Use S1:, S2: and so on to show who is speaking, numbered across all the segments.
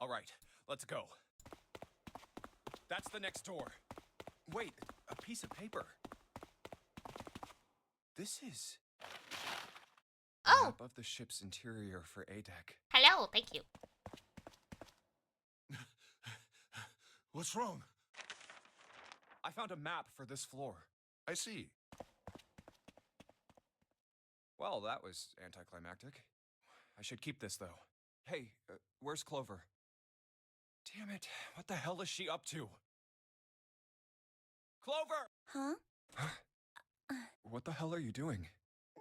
S1: All right, let's go. That's the next door. Wait, a piece of paper. This is...
S2: Oh!
S1: Map of the ship's interior for A deck.
S2: Hello, thank you.
S3: What's wrong?
S1: I found a map for this floor.
S3: I see.
S1: Well, that was anticlimactic. I should keep this, though. Hey, where's Clover? Damn it, what the hell is she up to? Clover!
S4: Huh?
S1: What the hell are you doing?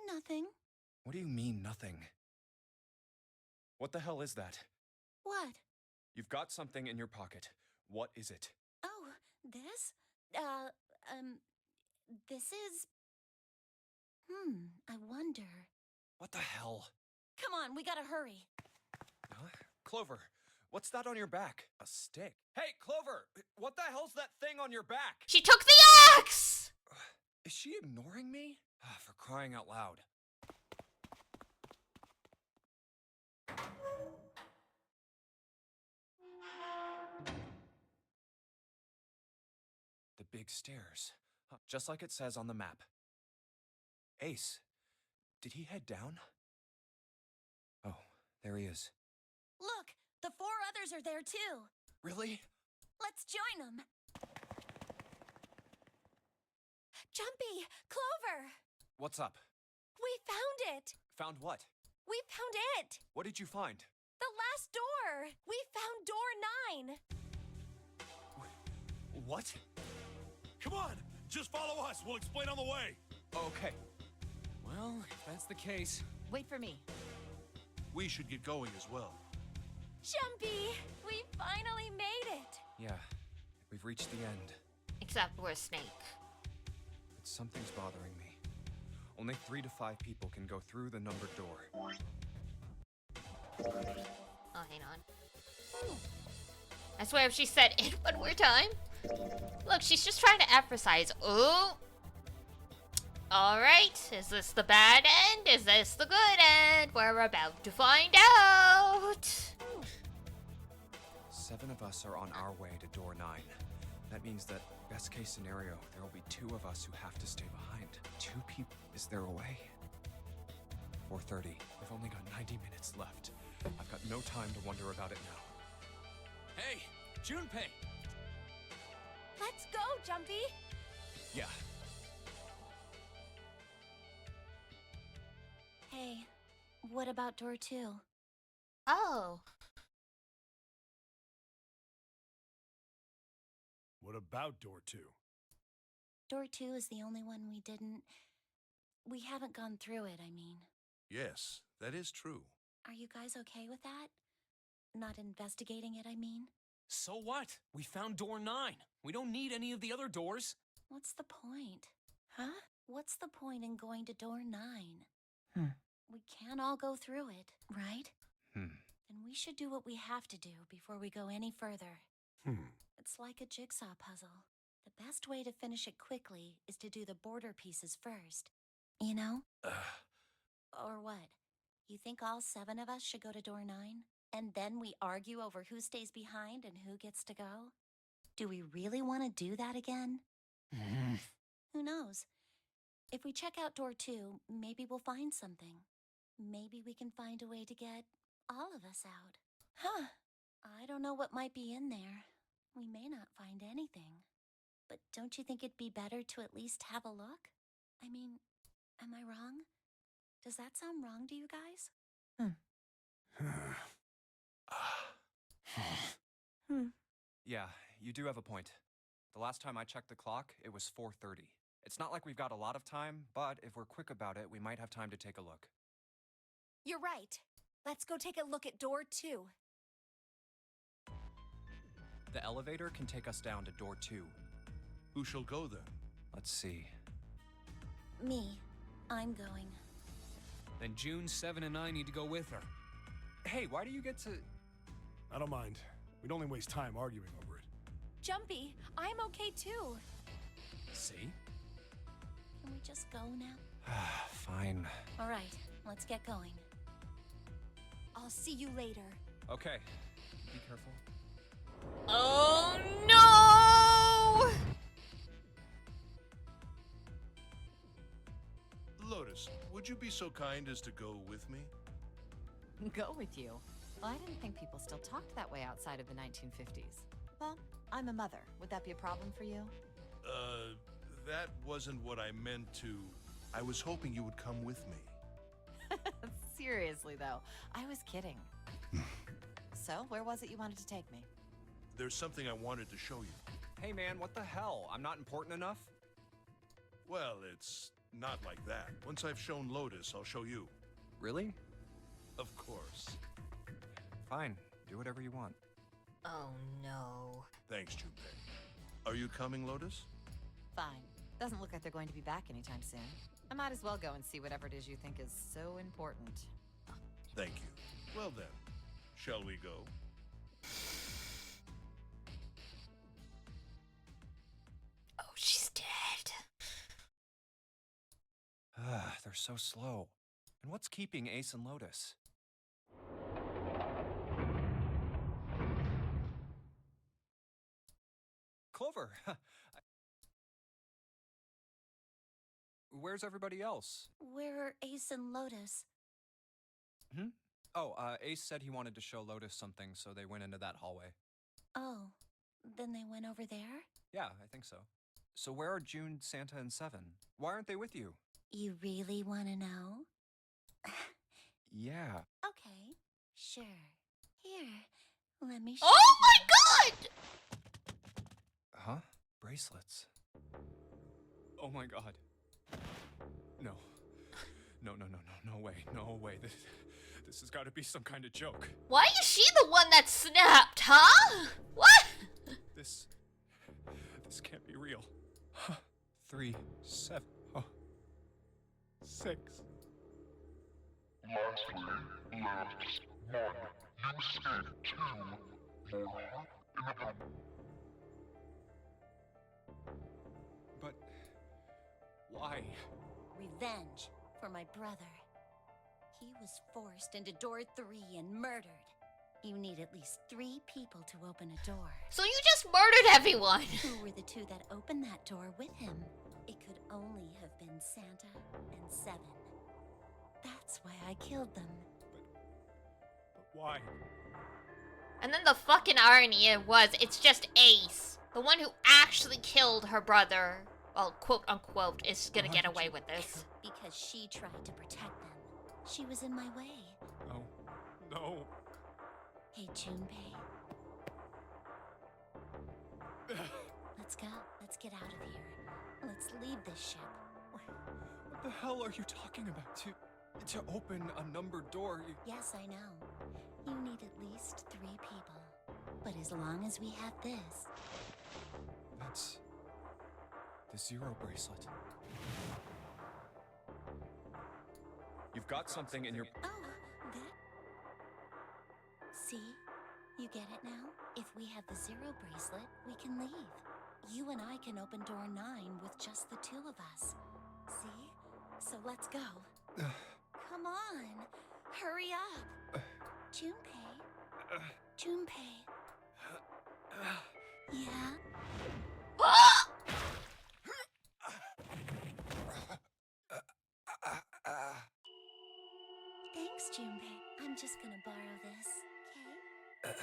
S4: Nothing.
S1: What do you mean, nothing? What the hell is that?
S4: What?
S1: You've got something in your pocket. What is it?
S4: Oh, this? This is... I wonder.
S1: What the hell?
S4: Come on, we gotta hurry.
S1: Huh? Clover, what's that on your back? A stick? Hey, Clover! What the hell's that thing on your back?
S2: She took the axe!
S1: Is she ignoring me? For crying out loud. The big stairs. Just like it says on the map. Ace, did he head down? Oh, there he is.
S4: Look, the 4 others are there too.
S1: Really?
S4: Let's join them. Jumpy, Clover,
S1: What's up?
S4: we found it.
S1: Found what?
S4: We found it.
S1: What did you find?
S4: The last door. We found door 9.
S1: What?
S3: Come on! Just follow us. We'll explain on the way.
S1: Okay.
S5: Well, if that's the case...
S4: Wait for me.
S3: We should get going as well.
S4: Jumpy, we finally made it.
S1: Yeah, we've reached the end.
S2: Except we're a snake.
S1: But something's bothering me. Only 3 to 5 people can go through the numbered door.
S2: Oh, hang on. I swear if she said it one more time. Look, she's just trying to emphasize. Oh. Alright, is this the bad end? Is this the good end? We're about to find out.
S1: 7 of us are on our way to door 9. That means that, best case scenario, there will be 2 of us who have to stay behind. 2 people. Is there a way? 4:30. We've only got 90 minutes left. I've got no time to wonder about it now.
S5: Hey, Junpei!
S4: Let's go, Jumpy.
S1: Yeah.
S4: Hey, what about door 2?
S2: Oh.
S3: What about door 2?
S4: Door 2 is the only one we haven't gone through it, I mean.
S3: Yes, that is true.
S4: Are you guys okay with that? Not investigating it, I mean.
S5: So what? We found door 9. We don't need any of the other doors.
S4: What's the point? Huh? What's the point in going to door 9? We can't all go through it, right? Then we should do what we have to do before we go any further. It's like a jigsaw puzzle. The best way to finish it quickly is to do the border pieces first. You know? Or what? You think all 7 of us should go to door 9? And then we argue over who stays behind and who gets to go? Do we really want to do that again? Who knows? If we check out door 2, maybe we'll find something. Maybe we can find a way to get all of us out. Huh. I don't know what might be in there. We may not find anything. But don't you think it'd be better to at least have a look? I mean, am I wrong? Does that sound wrong to you guys?
S1: Yeah, you do have a point. The last time I checked the clock, it was 4:30. It's not like we've got a lot of time, but if we're quick about it, we might have time to take a look.
S4: You're right. Let's go take a look at door 2.
S1: The elevator can take us down to door 2.
S3: Who shall go then?
S1: Let's see.
S4: Me. I'm going.
S5: Then June, 7, and I need to go with her.
S1: Hey, why do you get to...
S3: I don't mind. We'd only waste time arguing over it.
S4: Jumpy, I'm okay too.
S1: See?
S4: Can we just go now?
S1: Fine.
S4: All right, let's get going. I'll see you later.
S1: Okay. Be careful.
S2: Oh no!
S6: Lotus, would you be so kind as to go with me?
S7: Go with you? Well, I didn't think people still talked that way outside of the 1950s. Well, I'm a mother. Would that be a problem for you?
S6: That wasn't what I meant to. I was hoping you would come with me.
S7: Seriously, though, I was kidding. So, where was it you wanted to take me?
S6: There's something I wanted to show you.
S1: Hey man, what the hell? I'm not important enough?
S6: Well, it's not like that. Once I've shown Lotus, I'll show you.
S1: Really?
S6: Of course.
S1: Fine. Do whatever you want.
S2: Oh no.
S6: Thanks, Junpei. Are you coming, Lotus?
S7: Fine. Doesn't look like they're going to be back anytime soon. I might as well go and see whatever it is you think is so important.
S6: Thank you. Well then, shall we go?
S2: Oh, she's dead.
S1: They're so slow. And what's keeping Ace and Lotus? Clover! Where's everybody else?
S4: Where are Ace and Lotus?
S1: Oh, Ace said he wanted to show Lotus something, so they went into that hallway.
S4: Oh, then they went over there?
S1: Yeah, I think so. So where are June, Santa, and Seven? Why aren't they with you?
S4: You really want to know?
S1: Yeah.
S4: Okay, sure. Here, let me show
S2: Oh
S4: you.
S2: my god!
S1: Huh? Bracelets. Oh my god. No. No way. No way. This has got to be some kind of joke.
S2: Why is she the one that snapped, huh? What?
S1: This can't be real. 3, 7, 6.
S8: Lastly, last one. You say 2, your heart in the drum.
S1: But why?
S4: Revenge for my brother. He was forced into door 3 and murdered. You need at least 3 people to open a door.
S2: So you just murdered everyone.
S4: Who were the 2 that opened that door with him? It could only have been Santa and Seven. That's why I killed them.
S1: But why?
S2: And then the fucking irony it's just Ace, the one who actually killed her brother, well, quote unquote, is gonna get away with this.
S4: Because she tried to protect them. She was in my way.
S1: No.
S4: Hey, Junpei. Let's go. Let's get out of here. Let's leave this ship.
S1: What the hell are you talking about? To open a numbered door,
S4: Yes, I know. You need at least 3 people. But as long as we have this...
S1: That's the 0 bracelet. You've got something in your...
S4: Oh, that... See? You get it now? If we have the 0 bracelet, we can leave. You and I can open door 9 with just the 2 of us. See? So let's go. Come on. Hurry up. Junpei. Junpei. Yeah? Thanks, Junpei. I'm just gonna borrow this, okay?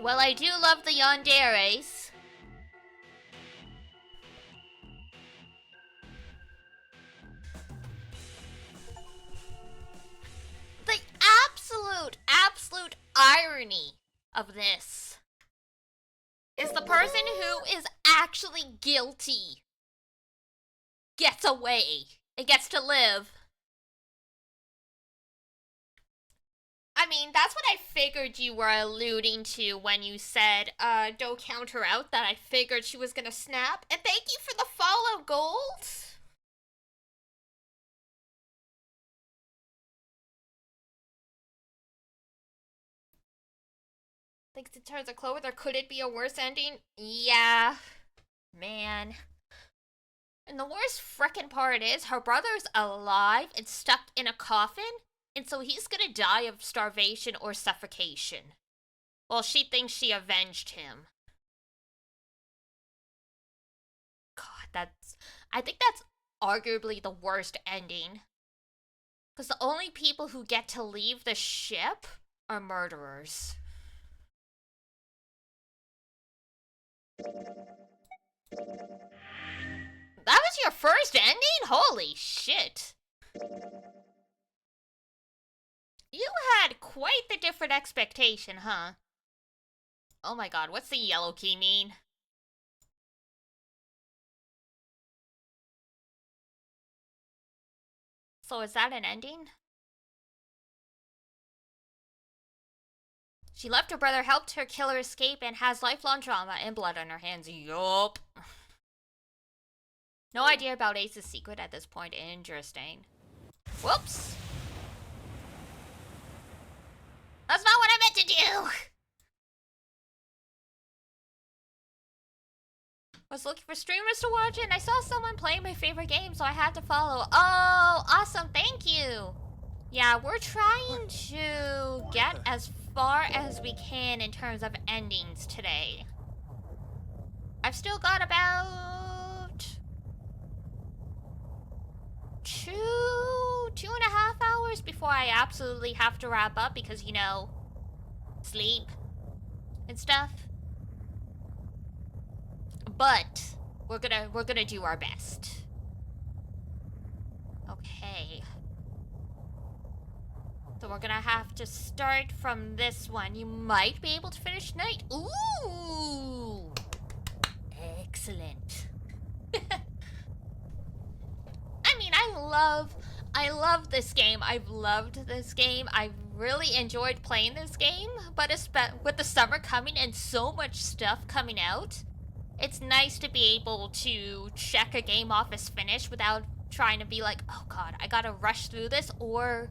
S2: Well, I do love the yanderes. The absolute irony of this is the person who is actually guilty gets away. It gets to live. I mean, that's what I figured you were alluding to when you said, don't count her out, that I figured she was gonna snap. And thank you for the follow, Gold. The Thanks in terms of clothes, or could it be a worse ending? Yeah. Man. And the worst frickin' part is, her brother's alive and stuck in a coffin, and so he's gonna die of starvation or suffocation. Well, she thinks she avenged him. God, I think that's arguably the worst ending. Because the only people who get to leave the ship are murderers. That was your first ending? Holy shit. You had quite the different expectation, huh? Oh my god, what's the yellow key mean? So is that an ending? She left her brother, helped her killer escape, and has lifelong trauma and blood on her hands. Yup. No idea about Ace's secret at this point. Interesting. Whoops. That's not what I meant to do! Was looking for streamers to watch it, and I saw someone playing my favorite game, so I had to follow. Oh, awesome, thank you! Yeah, we're trying to get as far as we can in terms of endings today. I've still got about... 2.5 hours before I absolutely have to wrap up because, you know, sleep and stuff. But we're gonna do our best. Okay. So we're gonna have to start from this one. You might be able to finish tonight. Ooh! Excellent. I mean, I love this game. I've loved this game. I've really enjoyed playing this game. But with the summer coming and so much stuff coming out, it's nice to be able to check a game off as finished without trying to be like, oh god, I gotta rush through this, or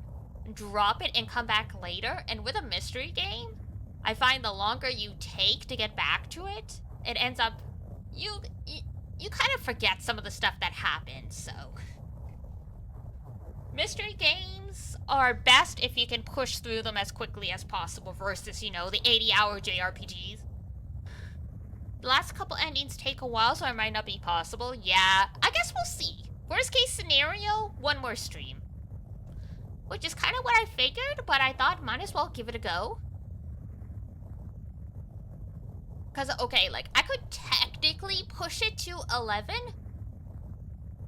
S2: drop it and come back later. And with a mystery game, I find the longer you take to get back to it, it ends up, you kind of forget some of the stuff that happened, so. Mystery games are best if you can push through them as quickly as possible versus, you know, the 80-hour JRPGs. The last couple endings take a while, so it might not be possible. Yeah, I guess we'll see. Worst case scenario, one more stream. Which is kind of what I figured, but I thought might as well give it a go. Because, okay, like, I could technically push it to 11.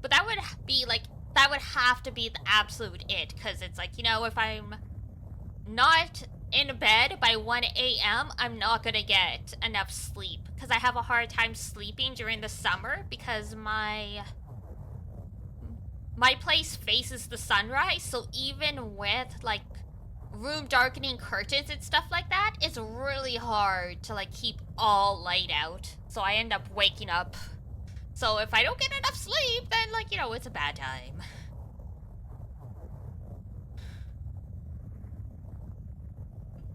S2: But that would be, like, that would have to be the absolute it. Because it's like, you know, if I'm not in bed by 1 a.m., I'm not gonna get enough sleep. Because I have a hard time sleeping during the summer because my place faces the sunrise, so even with, like, room darkening curtains and stuff like that, it's really hard to, like, keep all light out. So I end up waking up. So if I don't get enough sleep, then, like, you know, it's a bad time.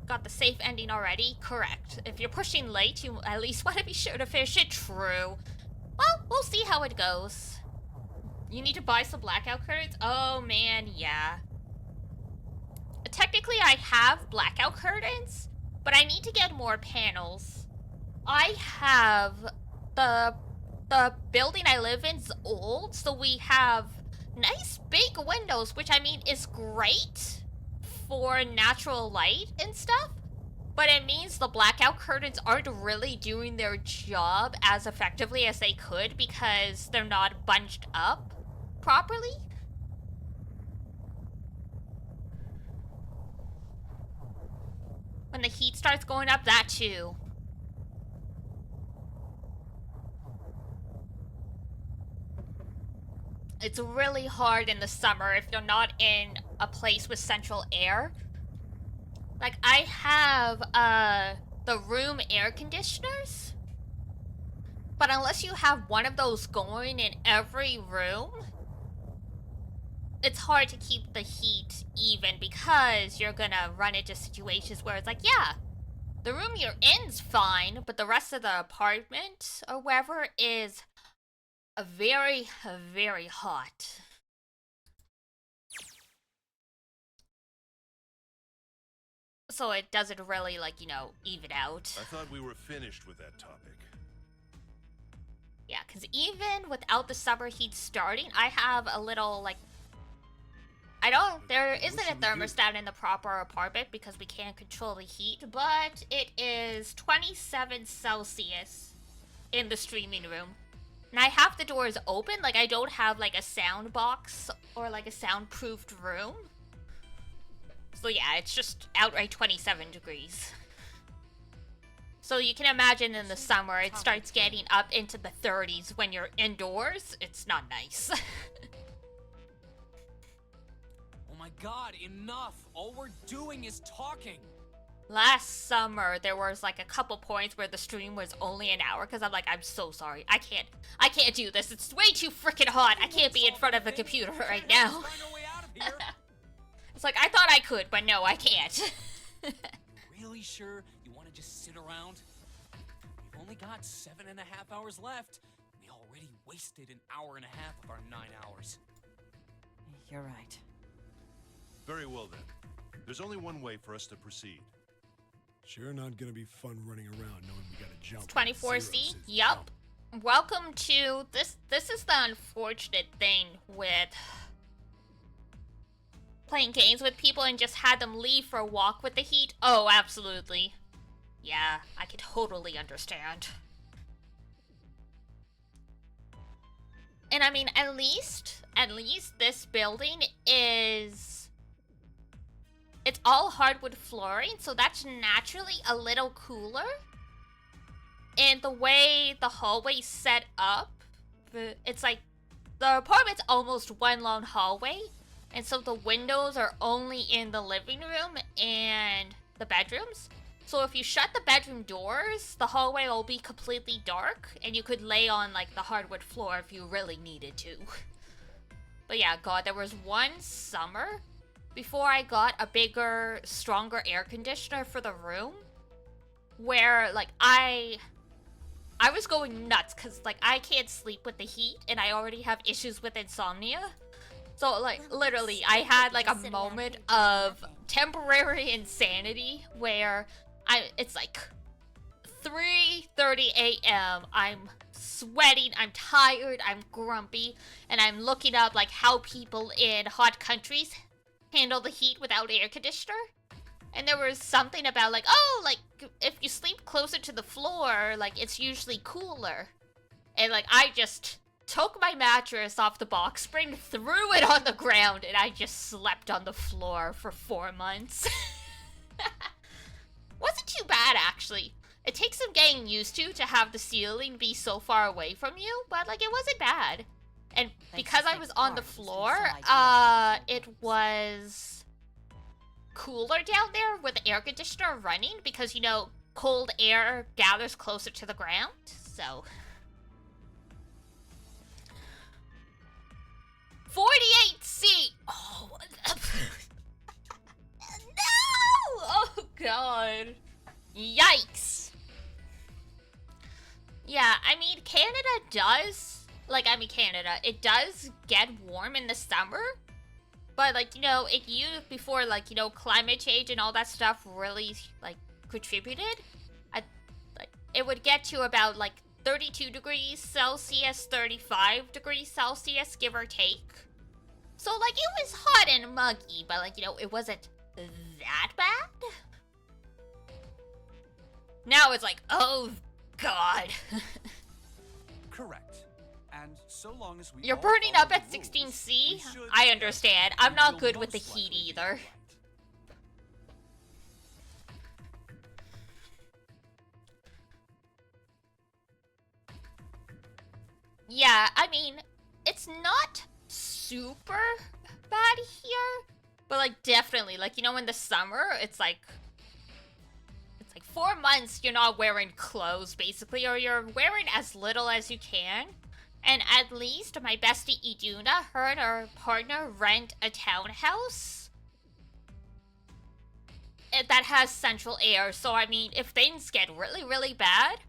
S2: Got the safe ending already? Correct. If you're pushing late, you at least want to be sure to finish it. True. Well, we'll see how it goes. You need to buy some blackout curtains? Oh, man, yeah. Technically, I have blackout curtains, but I need to get more panels. I have... The building I live in is old, so we have nice big windows, which, I mean, is great for natural light and stuff, but it means the blackout curtains aren't really doing their job as effectively as they could because they're not bunched up properly. When the heat starts going up, that too. It's really hard in the summer if you're not in a place with central air. Like, I have, the room air conditioners. But unless you have one of those going in every room, it's hard to keep the heat even because you're gonna run into situations where it's like, yeah, The room you're in's fine, but the rest of the apartment or wherever is very, very hot. So it doesn't really, like, you know, even out.
S6: I thought we were finished with that topic.
S2: Yeah, because even without the summer heat starting, I have a little, like... there isn't a thermostat in the proper apartment because we can't control the heat, but it is 27 Celsius in the streaming room. And I have the doors open, like I don't have like a sound box or like a soundproofed room. So yeah, it's just outright 27 degrees. So you can imagine in the summer it starts getting up into the 30s when you're indoors. It's not nice.
S5: Oh my god, enough! All we're doing is talking!
S2: Last summer, there was like a couple points where the stream was only an hour because I'm like, I'm so sorry. I can't do this. It's way too freaking hot. I can't be in front of a computer right now. It's like, I thought I could, but no, I can't.
S5: Really sure you want to just sit around? We've only got 7.5 hours left. We already wasted an hour and a half of our 9 hours.
S7: You're right.
S6: Very well then. There's only one way for us to proceed.
S3: Sure not gonna be fun running around knowing we gotta jump.
S2: 24C? Yup. Welcome to this. This is the unfortunate thing with playing games with people and just had them leave for a walk with the heat. Oh, absolutely. Yeah, I could totally understand. And I mean, at least this building is... It's all hardwood flooring, so that's naturally a little cooler. And the way the hallway's set up, it's like the apartment's almost one long hallway. And so the windows are only in the living room and the bedrooms. So if you shut the bedroom doors, the hallway will be completely dark. And you could lay on like the hardwood floor if you really needed to. But yeah, God, there was one summer before I got a bigger, stronger air conditioner for the room, where like I was going nuts because like I can't sleep with the heat and I already have issues with insomnia. So like literally I had like a moment of temporary insanity where it's like 3:30 a.m. I'm sweating, I'm tired, I'm grumpy, and I'm looking up like how people in hot countries handle the heat without air conditioner. And there was something about like, oh, like if you sleep closer to the floor, like it's usually cooler. And like I just took my mattress off the box spring, threw it on the ground, and I just slept on the floor for 4 months. Wasn't too bad actually. It takes some getting used to have the ceiling be so far away from you, but like it wasn't bad. And because I was on the floor, it was cooler down there with the air conditioner running because, you know, cold air gathers closer to the ground, so... 48C! Oh, no! Oh, God. Yikes. Yeah, I mean, Canada does... Canada, it does get warm in the summer, but, like, you know, before, like, you know, climate change and all that stuff really, like, contributed, it would get to about, like, 32 degrees Celsius, 35 degrees Celsius, give or take. So, like, it was hot and muggy, but, like, you know, it wasn't that bad. Now it's like, oh, God.
S9: Correct. And so long as we
S2: You're
S9: all
S2: burning
S9: follow
S2: up at
S9: the rules,
S2: 16C?
S9: we should-
S2: I understand. I'm
S9: we
S2: not
S9: will
S2: good with the
S9: most
S2: heat
S9: likely be
S2: either.
S9: right.
S2: Yeah, I mean, it's not super bad here, but like definitely, like, you know, in the summer, it's like 4 months you're not wearing clothes basically, or you're wearing as little as you can. And at least my bestie Iduna, her and her partner rent a townhouse. that has central air. So I mean, if things get really, really bad,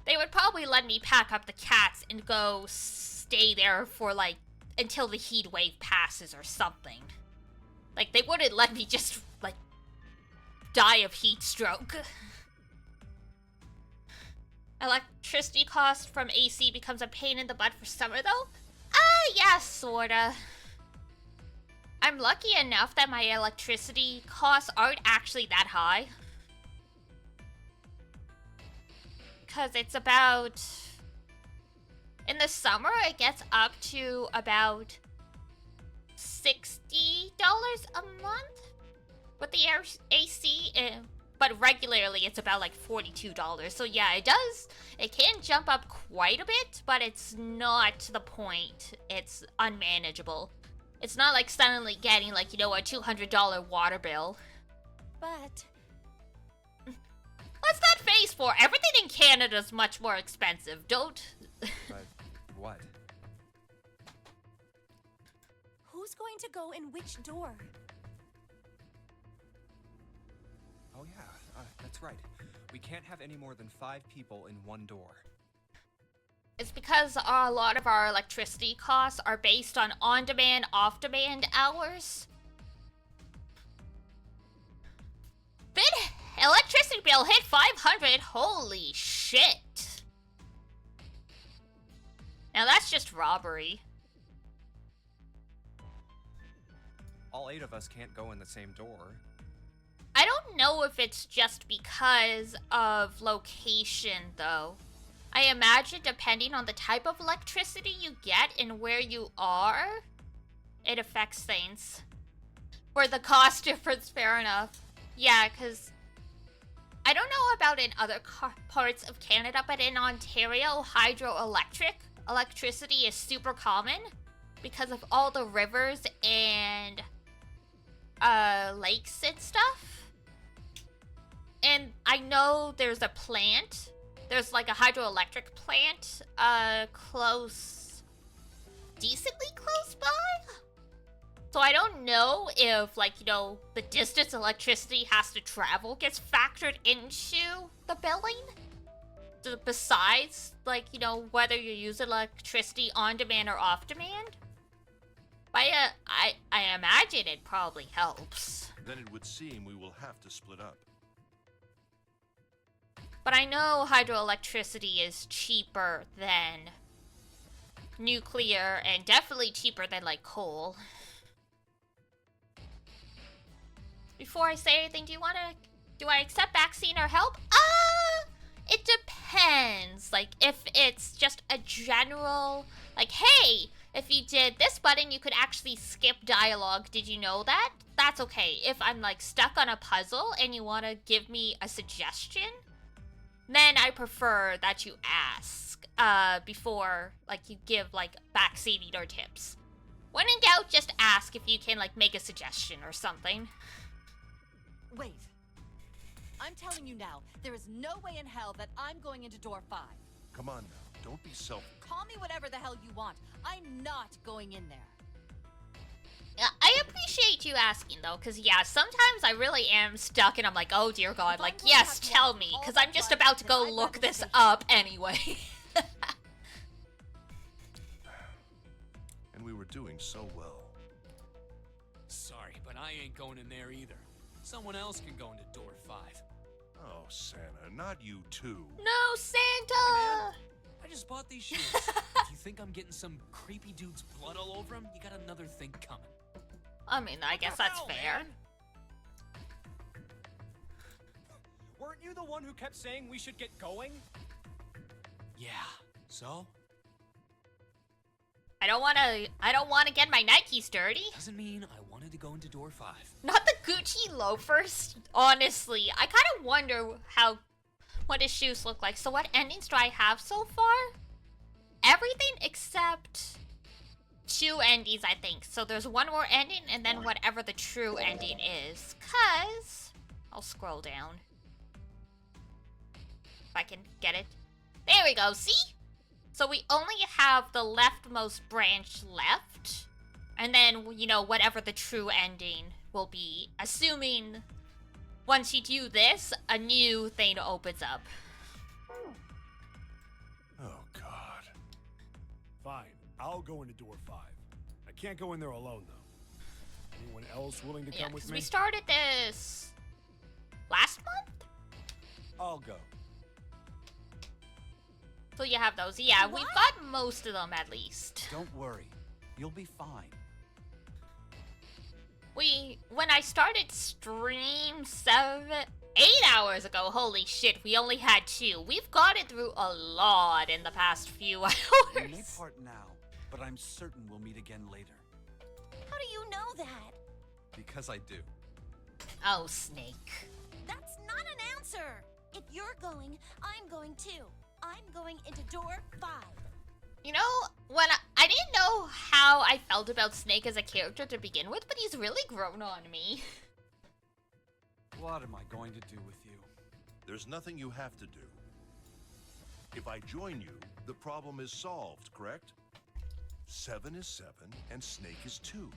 S2: they would probably let me pack up the cats and go stay there for like until the heat wave passes or something. Like they wouldn't let me just like die of heat stroke. Electricity cost from AC becomes a pain in the butt for summer though? Yeah, sorta. I'm lucky enough that my electricity costs aren't actually that high. Because it's about... In the summer, it gets up to about $60 a month with the AC. But regularly, it's about like $42. So yeah, it can jump up quite a bit, but it's not to the point. It's unmanageable. It's not like suddenly getting like, you know, a $200 water bill.
S4: But...
S2: What's that face for? Everything in Canada's much more expensive. Don't...
S1: But what?
S4: Who's going to go in which door?
S1: Oh yeah, that's right. We can't have any more than 5 people in one door.
S2: It's because a lot of our electricity costs are based on demand, off-demand hours. Electricity bill hit 500. Holy shit. Now that's just robbery.
S1: All 8 of us can't go in the same door.
S2: I don't know if it's just because of location, though. I imagine depending on the type of electricity you get and where you are, it affects things. For the cost difference, fair enough. Yeah, because I don't know about in other parts of Canada, but in Ontario, hydroelectric electricity is super common because of all the rivers and lakes and stuff. And I know there's a plant. There's like a hydroelectric plant decently close by. So I don't know if, like, you know, the distance electricity has to travel gets factored into the billing. Besides, like, you know, whether you use electricity on demand or off demand. But I imagine it probably helps.
S6: Then it would seem we will have to split up.
S2: But I know hydroelectricity is cheaper than nuclear and definitely cheaper than, like, coal. Before I say anything, do I accept vaccine or help? It depends. Like, if it's just a general, like, hey, if you did this button, you could actually skip dialogue. Did you know that? That's okay. If I'm, like, stuck on a puzzle and you want to give me a suggestion, then I prefer that you ask before, like, you give, like, vaccine or tips. When in doubt, just ask if you can, like, make a suggestion or something.
S7: Wait. I'm telling you now, there is no way in hell that I'm going into door 5.
S6: Come on now, don't be selfish.
S7: Call me whatever the hell you want. I'm not going in there.
S2: Yeah, I appreciate you asking, though, because, yeah, sometimes I really am stuck and I'm like, oh, dear God, like, yes, tell me, because I'm just about to go look this up anyway.
S6: And we were doing so well.
S5: Sorry, but I ain't going in there either. Someone else can go into door 5.
S6: Oh, Santa, not you too.
S2: No, Santa!
S5: I just bought these shoes. If you think I'm getting some creepy dude's blood all over them, you got another thing coming.
S2: I mean, I guess that's fair.
S9: Man? Weren't you the one who kept saying we should get going?
S5: Yeah, so?
S2: I don't want to get my Nikes dirty.
S5: Doesn't mean I wanted to go into door 5.
S2: Not the Gucci loafers. Honestly, I kind of wonder what his shoes look like. So what endings do I have so far? Everything except 2 endings, I think. So there's one more ending and then whatever the true ending is. Cause I'll scroll down. If I can get it. There we go, see? So we only have the leftmost branch left. And then, you know, whatever the true ending will be. Assuming once you do this, a new thing opens up.
S3: Oh, God. Fine, I'll go into door 5. I can't go in there alone, though. Anyone else willing to
S2: Yeah,
S3: come with
S2: 'cause
S3: me?
S2: we started this last month?
S9: I'll go.
S2: So you have those. Yeah,
S4: What?
S2: we've got most of them at least.
S9: Don't worry. You'll be fine.
S2: When I started stream 8 hours ago, holy shit, we only had 2. We've gotten through a lot in the past few
S9: We may
S2: hours.
S9: part now, but I'm certain we'll meet again later.
S4: How do you know that?
S9: Because I do.
S2: Oh, Snake.
S4: That's not an answer. If you're going, I'm going too. I'm going into door 5.
S2: You know, when I didn't know how I felt about Snake as a character to begin with, but he's really grown on me.
S9: What am I going to do with you?
S6: There's nothing you have to do. If I join you, the problem is solved, correct? 7 is 7, and Snake is 2.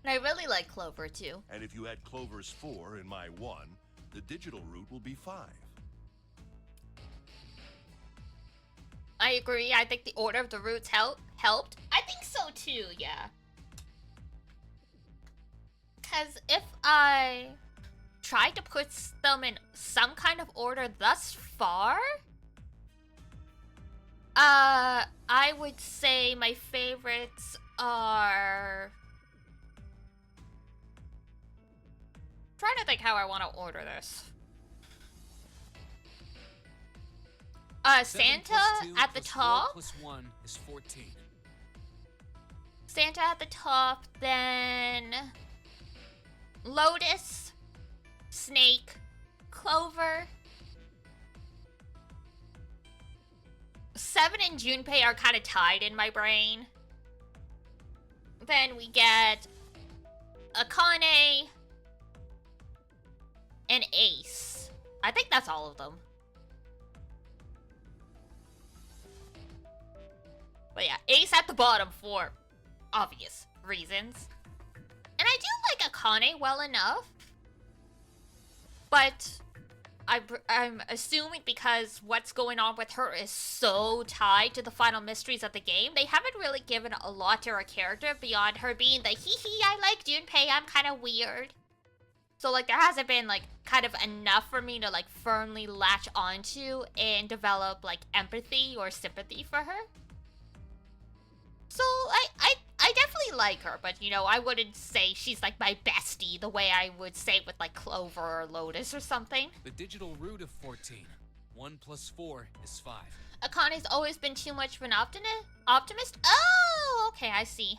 S2: And I really like Clover too.
S6: And if you add Clover's 4 in my 1, the digital route will be 5.
S2: I agree. I think the order of the routes helped. I think so too, yeah. Because if I tried to put them in some kind of order thus far, I would say my favorites are... trying to think how I want to order this.
S5: 7
S2: Santa
S5: plus 2
S2: at the
S5: plus 4
S2: top.
S5: plus 1 is 14.
S2: Santa at the top, then Lotus, Snake, Clover. 7 and Junpei are kind of tied in my brain. Then we get Akane and Ace. I think that's all of them. But yeah, Ace at the bottom for obvious reasons. And I do like Akane well enough. But I'm assuming because what's going on with her is so tied to the final mysteries of the game, they haven't really given a lot to her character beyond her being the hee I like Junpei, I'm kind of weird. So like there hasn't been like kind of enough for me to like firmly latch onto and develop like empathy or sympathy for her. So I definitely like her, but you know, I wouldn't say she's like my bestie the way I would say with like Clover or Lotus or something.
S5: The digital root of 14. 1 plus 4 is 5.
S2: Akane's always been too much of an optimist? Oh, okay, I see.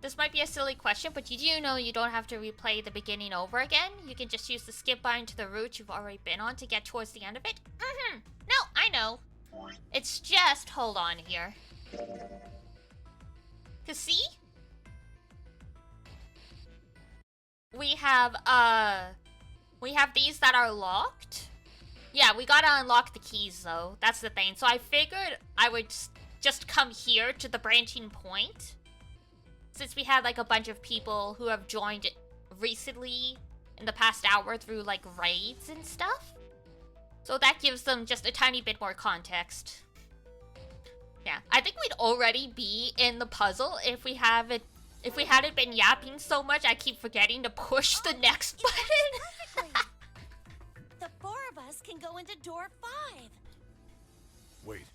S2: This might be a silly question, but you do know you don't have to replay the beginning over again? You can just use the skip button to the route you've already been on to get towards the end of it? Mm-hmm. No, I know. It's just, hold on here. Cause see? We have these that are locked. Yeah, we gotta unlock the keys though. That's the thing. So I figured I would just come here to the branching point. Since we had like a bunch of people who have joined recently in the past hour through like raids and stuff. So that gives them just a tiny bit more context. Yeah, I think we'd already be in the puzzle if we hadn't been yapping so much. I keep forgetting to push the next button.
S4: Perfectly. The 4 of us can go into door 5.
S3: Wait.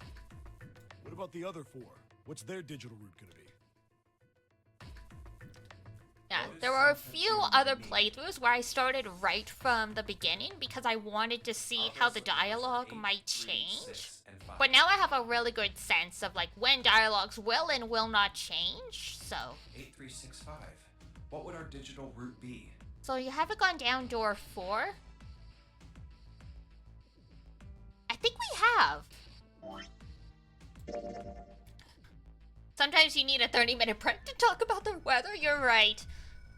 S3: What about the other 4? What's their digital route gonna be?
S2: Yeah, there were a few other playthroughs where I started right from the beginning because I wanted to see how the dialogue might change. But now I have a really good sense of like when dialogues will and will not change, so.
S1: 8365. What would our digital route be?
S2: So you haven't gone down door 4? I think we have. Sometimes you need a 30-minute break to talk about the weather, you're right.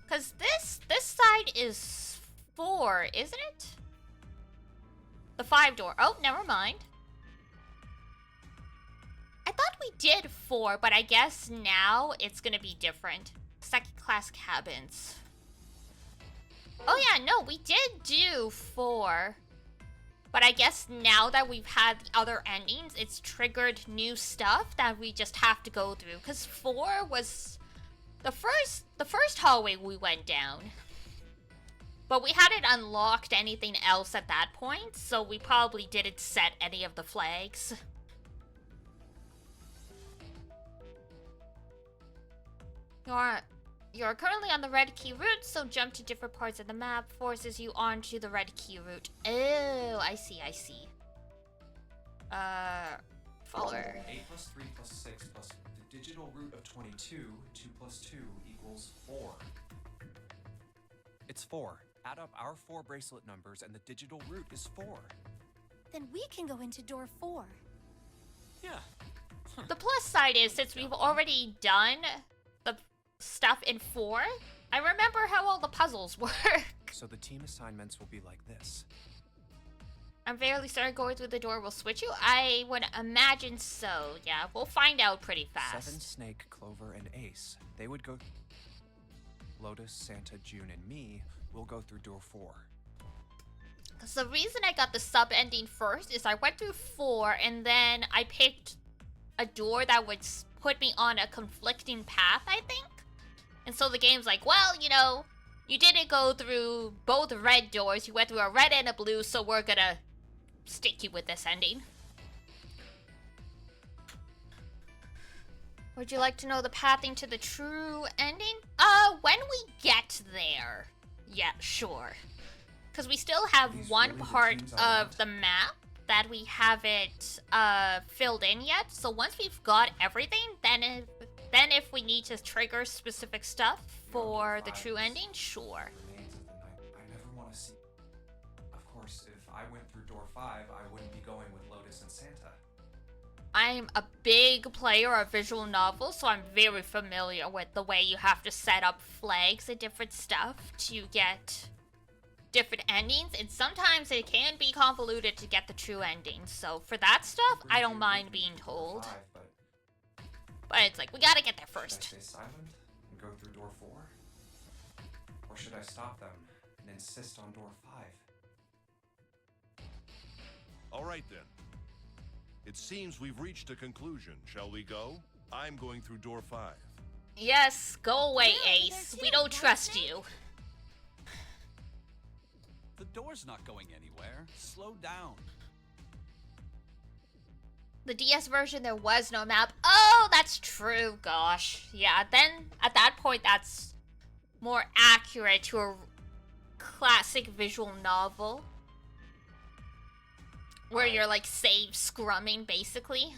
S2: Because this side is 4, isn't it? The 5 door. Oh, never mind. I thought we did 4, but I guess now it's gonna be different. Second class cabins. Oh yeah, no, we did do 4. But I guess now that we've had the other endings, it's triggered new stuff that we just have to go through. Because 4 was the first hallway we went down. But we hadn't unlocked anything else at that point, so we probably didn't set any of the flags. You're currently on the red key route, so jump to different parts of the map forces you onto the red key route. Oh, I see. Follower.
S1: 8 plus 3 plus 6 plus the digital root of 22, 2 plus 2 equals 4. It's 4. Add up our 4 bracelet numbers and the digital root is 4.
S4: Then we can go into door 4.
S5: Yeah.
S2: The plus side is, since we've already done the stuff in 4, I remember how all the puzzles work.
S1: So the team assignments will be like this.
S2: I'm fairly certain going through the door will switch you. I would imagine so. Yeah, we'll find out pretty fast.
S1: 7, Snake, Clover, and Ace. They would go... Lotus, Santa, June, and me will go through door 4.
S2: Because the reason I got the sub ending first is I went through 4 and then I picked a door that would put me on a conflicting path, I think. And so the game's like, well, you know, you didn't go through both red doors. You went through a red and a blue, so we're gonna stick you with this ending. Would you like to know the pathing to the true ending? When we get there. Yeah, sure. Because we still have one part of the map that we haven't filled in yet. So once we've got everything, then if we need to trigger specific stuff for the true ending, sure.
S1: I never want to see. Of course, if I went through door 5, I wouldn't be going with Lotus and Santa.
S2: I'm a big player of visual novels, so I'm very familiar with the way you have to set up flags and different stuff to get different endings, and sometimes it can be convoluted to get the true ending. So for that stuff, I don't mind being told. But it's like, we gotta get there first.
S1: Should I stay silent and go through door 4? Or should I stop them and insist on door 5?
S6: All right, then. It seems we've reached a conclusion. Shall we go? I'm going through door 5.
S2: Yes, go away,
S4: Yeah,
S2: Ace. We don't trust you.
S9: The door's not going anywhere. Slow down.
S2: The DS version, there was no map. Oh, that's true, gosh. Yeah, then at that point, that's more accurate to a classic visual novel. Where you're like save scrumming, basically.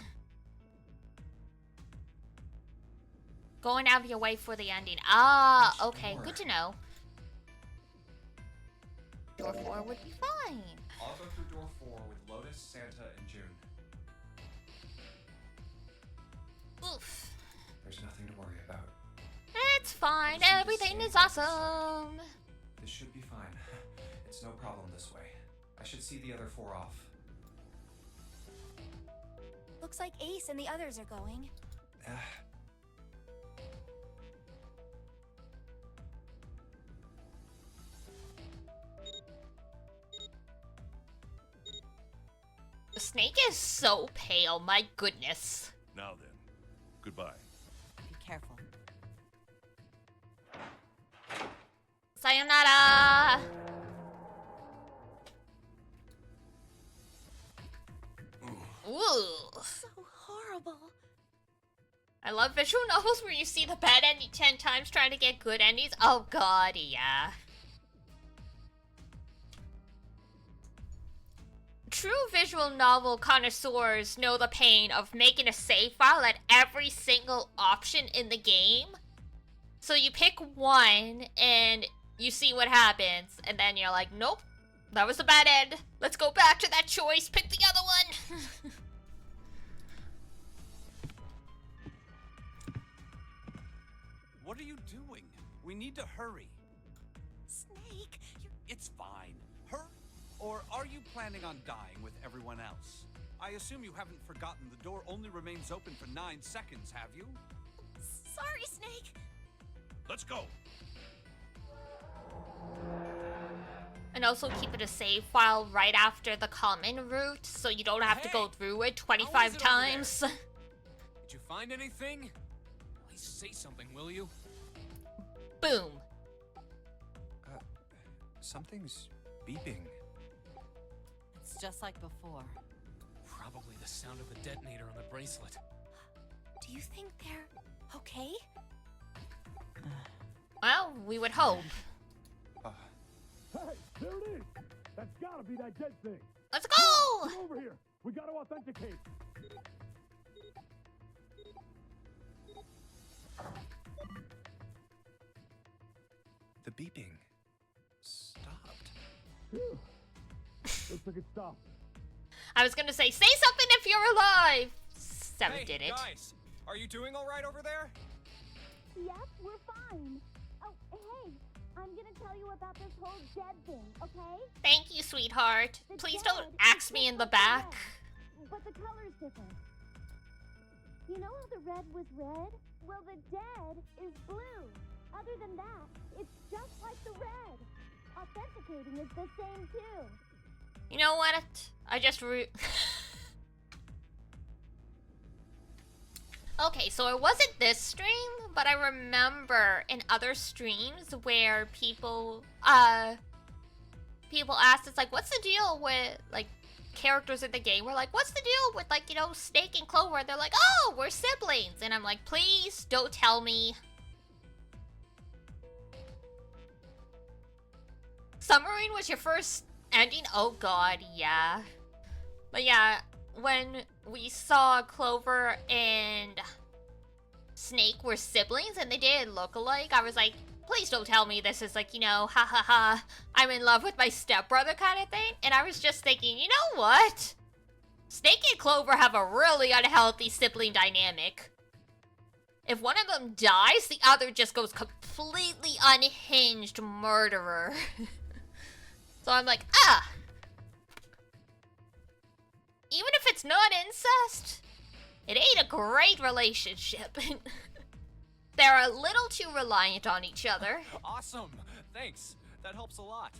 S2: Going out of your way for the ending. Ah, okay, good to know. Door 4 would be fine.
S1: I'll go through door 4 with Lotus, Santa, and June.
S2: Oof.
S1: There's nothing to worry about.
S2: It's fine. Everything is awesome.
S1: This should be fine. It's no problem this way. I should see the other 4 off.
S4: Looks like Ace and the others are going.
S2: The snake is so pale, my goodness.
S6: Now then, goodbye.
S7: Be careful.
S2: Sayonara! Ooh.
S4: So horrible.
S2: I love visual novels where you see the bad ending 10 times trying to get good endings. Oh god, yeah. True visual novel connoisseurs know the pain of making a save file at every single option in the game. So you pick one and you see what happens, and then you're like, nope, that was a bad end. Let's go back to that choice, pick the other one.
S9: What are you doing? We need to hurry.
S4: Snake,
S9: It's fine. Hurry. Or are you planning on dying with everyone else? I assume you haven't forgotten the door only remains open for 9 seconds, have you?
S4: sorry, Snake.
S6: Let's go.
S2: And also keep it a save file right after the common route, so you don't have to go through it 25 times.
S5: Did you find anything? At least say something, will you?
S2: Boom.
S1: Something's beeping.
S7: It's just like before.
S5: Probably the sound of the detonator on the bracelet.
S4: Do you think they're okay?
S2: Well, we would hope.
S3: Hey, there it is! That's gotta be that dead thing!
S2: Let's go!
S3: Come over here! We gotta authenticate!
S1: The beeping stopped.
S3: Phew. Looks like it stopped.
S2: I was gonna say something if you're alive! Seven
S1: Hey,
S2: did it.
S1: guys! Are you doing alright over there?
S10: Yes, we're fine. Oh, hey, I'm gonna tell you about this whole dead thing, okay?
S2: Thank you, sweetheart.
S10: The
S2: Please
S10: dead
S2: don't axe
S10: is
S2: me in
S10: just
S2: the
S10: like
S2: back.
S10: red, but the color's different. You know how the red was red? Well, the dead is blue. Other than that, it's just like the red. Authenticating is the same too.
S2: You know what? I just Okay, so it wasn't this stream, but I remember in other streams where people asked, it's like, what's the deal with, like, characters in the game? We're like, what's the deal with, like, you know, Snake and Clover? And they're like, oh, we're siblings. And I'm like, please don't tell me. Submarine was your first ending? Oh god, yeah. But yeah, when we saw Clover and Snake were siblings and they did look alike, I was like, please don't tell me this is like, you know, ha ha ha, I'm in love with my stepbrother kind of thing. And I was just thinking, you know what? Snake and Clover have a really unhealthy sibling dynamic. If one of them dies, the other just goes completely unhinged murderer. So I'm like, even if it's not incest, it ain't a great relationship. They're a little too reliant on each other.
S9: Awesome. Thanks. That helps a lot.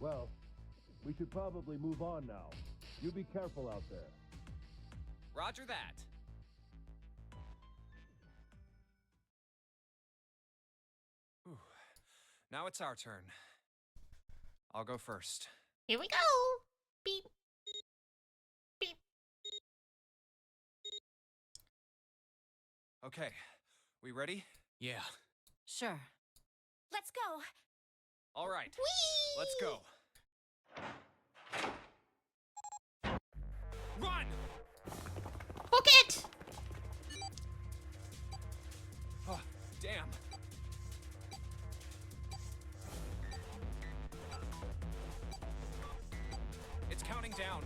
S3: Well, we should probably move on now. You be careful out there.
S9: Roger that.
S1: Whew. Now it's our turn. I'll go first.
S2: Here we go. Beep. Beep.
S1: Okay, we ready?
S5: Yeah.
S7: Sure.
S4: Let's go.
S1: All right,
S2: Whee!
S1: let's go.
S5: Run!
S2: Book it!
S1: Oh, damn. It's counting down.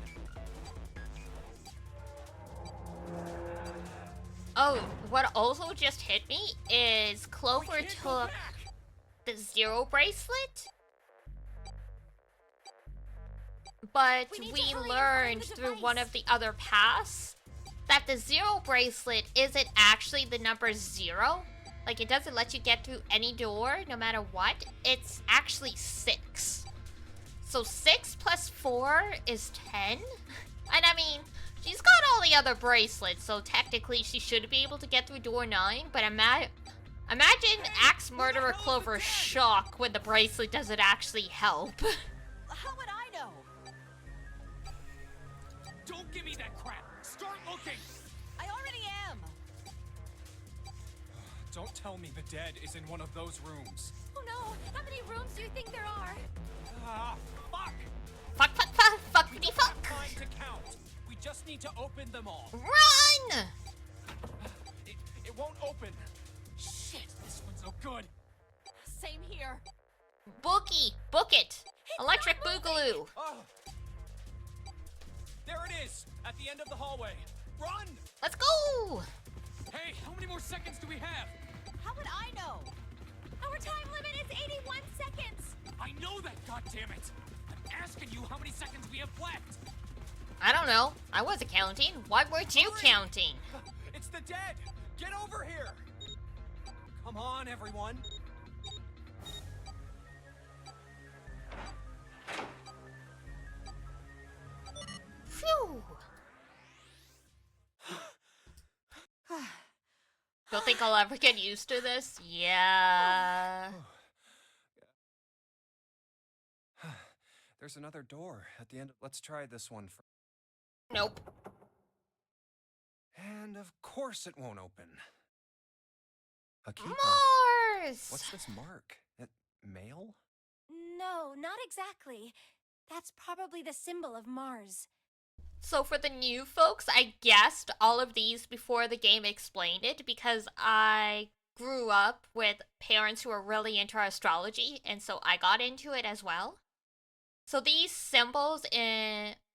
S2: Oh, what also just hit me is Clover took the Zero bracelet, but we learned through one of the other paths that the Zero bracelet isn't actually the number 0. Like, it doesn't let you get through any door, no matter what. It's actually 6. So 6 plus 4 is 10. And I mean, she's got all the other bracelets, so technically she should be able to get through door 9, but imagine Axe Murderer Clover's shock when the bracelet doesn't actually help.
S7: How would I know?
S5: Don't give me that crap. Start looking.
S7: I already am.
S1: Don't tell me the dead is in one of those rooms.
S4: Oh no! How many rooms do you think there are?
S5: Ah, fuck.
S2: Fuck, fuck, fuck, fuckity fuck.
S5: Time to count. We just need to open them all.
S2: Run!
S5: It won't open. Shit, this one's no good.
S7: Same here.
S2: Bookie, book it. Electric Boogaloo.
S5: Oh. There it is, at the end of the hallway. Run!
S2: Let's go!
S5: Hey, how many more seconds do we have?
S7: How would I know?
S4: Our time limit is 81 seconds!
S5: I know that, goddammit! I'm asking you how many seconds we have left!
S2: I don't know. I wasn't counting. Why weren't you
S5: Hurry!
S2: counting?
S5: It's the dead! Get over here! Come on, everyone!
S2: Don't think I'll ever get used to this? Yeah.
S1: There's another door at the end. Let's try this one first.
S2: Nope.
S1: And of course it won't open. A keypad.
S2: Mars!
S1: What's this mark? Mail?
S10: No, not exactly. That's probably the symbol of Mars.
S2: So for the new folks, I guessed all of these before the game explained it because I grew up with parents who were really into astrology, and so I got into it as well. So these symbols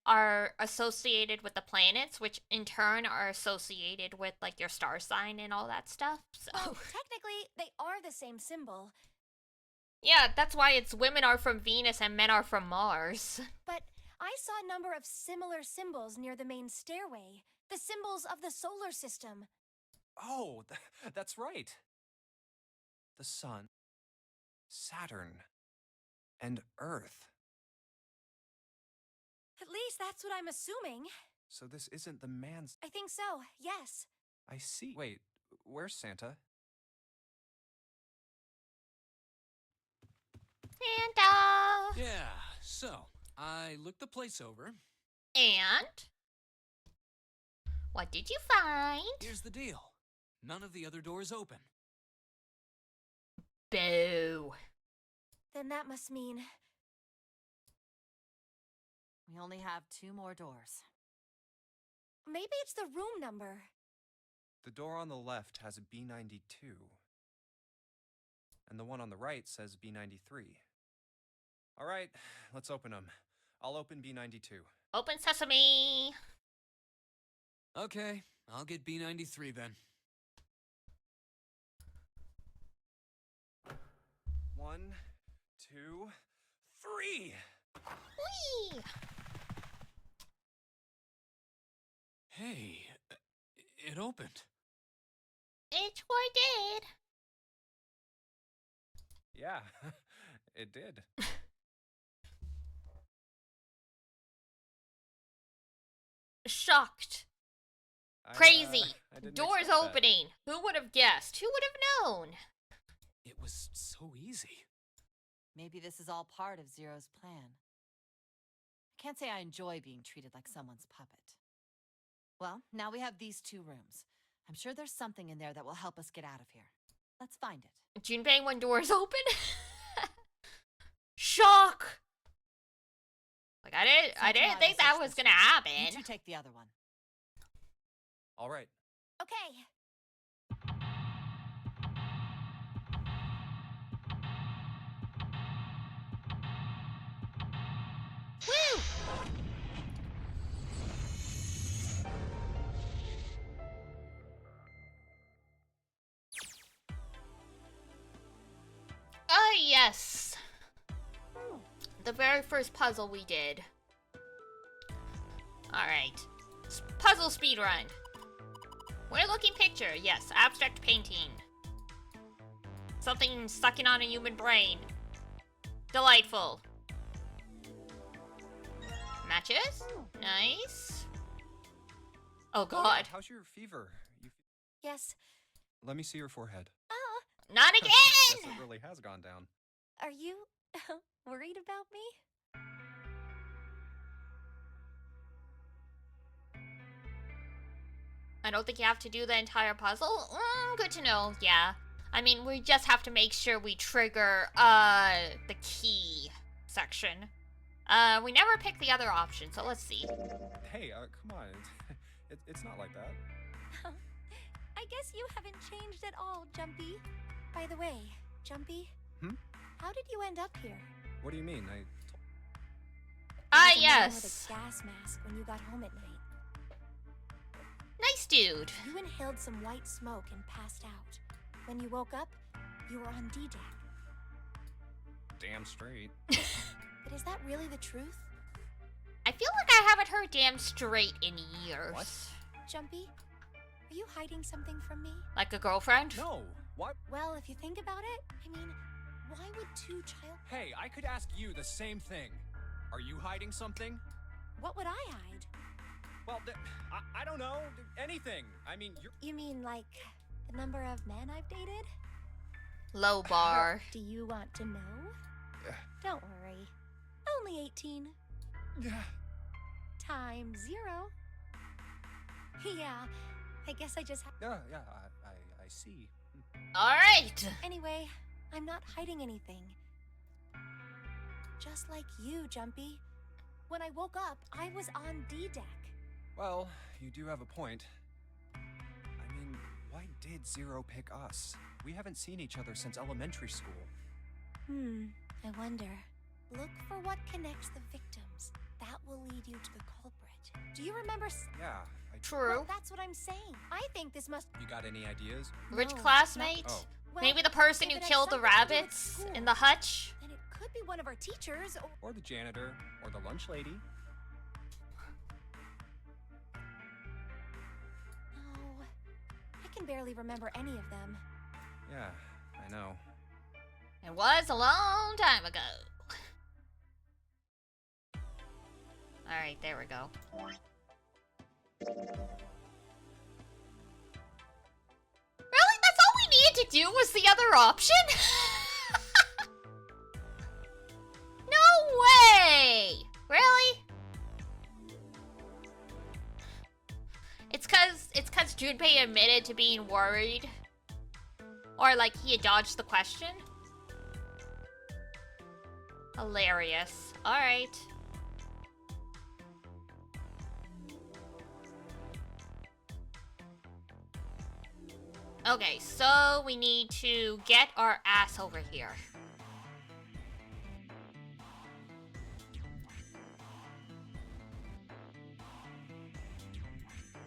S2: are associated with the planets, which in turn are associated with like your star sign and all that stuff. So
S10: Well, technically, they are the same symbol,
S2: yeah, that's why it's women are from Venus and men are from Mars.
S10: but I saw a number of similar symbols near the main stairway. The symbols of the solar system.
S1: Oh, that's right. The Sun, Saturn, and Earth.
S10: At least that's what I'm assuming.
S1: So this isn't the man's...
S10: I think so, yes.
S1: I see. Wait, where's Santa?
S2: Santa!
S5: Yeah, so I looked the place over.
S2: And? What did you find?
S5: Here's the deal. None of the other doors open.
S2: Boo.
S10: Then that must mean...
S7: We only have 2 more doors.
S10: maybe it's the room number.
S1: The door on the left has a B92. And the one on the right says B93. All right, let's open them. I'll open B92.
S2: Open sesame.
S5: Okay, I'll get B93 then.
S1: 1, 2, 3.
S2: Whee!
S5: Hey, it opened.
S2: It sure did.
S1: Yeah, it did.
S2: Shocked. Crazy. Doors opening. Who would have guessed? Who would have known?
S5: It was so easy.
S7: Maybe this is all part of Zero's plan. I can't say I enjoy being treated like someone's puppet. Well, now we have these 2 rooms. I'm sure there's something in there that will help us get out of here. Let's find it.
S2: Junpei when doors open? Shock! Like, I didn't think that was gonna happen.
S7: You 2 take the other one.
S1: All right.
S10: Okay.
S2: Woo! Ah, yes. The very first puzzle we did. Alright. Puzzle speedrun. Weird looking picture. Yes, abstract painting. Something sucking on a human brain. Delightful. Matches? Nice. Oh god.
S1: How's your fever?
S10: Yes.
S1: Let me see your forehead.
S2: Not again!
S1: Guess it really has gone down.
S10: Are you worried about me?
S2: I don't think you have to do the entire puzzle. Good to know, yeah. I mean, we just have to make sure we trigger, the key section. We never picked the other option, so let's see.
S1: Hey, come on. It's not like that.
S10: I guess you haven't changed at all, Jumpy. By the way, Jumpy, how did you end up here?
S1: What do you mean?
S2: Ah,
S10: There was a man with
S2: yes.
S10: a gas mask when you got home at night.
S2: Nice dude.
S10: You inhaled some white smoke and passed out. When you woke up, you were on D-Deck.
S1: Damn straight.
S10: But is that really the truth?
S2: I feel like I haven't heard damn straight in years.
S1: What?
S10: Jumpy, are you hiding something from me?
S2: Like a girlfriend?
S1: No. What?
S10: Well, if you think about it, I mean, why would 2 child...
S1: Hey, I could ask you the same thing. Are you hiding something?
S10: What would I hide?
S1: Well, I don't know. Anything. I mean, you're...
S10: You mean, like,
S4: The number of men I've dated?
S2: Low bar.
S4: Do you want to know? Don't worry. Only 18.
S1: Yeah.
S4: Times 0. Yeah, I guess I just
S1: Yeah, I see.
S2: Alright.
S4: Anyway, I'm not hiding anything. Just like you, Jumpy. When I woke up, I was on D deck.
S1: Well, you do have a point. I mean, why did Zero pick us? We haven't seen each other since elementary school.
S4: I wonder. Look for what connects the victims. That will lead you to the culprit. Do you remember?
S1: Yeah,
S2: True.
S4: Well, that's what I'm saying. I think this must.
S1: You got any ideas?
S2: Rich
S4: No,
S2: classmate?
S1: Oh.
S4: Well,
S2: Maybe the person
S4: if
S2: who
S4: it had
S2: killed the
S4: something to do with
S2: rabbits in
S4: school,
S2: the hutch?
S4: Then it could be one of our teachers.
S1: Or the janitor, or the lunch lady.
S4: No, I can barely remember any of them.
S1: Yeah, I know.
S2: It was a long time ago. Alright, there we go. Really? That's all we needed to do was the other option? No way! Really? It's cause Junpei admitted to being worried. Or like he had dodged the question. Hilarious. Alright. Okay, so we need to get our ass over here.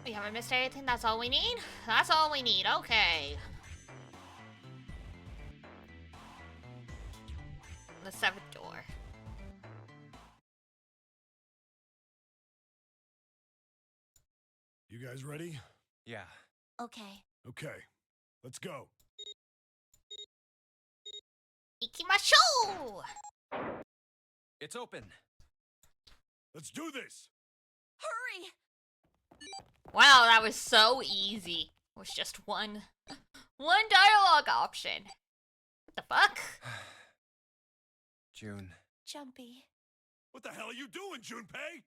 S2: We haven't missed anything, that's all we need? That's all we need, okay. The 7th door.
S3: You guys ready?
S1: Yeah.
S4: Okay.
S3: Okay, let's go.
S2: Ikimashou!
S1: It's open.
S3: Let's do this.
S4: Hurry!
S2: Wow, that was so easy. It was just one dialogue option. What the fuck?
S1: June.
S4: Jumpy.
S3: What the hell are you doing, Junpei?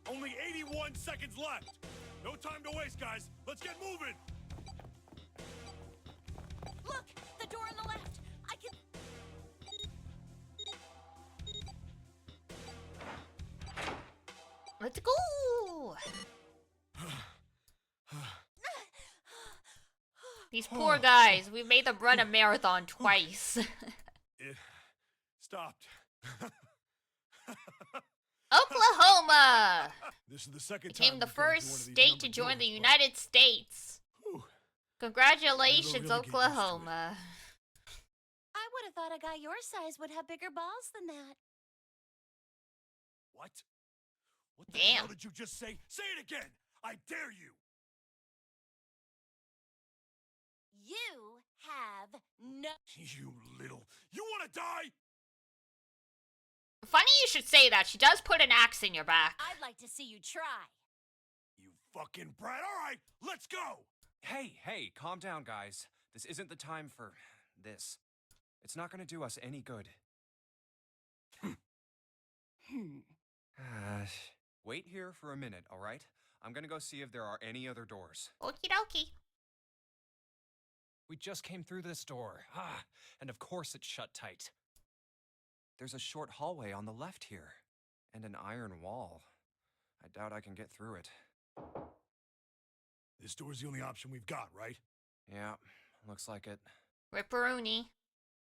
S3: Only 81 seconds left. No time to waste, guys. Let's get moving.
S4: Look! The door on the left! I can...
S2: Let's go! These poor guys, we made them run a marathon twice.
S3: It stopped.
S2: Oklahoma!
S3: This is the second
S2: Became
S3: time
S2: the
S3: we've gone to
S2: first
S3: one of these
S2: state to
S3: numbered
S2: join the
S3: doors,
S2: United States.
S3: Whew.
S2: Congratulations,
S3: really get used to it.
S2: Oklahoma.
S4: I would have thought a guy your size would have bigger balls than that.
S3: What? What the
S2: Damn.
S3: hell did you just say? Say it again! I dare you!
S4: You have no...
S3: You little... You wanna die?
S2: Funny you should say that. She does put an axe in your back.
S4: I'd like to see you try.
S3: You fucking brat. Alright, let's go!
S1: Hey, calm down, guys. This isn't the time for this. It's not gonna do us any good. Wait here for a minute, alright? I'm gonna go see if there are any other doors.
S2: Okie dokie.
S1: We just came through this door. And of course it's shut tight. There's a short hallway on the left here. And an iron wall. I doubt I can get through it.
S3: This door's the only option we've got, right?
S1: Yeah, looks like it.
S2: Ripperoonie.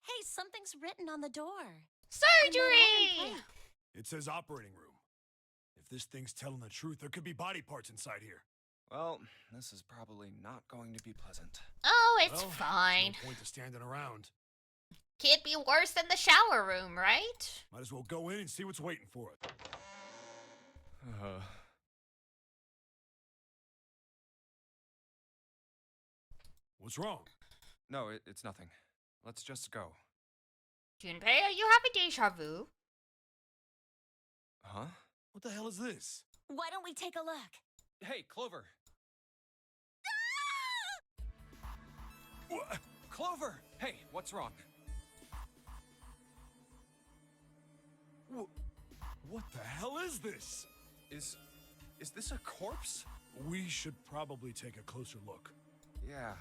S4: Hey, something's written on the door.
S2: Surgery!
S3: It says operating room. If this thing's telling the truth, there could be body parts inside here.
S1: Well, this is probably not going to be pleasant.
S2: Oh, it's
S3: Well,
S2: fine.
S3: there's no point to standing around.
S2: Can't be worse than the shower room, right?
S3: Might as well go in and see what's waiting for it. What's wrong?
S1: No, it's nothing. Let's just go.
S2: Junpei, are you having deja vu?
S3: What the hell is this?
S4: Why don't we take a look?
S1: Hey, Clover.
S3: What?
S1: Clover! Hey, what's wrong?
S3: What the hell is this?
S1: Is this a corpse?
S3: We should probably take a closer look.
S1: Yeah.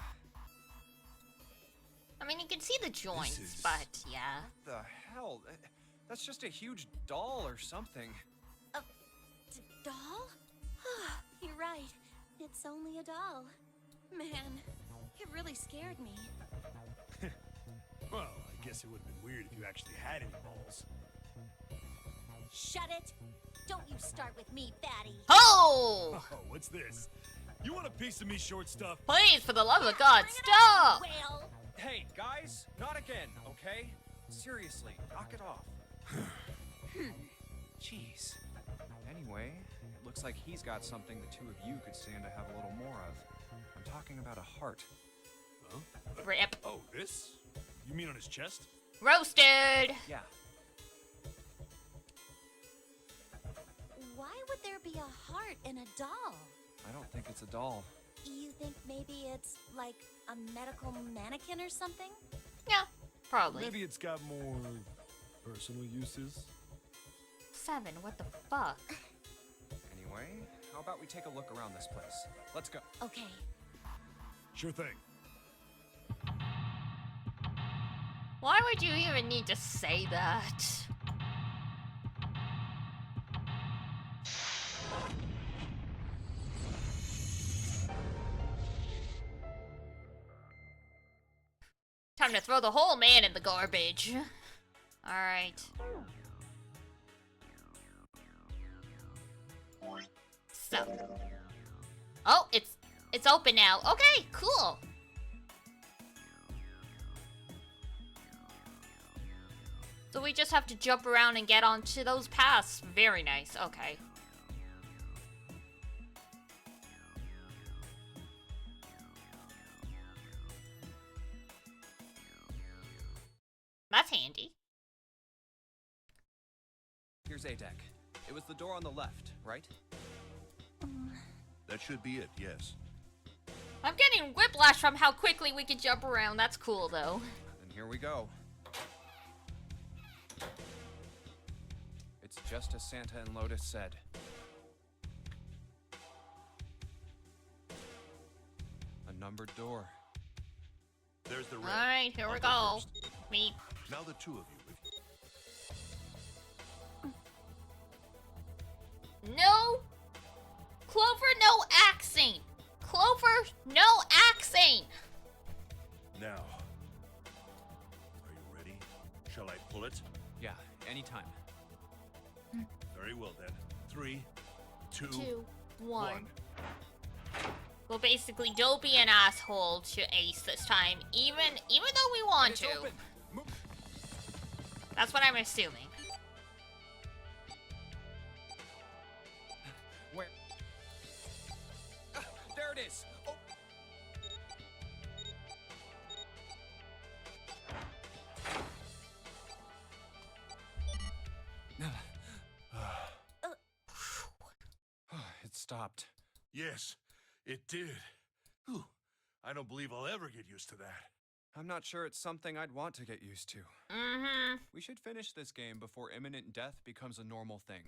S2: I mean, you can see the joints,
S3: is-
S2: but yeah.
S1: What the hell? That's just a huge doll or something.
S4: Doll? You're right. It's only a doll. Man, it really scared me.
S3: Well, I guess it would have been weird if you actually had any balls.
S4: Shut it! Don't you start with me, fatty.
S2: Oh!
S3: Oh, what's this? You want a piece of me, short stuff?
S2: Please, for the love of God, stop!
S4: Well,
S1: Hey, guys, not again, okay? Seriously, knock it off. Jeez. Anyway, it looks like he's got something the two of you could stand to have a little more of. I'm talking about a heart.
S3: Huh?
S2: Rip.
S3: Oh, this? You mean on his chest?
S2: Roasted!
S1: Yeah.
S4: why would there be a heart in a doll?
S1: I don't think it's a doll.
S4: You think maybe it's like a medical mannequin or something?
S2: Yeah, probably.
S3: Maybe it's got more personal uses.
S2: 7, what the fuck?
S1: Anyway, how about we take a look around this place? Let's go.
S4: Okay.
S3: Sure thing.
S2: Why would you even need to say that? Time to throw the whole man in the garbage. Alright. So. Oh, it's open now. Okay, cool. So we just have to jump around and get onto those paths. Very nice. Okay. That's handy.
S1: Here's A deck. It was the door on the left, right?
S6: That should be it, yes.
S2: I'm getting whiplash from how quickly we can jump around. That's cool, though.
S1: Then here we go. It's just as Santa and Lotus said. A numbered door.
S6: There's the red.
S2: Alright, here we
S6: I'll
S2: go.
S6: first.
S2: Me.
S6: Now the two of you.
S2: No! Clover, no axing! Clover, no axing!
S6: Now. Are you ready? Shall I pull it?
S1: Yeah, anytime.
S6: Very well then. 3, 2,
S2: 2, 1.
S6: 1.
S2: Well, basically, don't be an asshole to Ace this time, even though we want
S1: It's
S2: to.
S1: open. Move.
S2: That's what I'm assuming.
S1: Where? There it is. Oh. It stopped.
S6: Yes, it did. Whew. I don't believe I'll ever get used to that.
S1: I'm not sure it's something I'd want to get used to.
S2: Mm-hmm.
S1: We should finish this game before imminent death becomes a normal thing.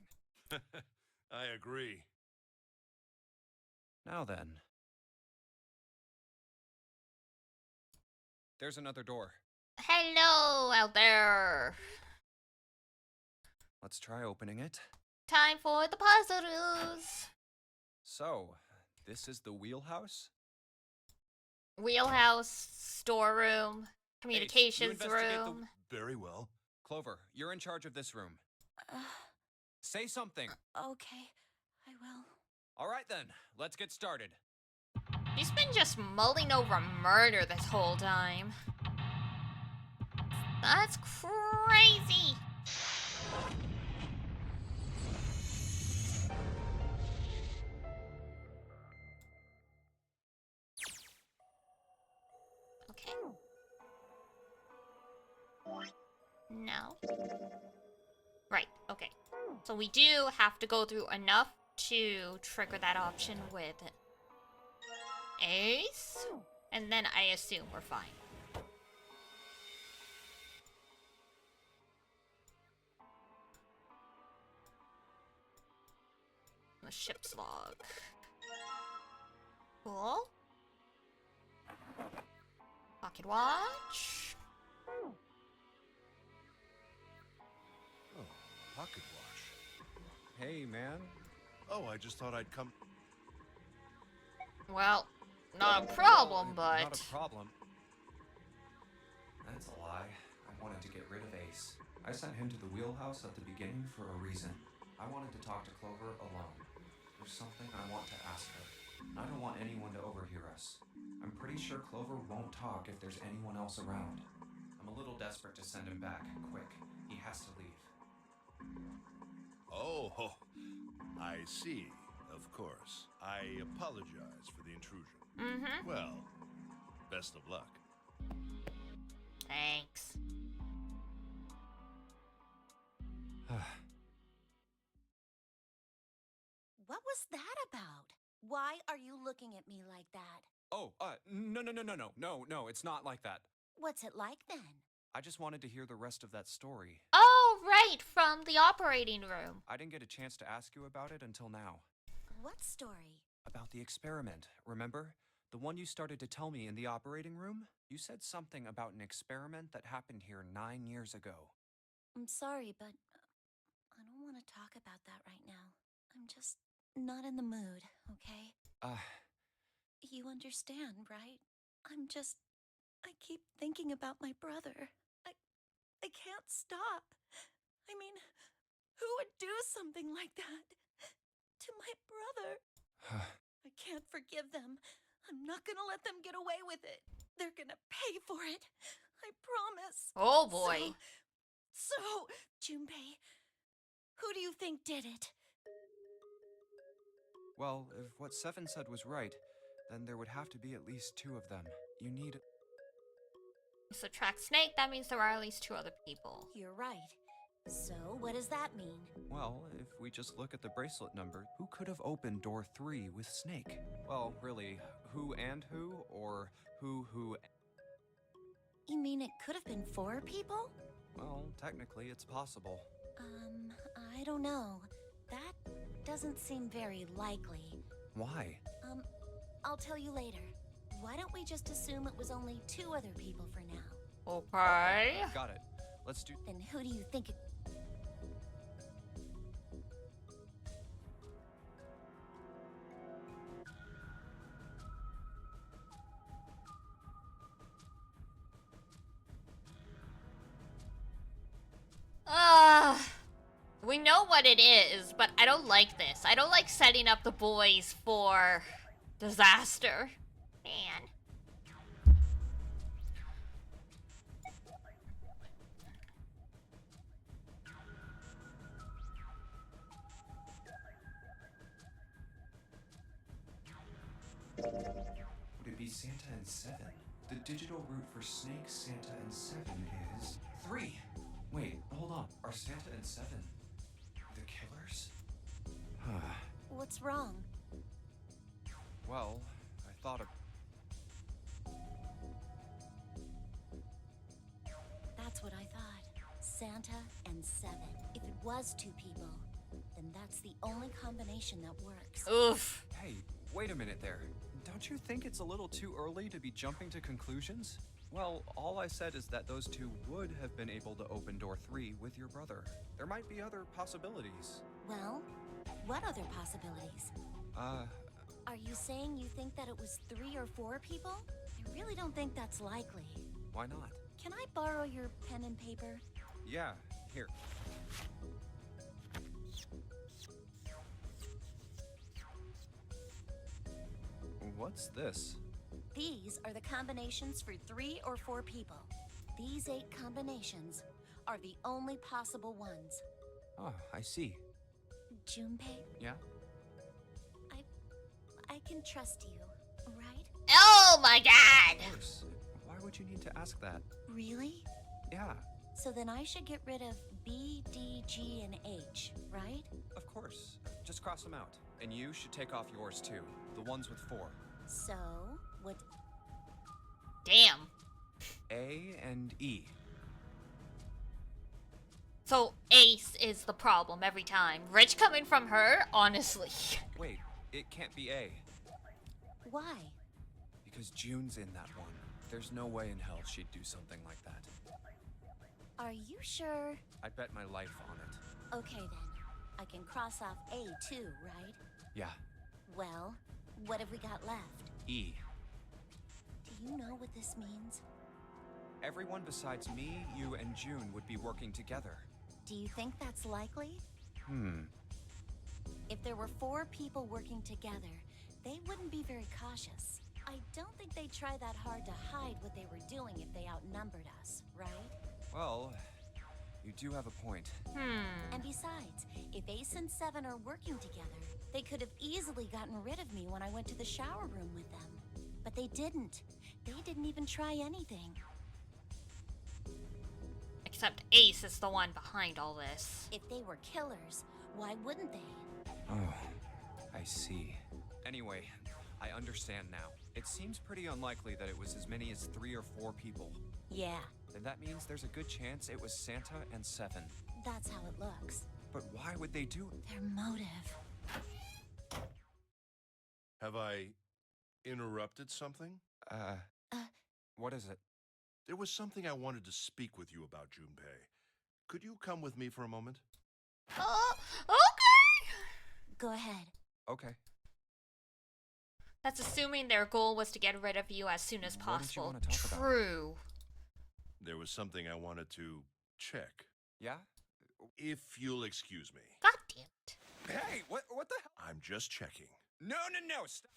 S6: I agree.
S1: Now then. There's another door.
S2: Hello out there.
S1: Let's try opening it.
S2: Time for the puzzles.
S1: So, this is the wheelhouse?
S2: Wheelhouse, storeroom,
S1: Ace,
S2: communications
S1: you investigate
S2: room.
S6: Very well.
S1: Clover, you're in charge of this room.
S4: Uh,
S1: Say something.
S4: okay, I will.
S1: All right then, let's get started.
S2: He's been just mulling over murder this whole time. That's crazy. Okay. No. Right, okay. So we do have to go through enough to trigger that option with Ace. And then I assume we're fine. The ship's log. Cool. Pocket watch.
S6: Oh, pocket watch.
S1: Hey, man.
S6: Oh, I just thought I'd come.
S2: Well, not a problem, but...
S1: Not a problem. That's a lie. I wanted to get rid of Ace. I sent him to the wheelhouse at the beginning for a reason. I wanted to talk to Clover alone. There's something I want to ask her. I don't want anyone to overhear us. I'm pretty sure Clover won't talk if there's anyone else around. I'm a little desperate to send him back, quick. He has to leave.
S6: Oh, I see. Of course. I apologize for the intrusion.
S2: Mm-hmm.
S6: Well, best of luck.
S2: Thanks.
S4: What was that about? Why are you looking at me like that?
S1: Oh, no, it's not like that.
S4: What's it like then?
S1: I just wanted to hear the rest of that story.
S2: Oh, right, from the operating room.
S1: I didn't get a chance to ask you about it until now.
S4: What story?
S1: About the experiment, remember? The one you started to tell me in the operating room? You said something about an experiment that happened here 9 years ago.
S4: I'm sorry, but I don't want to talk about that right now. I'm just not in the mood, okay? You understand, right? I keep thinking about my brother. I can't stop. I mean, who would do something like that to my brother? I can't forgive them. I'm not gonna let them get away with it. They're gonna pay for it. I promise.
S2: Oh boy.
S4: So, Junpei, who do you think did it?
S1: Well, if what Seven said was right, then there would have to be at least 2 of them. You need...
S2: Subtract Snake, that means there are at least 2 other people.
S4: You're right. So, what does that mean?
S1: Well, if we just look at the bracelet number, who could have opened door 3 with Snake? Well, really, who and who, or who...
S4: You mean it could have been 4 people?
S1: Well, technically, it's possible.
S4: I don't know. That doesn't seem very likely.
S1: Why?
S4: I'll tell you later. Why don't we just assume it was only 2 other people for now?
S2: Okay.
S1: Got it. Let's do...
S4: Then who do you think it...
S2: We know what it is, but I don't like this. I don't like setting up the boys for disaster. Man.
S1: Would it be Santa and 7? The digital route for Snake, Santa, and 7 is... 3! Wait, hold on. Are Santa and 7 the killers?
S4: What's wrong?
S1: Well, I thought of...
S4: That's what I thought. Santa and 7. If it was 2 people, then that's the only combination that works.
S2: Oof.
S1: Hey, wait a minute there. Don't you think it's a little too early to be jumping to conclusions? Well, all I said is that those 2 would have been able to open door 3 with your brother. There might be other possibilities.
S4: Well, what other possibilities?
S1: Are
S4: you saying you think that it was 3 or 4 people? I really don't think that's likely.
S1: Why not?
S4: Can I borrow your pen and paper?
S1: Yeah, here. What's this?
S4: These are the combinations for 3 or 4 people. These 8 combinations are the only possible ones.
S1: Oh, I see.
S4: Junpei,
S1: Yeah?
S4: I can trust you, right?
S2: Oh my god!
S1: Of course. Why would you need to ask that?
S4: Really?
S1: Yeah.
S4: So then I should get rid of B, D, G, and H, right?
S1: Just cross them out. And you should take off yours too. The ones with 4.
S4: So, what?
S2: Damn.
S1: A and E.
S2: So Ace is the problem every time. Rich coming from her, honestly.
S1: Wait, it can't be A.
S4: Why?
S1: Because June's in that one. There's no way in hell she'd do something like that.
S4: Are you sure?
S1: I'd bet my life on it.
S4: Okay then. I can cross off A too, right?
S1: Yeah,
S4: Well, what have we got left?
S1: E.
S4: Do you know what this means?
S1: Everyone besides me, you, and June would be working together.
S4: Do you think that's likely? If there were 4 people working together, they wouldn't be very cautious. I don't think they'd try that hard to hide what they were doing if they outnumbered us, right?
S1: Well, you do have a point.
S4: And besides, if Ace and Seven are working together, they could have easily gotten rid of me when I went to the shower room with them. But they didn't. They didn't even try anything.
S2: Except Ace is the one behind all this.
S4: If they were killers, why wouldn't they?
S1: Oh, I see. Anyway, I understand now. It seems pretty unlikely that it was as many as 3 or 4 people.
S4: Yeah,
S1: Then that means there's a good chance it was Santa and Seven.
S4: that's how it looks.
S1: But why would they do it?
S4: Their motive.
S6: Have I interrupted something?
S1: What is it?
S6: There was something I wanted to speak with you about, Junpei. Could you come with me for a moment?
S2: Okay!
S4: Go ahead.
S1: Okay.
S2: That's assuming their goal was to get rid of you as soon as
S1: What did you
S2: possible.
S1: wanna talk about?
S2: True.
S6: There was something I wanted to check.
S1: Yeah?
S6: If you'll excuse me.
S2: God damn it.
S1: Hey, what the hell?
S6: I'm just checking.
S1: No, stop.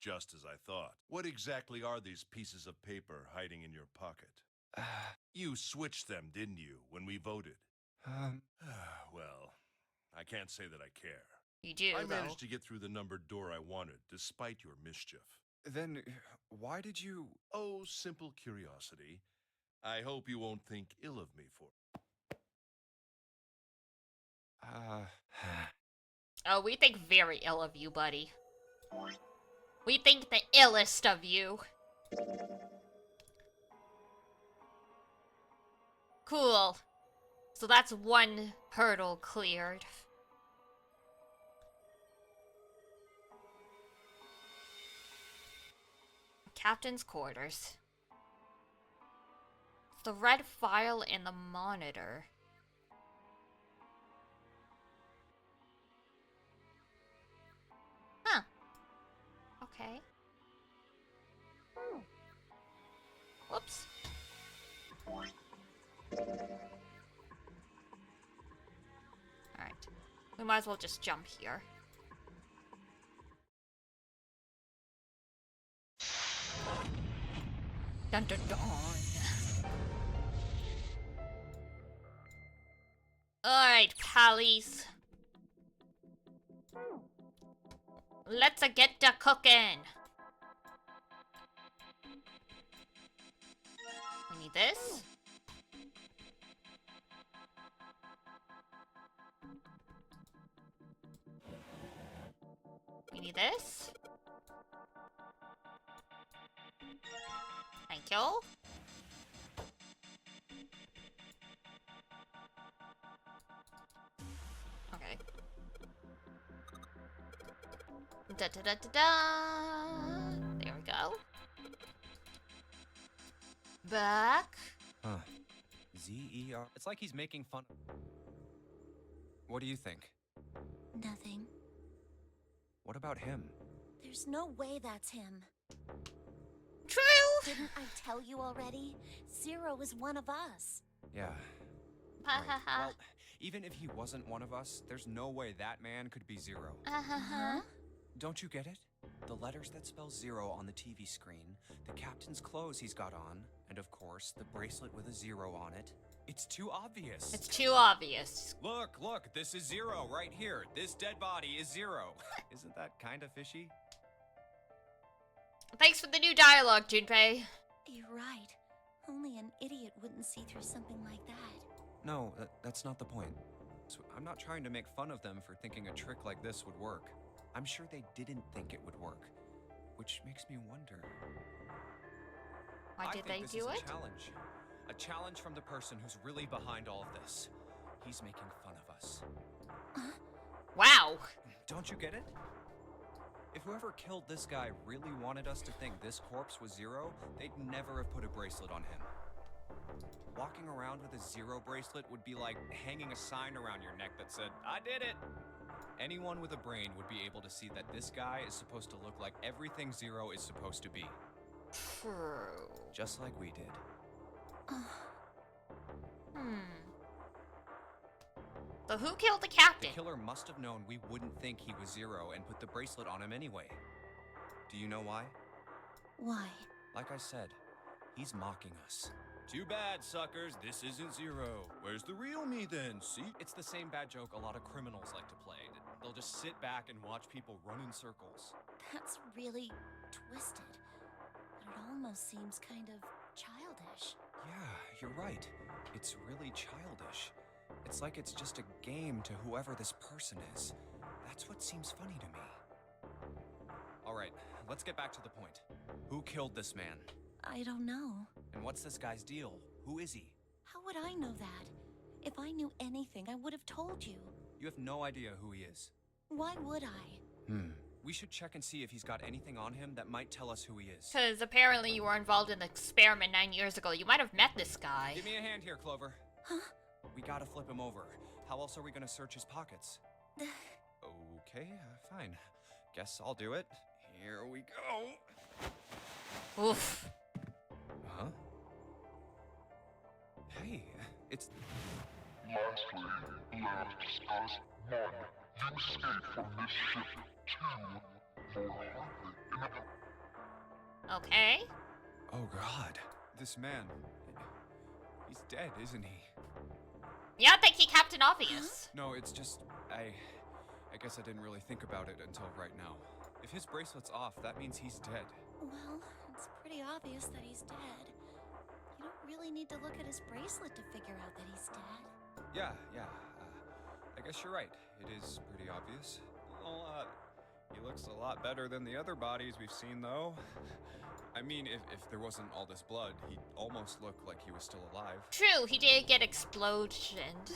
S6: Just as I thought. What exactly are these pieces of paper hiding in your pocket? You switched them, didn't you, when we voted? Well, I can't say that I care.
S2: You do,
S6: I
S2: though.
S6: managed to get through the numbered door I wanted, despite your mischief.
S1: Then, why did you...
S6: Oh, simple curiosity. I hope you won't think ill of me for it.
S2: Oh, we think very ill of you, buddy. We think the illest of you. Cool. So that's one hurdle cleared. Captain's quarters. The red file in the monitor. Huh. Okay. Whoops. Alright. We might as well just jump here. Dun dun dun. Alright, pallies. Let's get to cooking. We need this. We need this. Thank you. Okay. Da da da da da. There we go. Back.
S1: Huh. Z-E-R... It's like he's making fun... What do you think?
S4: Nothing.
S1: What about him?
S4: There's no way that's him.
S2: True.
S4: Didn't I tell you already? Zero is one of us.
S1: Yeah.
S2: Ha ha ha.
S1: Well, even if he wasn't one of us, there's no way that man could be Zero.
S4: Huh?
S1: Don't you get it? The letters that spell Zero on the TV screen, the captain's clothes he's got on, and of course, the bracelet with a 0 on it. It's too obvious.
S2: It's too obvious.
S1: Look, this is Zero right here. This dead body is Zero. Isn't that kind of fishy?
S2: Thanks for the new dialogue, Junpei.
S4: You're right. Only an idiot wouldn't see through something like that.
S1: No, that's not the point. So I'm not trying to make fun of them for thinking a trick like this would work. I'm sure they didn't think it would work, which makes me wonder.
S2: Why did they
S1: this
S2: do
S1: is
S2: it?
S1: A challenge from the person who's really behind all of this. He's making fun of us.
S2: Wow.
S1: Don't you get it? If whoever killed this guy really wanted us to think this corpse was Zero, they'd never have put a bracelet on him. Walking around with a Zero bracelet would be like hanging a sign around your neck that said, "I did it!" Anyone with a brain would be able to see that this guy is supposed to look like everything Zero is supposed to be.
S2: True.
S1: Just like we did.
S2: So who killed the
S1: The
S2: captain?
S1: killer must have known we wouldn't think he was Zero and put the bracelet on him anyway. Do you know why?
S4: Why?
S1: Like I said, he's mocking us. Too bad, suckers. This isn't Zero. Where's the real me then? See? It's the same bad joke a lot of criminals like to play. They'll just sit back and watch people run in circles.
S4: That's really twisted. But it almost seems kind of childish.
S1: Yeah, you're right. It's really childish. It's like it's just a game to whoever this person is. That's what seems funny to me. All right, let's get back to the point. Who killed this man?
S4: I don't know.
S1: And what's this guy's deal? Who is he?
S4: How would I know that? If I knew anything, I would have told you.
S1: You have no idea who he is.
S4: Why would I?
S1: We should check and see if he's got anything on him that might tell us who he is.
S2: Because apparently you were involved in the experiment 9 years ago. You might have met this guy.
S1: Give me a hand here, Clover.
S4: Huh?
S1: We gotta flip him over. How else are we gonna search his pockets? Okay, fine. Guess I'll do it. Here we go.
S2: Oof.
S1: Huh? Hey, it's...
S8: Lastly, let us discuss 1. You escape from this ship. 2. Your Parfait in a...
S2: Okay.
S1: Oh god. This man... He's dead, isn't he?
S2: Yeah, I think he Captain Obvious.
S1: No, it's just... I guess I didn't really think about it until right now. If his bracelet's off, that means he's dead.
S4: Well, it's pretty obvious that he's dead. You don't really need to look at his bracelet to figure out that he's dead.
S1: Yeah. I guess you're right. It is pretty obvious. Well, he looks a lot better than the other bodies we've seen, though. I mean, if there wasn't all this blood, he'd almost look like he was still alive.
S2: True, he did get explosioned.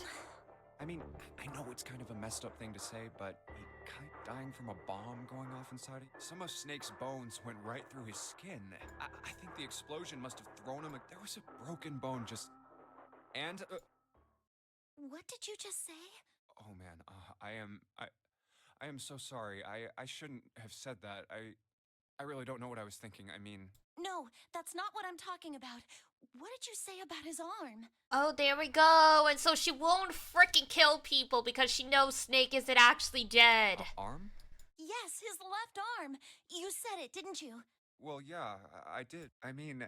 S1: I mean, I know it's kind of a messed up thing to say, but he kind of dying from a bomb going off inside him. Some of Snake's bones went right through his skin. I think the explosion must have thrown him. There was a broken bone just... And...
S4: What did you just say?
S1: Oh man, I am so sorry. I shouldn't have said that. I really don't know what I was thinking. I mean...
S4: No, that's not what I'm talking about. What did you say about his arm?
S2: Oh, there we go. And so she won't freaking kill people because she knows Snake isn't actually dead.
S1: Arm?
S4: Yes, his left arm. You said it, didn't you?
S1: Well, yeah, I did. I mean,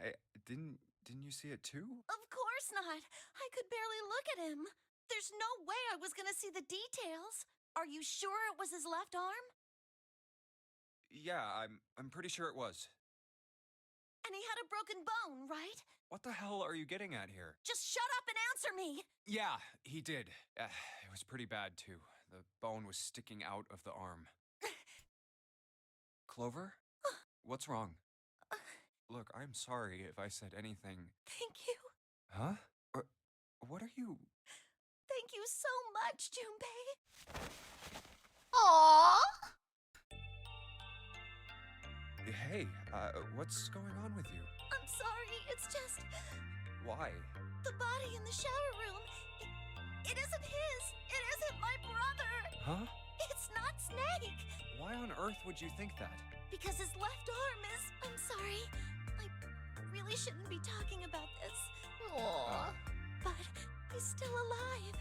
S1: didn't you see it too?
S4: Of course not. I could barely look at him. There's no way I was gonna see the details. Are you sure it was his left arm?
S1: Yeah, I'm pretty sure it was.
S4: And he had a broken bone, right?
S1: What the hell are you getting at here?
S4: Just shut up and answer me!
S1: Yeah, he did. It was pretty bad, too. The bone was sticking out of the arm. Clover? What's wrong? Look, I'm sorry if I said anything.
S4: Thank you.
S1: Huh? What are you...
S4: Thank you so much, Junpei.
S2: Aww.
S1: Hey, what's going on with you?
S4: I'm sorry, it's just...
S1: Why?
S4: The body in the shower room. It isn't his. It isn't my brother.
S1: Huh?
S4: It's not Snake.
S1: Why on earth would you think that?
S4: Because his left arm is... I'm sorry. I really shouldn't be talking about this.
S2: Aww.
S4: But he's still alive.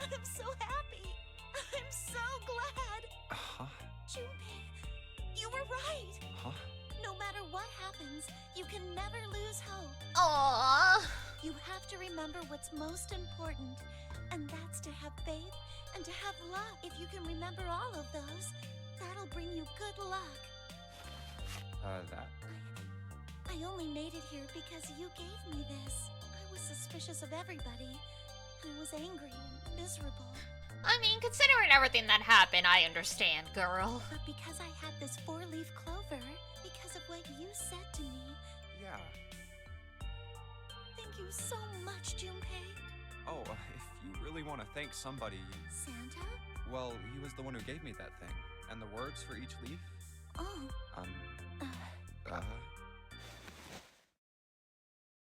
S4: I'm so happy. I'm so glad.
S1: Huh?
S4: Junpei, you were right.
S1: Huh?
S4: No matter what happens, you can never lose hope.
S2: Aww.
S4: You have to remember what's most important, and that's to have faith and to have luck. If you can remember all of those, that'll bring you good luck.
S1: That?
S4: I only made it here because you gave me this. I was suspicious of everybody. I was angry and miserable.
S2: I mean, considering everything that happened, I understand, girl.
S4: But because I had this 4-leaf clover, because of what you said to me,
S1: Yeah.
S4: thank you so much, Junpei.
S1: Oh, if you really want to thank somebody,
S4: Santa?
S1: well, he was the one who gave me that thing. And the words for each leaf?
S4: Oh.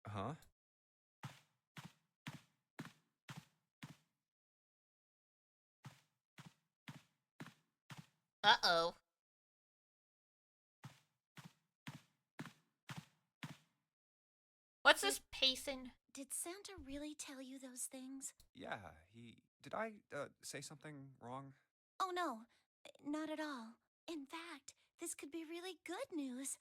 S1: Huh?
S2: Uh-oh. What's this pacing?
S4: Did Santa really tell you those things?
S1: Yeah, did I, say something wrong?
S4: Oh no, not at all. In fact, this could be really good news.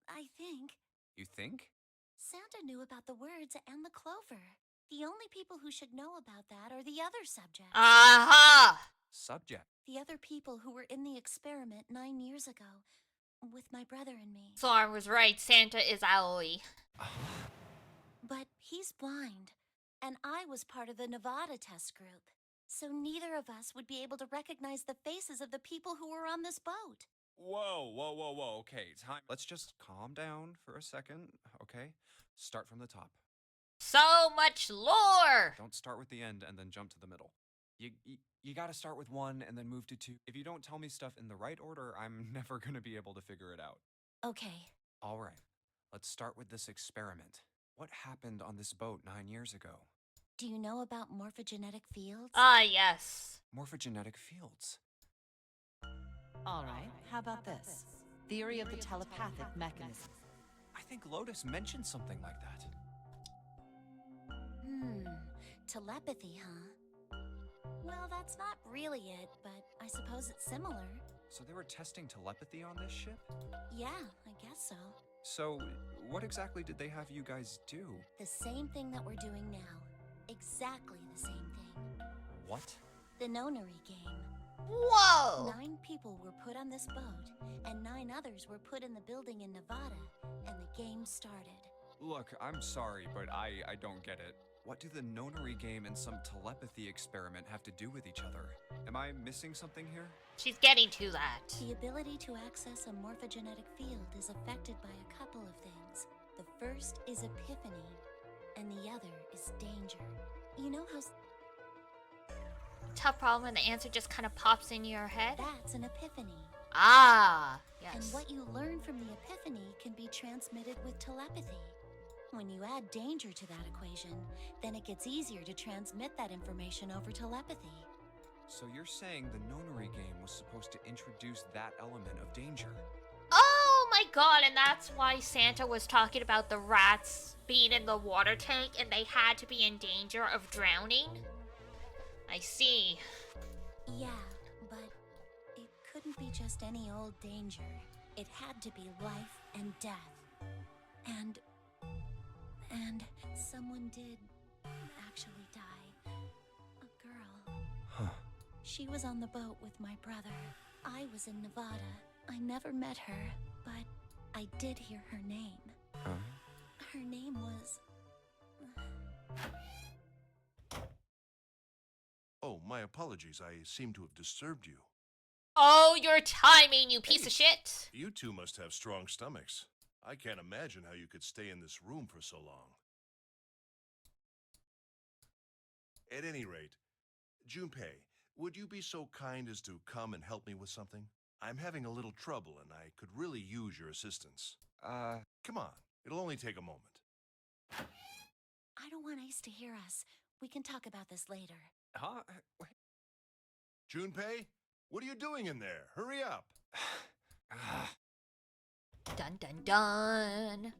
S4: I think.
S1: You think?
S4: Santa knew about the words and the clover. The only people who should know about that are the other subjects.
S2: Aha!
S1: Subject.
S4: The other people who were in the experiment 9 years ago, with my brother and me.
S2: So I was right, Santa is Aoi.
S4: But he's blind, and I was part of the Nevada test group. So neither of us would be able to recognize the faces of the people who were on this boat.
S1: Whoa. Okay, time. Let's just calm down for a second, okay? Start from the top.
S2: So much lore!
S1: Don't start with the end and then jump to the middle. You gotta start with 1 and then move to 2. If you don't tell me stuff in the right order, I'm never gonna be able to figure it out.
S4: Okay.
S1: All right, let's start with this experiment. What happened on this boat 9 years ago?
S4: Do you know about morphogenetic fields?
S2: Ah, yes.
S1: Morphogenetic fields.
S7: All right, how about this? Theory of the telepathic mechanism.
S1: I think Lotus mentioned something like that.
S4: Telepathy, huh? Well, that's not really it, but I suppose it's similar.
S1: So they were testing telepathy on this ship?
S4: Yeah, I guess so.
S1: So, what exactly did they have you guys do?
S4: The same thing that we're doing now. Exactly the same thing.
S1: What?
S4: The nonary game.
S2: Whoa!
S4: 9 people were put on this boat, and 9 others were put in the building in Nevada, and the game started.
S1: Look, I'm sorry, but I don't get it. What do the nonary game and some telepathy experiment have to do with each other? Am I missing something here?
S2: She's getting to that.
S4: The ability to access a morphogenetic field is affected by a couple of things. The first is epiphany, and the other is danger. You know how...
S2: Tough problem when the answer just kind of pops in your head?
S4: That's an epiphany.
S2: Ah, yes.
S4: And what you learn from the epiphany can be transmitted with telepathy. When you add danger to that equation, then it gets easier to transmit that information over telepathy.
S1: So you're saying the nonary game was supposed to introduce that element of danger?
S2: Oh my god, and that's why Santa was talking about the rats being in the water tank and they had to be in danger of drowning? I see.
S4: Yeah, but it couldn't be just any old danger. It had to be life and death. And someone did actually die. A girl.
S1: Huh.
S4: She was on the boat with my brother. I was in Nevada. I never met her, but I did hear her name. Her name was...
S6: Oh, my apologies. I seem to have disturbed you.
S2: Oh, your timing, you piece of shit!
S6: You two must have strong stomachs. I can't imagine how you could stay in this room for so long. At any rate, Junpei, would you be so kind as to come and help me with something? I'm having a little trouble and I could really use your assistance. Come on, it'll only take a moment.
S4: I don't want Ace to hear us. We can talk about this later.
S1: Huh?
S6: Junpei, what are you doing in there? Hurry up.
S2: Dun dun dun.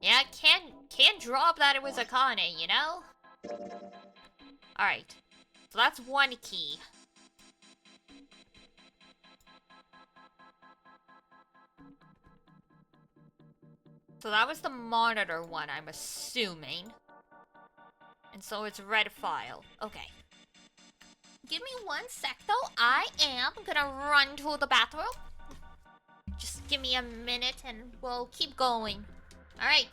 S2: Yeah, can't drop that it was Akane, you know? Alright. So that's one key. So that was the monitor one, I'm assuming. And so it's red file. Okay. Give me 1 sec though. I am gonna run to the bathroom. Just give me a minute and we'll keep going. Alright.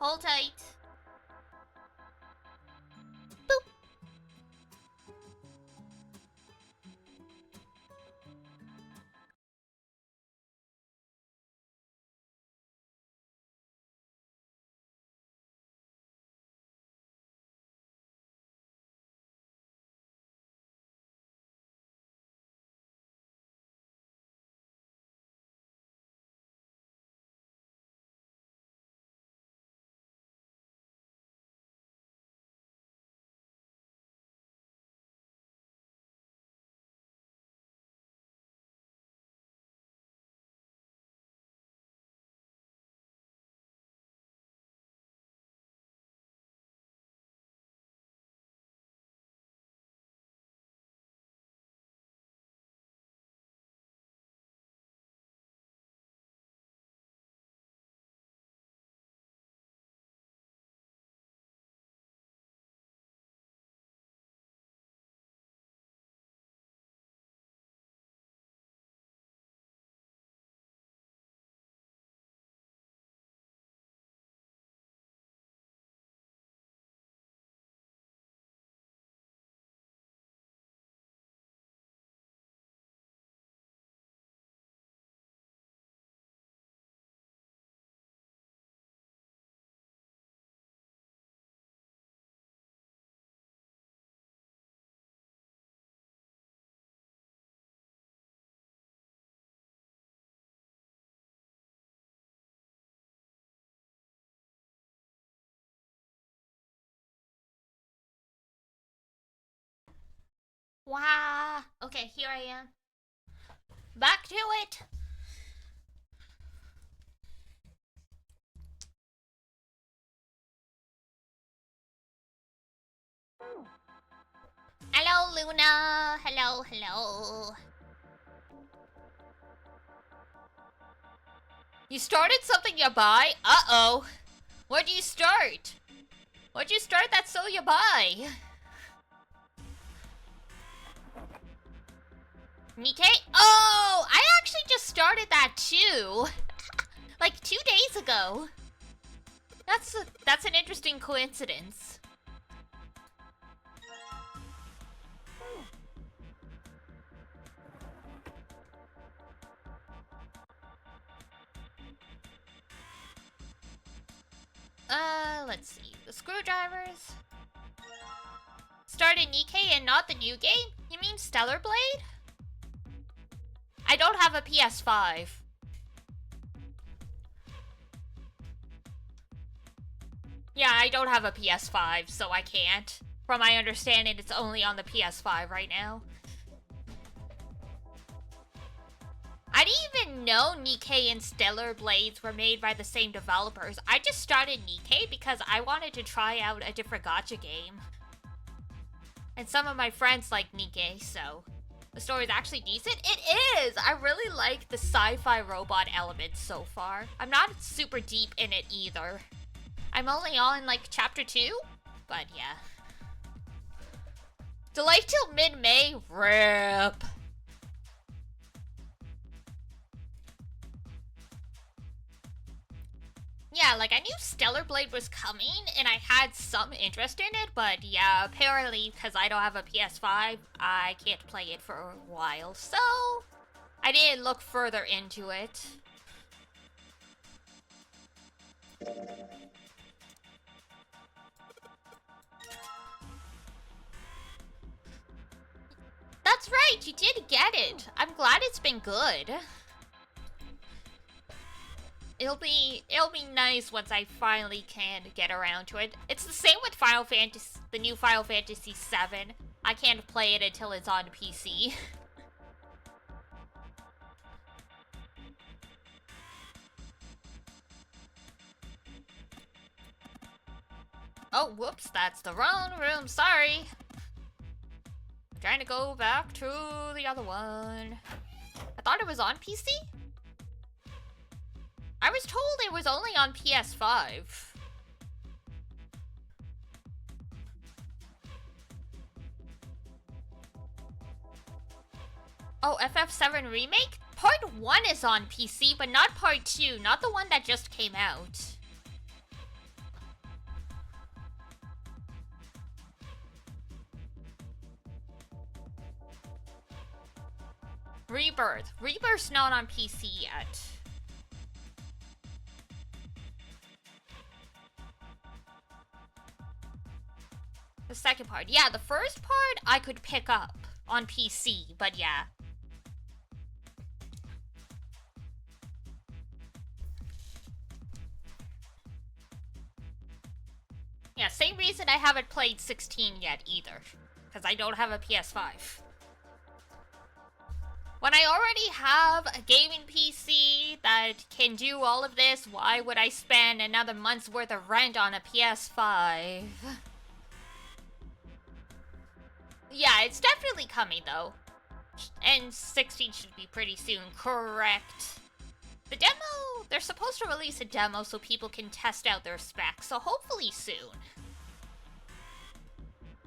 S2: Hold tight. Boop. Wow. Okay, here I am. Back to it. Hello, Luna. Hello, hello. You started something you buy? Uh-oh. What'd you start? What'd you start that's so you buy? Nikkei? Oh, I actually just started that too. Like 2 days ago. That's an interesting coincidence. Let's see. The screwdrivers. Started Nikkei and not the new game? You mean Stellar Blade? I don't have a PS5. Yeah, I don't have a PS5, so I can't. From my understanding, it's only on the PS5 right now. I didn't even know Nikkei and Stellar Blades were made by the same developers. I just started Nikkei because I wanted to try out a different gacha game. And some of my friends like Nikkei, so the story is actually decent. It is! I really like the sci-fi robot elements so far. I'm not super deep in it either. I'm only on like chapter 2, but yeah. Delay till mid-May? RIP. Yeah, like I knew Stellar Blade was coming and I had some interest in it, but yeah, apparently because I don't have a PS5, I can't play it for a while, so I didn't look further into it. That's right, you did get it. I'm glad it's been good. It'll be nice once I finally can get around to it. It's the same with Final Fantasy, the new Final Fantasy VII. I can't play it until it's on PC. Oh, whoops, that's the wrong room, sorry. I'm trying to go back to the other one. I thought it was on PC? I was told it was only on PS5. Oh, FF7 Remake? Part 1 is on PC, but not Part 2, not the one that just came out. Rebirth. Rebirth's not on PC yet. The second part. Yeah, the first part I could pick up on PC, but yeah. Yeah, same reason I haven't played 16 yet either. Because I don't have a PS5. When I already have a gaming PC that can do all of this, why would I spend another month's worth of rent on a PS5? Yeah, it's definitely coming though. And 16 should be pretty soon, correct. The demo, they're supposed to release a demo so people can test out their specs, so hopefully soon.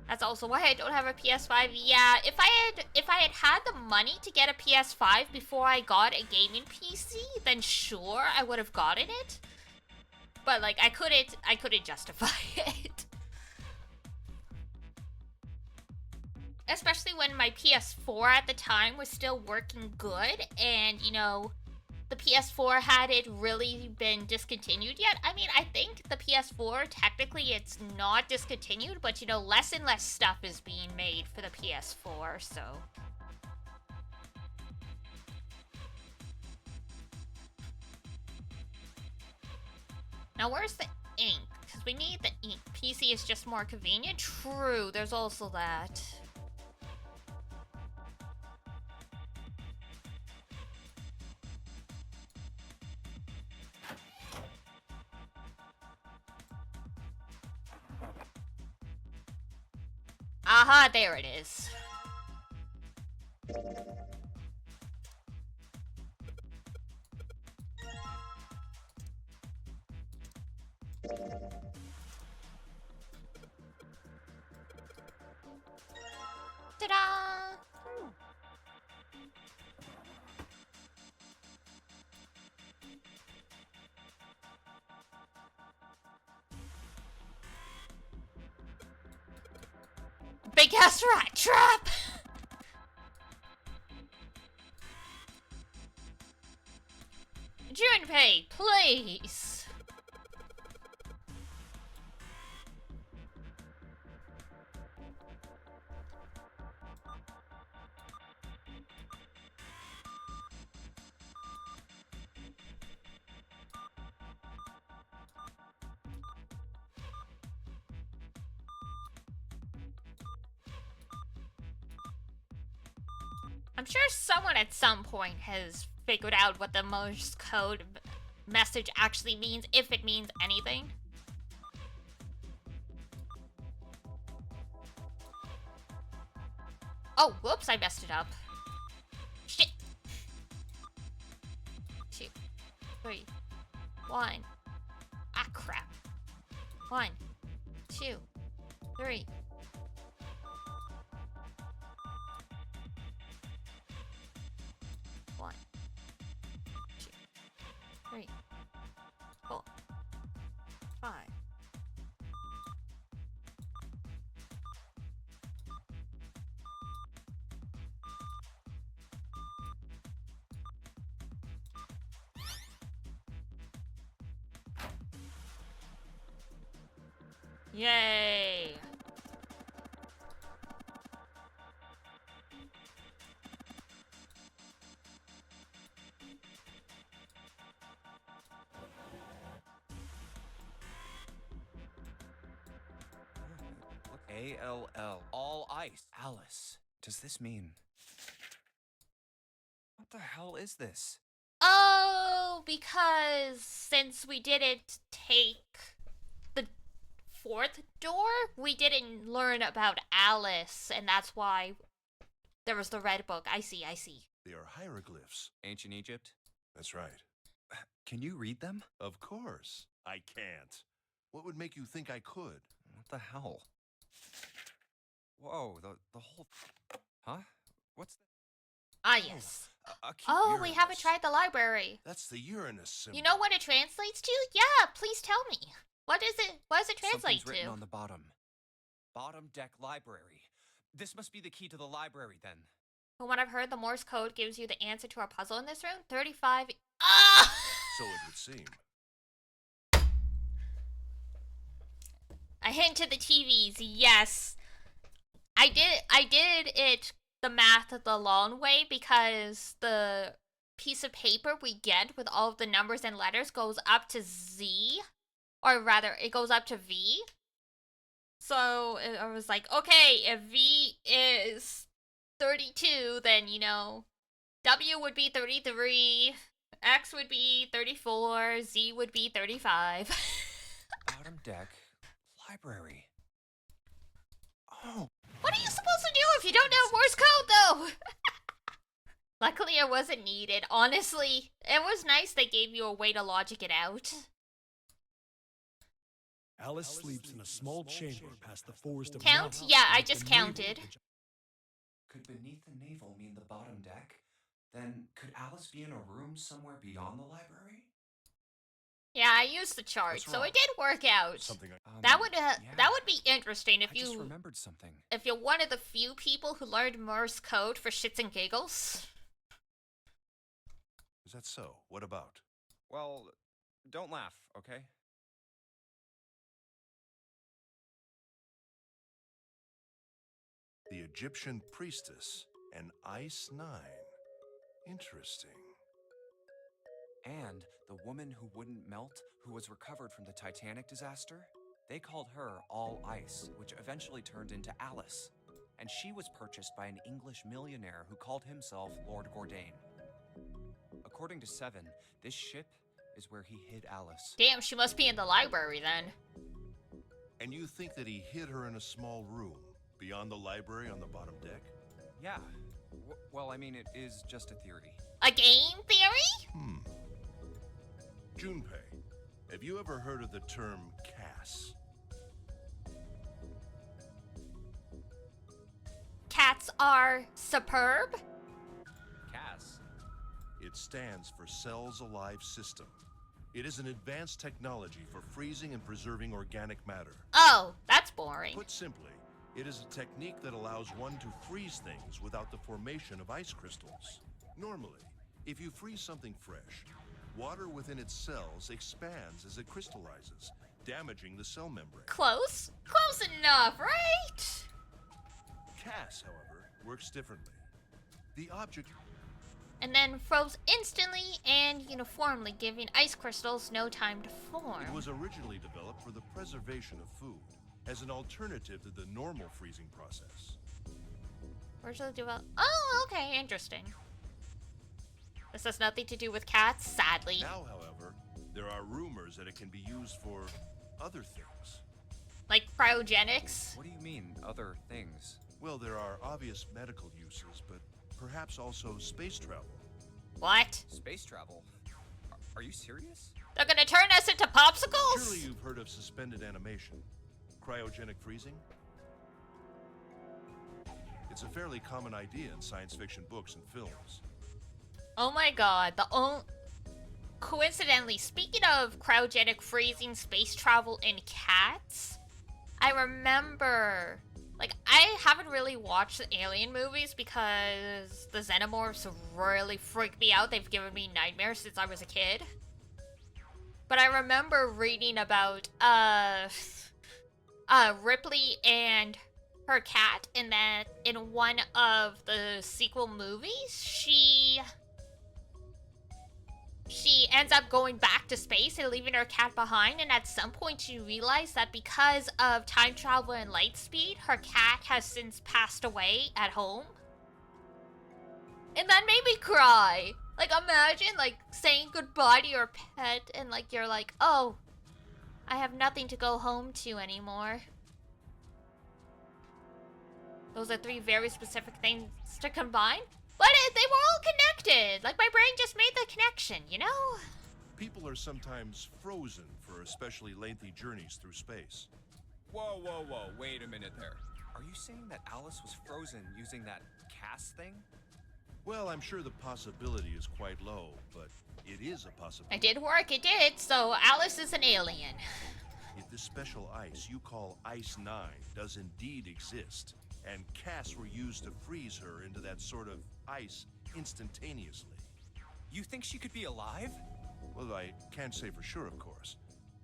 S2: That's also why I don't have a PS5. Yeah, if I had the money to get a PS5 before I got a gaming PC, then sure, I would have gotten it. But like I couldn't justify it. Especially when my PS4 at the time was still working good and, you know, the PS4 hadn't really been discontinued yet. I mean, I think the PS4, technically it's not discontinued, but, you know, less and less stuff is being made for the PS4, so. Now, where's the ink? Because we need the ink. PC is just more convenient. True, there's also that. Aha, there it is. Ta-da! Big ass rat trap! Junpei, please! I'm sure someone at some point has figured out what the Morse code message actually means, if it means anything. Oh, whoops, I messed it up. Shit. 2, 3, 1. Ah, crap. 1, 2, 3. One, 2, 3, 4, 5. Yay!
S1: A-L-L. All ice. Alice. Does this mean... What the hell is this?
S2: Oh, because since we didn't take the 4th door, we didn't learn about Alice, and that's why there was the red book. I see, I see.
S6: They are hieroglyphs.
S1: Ancient Egypt?
S6: That's right.
S1: Can you read them?
S6: Of course. I can't. What would make you think I could?
S1: What the hell? Whoa, the whole... Huh? What's that?
S2: Ah, yes.
S6: A key
S2: Oh, we haven't
S6: Uranus.
S2: tried the library.
S6: That's the Uranus symbol.
S2: You know what it translates to? Yeah, please tell me. What is it? What does it translate
S1: Something's written
S2: to?
S1: on the bottom. Bottom deck library. This must be the key to the library, then.
S2: From what I've heard, the Morse code gives you the answer to our puzzle in this room. 35... Ah!
S6: So it would seem.
S2: A hint to the TVs, yes. I did it the math the long way because the piece of paper we get with all of the numbers and letters goes up to Z, or rather, it goes up to V. So I was like, okay, if V is 32, then, you know, W would be 33, X would be 34, Z would be 35.
S1: Bottom deck library. Oh.
S2: What are you supposed to do if you don't know Morse code, though? Luckily, it wasn't needed. Honestly, it was nice they gave you a way to logic it out.
S3: Alice sleeps in a small chamber past the forest of
S2: Count?
S3: Mount
S2: Yeah, I
S3: with
S2: just
S3: the navel
S2: counted.
S3: of the
S1: Could beneath the navel mean the bottom deck? Then could Alice be in a room somewhere beyond the library?
S2: Yeah, I used the chart,
S6: What's
S2: so
S6: wrong?
S2: it did work out.
S6: Something
S2: That would
S1: yeah.
S2: that would be interesting if
S1: I just
S2: you
S1: remembered something.
S2: if you're one of the few people who learned Morse code for shits and giggles.
S6: Is that so? What about?
S1: Well, don't laugh, okay?
S6: The Egyptian priestess, an Ice 9. Interesting.
S1: And the woman who wouldn't melt, who was recovered from the Titanic disaster, they called her All Ice, which eventually turned into Alice. And she was purchased by an English millionaire who called himself Lord Gordain. According to Seven, this ship is where he hid Alice.
S2: Damn, she must be in the library then.
S6: And you think that he hid her in a small room beyond the library on the bottom deck?
S1: Yeah. Well, I mean, it is just a theory.
S2: A game theory?
S6: Junpei, have you ever heard of the term CAS?
S2: Cats are superb?
S1: Cass.
S6: It stands for Cells Alive System. It is an advanced technology for freezing and preserving organic matter.
S2: Oh, that's boring.
S6: Put simply, it is a technique that allows one to freeze things without the formation of ice crystals. Normally, if you freeze something fresh, water within its cells expands as it crystallizes, damaging the cell membrane.
S2: Close? Close enough, right?
S6: CAS, however, works differently. The object
S2: And then froze instantly and uniformly, giving ice crystals no time to form.
S6: It was originally developed for the preservation of food, as an alternative to the normal freezing process.
S2: Originally developed. Oh, okay, interesting. This has nothing to do with cats, sadly.
S6: Now, however, there are rumors that it can be used for other things.
S2: Like cryogenics?
S1: What do you mean, other things?
S6: Well, there are obvious medical uses, but perhaps also space travel.
S2: What?
S1: Space travel? Are you serious?
S2: They're gonna turn us into popsicles?
S6: Surely you've heard of suspended animation, cryogenic freezing? It's a fairly common idea in science fiction books and films.
S2: Oh my god, coincidentally, speaking of cryogenic freezing, space travel, and cats, I remember, like, I haven't really watched the Alien movies because the xenomorphs really freak me out. They've given me nightmares since I was a kid. But I remember reading about, Ripley and her cat, and that in one of the sequel movies, she ends up going back to space and leaving her cat behind, and at some point she realized that because of time travel and light speed, her cat has since passed away at home. And that made me cry. Like, imagine, like, saying goodbye to your pet and, like, you're like, oh, I have nothing to go home to anymore. Those are three very specific things to combine. But they were all connected. Like, my brain just made the connection, you know?
S6: People are sometimes frozen for especially lengthy journeys through space.
S1: Whoa, whoa, whoa, wait a minute there. Are you saying that Alice was frozen using that CAS thing?
S6: Well, I'm sure the possibility is quite low, but it is a possibility.
S2: It did work, it did, so Alice is an alien.
S6: If this special ice you call Ice 9 does indeed exist, and casts were used to freeze her into that sort of ice instantaneously.
S1: You think she could be alive?
S6: Well, I can't say for sure, of course.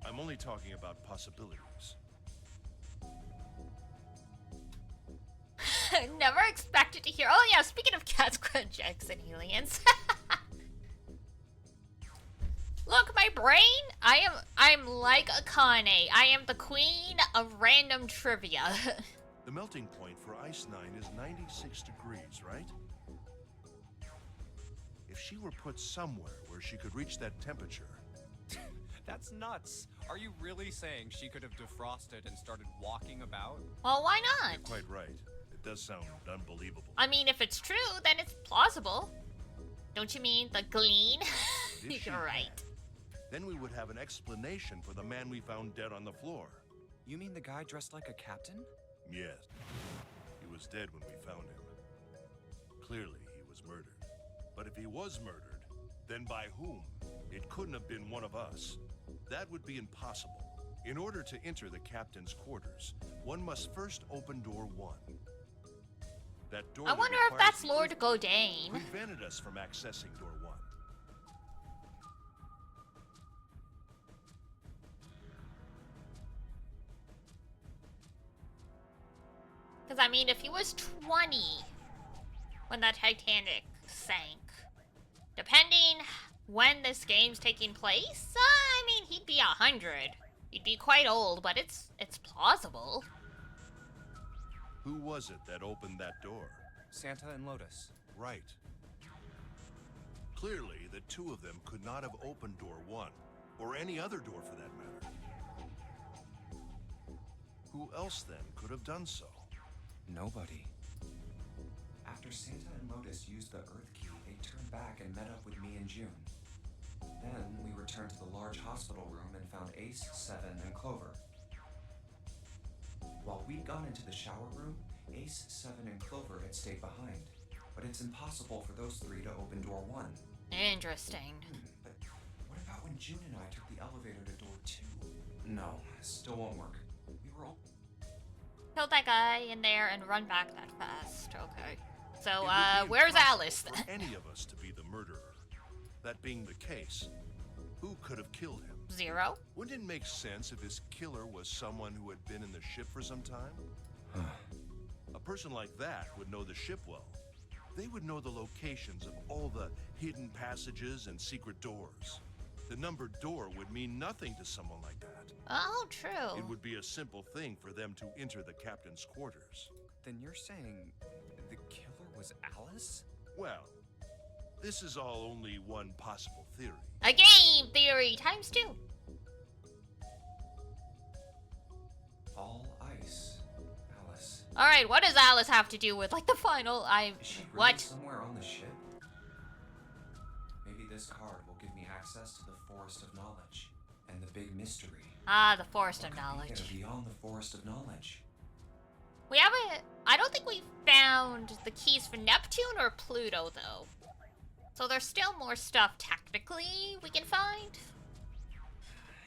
S6: I'm only talking about possibilities.
S2: Never expected to hear. Oh yeah, speaking of cats, cryogenics, and aliens. Look, my brain, I'm like Akane. I am the queen of random trivia.
S6: The melting point for Ice 9 is 96 degrees, right? If she were put somewhere where she could reach that temperature...
S1: That's nuts. Are you really saying she could have defrosted and started walking about?
S2: Well, why not?
S6: You're quite right. It does sound unbelievable.
S2: I mean, if it's true, then it's plausible. Don't you mean the glean?
S6: If she
S2: You're right.
S6: had, then we would have an explanation for the man we found dead on the floor.
S1: You mean the guy dressed like a captain?
S6: Yes. He was dead when we found him. Clearly, he was murdered. But if he was murdered, then by whom? It couldn't have been one of us. That would be impossible. In order to enter the captain's quarters, one must first open door 1. That door
S2: I wonder if that's Lord Godane.
S6: prevented us from accessing door 1.
S2: Because, I mean, if he was 20 when that Titanic sank, depending when this game's taking place, I mean, he'd be 100. He'd be quite old, but it's plausible.
S6: Who was it that opened that door?
S1: Santa and Lotus.
S6: Right. Clearly, the two of them could not have opened door 1, or any other door for that matter. Who else then could have done so?
S1: Nobody. After Santa and Lotus used the Earth Key, they turned back and met up with me and June. Then we returned to the large hospital room and found Ace, Seven, and Clover. While we'd gone into the shower room, Ace, Seven, and Clover had stayed behind. But it's impossible for those three to open door 1.
S2: Interesting.
S1: But what about when June and I took the elevator to door 2? No, still won't work. We were all...
S2: Kill that guy in there and run back that fast. Okay. So,
S6: It would be
S2: where's
S6: impossible
S2: Alice then?
S6: for any of us to be the murderer. That being the case, who could have killed him?
S2: Zero?
S6: Wouldn't it make sense if his killer was someone who had been in the ship for some time? A person like that would know the ship well. They would know the locations of all the hidden passages and secret doors. The numbered door would mean nothing to someone like that.
S2: Oh, true.
S6: It would be a simple thing for them to enter the captain's quarters.
S1: Then you're saying the killer was Alice?
S6: Well, this is all only one possible theory.
S2: A game theory times 2.
S1: All ice. Alice.
S2: Alright, what does Alice have to do with, like, the final?
S1: Is she really
S2: What?
S1: somewhere on the ship? Maybe this card will give me access to the Forest of Knowledge and the big mystery.
S2: Ah, the Forest of
S1: What could be
S2: Knowledge.
S1: there beyond the Forest of Knowledge?
S2: We haven't... I don't think we found the keys for Neptune or Pluto, though. So there's still more stuff, technically, we can find.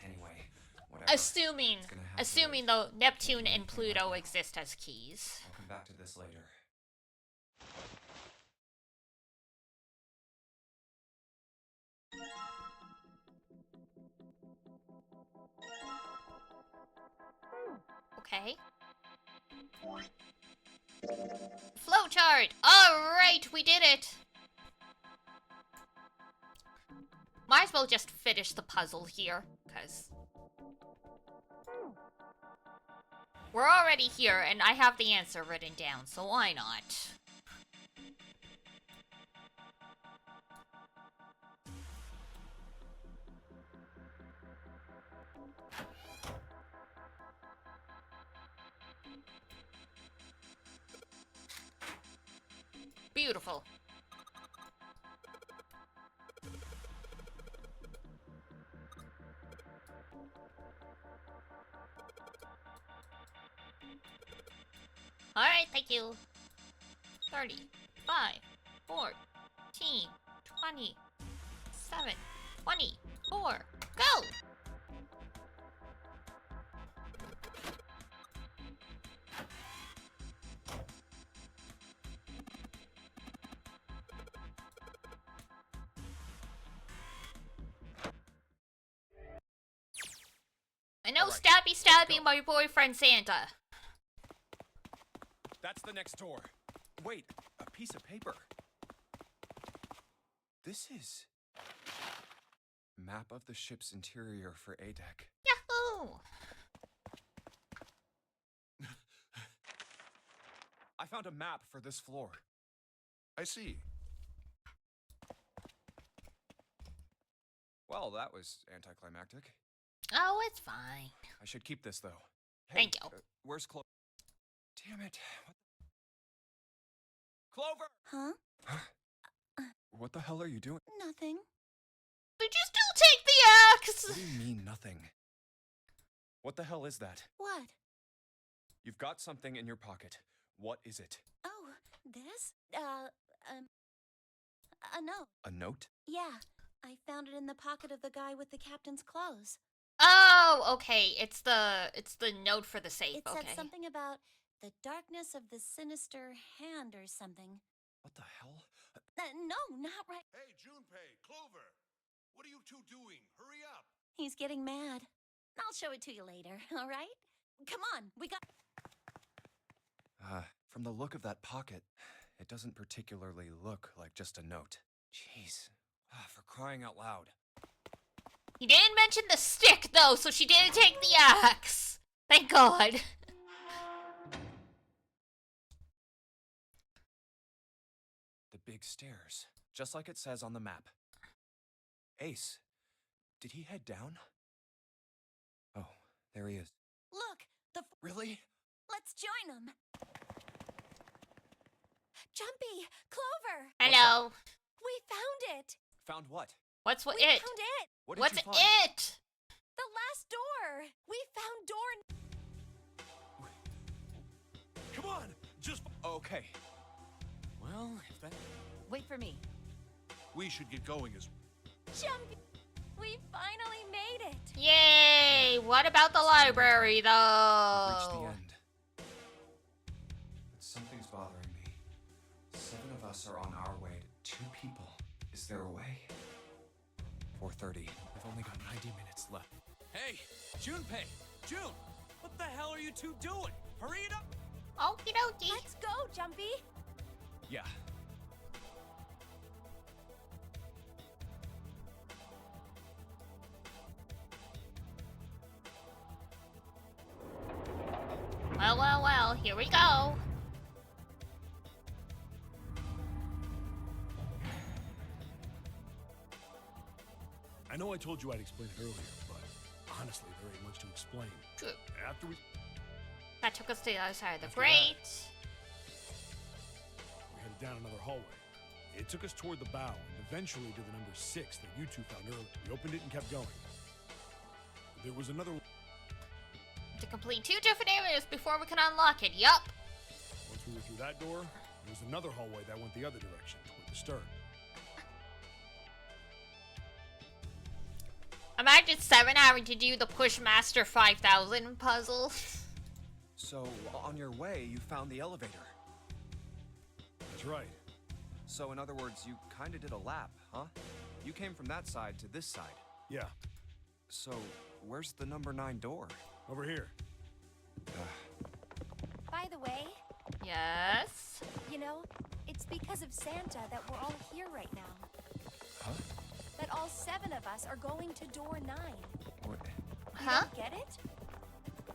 S1: Anyway, whatever.
S2: Assuming...
S1: It's gonna have to
S2: Assuming,
S1: wait.
S2: though, Neptune and Pluto exist as keys.
S1: I'll come back to this later.
S2: Okay. Flowchart! Alright, we did it! Might as well just finish the puzzle here, because... we're already here, and I have the answer written down, so why not? Beautiful. Alright, thank you. 30, 5, 14, 20, 7, 24, go! I know,
S1: Alright,
S2: stabby
S1: let's
S2: stabby
S1: go.
S2: my boyfriend Santa.
S1: That's the next door. Wait, a piece of paper. This is... map of the ship's interior for A deck.
S2: Yahoo!
S1: I found a map for this floor.
S6: I see.
S1: Well, that was anticlimactic.
S2: Oh, it's fine.
S1: I should keep this, though.
S2: Thank you.
S1: Where's Clover? Damn it. Clover!
S4: Huh?
S1: What the hell are you doing?
S4: Nothing.
S2: Did you still take the axe?
S1: What do you mean, nothing? What the hell is that?
S4: What?
S1: You've got something in your pocket. What is it?
S4: Oh, this? A note.
S1: A note?
S4: Yeah, I found it in the pocket of the guy with the captain's clothes.
S2: Oh, okay. It's the note for the safe.
S4: It
S2: okay.
S4: said something about the darkness of the sinister hand or something.
S1: What the hell?
S4: No, not right.
S6: Hey, Junpei, Clover! What are you two doing? Hurry up!
S4: He's getting mad. I'll show it to you later, all right? Come on, we got...
S1: From the look of that pocket, it doesn't particularly look like just a note. Jeez. For crying out loud.
S2: He didn't mention the stick, though, so she didn't take the axe. Thank God.
S1: The big stairs, just like it says on the map. Ace, did he head down? Oh, there he is.
S4: Look,
S1: Really?
S4: let's join them. Jumpy! Clover!
S2: Hello.
S4: We found it!
S9: Found what?
S2: What's
S4: We
S2: it?
S4: found it!
S9: What did
S2: What's
S9: you find?
S2: it?
S4: The last door! We found door...
S3: Come on! Just...
S9: Okay. Well, if that...
S7: Wait for me.
S6: We should get going as...
S4: Jumpy! We finally made it!
S2: Yay! What about the library,
S1: We've
S2: though?
S1: reached the end. But something's bothering me. 7 of us are on our way to 2 people. Is there a way? 4:30. I've only got 90 minutes left.
S9: Hey, Junpei! June! What the hell are you two doing? Hurry it up!
S2: Okie dokie.
S4: Let's go, Jumpy!
S9: Yeah.
S2: Well, here we go.
S3: I know I told you I'd explain it earlier, but honestly, there ain't much to explain.
S2: True.
S3: After we
S2: That took us to the other side of the
S3: After
S2: grate.
S3: headed down another hallway. It took us toward the bow and eventually to the number 6 that you two found earlier. We opened it and kept going. There was another...
S2: To complete 2 different areas before we can unlock it. Yup.
S3: Once we were through that door, there was another hallway that went the other direction, toward the stern.
S2: Imagine 7 having to do the Pushmaster 5000 puzzle.
S1: So, on your way, you found the elevator.
S3: That's right.
S1: So, in other words, you kinda did a lap, huh? You came from that side to this side.
S3: Yeah,
S1: So, where's the number 9 door?
S3: over here.
S4: By the way,
S2: Yes.
S4: you know, it's because of Santa that we're all here right now.
S1: Huh?
S4: That all 7 of us are going to door 9.
S1: What?
S4: You
S2: Huh?
S4: don't get it?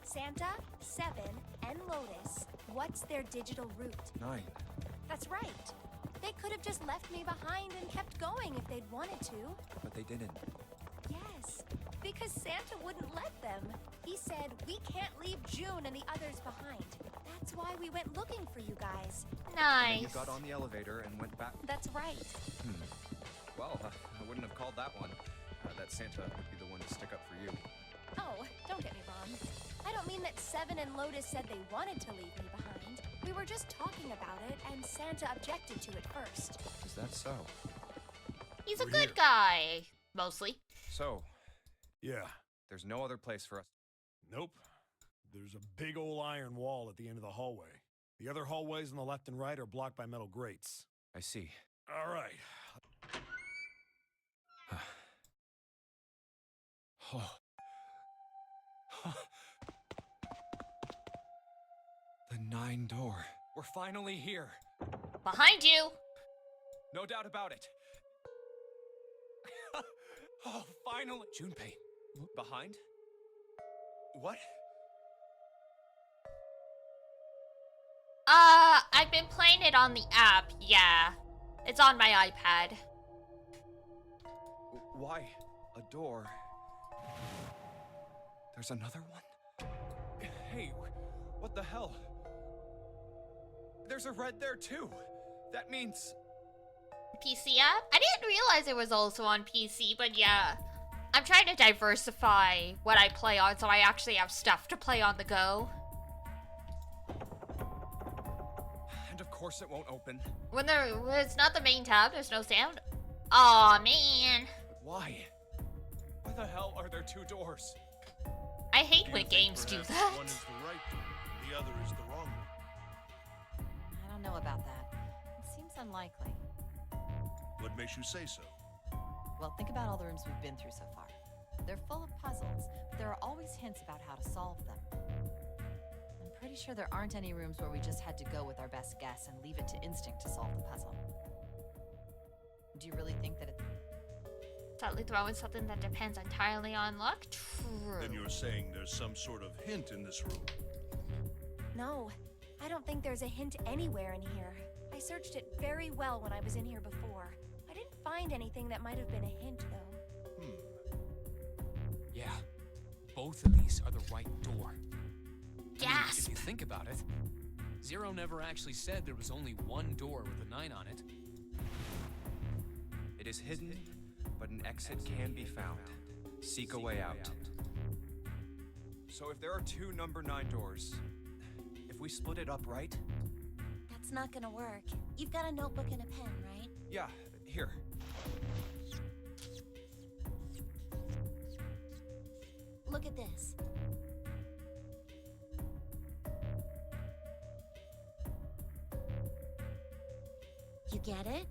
S4: Santa, 7, and Lotus. What's their digital route?
S1: 9.
S4: That's right. They could have just left me behind and kept going if they'd wanted to.
S1: But they didn't.
S4: Yes, because Santa wouldn't let them. He said, we can't leave June and the others behind. That's why we went looking for you guys.
S1: And
S2: Nice.
S1: you got on the elevator and went back.
S4: That's right.
S1: Well, I wouldn't have called that one. That Santa would be the one to stick up for you.
S4: Oh, don't get me wrong. I don't mean that 7 and Lotus said they wanted to leave me behind. We were just talking about it, and Santa objected to it first.
S1: Is that so?
S2: He's a
S3: We're
S2: good
S3: here.
S2: guy. Mostly.
S1: So,
S3: Yeah.
S1: there's no other place for us.
S3: Nope. There's a big old iron wall at the end of the hallway. The other hallways on the left and right are blocked by metal grates.
S1: I see.
S3: All right.
S1: Oh. The 9 door. We're finally here.
S2: Behind you.
S1: No doubt about it. Oh, finally. Junpei. Behind? What?
S2: I've been playing it on the app. Yeah. It's on my iPad.
S1: Why? A door? There's another one? Hey, what the hell? There's a red there too. That means...
S2: PC app? I didn't realize it was also on PC, but yeah. I'm trying to diversify what I play on so I actually have stuff to play on the go.
S1: And of course it won't open.
S2: When it's not the main tab, there's no sound. Aw, man.
S1: Why? Why the hell are there 2 doors?
S2: I hate
S6: Do
S2: when
S6: you think
S2: games do
S6: perhaps
S2: that.
S6: One is the right door, the other is the wrong one.
S7: I don't know about that. It seems unlikely.
S6: What makes you say so?
S7: Well, think about all the rooms we've been through so far. They're full of puzzles, but there are always hints about how to solve them. I'm pretty sure there aren't any rooms where we just had to go with our best guess and leave it to instinct to solve the puzzle. Do you really think that it's...
S2: Subtly throw in something that depends entirely on luck? True.
S6: Then you're saying there's some sort of hint in this room.
S4: No, I don't think there's a hint anywhere in here. I searched it very well when I was in here before. I didn't find anything that might have been a hint, though.
S5: Yeah, both of these are the right door. I mean,
S2: Gasp.
S5: if you think about it, Zero never actually said there was only one door with a 9 on it.
S1: It is hidden, but an exit can be found. Seek a way out. So if there are 2 number 9 doors, if we split it up, right?
S4: That's not gonna work. You've got a notebook and a pen, right?
S1: Yeah, here.
S4: Look at this. You get it?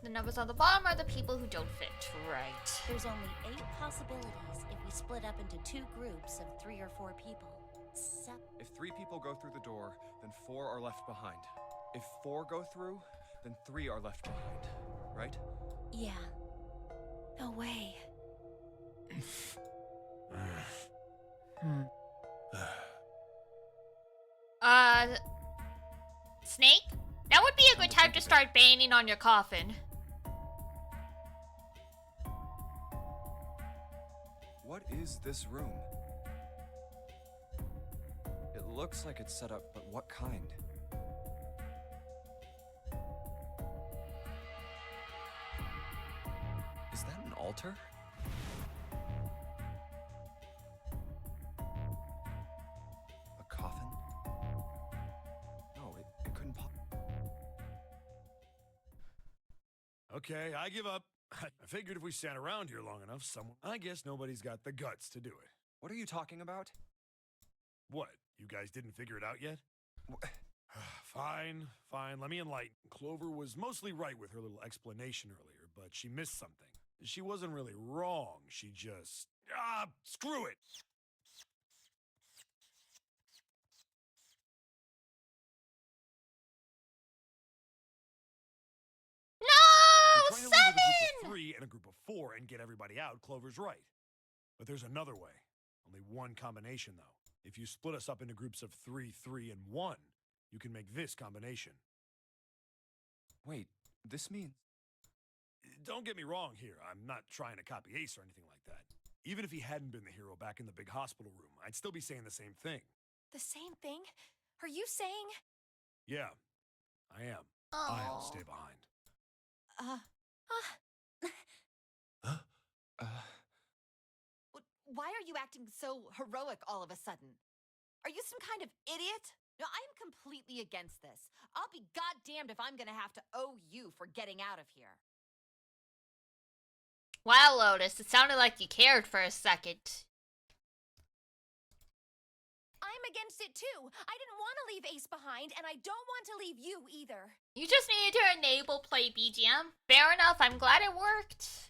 S2: The numbers on the bottom are the people who don't fit. Right.
S4: There's only 8 possibilities if we split up into 2 groups of 3 or 4 people.
S1: If 3 people go through the door, then 4 are left behind. If 4 go through, then 3 are left behind. Right?
S4: Yeah. No way.
S2: Snake? That would be a good time to start banging on your coffin.
S1: What is this room? It looks like it's set up, but what kind? Is that an altar? A coffin? No, it couldn't
S3: Okay, I give up. I figured if we sat around here long enough, I guess nobody's got the guts to do it.
S1: What are you talking about?
S3: What? You guys didn't figure it out yet? Fine, fine. Let me enlighten. Clover was mostly right with her little explanation earlier, but she missed something. She wasn't really wrong. She just... screw it!
S2: No!
S3: Trying to leave with a group of
S2: 7!
S3: 3 and a group of 4 and get everybody out, Clover's right. But there's another way. Only one combination, though. If you split us up into groups of 3, 3, and 1, you can make this combination.
S1: Wait, this means...
S3: Don't get me wrong here. I'm not trying to copy Ace or anything like that. Even if he hadn't been the hero back in the big hospital room, I'd still be saying the same thing.
S4: The same thing? Are you saying?
S3: Yeah, I am.
S2: Oh.
S3: I'll stay behind.
S7: Why are you acting so heroic all of a sudden? Are you some kind of idiot? No, I'm completely against this. I'll be goddamned if I'm gonna have to owe you for getting out of here.
S2: Wow, Lotus, it sounded like you cared for a second.
S10: I'm against it too. I didn't want to leave Ace behind, and I don't want to leave you either.
S2: You just needed to enable play BGM. Fair enough, I'm glad it worked.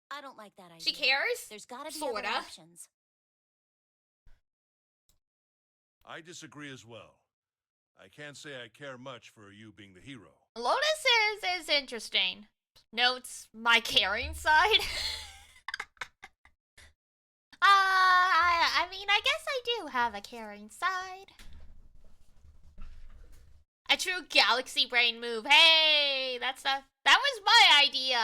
S4: I don't like that idea.
S2: She cares?
S4: There's gotta be
S2: Sorta.
S4: other options.
S6: I disagree as well. I can't say I care much for you being the hero.
S2: Lotus is interesting. Notes my caring side. I mean, I guess I do have a caring side. A true galaxy brain move. Hey, that was my idea.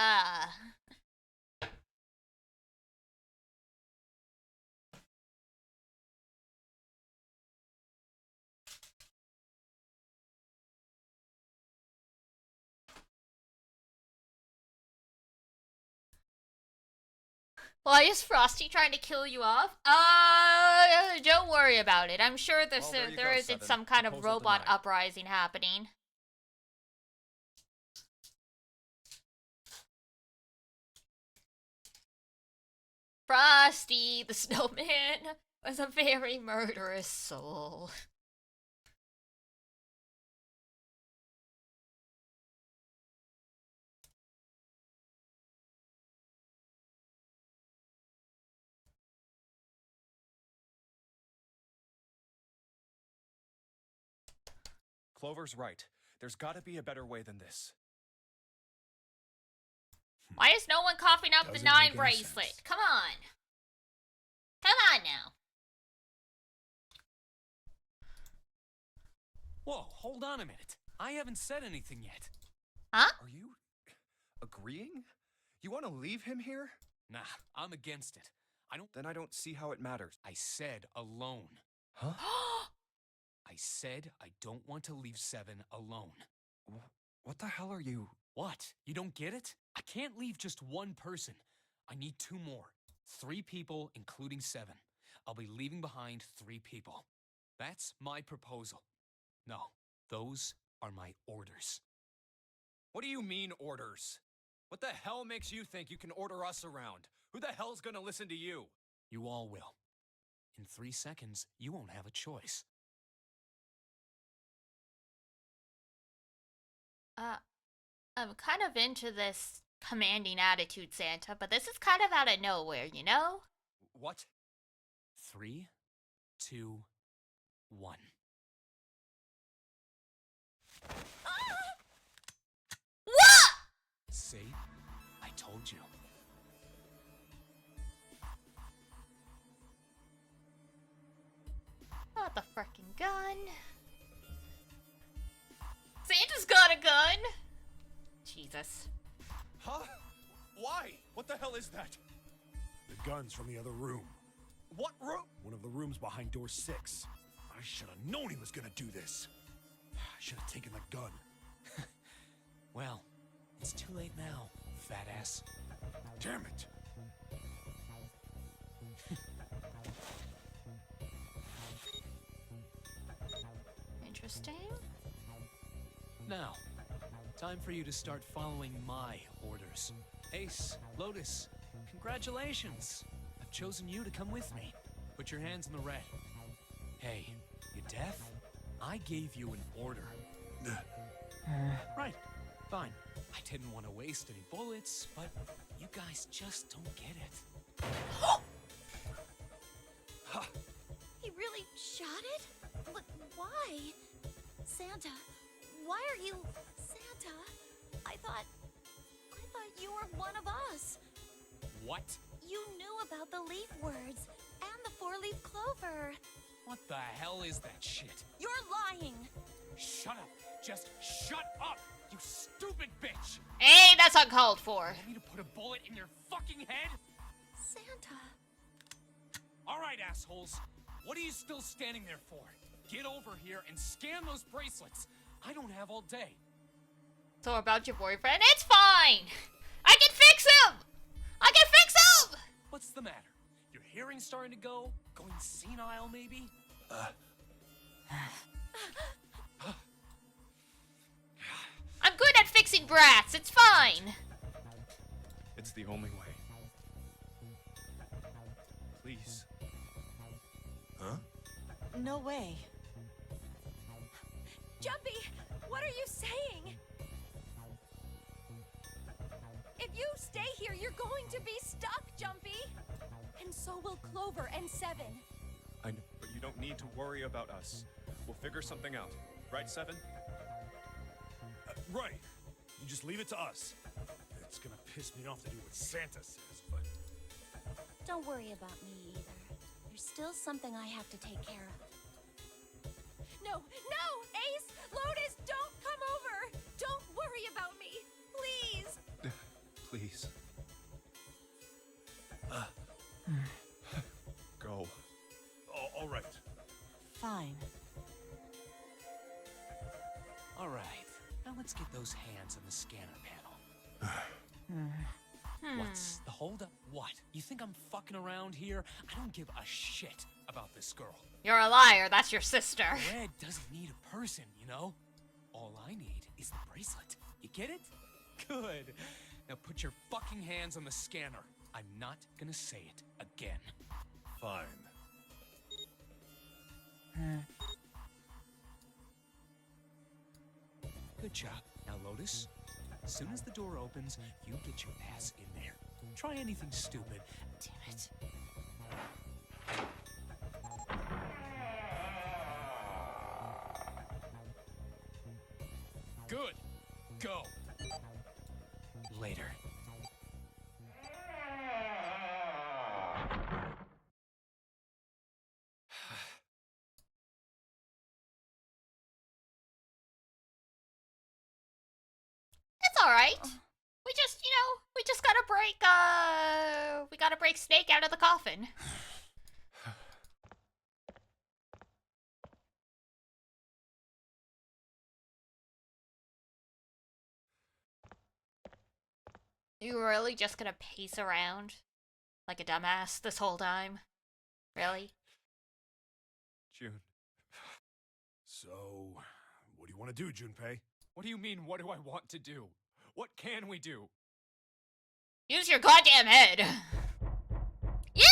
S2: Why is Frosty trying to kill you off? Don't worry about it. I'm sure
S1: Well, there you
S2: there
S1: go,
S2: isn't
S1: Seven.
S2: some kind of
S1: Proposal
S2: robot
S1: denied.
S2: uprising happening. Frosty, the snowman, was a very murderous soul.
S1: Clover's right. There's gotta be a better way than this.
S2: Why is no one coughing up the
S3: Doesn't
S2: 9
S3: make any
S2: bracelet?
S3: sense.
S2: Come on. Come on now.
S5: Whoa, hold on a minute. I haven't said anything yet.
S2: Huh?
S1: Are you agreeing? You want to leave him here?
S5: Nah, I'm against it.
S1: Then I don't see how it matters.
S5: I said alone.
S1: Huh?
S5: I said I don't want to leave Seven alone.
S1: What the hell are you?
S5: What? You don't get it? I can't leave just one person. I need 2 more. 3 people, including Seven. I'll be leaving behind 3 people. That's my proposal. No, those are my orders.
S1: What do you mean, orders? What the hell makes you think you can order us around? Who the hell's gonna listen to you?
S5: You all will. In 3 seconds, you won't have a choice.
S2: I'm kind of into this commanding attitude, Santa, but this is kind of out of nowhere, you know?
S1: What?
S5: 3, 2, 1.
S2: What?
S5: See? I told you.
S2: Not the frickin' gun. Santa's got a gun! Jesus.
S1: Huh? Why? What the hell is that?
S3: The gun's from the other room.
S1: What room?
S3: One of the rooms behind door 6. I should have known he was gonna do this. I should have taken the gun.
S5: Well, it's too late now, fat ass.
S3: Damn it!
S2: Interesting.
S5: Now, time for you to start following my orders. Ace, Lotus, congratulations. I've chosen you to come with me. Put your hands in the red. Hey, you deaf? I gave you an order. Right, fine. I didn't want to waste any bullets, but you guys just don't get it.
S4: He really shot it? But why? Santa, why are you... Santa, I thought you were one of us.
S5: What?
S4: You knew about the leaf words and the 4-leaf clover.
S5: What the hell is that shit?
S4: You're lying.
S5: Shut up! Just shut up! You stupid bitch!
S2: Hey, that's uncalled for.
S5: Want me to put a bullet in your fucking head?
S4: Santa.
S5: Alright, assholes. What are you still standing there for? Get over here and scan those bracelets. I don't have all day.
S2: So about your boyfriend? It's fine! I can fix him! I can fix him!
S5: What's the matter? Your hearing's starting to go? Going senile, maybe?
S2: I'm good at fixing brats, it's fine!
S1: It's the only way. Please.
S6: Huh?
S7: No way.
S4: Jumpy, what are you saying? If you stay here, you're going to be stuck, Jumpy. And so will Clover and Seven.
S1: I know, but you don't need to worry about us. We'll figure something out. Right, Seven?
S3: Right. You just leave it to us. It's gonna piss me off to do what Santa says, but...
S4: Don't worry about me either. There's still something I have to take care of. No, Ace! Lotus, don't come over! Don't worry about me! Please!
S1: Please. Go.
S3: Oh, all right.
S7: Fine.
S5: Alright, now let's get those hands on the scanner panel. What's the holdup? What? You think I'm fucking around here? I don't give a shit about this girl.
S2: You're a liar, that's your sister.
S5: Red doesn't need a person, you know? All I need is the bracelet. You get it? Good. Now put your fucking hands on the scanner. I'm not gonna say it again.
S6: Fine.
S5: Good job. Now, Lotus, as soon as the door opens, you get your ass in there. Try anything stupid. Damn it. Good. Go. Later.
S2: It's alright. We just gotta we gotta break Snake out of the coffin. You really just gonna pace around like a dumbass this whole time? Really?
S1: June.
S3: So, what do you want to do, Junpei?
S1: What do you mean, what do I want to do? What can we do?
S2: Use your goddamn head! Yeah!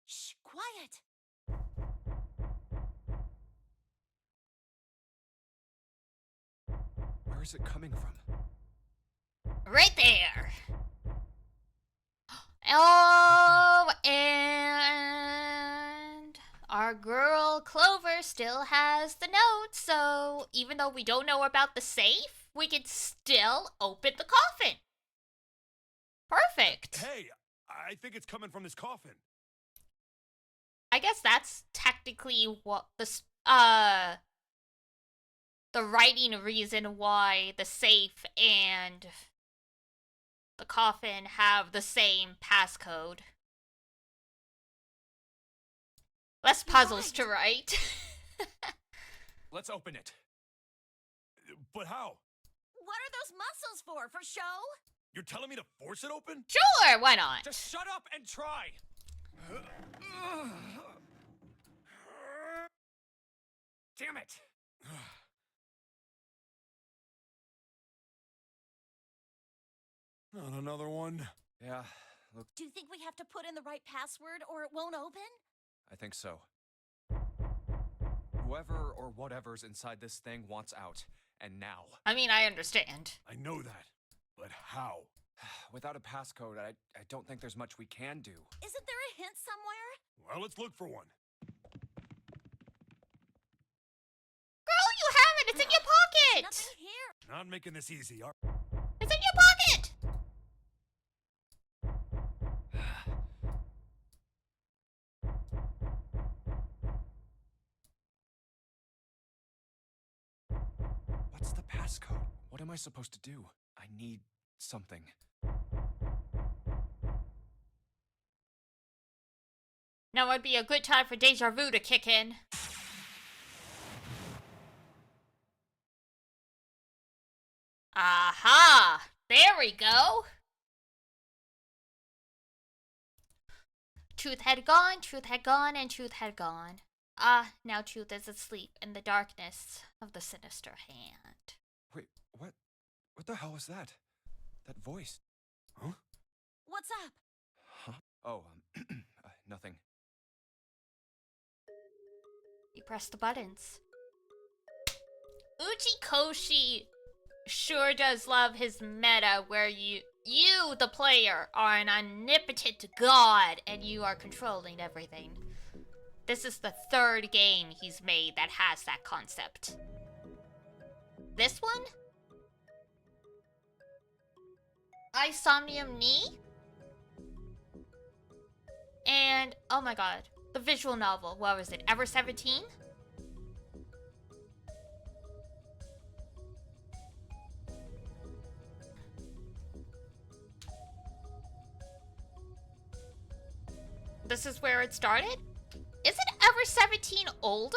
S4: Shh, quiet.
S1: Where is it coming from?
S2: Right there! Oh, and our girl Clover still has the note, so even though we don't know about the safe, we can still open the coffin. Perfect.
S3: Hey, I think it's coming from this coffin.
S2: I guess that's technically what the writing reason why the safe and the coffin have the same passcode. Less puzzles to write.
S1: Let's open it.
S3: But how?
S4: What are those muscles for show?
S3: You're telling me to force it open?
S2: Sure, why not?
S1: Just shut up and try! Damn it!
S3: Not another one.
S1: Yeah, look,
S4: Do you think we have to put in the right password or it won't open?
S1: I think so. Whoever or whatever's inside this thing wants out, and now.
S2: I mean, I understand.
S3: I know that. But how?
S1: Without a passcode, I don't think there's much we can do.
S4: Isn't there a hint somewhere?
S3: Well, let's look for one.
S2: Girl, you have it! It's in your pocket!
S4: Nothing here.
S3: Not making this easy.
S2: It's in your pocket!
S1: What's the passcode? What am I supposed to do? I need something.
S2: Now would be a good time for deja vu to kick in. Aha! There we go! Truth had gone, and truth had gone. Ah, now truth is asleep in the darkness of the sinister hand.
S1: Wait, what? What the hell was that? That voice? Huh?
S4: What's up?
S1: Huh? Oh, nothing.
S2: You press the buttons. Uchikoshi sure does love his meta where you, the player, are an omnipotent god and you are controlling everything. This is the third game he's made that has that concept. This one? Isomnium Knee? And, oh my god, the visual novel, what was it, Ever 17? This is where it started? Isn't Ever 17 older?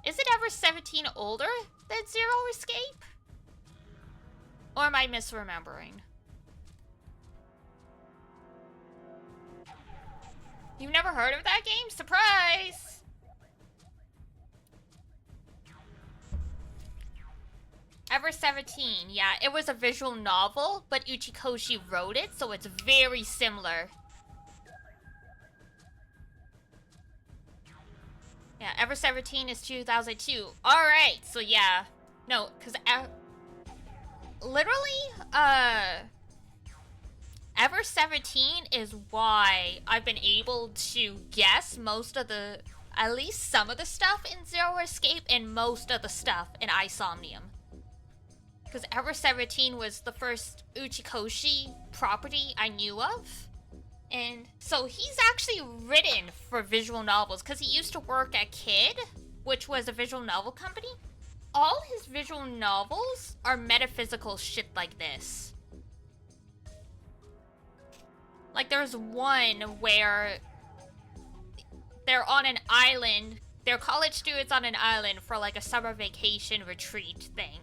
S2: Is it Ever 17 older than Zero Escape? Or am I misremembering? You've never heard of that game? Surprise! Ever 17, yeah, it was a visual novel, but Uchikoshi wrote it, so it's very similar. Yeah, Ever 17 is 2002. Alright, so yeah. No, because literally, Ever 17 is why I've been able to guess most of the, at least some of the stuff in Zero Escape and most of the stuff in Isomnium. Because Ever 17 was the first Uchikoshi property I knew of. And so he's actually written for visual novels because he used to work at Kid, which was a visual novel company. All his visual novels are metaphysical shit like this. Like there's one where they're on an island, they're college students on an island for like a summer vacation retreat thing.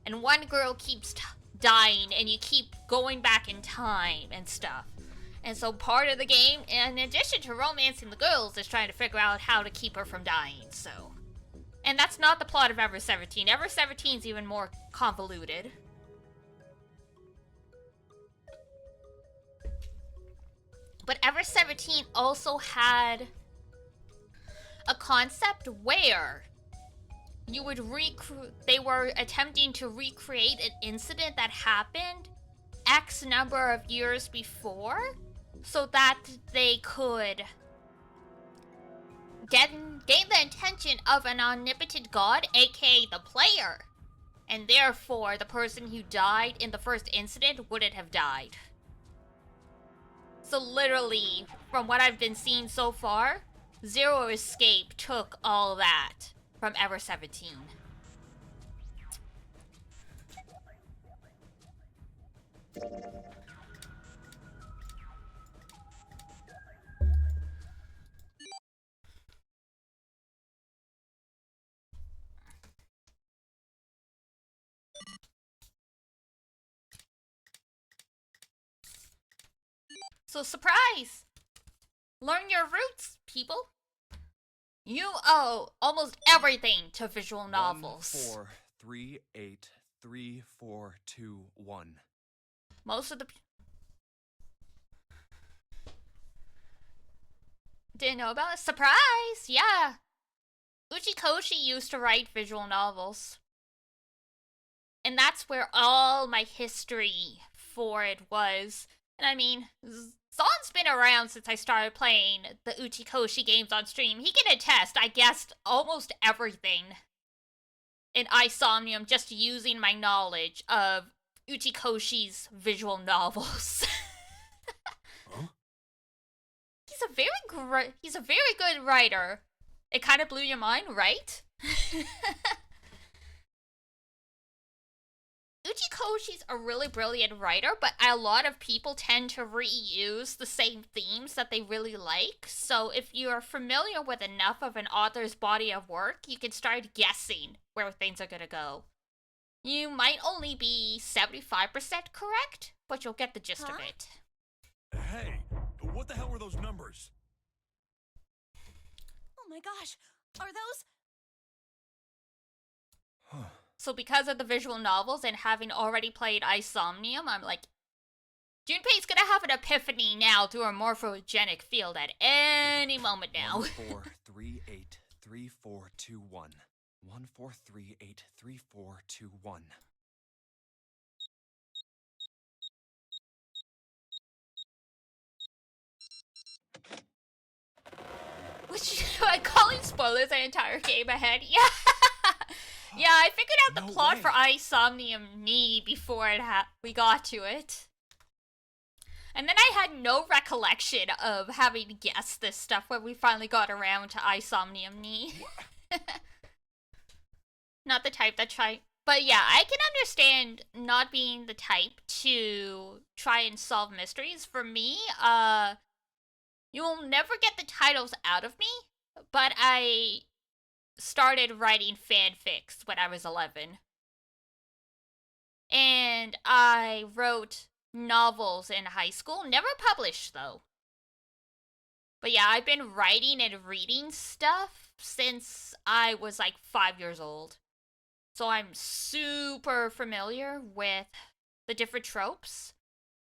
S2: And one girl keeps dying and you keep going back in time and stuff. And so part of the game, in addition to romancing the girls, is trying to figure out how to keep her from dying, so. And that's not the plot of Ever 17. Ever 17 is even more convoluted. But Ever 17 also had a concept where you would they were attempting to recreate an incident that happened X number of years before, so that they could gain the attention of an omnipotent god, aka the player. And therefore, the person who died in the first incident wouldn't have died. So literally, from what I've been seeing so far, Zero Escape took all that from Ever 17. So surprise! Learn your roots, people. You owe almost everything to visual novels.
S1: 1, 4, 3, 8, 3, 4, 2, 1.
S2: Most of the didn't know about it. Surprise! Yeah. Uchikoshi used to write visual novels. And that's where all my history for it was. And I mean, Zon's been around since I started playing the Uchikoshi games on stream. He can attest, I guessed almost everything in Isomnium just using my knowledge of Uchikoshi's visual novels.
S3: Huh?
S2: He's a very good writer. It kind of blew your mind, right? Uchikoshi's a really brilliant writer, but a lot of people tend to reuse the same themes that they really like. So if you're familiar with enough of an author's body of work, you can start guessing where things are gonna go. You might only be 75% correct, but you'll get the gist of it.
S3: Hey, what the hell were those numbers?
S4: Oh my gosh, are those?
S2: So because of the visual novels and having already played Isomnium, I'm like, Junpei's gonna have an epiphany now through a morphogenic field at any moment now.
S1: 1, 4, 3, 8, 3, 4, 2, 1. 1, 4, 3, 8, 3, 4, 2, 1.
S2: Which, I calling spoilers the entire game ahead. Yeah. Yeah, I figured out the plot for Isomnium Knee before we got to it. And then I had no recollection of having guessed this stuff when we finally got around to Isomnium Knee. Not the type that try... But yeah, I can understand not being the type to try and solve mysteries. For me, you'll never get the titles out of me, but I started writing fanfics when I was 11. And I wrote novels in high school, never published though. But yeah, I've been writing and reading stuff since I was like 5 years old. So I'm super familiar with the different tropes.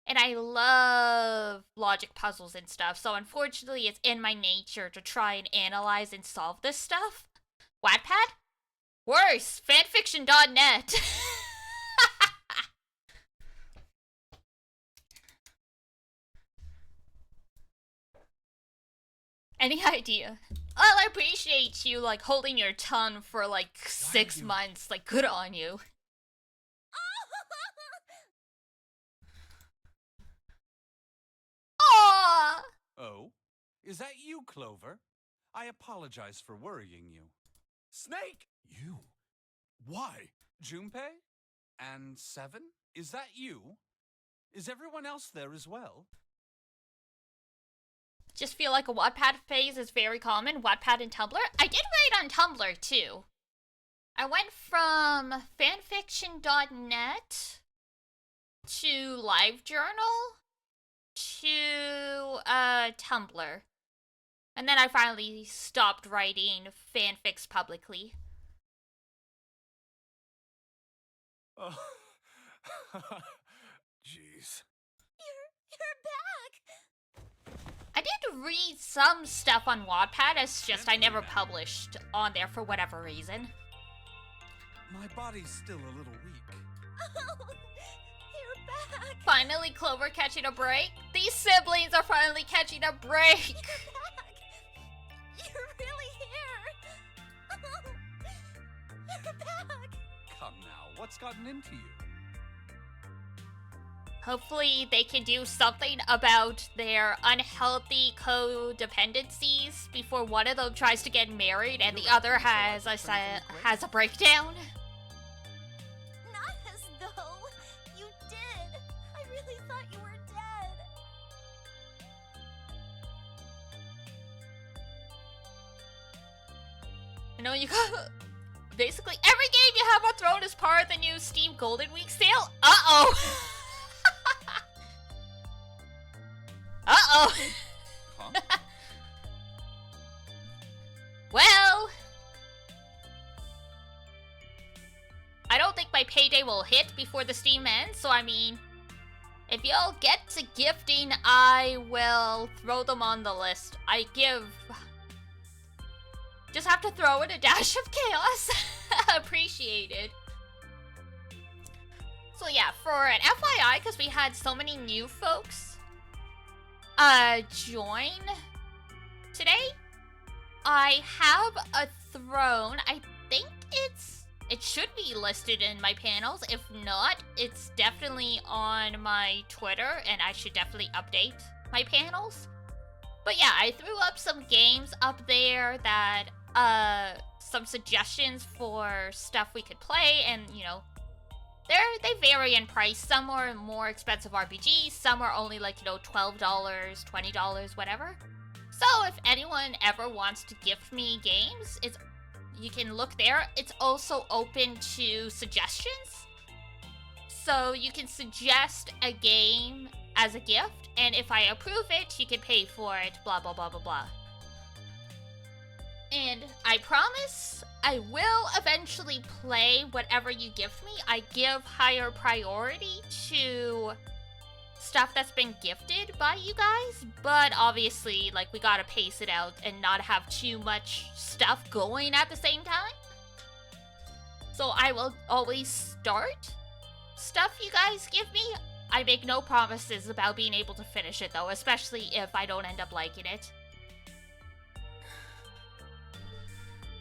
S2: And I love logic puzzles and stuff. So unfortunately, it's in my nature to try and analyze and solve this stuff. Wattpad? Worse, fanfiction.net. Any idea? Well, I appreciate you, like, holding your tongue for, like, 6 months. Like, good on you. Aww!
S9: Is that you, Clover? I apologize for worrying you. Snake!
S3: You? Why?
S9: Junpei? And Seven? Is that you? Is everyone else there as well?
S2: Just feel like a Wattpad phase is very common. Wattpad and Tumblr. I did write on Tumblr too. I went from fanfiction.net to LiveJournal to Tumblr. And then I finally stopped writing fanfics publicly.
S3: Oh. Jeez.
S4: You're back!
S2: I did read some stuff on Wattpad, it's just I never published on there for whatever reason.
S9: My body's still a little weak.
S4: Oh, you're back!
S2: Finally, Clover catching a break? These siblings are finally catching a break!
S4: You're back! You're really here! You're back!
S9: Come now, what's gotten into you?
S2: Hopefully they can do something about their unhealthy codependencies before one of them tries to get married and the other has a breakdown.
S4: Not as though you did. I really thought you were dead.
S2: You know, you got... Basically, every game you have on Throne is part of the new Steam Golden Week sale. Uh-oh! Uh-oh!
S9: Huh?
S2: Well... I don't think my payday will hit before the Steam ends, so I mean... If y'all get to gifting, I will throw them on the list. I give... Just have to throw in a dash of chaos. Appreciated. So yeah, for an FYI, because we had so many new folks join today, I have a throne. I think it should be listed in my panels. If not, it's definitely on my Twitter, and I should definitely update my panels. But yeah, I threw up some games up there that, some suggestions for stuff we could play, and, you know, they vary in price. Some are more expensive RPGs, some are only like, you know, $12, $20, whatever. So if anyone ever wants to gift me games, you can look there. It's also open to suggestions. So you can suggest a game as a gift, and if I approve it, you can pay for it, blah, blah, blah, blah, blah. And I promise I will eventually play whatever you gift me. I give higher priority to stuff that's been gifted by you guys, but obviously, like, we gotta pace it out and not have too much stuff going at the same time. So I will always start stuff you guys give me. I make no promises about being able to finish it, though, especially if I don't end up liking it.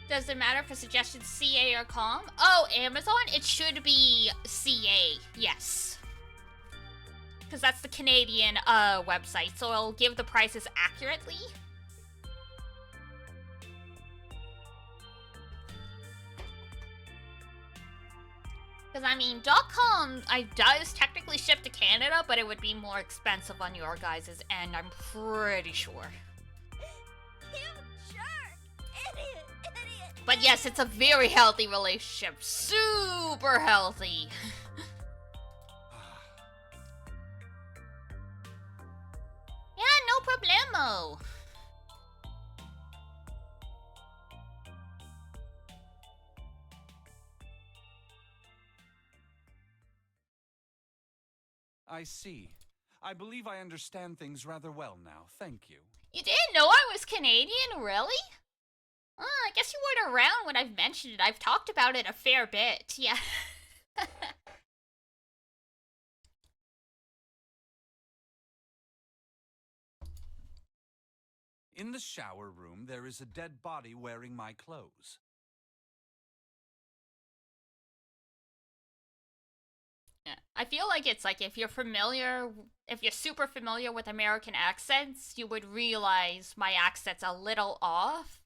S2: Does it matter for suggestions CA or COM? Oh, Amazon? It should be CA, yes. Because that's the Canadian website, so it'll give the prices accurately. Because, I mean, .com does technically ship to Canada, but it would be more expensive on your guys' end, I'm pretty sure.
S4: You jerk! Idiot!
S2: But yes, it's a very healthy relationship. Super healthy. Yeah, no problemo.
S9: I see. I believe I understand things rather well now. Thank you.
S2: You didn't know I was Canadian, really? I guess you weren't around when I've mentioned it. I've talked about it a fair bit, yeah.
S9: In the shower room, there is a dead body wearing my clothes.
S2: Yeah. I feel like it's like if you're familiar if you're super familiar with American accents, you would realize my accent's a little off.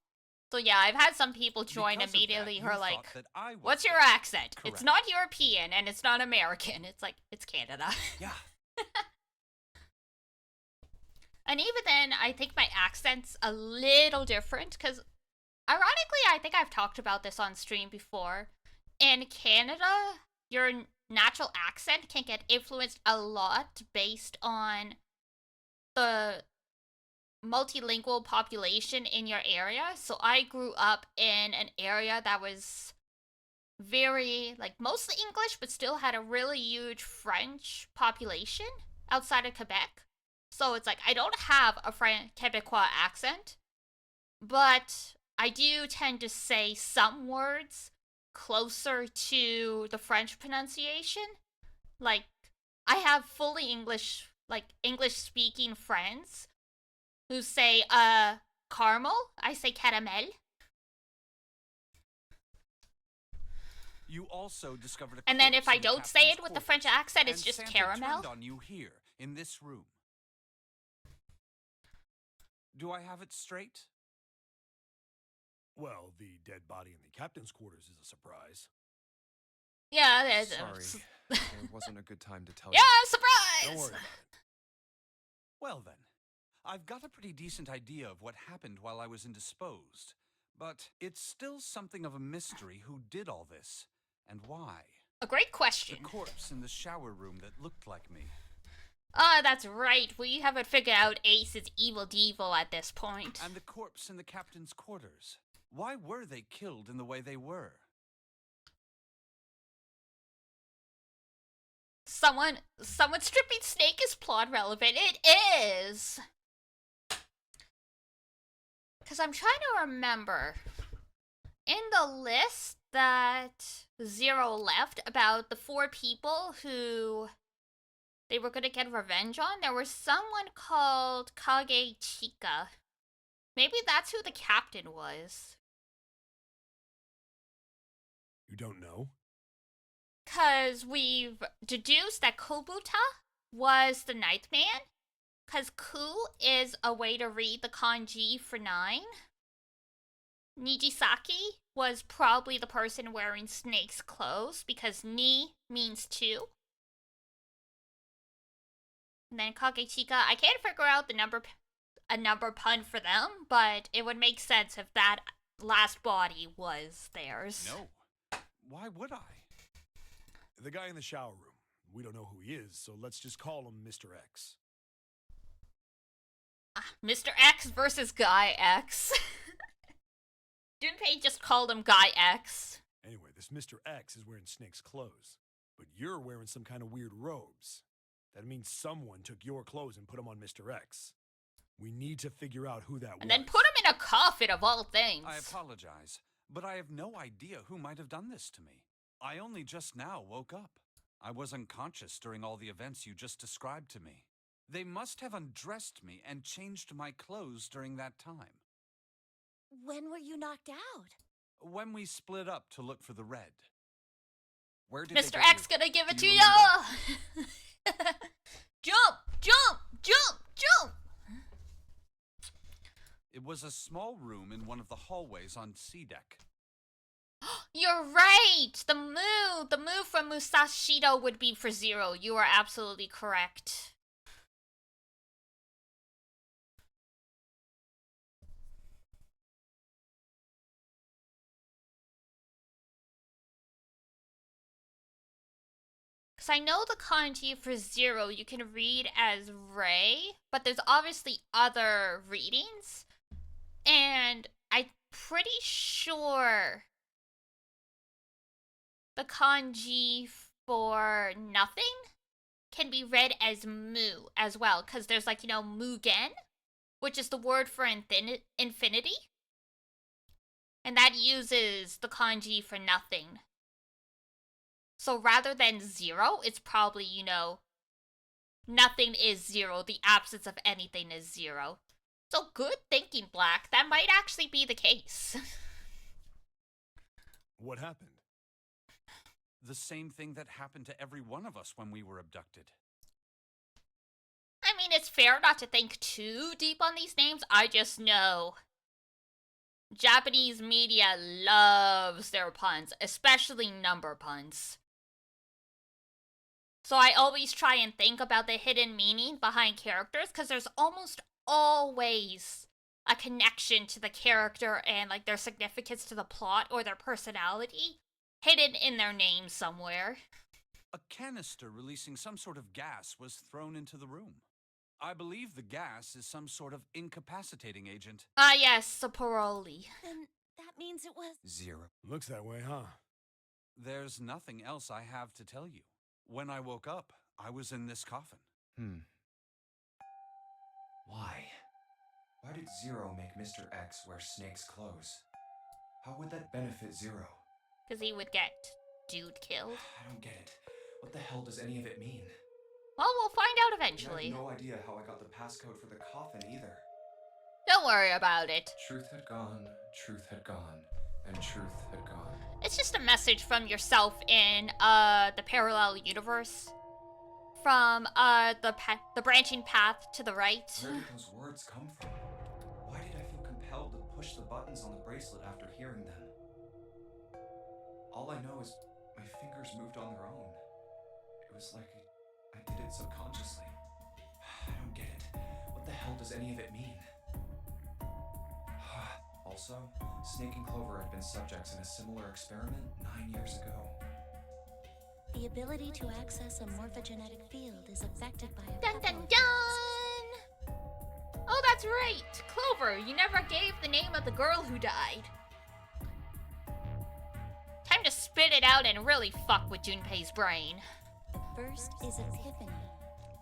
S2: So yeah, I've had some people join
S9: Because of
S2: immediately
S9: that,
S2: who are
S9: you
S2: like,
S9: thought that I was
S2: what's your
S9: dead.
S2: accent? It's
S9: Correct.
S2: not European and it's not American. It's like, it's Canada.
S9: Yeah.
S2: And even then, I think my accent's a little different because, ironically, I think I've talked about this on stream before. In Canada, your natural accent can get influenced a lot based on the multilingual population in your area. So I grew up in an area that was very, like, mostly English, but still had a really huge French population outside of Quebec. So it's like, I don't have a Quebecois accent, but I do tend to say some words closer to the French pronunciation. Like, I have fully English, like, English-speaking friends who say, caramel. I say caramel.
S9: You also discovered a
S2: And then
S9: corpse
S2: if I
S9: in the
S2: don't say
S9: captain's
S2: it with the
S9: quarters,
S2: French accent, it's
S9: and
S2: just
S9: Santa
S2: caramel.
S9: turned on you here, in this room. Do I have it straight?
S3: Well, the dead body in the captain's quarters is a surprise.
S2: Yeah, there's
S1: Sorry, there wasn't a good time to tell
S2: yeah,
S1: you.
S2: surprise!
S3: Don't worry about it.
S9: Well then, I've got a pretty decent idea of what happened while I was indisposed, but it's still something of a mystery who did all this, and why.
S2: A great
S9: The
S2: question.
S9: corpse in the shower room that looked like me.
S2: Ah, that's right. We haven't figured out Ace's evil devil at this point.
S9: And the corpse in the captain's quarters. Why were they killed in the way they were?
S2: Someone stripping Snake is plot relevant. It is. Because I'm trying to remember. In the list that Zero left about the 4 people who they were going to get revenge on, there was someone called Kage Chika. Maybe that's who the captain was.
S3: You don't know?
S2: Because we've deduced that Kobuta was the Ninth Man. Because Ku is a way to read the kanji for 9. Nijisaki was probably the person wearing Snake's clothes because Ni means 2. And then Kagechika, I can't figure out a number pun for them, but it would make sense if that last body was theirs.
S9: No. Why would I?
S3: The guy in the shower room. We don't know who he is, so let's just call him Mr. X.
S2: Mr. X versus Guy X. Junpei just called him Guy X.
S3: Anyway, this Mr. X is wearing Snake's clothes, but you're wearing some kind of weird robes. That means someone took your clothes and put them on Mr. X. We need to figure out who that was.
S2: And then put him in a coffin of all things.
S9: I apologize, but I have no idea who might have done this to me. I only just now woke up. I was unconscious during all the events you just described to me. They must have undressed me and changed my clothes during that time.
S4: When were you knocked out?
S9: When we split up to look for the red. Where did
S2: Mr.
S9: they get
S2: X
S9: you?
S2: gonna give it
S9: Do
S2: to
S9: you
S2: ya!
S9: remember?
S2: Jump! Jump! Jump! Jump!
S9: It was a small room in one of the hallways on C deck.
S2: You're right! The move from Musashido would be for 0. You are absolutely correct. Because I know the kanji for 0 you can read as Ray, but there's obviously other readings. And I'm pretty sure the kanji for nothing can be read as mu as well. Because there's like, mugen, which is the word for infinity. And that uses the kanji for nothing. So rather than 0, it's probably, nothing is 0. The absence of anything is 0. So good thinking, Black. That might actually be the case.
S3: What happened?
S9: The same thing that happened to every one of us when we were abducted.
S2: mean, it's fair not to think too deep on these names. I just know Japanese media loves their puns, especially number puns. So I always try and think about the hidden meaning behind characters, because there's almost always a connection to the character and like their significance to the plot or their personality hidden in their name somewhere.
S9: A canister releasing some sort of gas was thrown into the room. I believe the gas is some sort of incapacitating agent.
S2: Ah, yes, Saporoli.
S4: Then that means it was...
S1: 0.
S3: Looks that way, huh?
S9: There's nothing else I have to tell you. When I woke up, I was in this coffin.
S1: Why? Why did Zero make Mr. X wear Snake's clothes? How would that benefit Zero?
S2: Because he would get dude killed.
S1: I don't get it. What the hell does any of it mean?
S2: Well, we'll find out
S1: And I
S2: eventually.
S1: have no idea how I got the passcode for the coffin either.
S2: Don't worry about it.
S1: Truth had gone, and truth had gone.
S2: It's just a message from yourself in the parallel universe. From the branching path to the right.
S1: Where did those words come from? Why did I feel compelled to push the buttons on the bracelet after hearing them? All I know is my fingers moved on their own. It was like I did it subconsciously. I don't get it. What the hell does any of it mean? Also, Snake and Clover had been subjects in a similar experiment 9 years ago.
S4: The ability to access a morphogenetic field is affected by a...
S2: Dun dun dun! Oh, that's right! Clover, you never gave the name of the girl who died. Time to spit it out and really fuck with Junpei's brain.
S4: The first is Epiphany,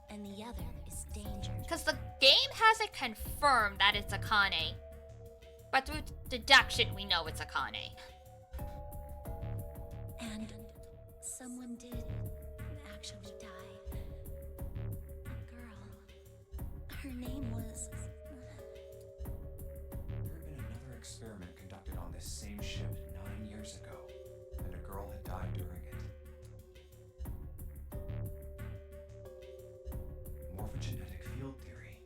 S4: and the other is Danger.
S2: Because the game hasn't confirmed that it's Akane. But through deduction, we know it's Akane.
S4: And someone did actually die. A girl. Her name was...
S1: There had been another experiment conducted on this same ship 9 years ago, and a girl had died during it. Morphogenetic field theory.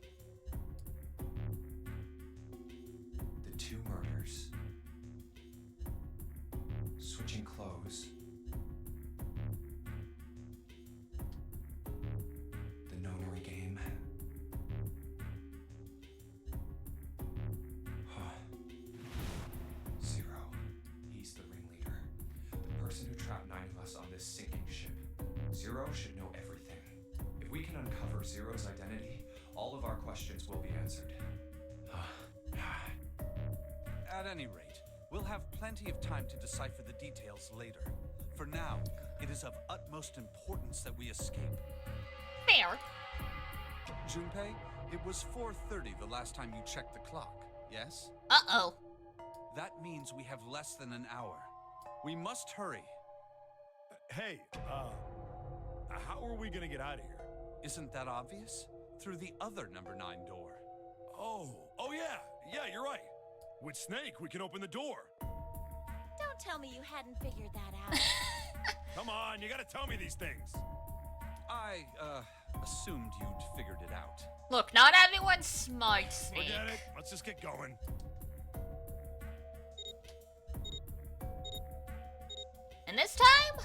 S1: The 2 murders. Switching clothes. The nonary game. Zero. He's the ringleader. The person who trapped 9 of us on this sinking ship. Zero should know everything. If we can uncover Zero's identity, all of our questions will be answered.
S9: At any rate, we'll have plenty of time to decipher the details later. For now, it is of utmost importance that we escape.
S2: Fair.
S9: Junpei, it was 4:30 the last time you checked the clock, yes?
S2: Uh-oh.
S9: That means we have less than an hour. We must hurry.
S3: Hey, how are we gonna get out of here?
S9: Isn't that obvious? Through the other number 9 door.
S3: Oh yeah, you're right. With Snake, we can open the door.
S4: Don't tell me you hadn't figured that out.
S3: Come on, you gotta tell me these things.
S9: I, assumed you'd figured it out.
S2: Look, not everyone's smart, Snake.
S3: Forget it. Let's just get going.
S2: And this time,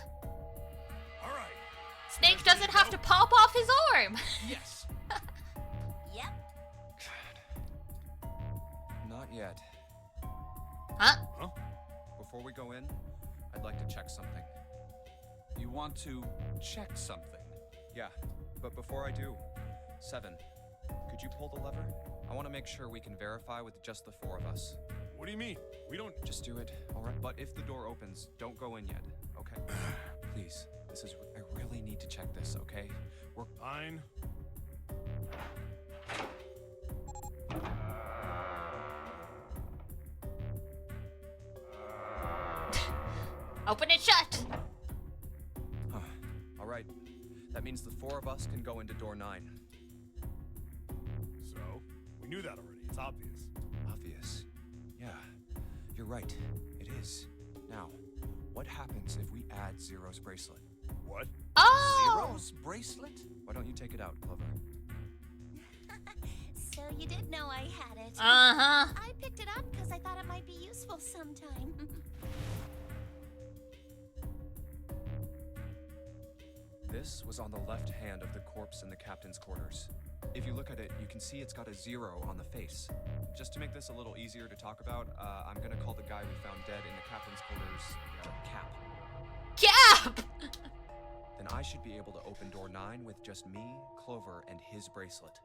S3: All right.
S2: Snake doesn't have to pop off his arm.
S9: Yes!
S4: Yep.
S1: Not yet.
S2: Huh?
S1: Before we go in, I'd like to check something.
S9: You want to check something?
S1: Yeah, but before I do, 7, could you pull the lever? I want to make sure we can verify with just the 4 of us.
S3: What do you mean? We don't...
S1: Just do it, alright? But if the door opens, don't go in yet, okay? Please, I really need to check this, okay? We're...
S3: Fine.
S2: Open it shut.
S1: Alright, that means the 4 of us can go into door 9.
S3: So, we knew that already. It's obvious.
S1: Obvious. Yeah, you're right. It is. Now, what happens if we add Zero's bracelet?
S3: What?
S2: Oh!
S9: Zero's bracelet?
S1: Why don't you take it out, Clover?
S4: you did know I had it.
S2: Uh-huh.
S4: I picked it up because I thought it might be useful sometime.
S1: This was on the left hand of the corpse in the captain's quarters. If you look at it, you can see it's got a 0 on the face. Just to make this a little easier to talk about, I'm gonna call the guy we found dead in the captain's quarters, Cap.
S2: Cap!
S1: Then I should be able to open door 9 with just me, Clover, and his bracelet.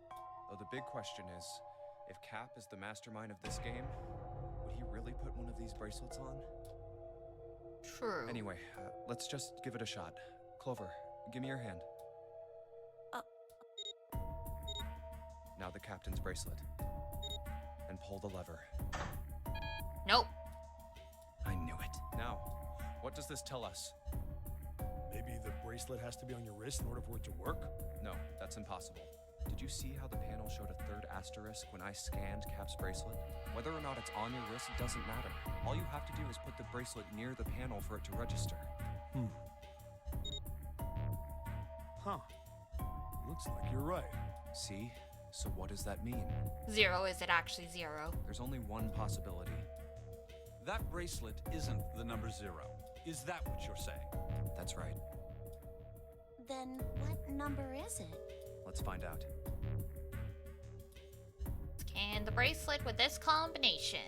S1: Though the big question is, if Cap is the mastermind of this game, would he really put one of these bracelets on?
S2: True.
S1: Anyway, let's just give it a shot. Clover, give me your hand. Now the captain's bracelet. And pull the lever.
S2: Nope.
S1: I knew it. Now, what does this tell us?
S3: Maybe the bracelet has to be on your wrist in order for it to work?
S1: No, that's impossible. Did you see how the panel showed a 3rd asterisk when I scanned Cap's bracelet? Whether or not it's on your wrist doesn't matter. All you have to do is put the bracelet near the panel for it to register.
S3: Huh. Looks like you're right.
S1: See? So what does that mean?
S2: 0, is it actually 0?
S1: There's only one possibility.
S9: That bracelet isn't the number 0. Is that what you're saying?
S1: That's right.
S4: Then what number is it?
S1: Let's find out.
S2: Scan the bracelet with this combination.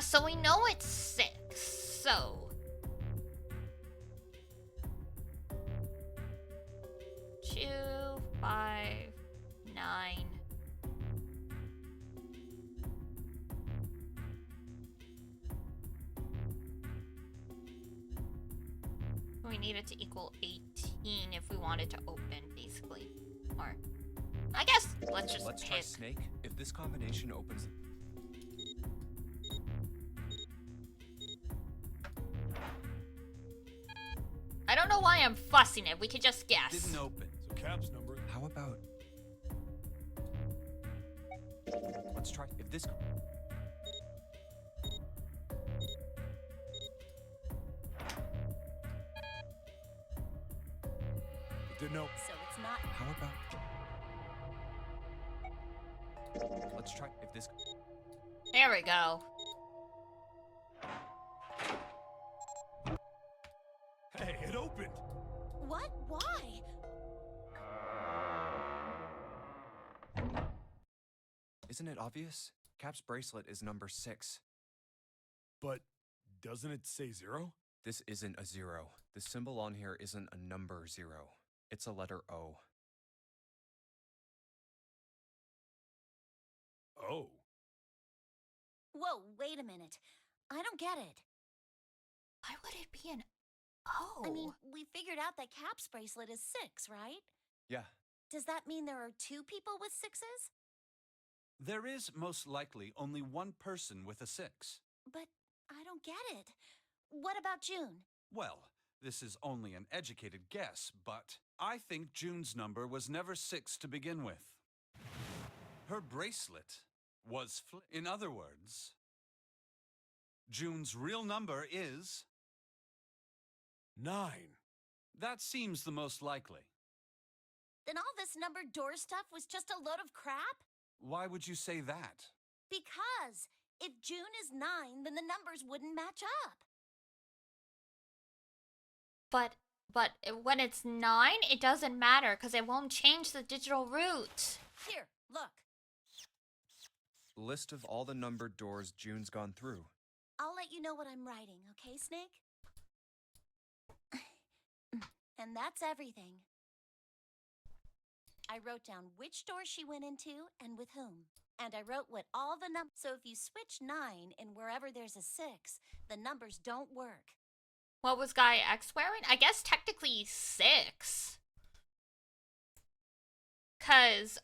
S2: So we know it's 6, so... Two, 5, 9. We need it to equal 18 if we wanted to open, basically. Or, I guess, let's just
S1: Let's try
S2: pick.
S1: Snake. If this combination opens...
S2: I don't know why I'm fussing it. We could just guess.
S9: Didn't open.
S3: So Cap's number.
S1: How about... Let's try... If this...
S3: No.
S4: So it's not.
S1: How about... Let's try... If this...
S2: There we go.
S3: Hey, it opened.
S4: What? Why?
S1: Isn't it obvious? Cap's bracelet is number 6.
S3: But doesn't it say 0?
S1: This isn't a 0. The symbol on here isn't a number 0. It's a letter O.
S3: Oh.
S4: Whoa, wait a minute. I don't get it.
S2: Why would it be an O?
S4: I mean, we figured out that Cap's bracelet is 6, right?
S1: Yeah.
S4: Does that mean there are 2 people with 6s?
S9: There is most likely only one person with a 6.
S4: But I don't get it. What about June?
S9: Well, this is only an educated guess, but I think June's number was never 6 to begin with. Her bracelet was in other words, June's real number is
S3: 9.
S9: That seems the most likely.
S4: Then all this numbered door stuff was just a load of crap?
S9: Why would you say that?
S4: Because if June is 9, then the numbers wouldn't match up.
S2: But when it's 9, it doesn't matter because it won't change the digital route.
S4: Here, look.
S1: List of all the numbered doors June's gone through.
S4: I'll let you know what I'm writing, okay, Snake? And that's everything. I wrote down which door she went into and with whom. And I wrote what all the numbers... So if you switch 9 in wherever there's a 6, the numbers don't work.
S2: What was Guy X wearing? I guess technically 6. Cause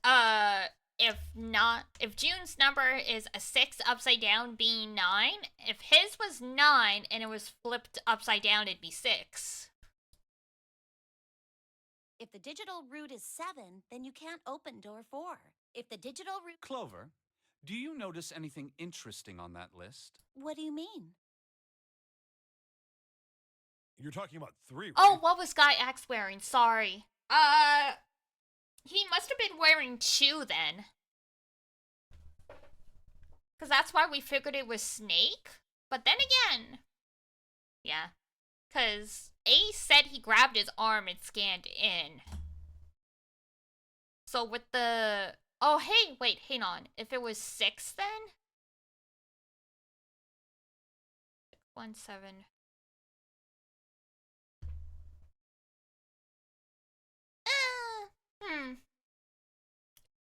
S2: if June's number is a 6 upside down being 9, if his was 9 and it was flipped upside down, it'd be 6.
S4: If the digital root is 7, then you can't open door 4. If the digital root...
S9: Clover, do you notice anything interesting on that list?
S4: What do you mean?
S3: You're talking about 3, right?
S2: Oh, what was Guy X wearing? Sorry. He must have been wearing 2 then. Because that's why we figured it was Snake. But then again, yeah. Because Ace said he grabbed his arm and scanned in. So with the... Oh, hey, wait, hang on. If it was 6 then? 1, 7...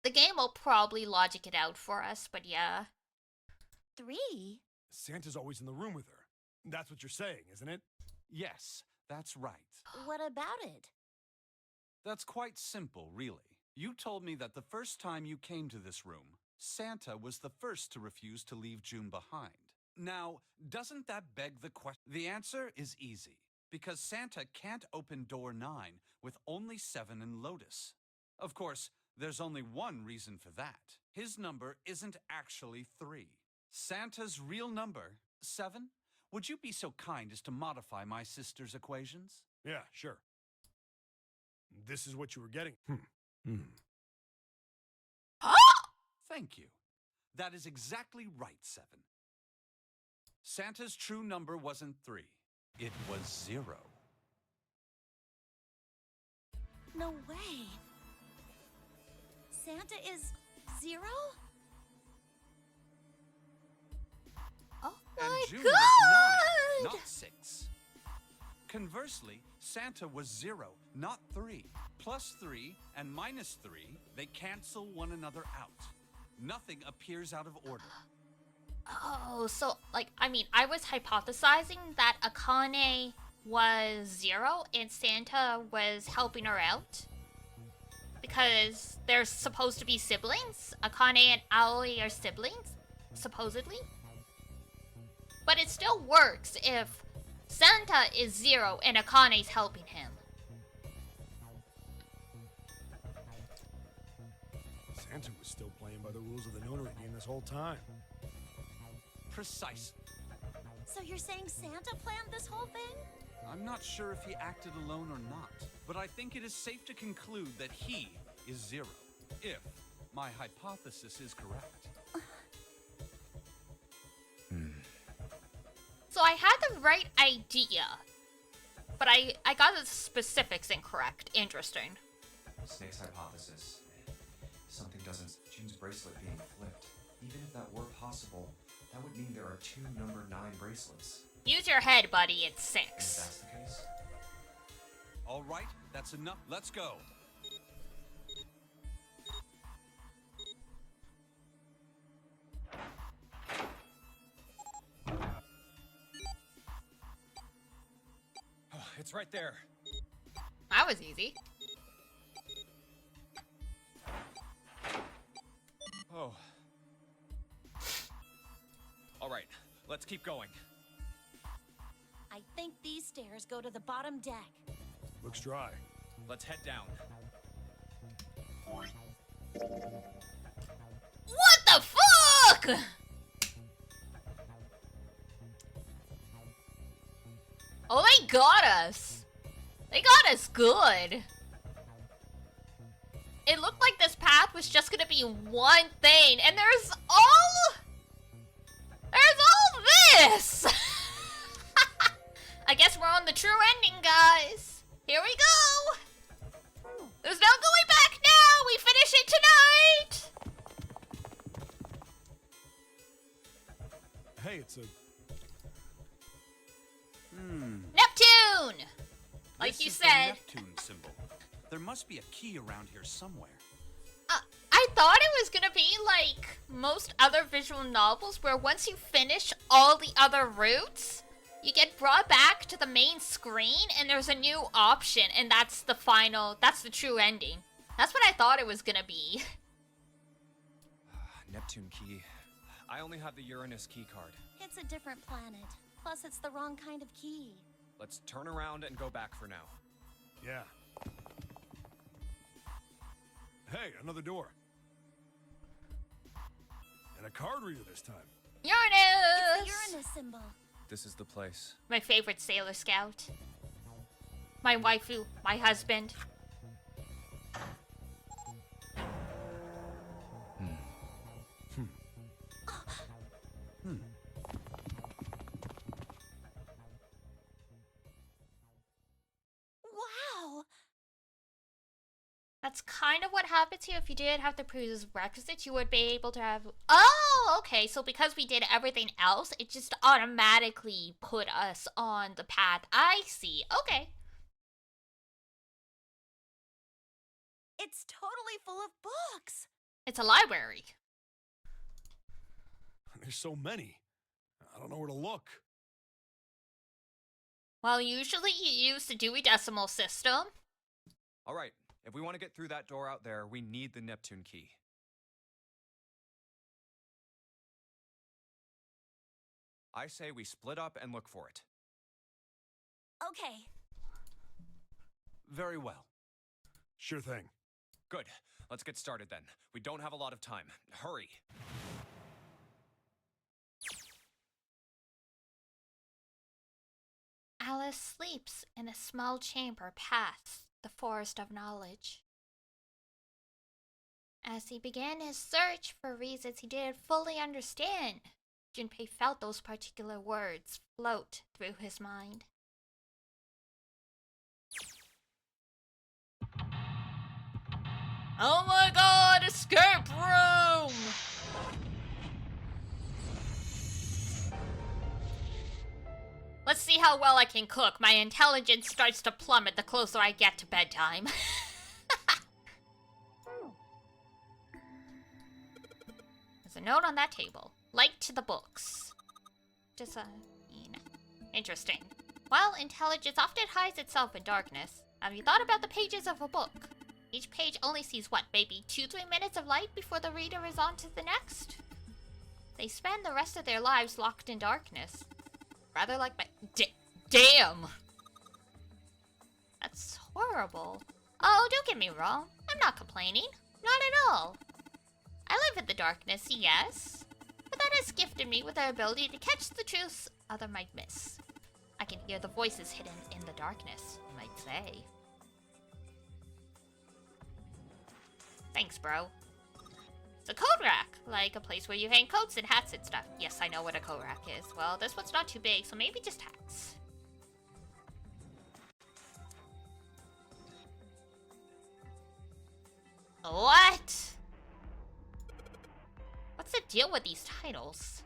S2: The game will probably logic it out for us, but yeah.
S4: 3?
S3: Santa's always in the room with her. That's what you're saying, isn't it?
S9: Yes, that's right.
S4: What about it?
S9: That's quite simple, really. You told me that the first time you came to this room, Santa was the first to refuse to leave June behind. Now, doesn't that beg the question? The answer is easy, because Santa can't open door 9 with only 7 and Lotus. Of course, there's only one reason for that. His number isn't actually 3. Santa's real number, 7? Would you be so kind as to modify my sister's equations?
S3: Yeah, sure. This is what you were getting.
S9: Thank you. That is exactly right, 7. Santa's true number wasn't 3. It was 0.
S4: No way. Santa is 0?
S2: Oh
S9: And
S2: my
S9: June
S2: god!
S9: was 9, not 6. Conversely, Santa was 0, not 3. Plus 3 and minus 3, they cancel one another out. Nothing appears out of order.
S2: Oh, so, like, I mean, I was hypothesizing that Akane was 0 and Santa was helping her out. Because they're supposed to be siblings. Akane and Aoi are siblings, supposedly. But it still works if Santa is 0 and Akane's helping him.
S3: Santa was still playing by the rules of the notary game this whole time.
S9: Precisely.
S4: So you're saying Santa planned this whole thing?
S9: I'm not sure if he acted alone or not, but I think it is safe to conclude that he is 0, if my hypothesis is correct.
S2: So I had the right idea, but I got the specifics incorrect. Interesting.
S1: Snake's hypothesis. Something doesn't... June's bracelet being flipped. Even if that were possible, that would mean there are 2 number 9 bracelets.
S2: Use your head, buddy. It's
S1: And
S2: 6.
S1: if that's the case...
S9: All right, that's enough. Let's go.
S1: It's right there.
S2: That was easy.
S1: Oh. All right, let's keep going.
S4: I think these stairs go to the bottom deck.
S3: Looks dry.
S1: Let's head down.
S2: What the fuck? Oh, they got us. They got us good. It looked like this path was just gonna be one thing, and there's all this. I guess we're on the true ending, guys. Here we go. There's no going back now. We finish it tonight.
S3: Hey, it's a...
S2: Neptune. Like
S9: This
S2: you
S9: is the
S2: said.
S9: Neptune symbol. There must be a key around here somewhere.
S2: I thought it was gonna be like most other visual novels where once you finish all the other routes, you get brought back to the main screen and there's a new option and that's the final, that's the true ending. That's what I thought it was gonna be.
S1: Neptune key. I only have the Uranus key card.
S4: It's a different planet. Plus, it's the wrong kind of key.
S1: Let's turn around and go back for now.
S3: Yeah. Hey, another door. And a card reader this time.
S2: Uranus!
S4: It's the Uranus symbol.
S1: This is the place.
S2: My favorite Sailor Scout. My waifu, my husband. that's kind of what happens here. If you did have the prerequisites, you would be able to have... Oh, okay. So because we did everything else, it just automatically put us on the path. I see. Okay.
S4: It's totally full of books.
S2: It's a library.
S3: There's so many. I don't know where to look.
S2: Well, usually you use the Dewey Decimal System.
S1: All right, if we want to get through that door out there, we need the Neptune key. I say we split up and look for it.
S4: Okay.
S9: Very well.
S3: Sure thing.
S1: Good. Let's get started then. We don't have a lot of time. Hurry.
S2: Alice sleeps in a small chamber past the forest of knowledge. As he began his search for reasons he didn't fully understand, Junpei felt those particular words float through his mind. Oh my god, escape room! Let's see how well I can cook. My intelligence starts to plummet the closer I get to bedtime. There's a note on that table. Like to the books. Interesting. While intelligence often hides itself in darkness, have you thought about the pages of a book? Each page only sees what, maybe 2-3 minutes of light before the reader is on to the next? They spend the rest of their lives locked in darkness. Rather like my... Damn! That's horrible. Oh, don't get me wrong. I'm not complaining. Not at all. I live in the darkness, yes. But that has gifted me with the ability to catch the truths others might miss. I can hear the voices hidden in the darkness, you might say. Thanks, bro. It's a coat rack, like a place where you hang coats and hats and stuff. Yes, I know what a coat rack is. Well, this one's not too big, so maybe just hats. What? What's the deal with these titles?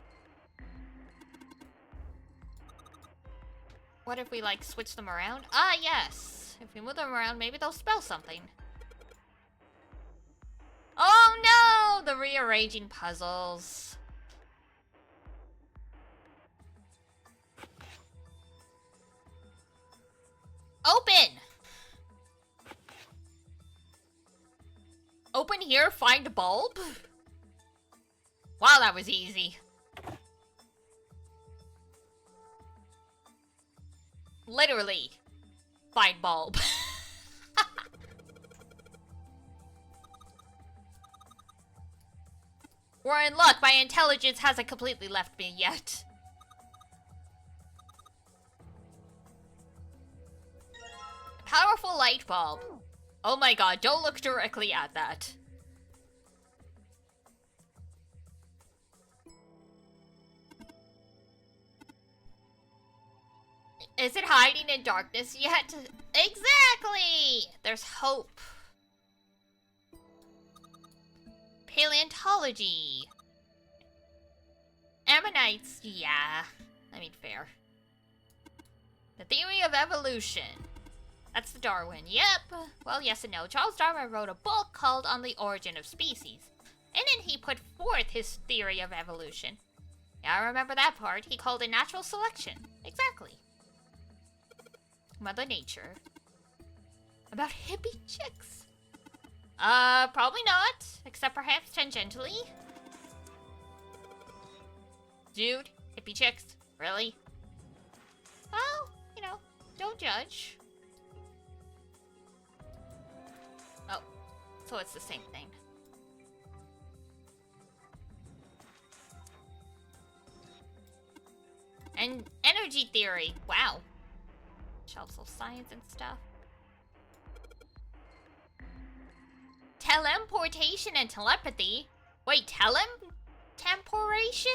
S2: What if we, like, switch them around? Ah, yes. If we move them around, maybe they'll spell something. Oh no! The rearranging puzzles. Open! Open here, find bulb? Wow, that was easy. Literally. Find bulb. We're in luck, my intelligence hasn't completely left me yet. Powerful light bulb. Oh my god, don't look directly at that. Is it hiding in darkness yet? Exactly! There's hope. Paleontology. Ammonites, yeah. I mean, fair. The theory of evolution. That's the Darwin, yep. Well, yes and no. Charles Darwin wrote a book called On the Origin of Species. And then he put forth his theory of evolution. Yeah, I remember that part. He called it natural selection. Exactly. Mother Nature. About hippie chicks. Probably not. Except perhaps tangentially. Dude, hippie chicks. Really? Well, you know, don't judge. Oh, so it's the same thing. And energy theory. Wow. Shelves of science and stuff. Teleportation and telepathy? Wait, temporation?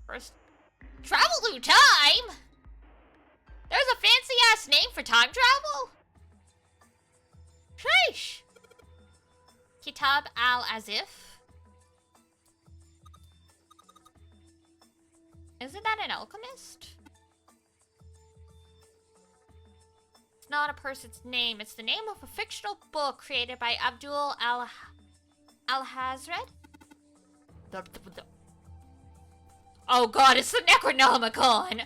S2: First, travel through time? There's a fancy-ass name for time travel? Sheesh! Kitab al-Azif. Isn't that an alchemist? It's not a person's name. It's the name of a fictional book created by Abdul al-Hazred. Oh god, it's the Necronomicon!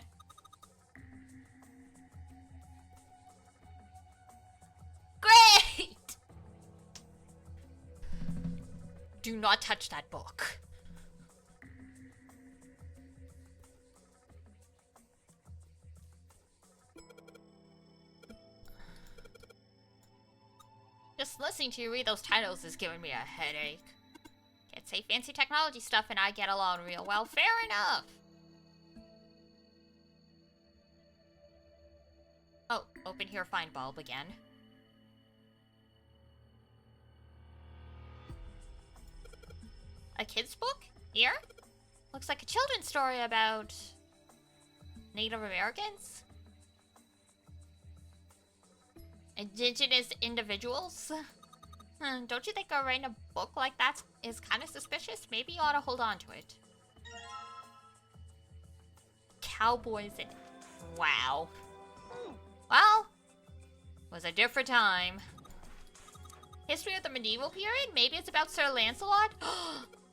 S2: Great! Do not touch that book. Just listening to you read those titles is giving me a headache. Can't say fancy technology stuff and I get along real well. Fair enough. Oh, open here, find bulb again. A kid's book? Here? Looks like a children's story about Native Americans? Indigenous individuals? Don't you think writing a book like that is kind of suspicious? Maybe you ought to hold on to it. Cowboys and... Wow. Well, was a different time. History of the medieval period? Maybe it's about Sir Lancelot?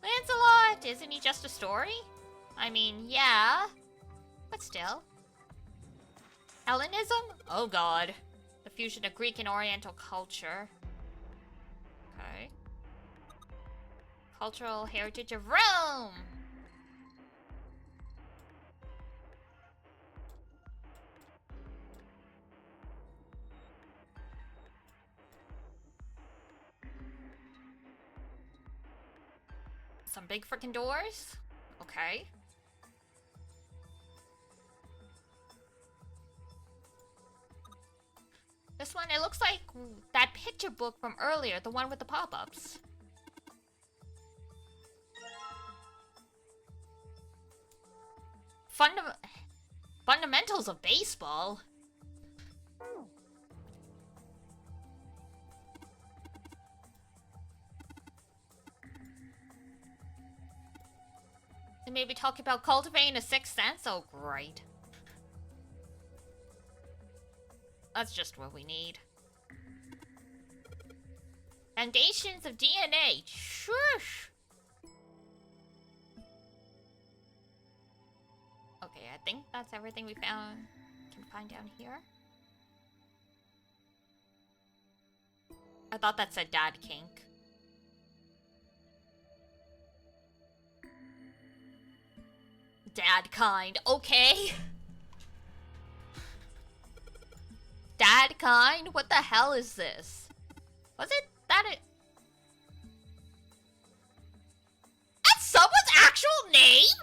S2: Lancelot! Isn't he just a story? I mean, yeah. But still. Hellenism? Oh god. The fusion of Greek and Oriental culture. Okay. Cultural heritage of Rome! Some big freaking doors? Okay. This one, it looks like that picture book from earlier, the one with the pop-ups. Fundamentals of baseball? And maybe talk about cultivating a sixth sense? Oh, great. That's just what we need. Foundations of DNA. Shush. Okay, I think that's everything we can find down here. I thought that said Dad Kink. Dad kind. Okay. Dad kind? What the hell is this? Was it that it... That's someone's actual name?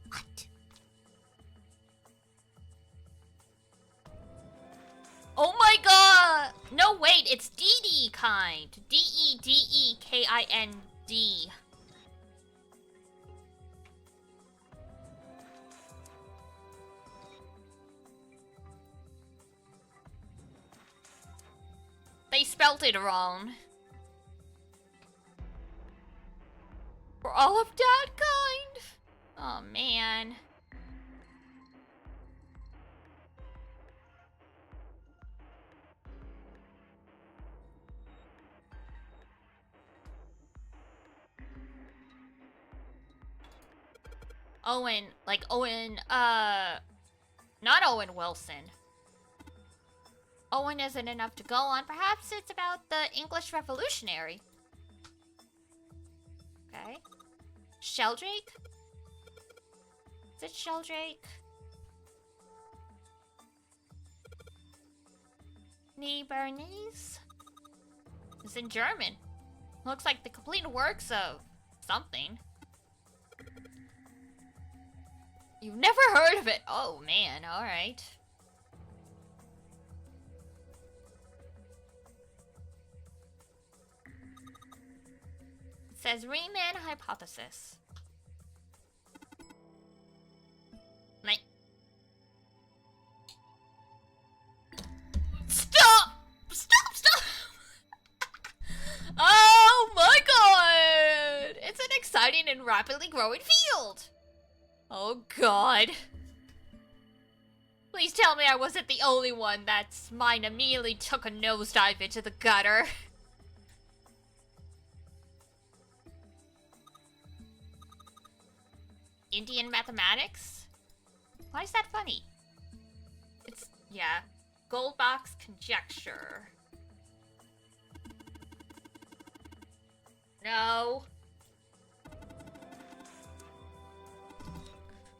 S2: What? Oh my god! No, wait, it's DD kind. D-E-D-E-K-I-N-D. They spelled it wrong. We're all of Dad kind. Oh man. Owen, like Owen, not Owen Wilson. Owen isn't enough to go on. Perhaps it's about the English Revolutionary. Okay. Sheldrake? Is it Sheldrake? Nee Bernice? It's in German. Looks like the complete works of something. You've never heard of it? Oh man, alright. It says Riemann hypothesis. rapidly growing field. Oh god. Please tell me I wasn't the only one that's mine immediately took a nosedive into the gutter. Indian mathematics? Why is that funny? It's, yeah. Goldbox conjecture. No.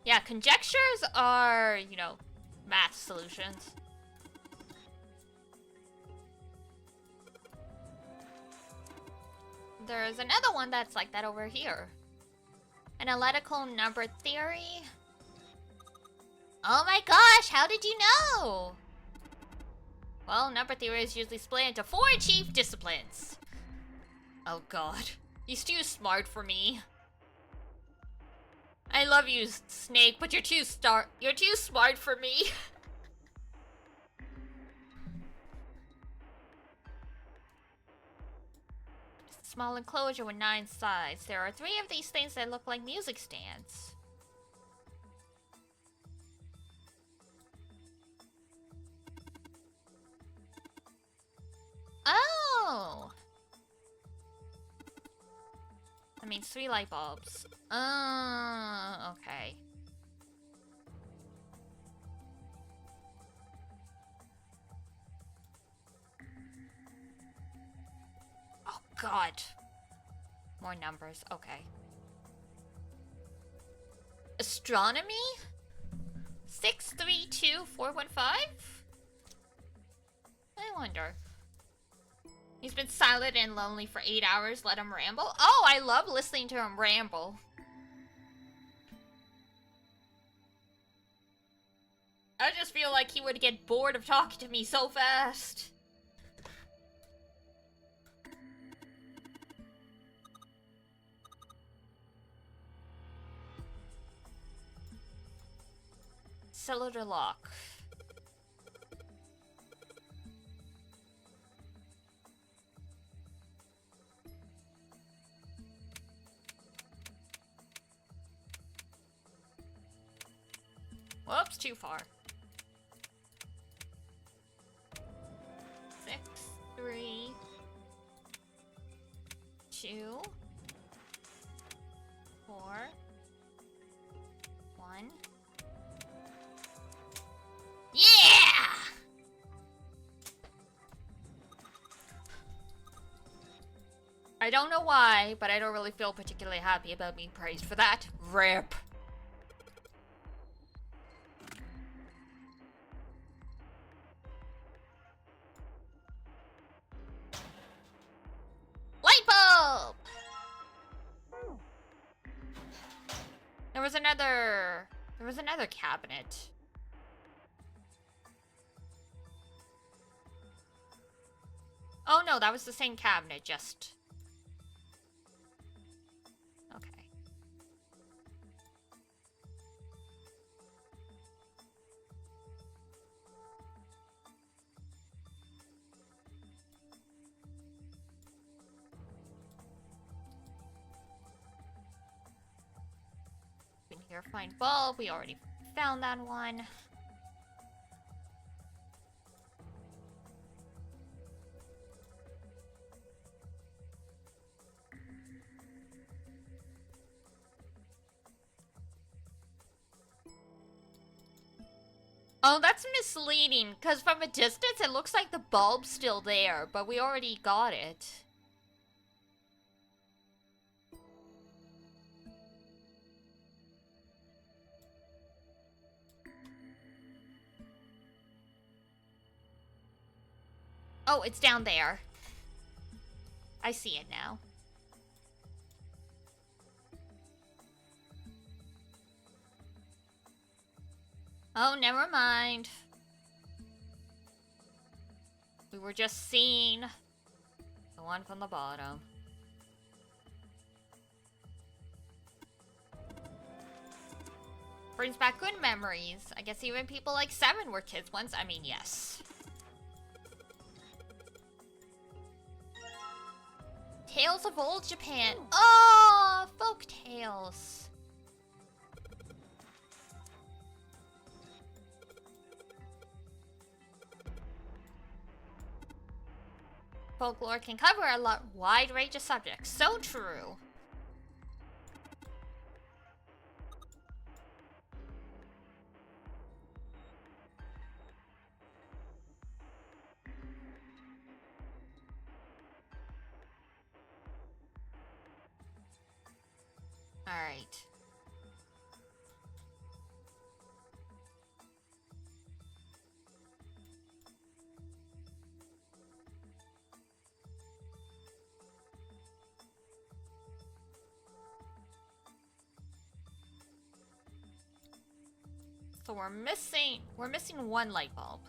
S2: Yeah, conjectures are, you know, math solutions. There's another one that's like that over here. Analytical number theory. Oh my gosh, how did you know? Well, number theory is usually split into 4 chief disciplines. Oh god. He's too smart for me. I love you, Snake, but you're too smart for me. Small enclosure with 9 sides. There are 3 of these things that look like music stands. Oh! I mean, 3 light bulbs. Okay. Oh, God. More numbers. Okay. Astronomy? 632415? I wonder. He's been silent and lonely for 8 hours. Let him ramble. Oh, I love listening to him ramble. I just feel like he would get bored of talking to me so fast. Cylinder lock. Whoops, too far. 6, 3, 2, 4, 1. Yeah! I don't know why, but I don't really feel particularly happy about being praised for that. RIP. Light bulb! There was another cabinet. Oh no, that was the same cabinet, just... Okay. In here, find bulb. We already found that one. Oh, that's misleading, because from a distance it looks like the bulb's still there, but we already got it. Oh, it's down there. I see it now. Oh, never mind. We were just seeing the one from the bottom. Brings back good memories. I guess even people like 7 were kids once. I mean, yes. Tales of Old Japan. Oh, folk tales. Folklore can cover a wide range of subjects. So true. All right. So we're missing one light bulb.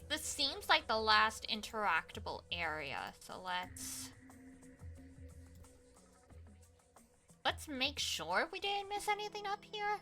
S2: This seems like the last interactable area, so let's make sure we didn't miss anything up here.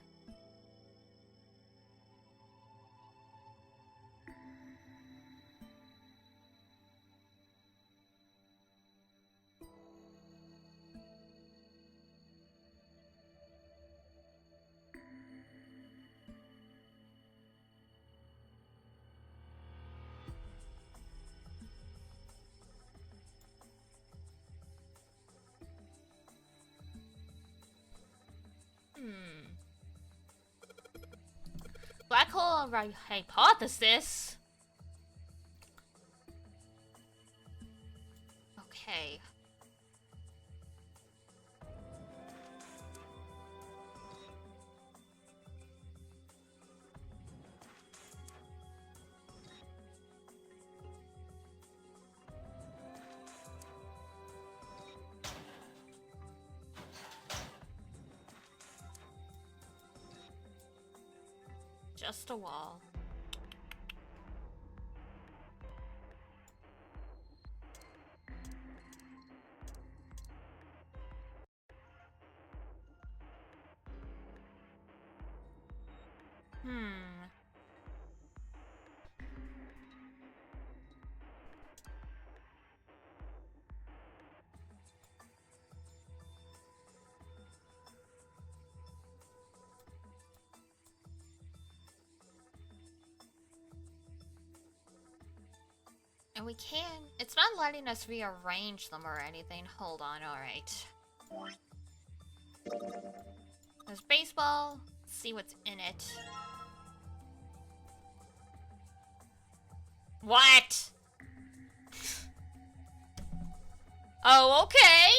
S2: Black hole hypothesis. Okay. Just a wall. And we can, it's not letting us rearrange them or anything. Hold on, alright. There's baseball. Let's see what's in it. What? Oh, okay.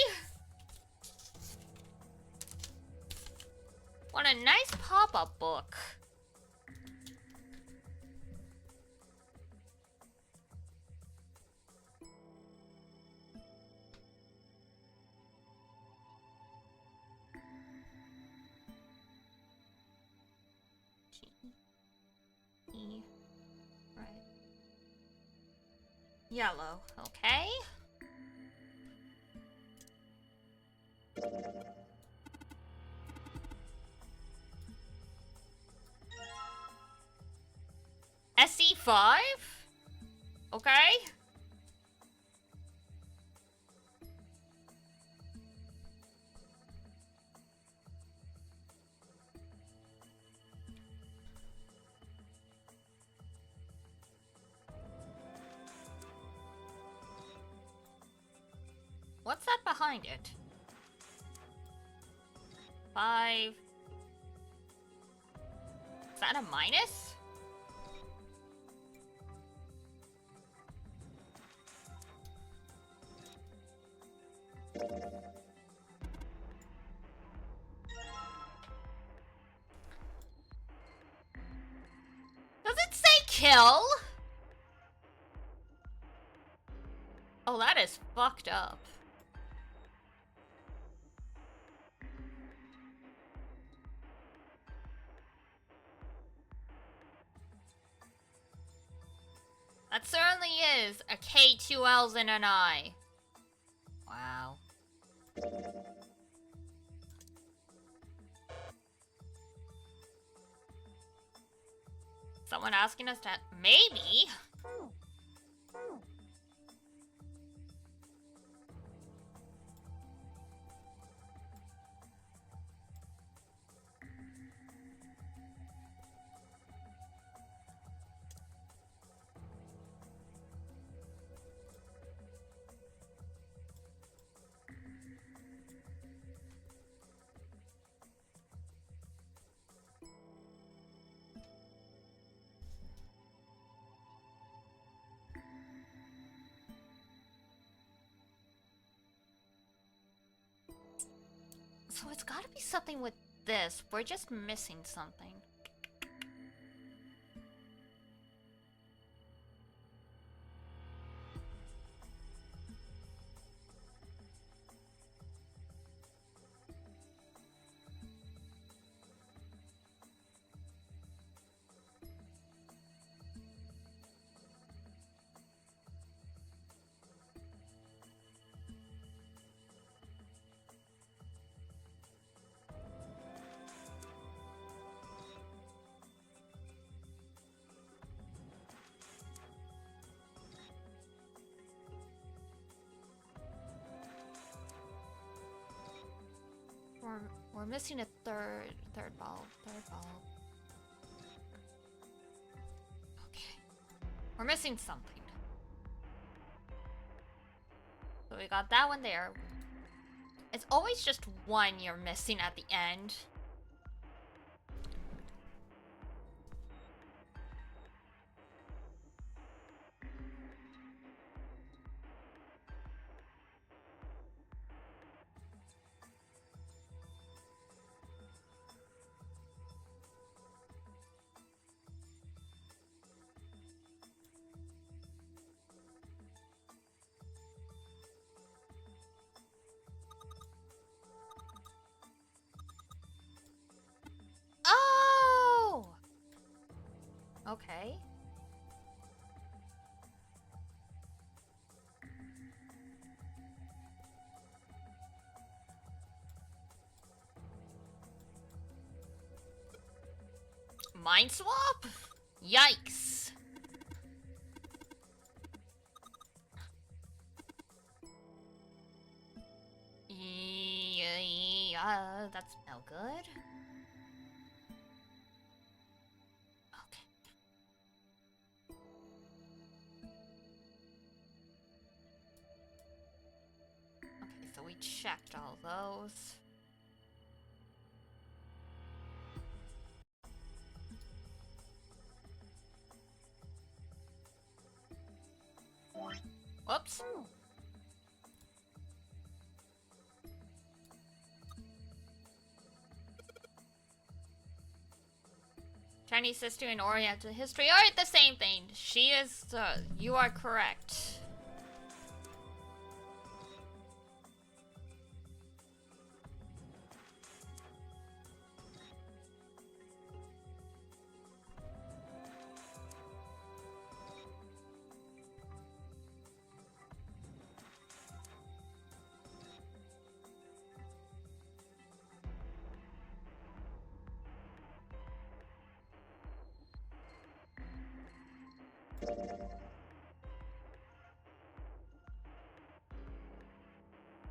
S2: What a nice pop-up book. Right. Yellow, okay. SE5? Okay. What's that behind it? 5. Is that a minus? Does it say kill? Oh, that is fucked up. That certainly is a K, 2 L's, and an I. Wow. Someone asking us that? Maybe. So it's gotta be something with this. We're just missing something. We're missing a third bulb. Okay. We're missing something. So we got that one there. It's always just one you're missing at the end. Oh! Okay. Mind swap? Yikes. Yeah, that's no good. Okay. Okay, so we checked all those. Whoops. Chinese history and Oriental history are the same thing. She is, you are correct.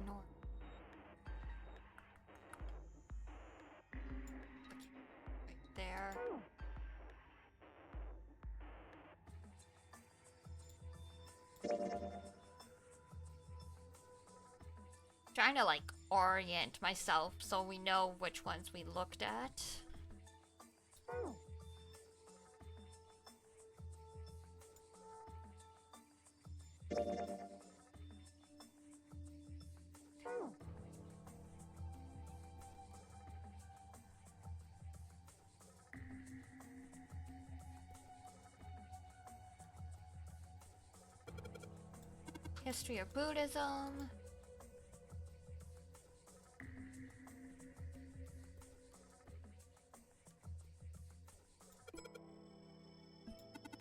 S2: North. Right there. Trying to like orient myself so we know which ones we looked at. History of Buddhism.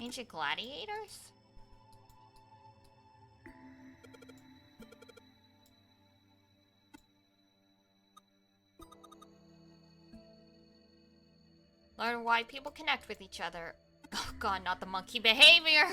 S2: Ancient gladiators? Learn why people connect with each other. Oh God, not the monkey behavior.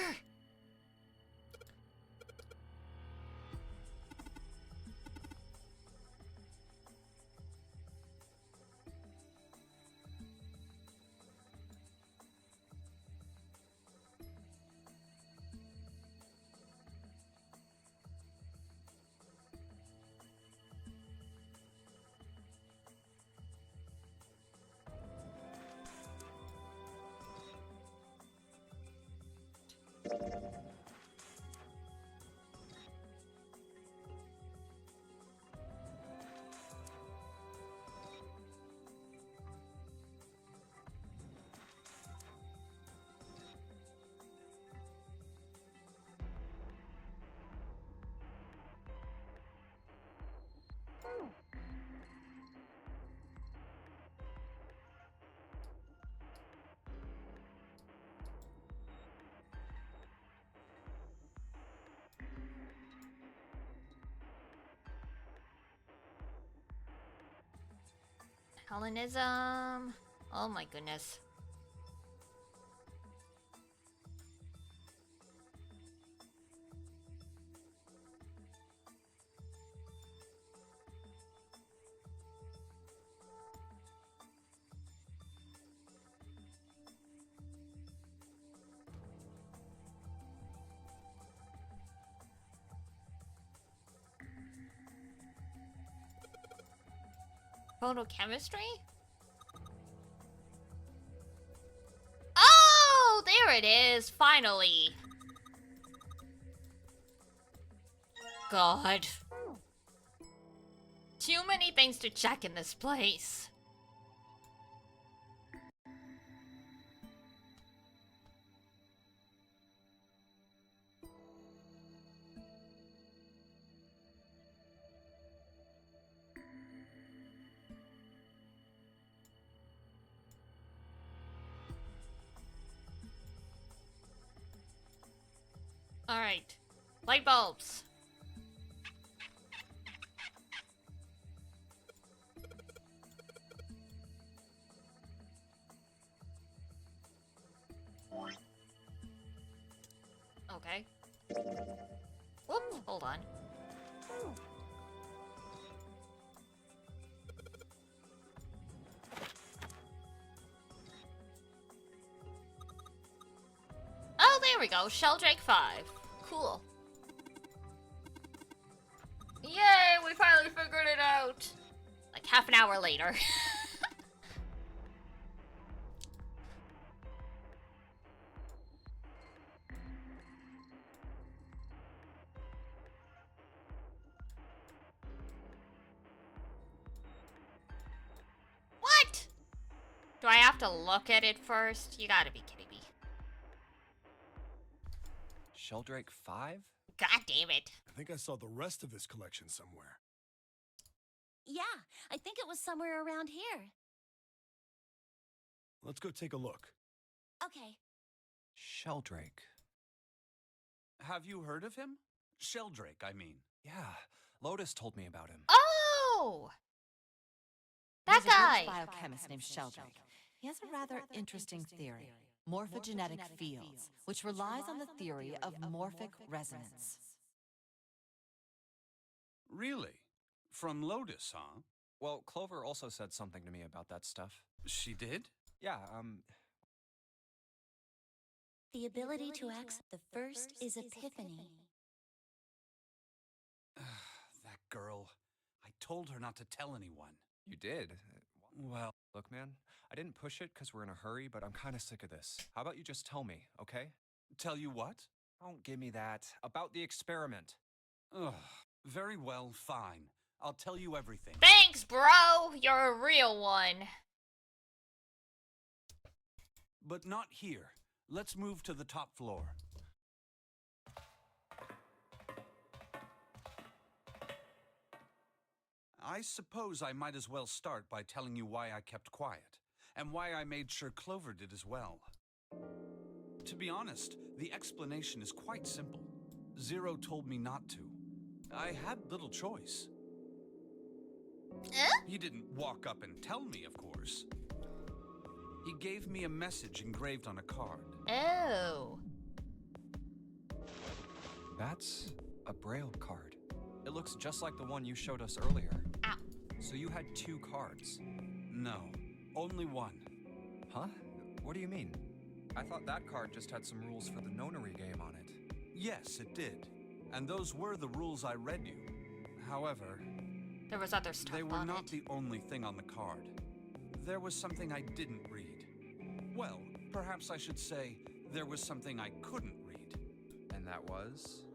S2: Hellenism. Oh my goodness. Photochemistry? Oh, there it is, finally. God. Too many things to check in this place. Alright. Light bulbs. Okay. Whoop, hold on. Oh, there we go. Sheldrake 5. Cool. Yay, we finally figured it out. Like half an hour later. What? Do I have to look at it first? You gotta be kidding me.
S1: Sheldrake 5?
S2: God damn it.
S3: I think I saw the rest of this collection somewhere.
S4: Yeah, I think it was somewhere around here.
S3: Let's go take a look.
S4: Okay.
S1: Sheldrake.
S9: Have you heard of him? Sheldrake, I mean.
S1: Yeah, Lotus told me about him.
S2: Oh! That
S7: There's a
S2: guy!
S7: British biochemist named Sheldrake. He has a rather interesting theory. Morphogenetic fields, which relies on the theory of morphic resonance.
S9: Really? From Lotus, huh?
S1: Well, Clover also said something to me about that stuff.
S9: She did?
S1: Yeah,
S4: The ability to access the first is epiphany.
S9: That girl. I told her not to tell anyone.
S1: you did.
S9: Well,
S1: Look, man, I didn't push it because we're in a hurry, but I'm kind of sick of this. How about you just tell me, okay?
S9: tell you what?
S1: Don't give me that. About the experiment.
S9: Ugh, very well, fine. I'll tell you everything.
S2: Thanks, bro! You're a real one.
S9: But not here. Let's move to the top floor. I suppose I might as well start by telling you why I kept quiet, and why I made sure Clover did as well. To be honest, the explanation is quite simple. Zero told me not to. I had little choice. He didn't walk up and tell me, of course. He gave me a message engraved on a card.
S2: Oh.
S1: That's a Braille card. It looks just like the one you showed us earlier.
S2: Ow.
S1: So you had 2 cards.
S9: No, only one.
S1: Huh? What do you mean? I thought that card just had some rules for the nonary game on it.
S9: Yes, it did. And those were the rules I read you. However,
S2: There was other stuff
S9: they were
S2: on
S9: not
S2: it.
S9: the only thing on the card. There was something I didn't read. Well, perhaps I should say there was something I couldn't read.
S1: And that was?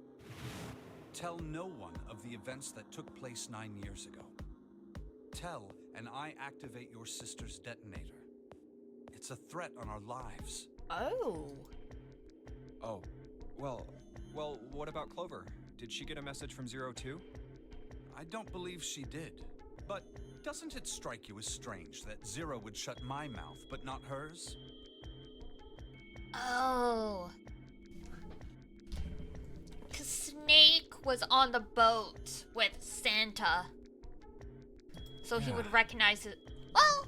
S9: Tell no one of the events that took place 9 years ago. Tell, and I activate your sister's detonator. It's a threat on our lives.
S2: Oh.
S1: Oh. Well, what about Clover? Did she get a message from Zero too?
S9: I don't believe she did. But doesn't it strike you as strange that Zero would shut my mouth, but not hers?
S2: Oh. 'Cause Snake was on the boat with Santa. So he would recognize it. Well,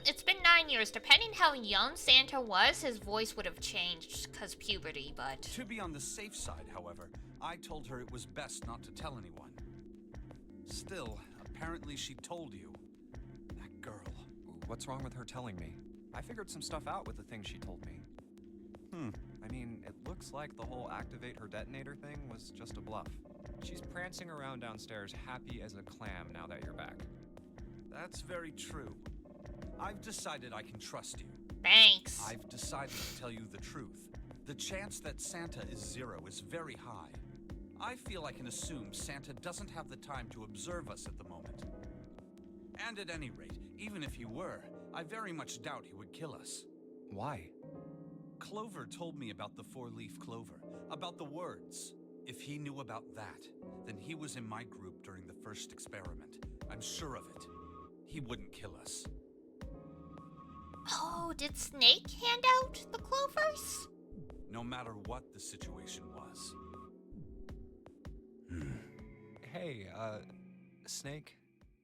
S2: it's been 9 years. Depending how young Santa was, his voice would have changed because puberty, but...
S9: To be on the safe side, however, I told her it was best not to tell anyone. Still, apparently she told you. That girl.
S1: What's wrong with her telling me? I figured some stuff out with the things she told me. I mean, it looks like the whole activate her detonator thing was just a bluff. She's prancing around downstairs happy as a clam now that you're back.
S9: That's very true. I've decided I can trust you.
S2: Thanks.
S9: I've decided to tell you the truth. The chance that Santa is Zero is very high. I feel I can assume Santa doesn't have the time to observe us at the moment. And at any rate, even if he were, I very much doubt he would kill us.
S1: Why?
S9: Clover told me about the 4-leaf clover, about the words. If he knew about that, then he was in my group during the first experiment. I'm sure of it. He wouldn't kill us.
S2: Oh, did Snake hand out the clovers?
S9: No matter what the situation was.
S1: Hey, Snake?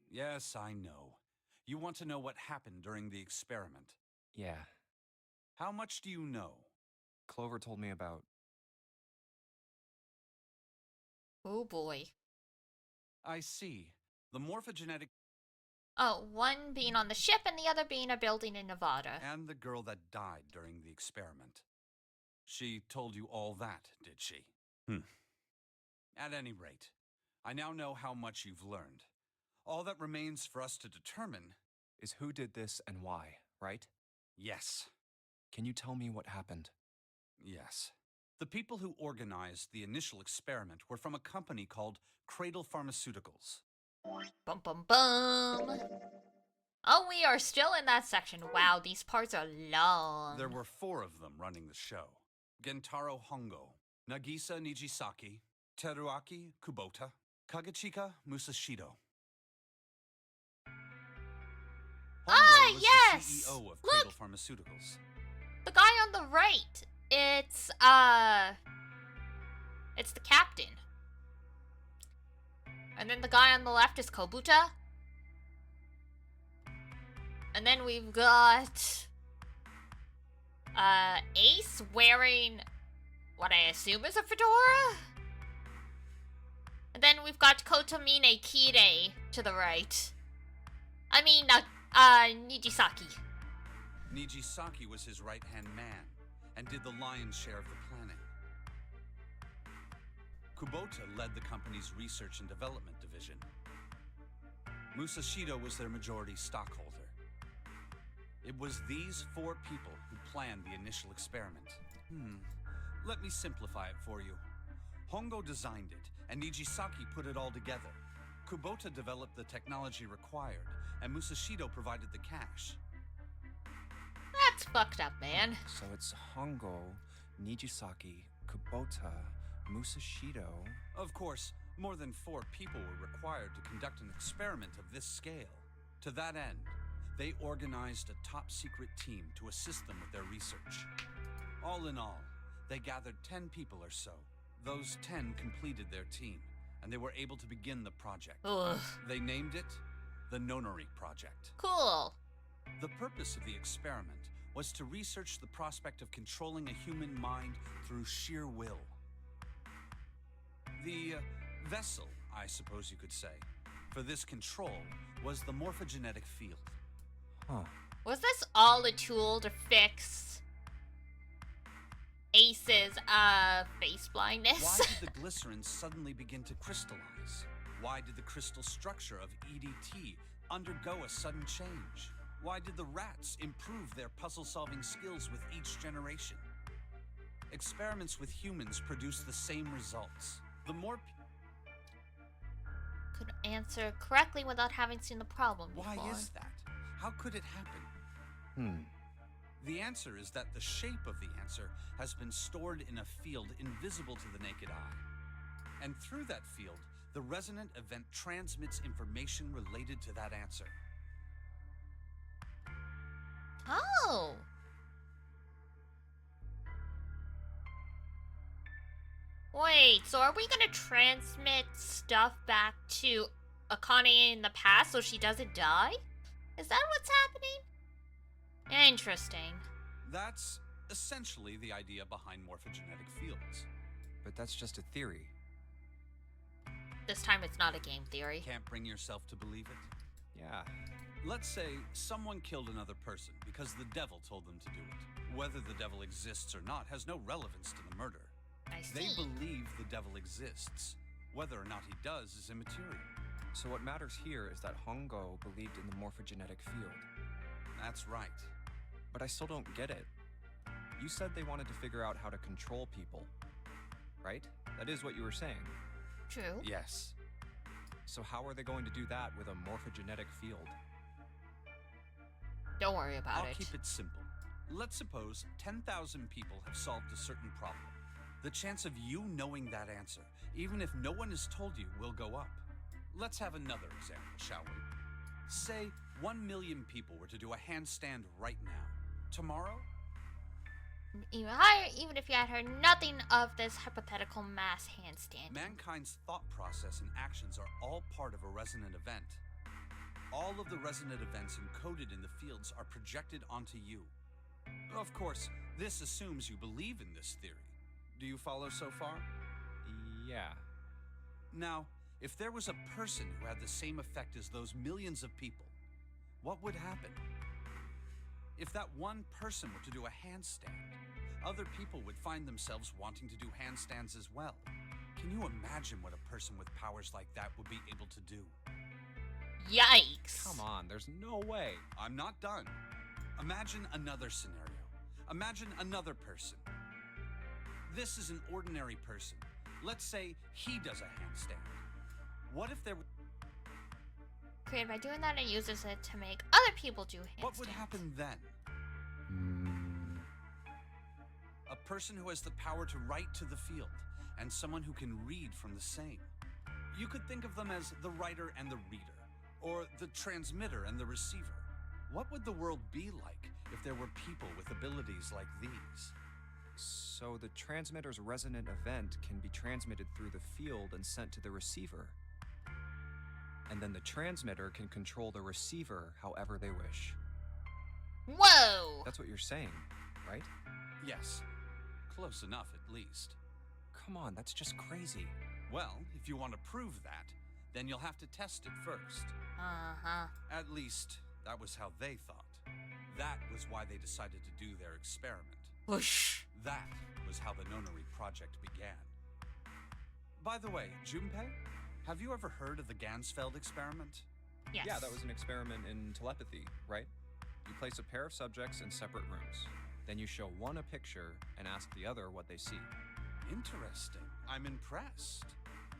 S9: Yes, I know. You want to know what happened during the experiment.
S1: Yeah.
S9: How much do you know?
S1: Clover told me about...
S2: Oh boy.
S9: I see. The morphogenetic
S2: Oh, one being on the ship and the other being a building in Nevada.
S9: and the girl that died during the experiment. She told you all that, did she? At any rate, I now know how much you've learned. All that remains for us to determine
S1: is who did this and why, right?
S9: Yes.
S1: Can you tell me what happened?
S9: Yes. The people who organized the initial experiment were from a company called Cradle Pharmaceuticals.
S2: Bum bum bum. Oh, we are still in that section. Wow, these parts are long.
S9: There were 4 of them running the show. Gentaro Hongo, Nagisa Nijisaki, Teruaki Kubota, Kagechika Musashido. Hongo was
S2: yes!
S9: the CEO of
S2: Look!
S9: Cradle Pharmaceuticals.
S2: The guy on the right. It's the captain. And then the guy on the left is Kobuta. And then we've got Ace wearing what I assume is a fedora. And then we've got Kotomine Kire to the right. I mean, Nijisaki.
S9: Nijisaki was his right-hand man and did the lion's share of the planning. Kubota led the company's research and development division. Musashido was their majority stockholder. It was these 4 people who planned the initial experiment. Let me simplify it for you. Hongo designed it, and Nijisaki put it all together. Kubota developed the technology required, and Musashido provided the cash.
S2: That's fucked up, man.
S1: So it's Hongo, Nijisaki, Kubota, Musashido...
S9: Of course, more than 4 people were required to conduct an experiment of this scale. To that end, they organized a top-secret team to assist them with their research. All in all, they gathered 10 people or so. Those 10 completed their team, and they were able to begin the project.
S2: Ugh.
S9: They named it the Nonary Project.
S2: Cool.
S9: The purpose of the experiment was to research the prospect of controlling a human mind through sheer will. The vessel, I suppose you could say, for this control was the morphogenetic field.
S1: Huh.
S2: Was this all a tool to fix Ace's face blindness?
S9: Why did the glycerin suddenly begin to crystallize? Why did the crystal structure of EDT undergo a sudden change? Why did the rats improve their puzzle-solving skills with each generation? Experiments with humans produce the same results. The more
S2: Could answer correctly without having seen the problem before.
S9: Why is that? How could it happen? The answer is that the shape of the answer has been stored in a field invisible to the naked eye. And through that field, the resonant event transmits information related to that answer.
S2: Oh. Wait, so are we gonna transmit stuff back to Akane in the past so she doesn't die? Is that what's happening? Interesting.
S9: That's essentially the idea behind morphogenetic fields.
S1: But that's just a theory.
S2: This time it's not a game theory.
S9: Can't bring yourself to believe it?
S1: Yeah.
S9: Let's say someone killed another person because the devil told them to do it. Whether the devil exists or not has no relevance to the murder.
S2: I see.
S9: They believe the devil exists. Whether or not he does is immaterial.
S1: So what matters here is that Hongo believed in the morphogenetic field.
S9: That's right.
S1: But I still don't get it. You said they wanted to figure out how to control people, right? That is what you were saying.
S2: True.
S9: Yes.
S1: So how are they going to do that with a morphogenetic field?
S2: Don't worry about
S9: I'll
S2: it.
S9: keep it simple. Let's suppose 10,000 people have solved a certain problem. The chance of you knowing that answer, even if no one has told you, will go up. Let's have another example, shall we? Say 1 million people were to do a handstand right now. Tomorrow?
S2: Even higher, even if you had heard nothing of this hypothetical mass handstand.
S9: Mankind's thought process and actions are all part of a resonant event. All of the resonant events encoded in the fields are projected onto you. Of course, this assumes you believe in this theory. Do you follow so far?
S1: Yeah.
S9: Now, if there was a person who had the same effect as those millions of people, what would happen? If that one person were to do a handstand, other people would find themselves wanting to do handstands as well. Can you imagine what a person with powers like that would be able to do?
S2: Yikes.
S1: Come on, there's no way.
S9: I'm not done. Imagine another scenario. Imagine another person. This is an ordinary person. Let's say he does a handstand. What if there...
S2: Created by doing that, it uses it to make other people do handstands.
S9: What would happen then? A person who has the power to write to the field, and someone who can read from the same. You could think of them as the writer and the reader, or the transmitter and the receiver. What would the world be like if there were people with abilities like these?
S1: So the transmitter's resonant event can be transmitted through the field and sent to the receiver. And then the transmitter can control the receiver however they wish.
S2: Whoa!
S1: That's what you're saying, right?
S9: Yes. Close enough, at least.
S1: Come on, that's just crazy.
S9: Well, if you want to prove that, then you'll have to test it first.
S2: Uh-huh.
S9: At least, that was how they thought. That was why they decided to do their experiment.
S2: Whoosh.
S9: That was how the Nonary project began. By the way, Junpei, have you ever heard of the Gansfeld experiment?
S2: Yes.
S1: Yeah, that was an experiment in telepathy, right? You place a pair of subjects in separate rooms. Then you show one a picture and ask the other what they see.
S9: Interesting. I'm impressed.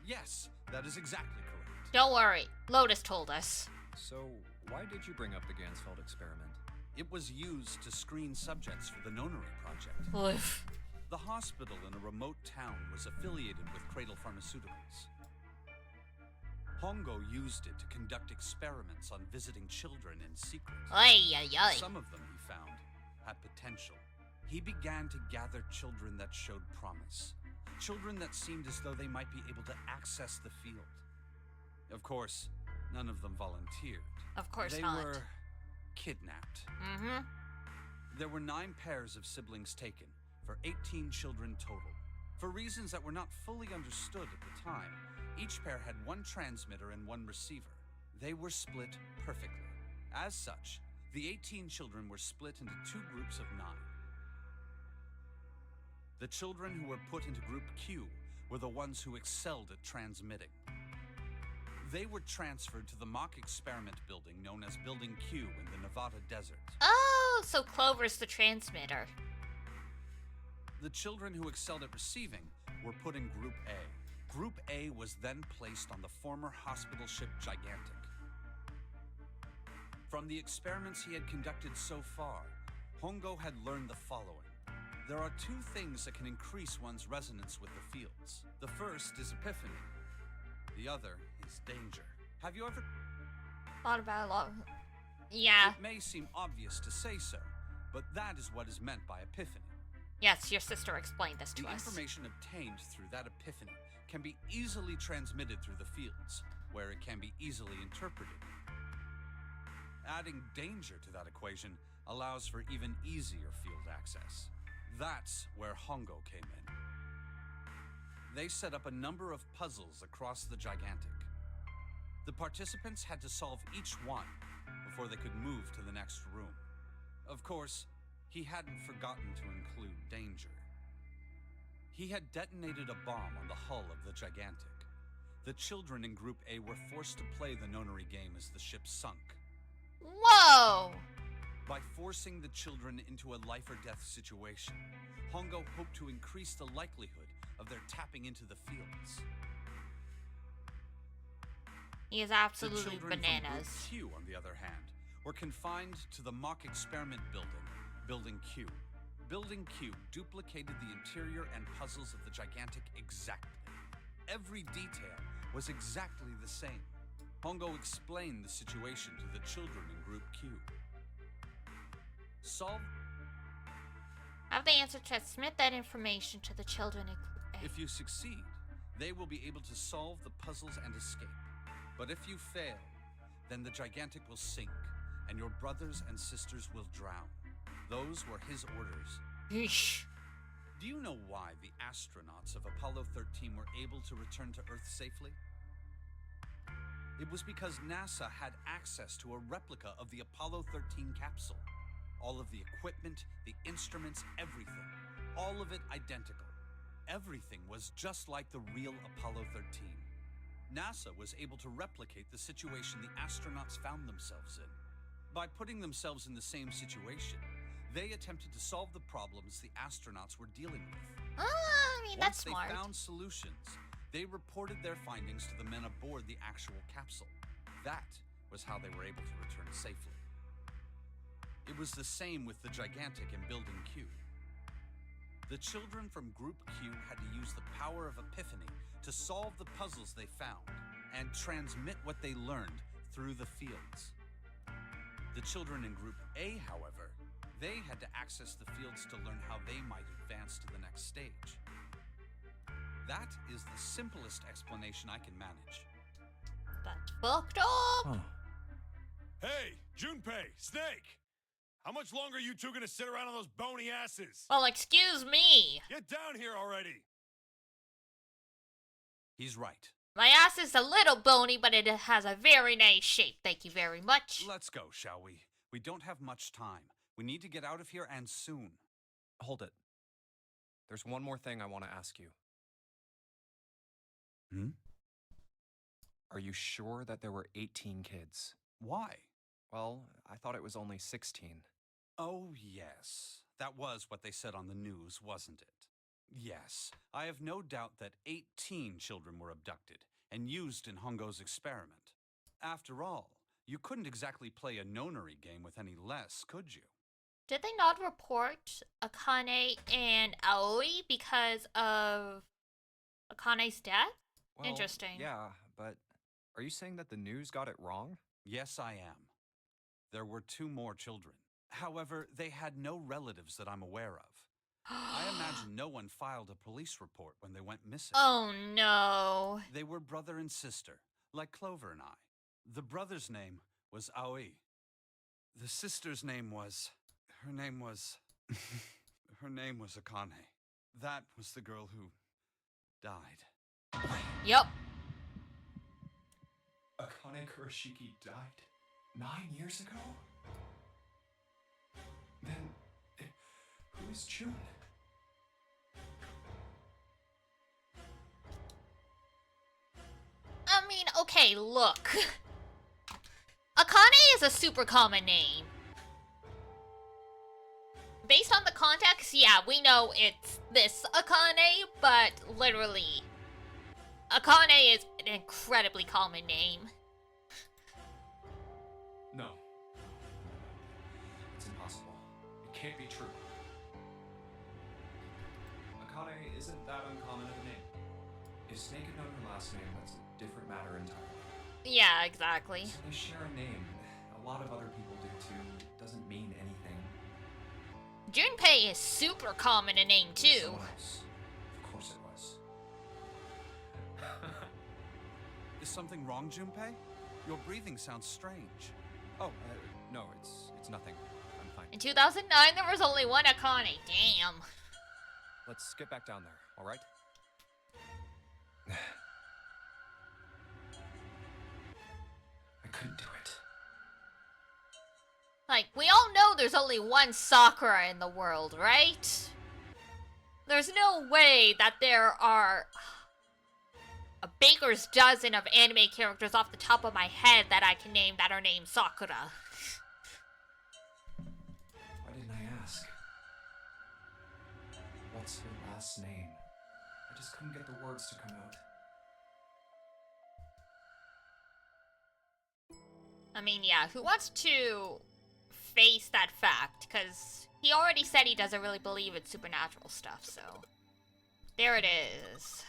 S9: Yes, that is exactly correct.
S2: Don't worry. Lotus told us.
S1: So, why did you bring up the Gansfeld experiment?
S9: It was used to screen subjects for the Nonary project.
S2: Oof.
S9: The hospital in a remote town was affiliated with Cradle Pharmaceuticals. Hongo used it to conduct experiments on visiting children in secret.
S2: Ay, ay, ay.
S9: Some of them, he found, had potential. He began to gather children that showed promise. Children that seemed as though they might be able to access the field. Of course, none of them volunteered.
S2: Of course
S9: They
S2: not.
S9: were kidnapped.
S2: Mm-hmm.
S9: There were 9 pairs of siblings taken, for 18 children total. For reasons that were not fully understood at the time, each pair had 1 transmitter and 1 receiver. They were split perfectly. As such, the 18 children were split into 2 groups of 9. The children who were put into Group Q were the ones who excelled at transmitting. They were transferred to the mock experiment building known as Building Q in the Nevada desert.
S2: Oh, so Clover's the transmitter.
S9: The children who excelled at receiving were put in Group A. Group A was then placed on the former hospital ship Gigantic. From the experiments he had conducted so far, Hongo had learned the following. There are 2 things that can increase one's resonance with the fields. The first is epiphany. The other is danger. Have you ever...
S2: Thought about a lot. Yeah.
S9: It may seem obvious to say so, but that is what is meant by epiphany.
S2: Yes, your sister explained this to
S9: The
S2: us.
S9: information obtained through that epiphany can be easily transmitted through the fields, where it can be easily interpreted. Adding danger to that equation allows for even easier field access. That's where Hongo came in. They set up a number of puzzles across the Gigantic. The participants had to solve each one before they could move to the next room. Of course, he hadn't forgotten to include danger. He had detonated a bomb on the hull of the Gigantic. The children in Group A were forced to play the nonary game as the ship sunk.
S2: Whoa!
S9: By forcing the children into a life-or-death situation, Hongo hoped to increase the likelihood of their tapping into the fields.
S2: He is
S9: The
S2: absolutely
S9: children
S2: bananas.
S9: from Group Q, on the other hand, were confined to the mock experiment building, Building Q. Building Q duplicated the interior and puzzles of the Gigantic exactly. Every detail was exactly the same. Hongo explained the situation to the children in Group Q.
S2: Have the answer to transmit that information to the children in Group A.
S9: If you succeed, they will be able to solve the puzzles and escape. But if you fail, then the Gigantic will sink, and your brothers and sisters will drown. Those were his orders.
S2: Yeesh.
S9: Do you know why the astronauts of Apollo 13 were able to return to Earth safely? It was because NASA had access to a replica of the Apollo 13 capsule. All of the equipment, the instruments, everything. All of it identical. Everything was just like the real Apollo 13. NASA was able to replicate the situation the astronauts found themselves in. By putting themselves in the same situation, they attempted to solve the problems the astronauts were dealing with.
S2: I mean, that's
S9: Once
S2: smart.
S9: they found solutions, they reported their findings to the men aboard the actual capsule. That was how they were able to return safely. It was the same with the Gigantic in Building Q. The children from Group Q had to use the power of epiphany to solve the puzzles they found and transmit what they learned through the fields. The children in Group A, however, they had to access the fields to learn how they might advance to the next stage. That is the simplest explanation I can manage.
S2: That's fucked up.
S1: Huh.
S3: Hey, Junpei, Snake! How much longer are you two gonna sit around on those bony asses?
S2: Well, excuse me.
S3: Get down here already!
S9: He's right.
S2: My ass is a little bony, but it has a very nice shape. Thank you very much.
S9: Let's go, shall we? We don't have much time. We need to get out of here and soon.
S1: Hold it. There's one more thing I want to ask you.
S9: Hmm?
S1: Are you sure that there were 18 kids?
S9: Why?
S1: Well, I thought it was only 16.
S9: Oh, yes. That was what they said on the news, wasn't it? Yes, I have no doubt that 18 children were abducted and used in Hongo's experiment. After all, you couldn't exactly play a nonary game with any less, could you?
S2: Did they not report Akane and Aoi because of Akane's death?
S1: Well,
S2: Interesting.
S1: Yeah, but are you saying that the news got it wrong?
S9: Yes, I am. There were 2 more children. However, they had no relatives that I'm aware of. I imagine no one filed a police report when they went missing.
S2: Oh no.
S9: They were brother and sister, like Clover and I. The brother's name was Aoi. The sister's name was... Her name was Akane. That was the girl who died.
S2: Yep.
S1: Akane Kurashiki died 9 years ago? Then, who is June?
S2: I mean, okay, look. Akane is a super common name. Based on the context, yeah, we know it's this Akane, but literally, Akane is an incredibly common name.
S1: No. It's impossible. It can't be true. Akane isn't that uncommon of a name. If Snake had known her last name, that's a different matter entirely.
S2: Yeah, exactly.
S1: So they share a name. A lot of other people do too. It doesn't mean anything.
S2: Junpei is super common a name too.
S1: Someone else. Of course it was.
S9: Is something wrong, Junpei? Your breathing sounds strange.
S1: Oh, no, it's nothing. I'm fine.
S2: In 2009, there was only one Akane. Damn.
S1: Let's get back down there, all right? I couldn't do it.
S2: Like, we all know there's only one Sakura in the world, right? There's no way that there are a baker's dozen of anime characters off the top of my head that I can name that are named Sakura.
S1: Why didn't I ask? What's her last name? I just couldn't get the words to come out.
S2: I mean, yeah, who wants to face that fact? Because he already said he doesn't really believe in supernatural stuff, so... There it is.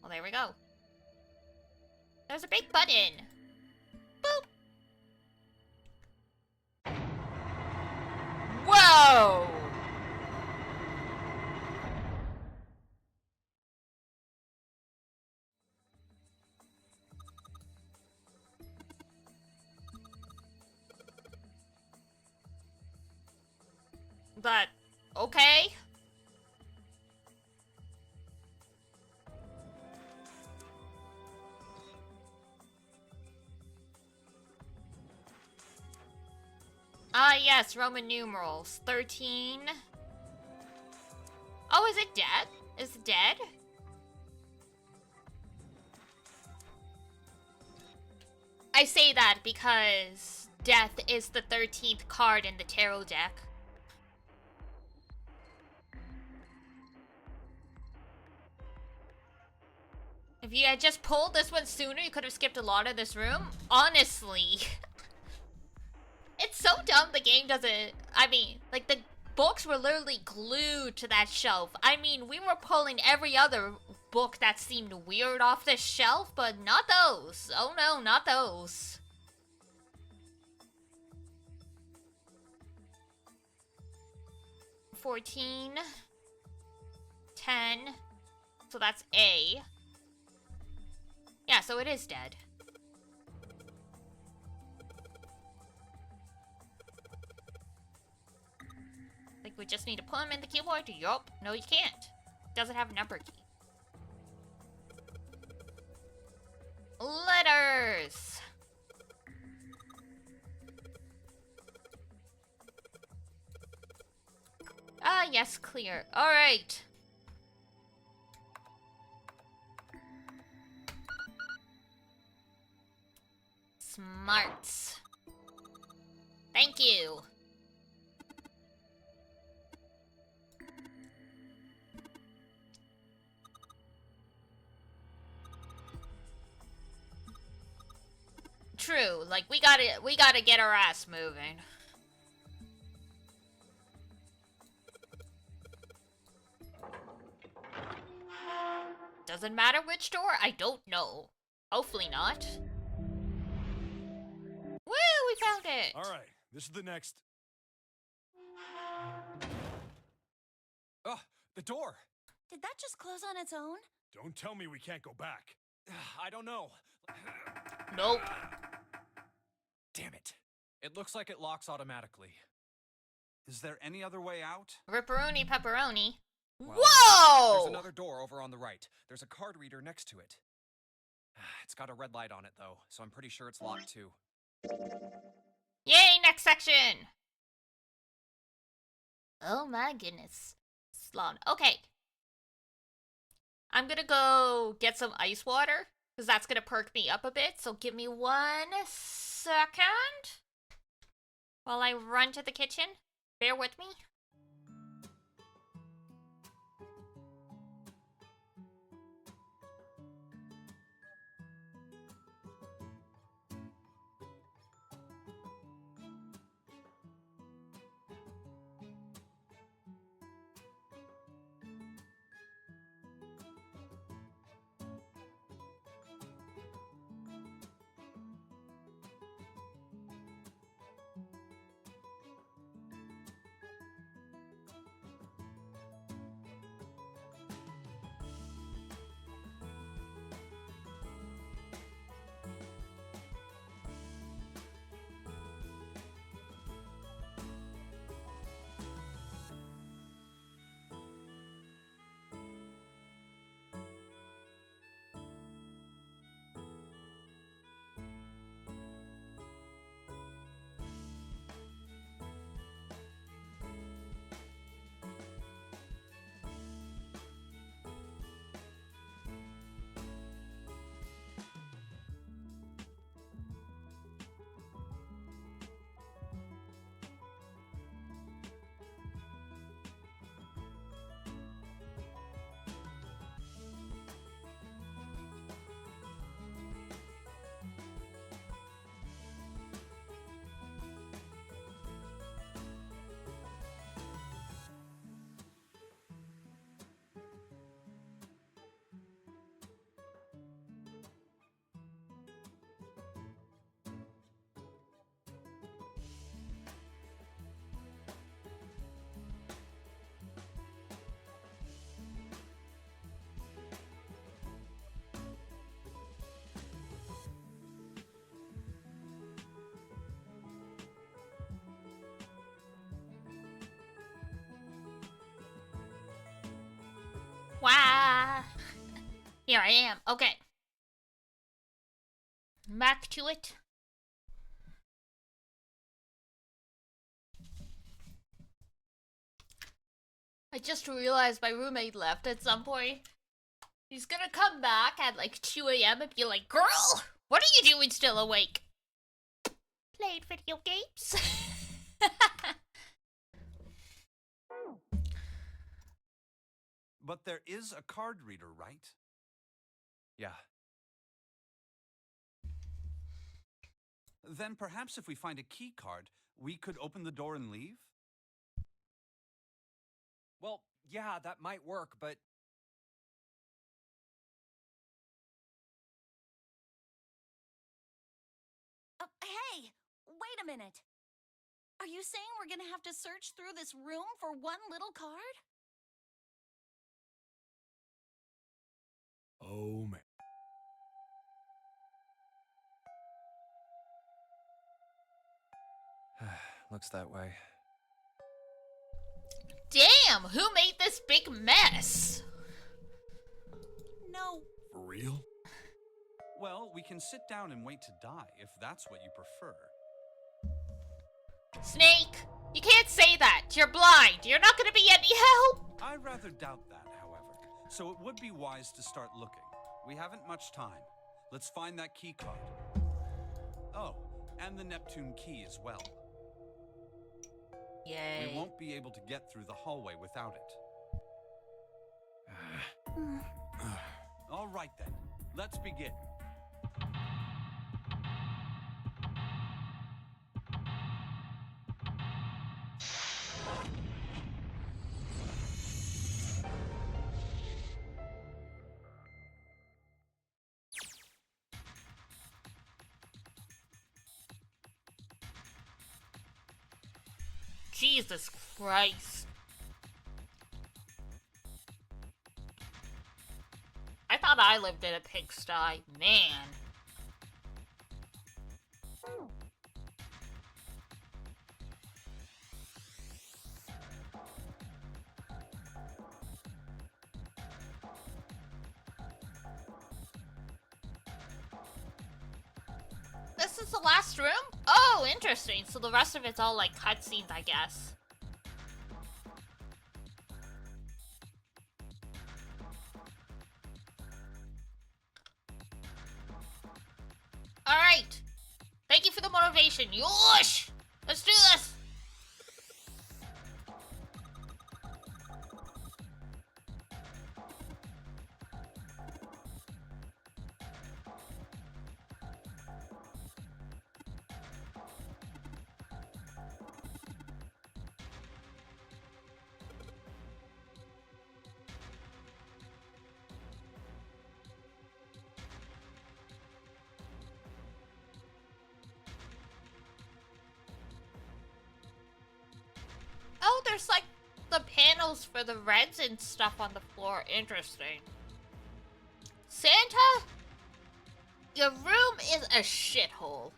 S2: Well, there we go. There's a big button. Boop! Whoa! But, okay. Ah, yes, Roman numerals. 13. Oh, is it dead? Is it dead? I say that because death is the 13th card in the tarot deck. If you had just pulled this one sooner, you could have skipped a lot of this room. Honestly. It's so dumb the game doesn't... I mean, like, the books were literally glued to that shelf. I mean, we were pulling every other book that seemed weird off the shelf, but not those. Oh no, not those. $14. $10. So that's A. Yeah, so it is dead. Like, we just need to put him in the keyboard? Yup. No, you can't. Doesn't have a number key. Letters! Ah, yes, clear. Alright. Smarts. Thank you. True, like we gotta get our ass moving. Doesn't matter which door, I don't know. Hopefully not. Woo, we found it!
S3: Alright, this is the next.
S1: Oh, the door!
S4: Did that just close on its own?
S3: Don't tell me we can't go back.
S1: I don't know.
S2: Nope.
S1: Damn it. It looks like it locks automatically.
S9: Is there any other way out?
S2: Ripperoni pepperoni.
S1: Well,
S2: Whoa!
S1: There's another door over on the right. There's a card reader next to it. It's got a red light on it, though, so I'm pretty sure it's locked, too.
S2: Yay, next section! Oh my goodness. Sloan. Okay. I'm gonna go get some ice water, because that's gonna perk me up a bit, so give me 1 second while I run to the kitchen. Bear with me. Wow. Here I am. Okay. Back to it. I just realized my roommate left at some point. He's gonna come back at like 2 a.m. and be like, "Girl, what are you doing still awake?" Played video games.
S9: But there is a card reader, right?
S1: Yeah.
S9: Then perhaps if we find a key card, we could open the door and leave?
S1: Well, yeah, that might work, but...
S4: Hey, wait a minute. Are you saying we're gonna have to search through this room for one little card?
S3: Oh, man.
S1: Looks that way.
S2: Damn, who made this big mess?
S4: No.
S3: For real?
S9: Well, we can sit down and wait to die, if that's what you prefer.
S2: Snake, you can't say that. You're blind. You're not gonna be any help.
S9: I rather doubt that, however. So it would be wise to start looking. We haven't much time. Let's find that key card. Oh, and the Neptune key as well.
S2: Yay.
S9: We won't be able to get through the hallway without it. All right then, let's begin.
S2: Jesus Christ. I thought I lived in a pigsty. Man. This is the last room? Oh, interesting. So the rest of it's all like cutscenes, I guess. Alright. Thank you for the motivation. Yosh! Let's do this! Oh, there's like the panels for the reds and stuff on the floor. Interesting. Santa? Your room is a shithole.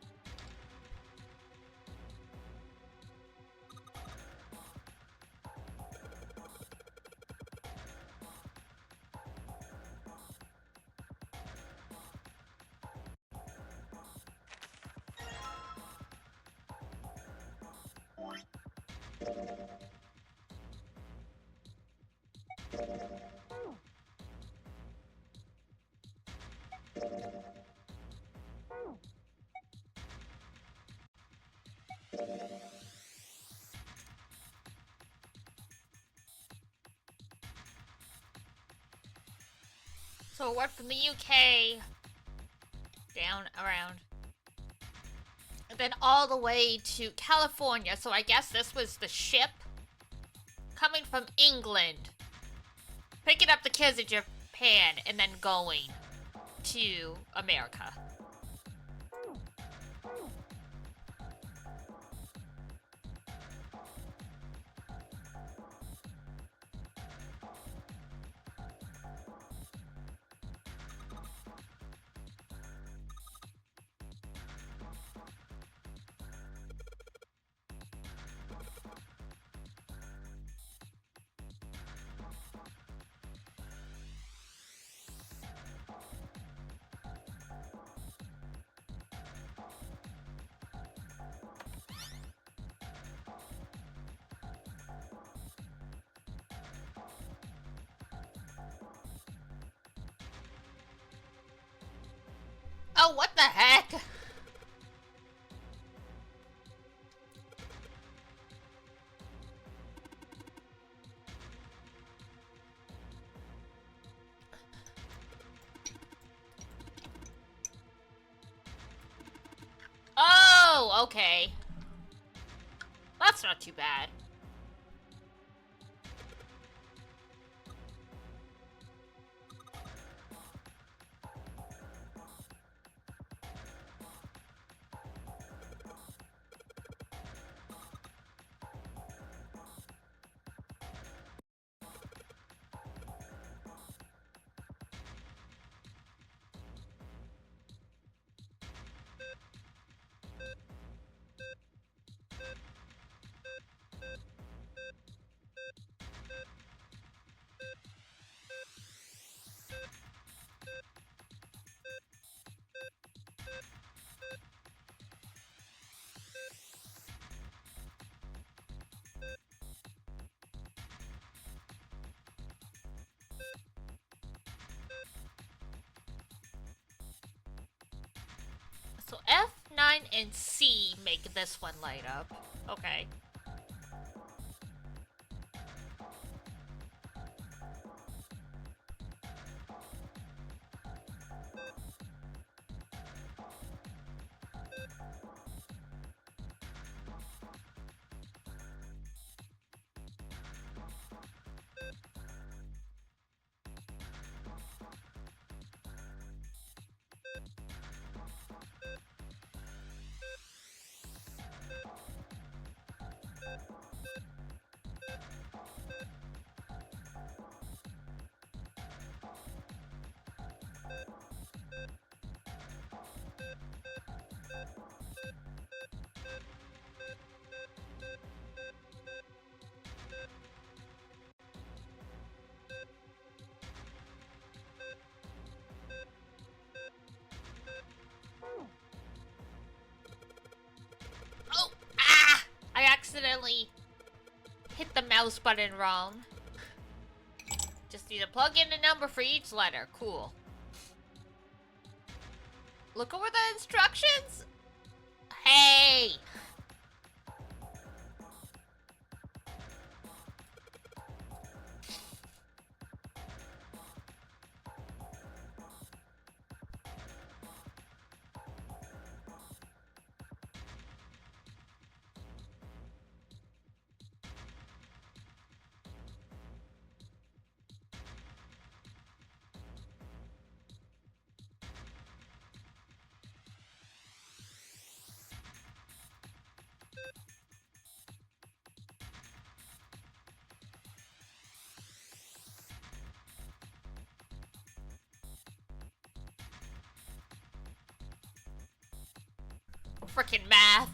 S2: So it went from the UK down around and then all the way to California. So I guess this was the ship coming from England, picking up the kids in Japan, and then going to America. Oh, what the heck? Oh, okay. That's not too bad. So F9 and C make this one light up. Okay. accidentally hit the mouse button wrong. Just need to plug in a number for each letter. Cool. Look over the instructions. Hey! Frickin' math.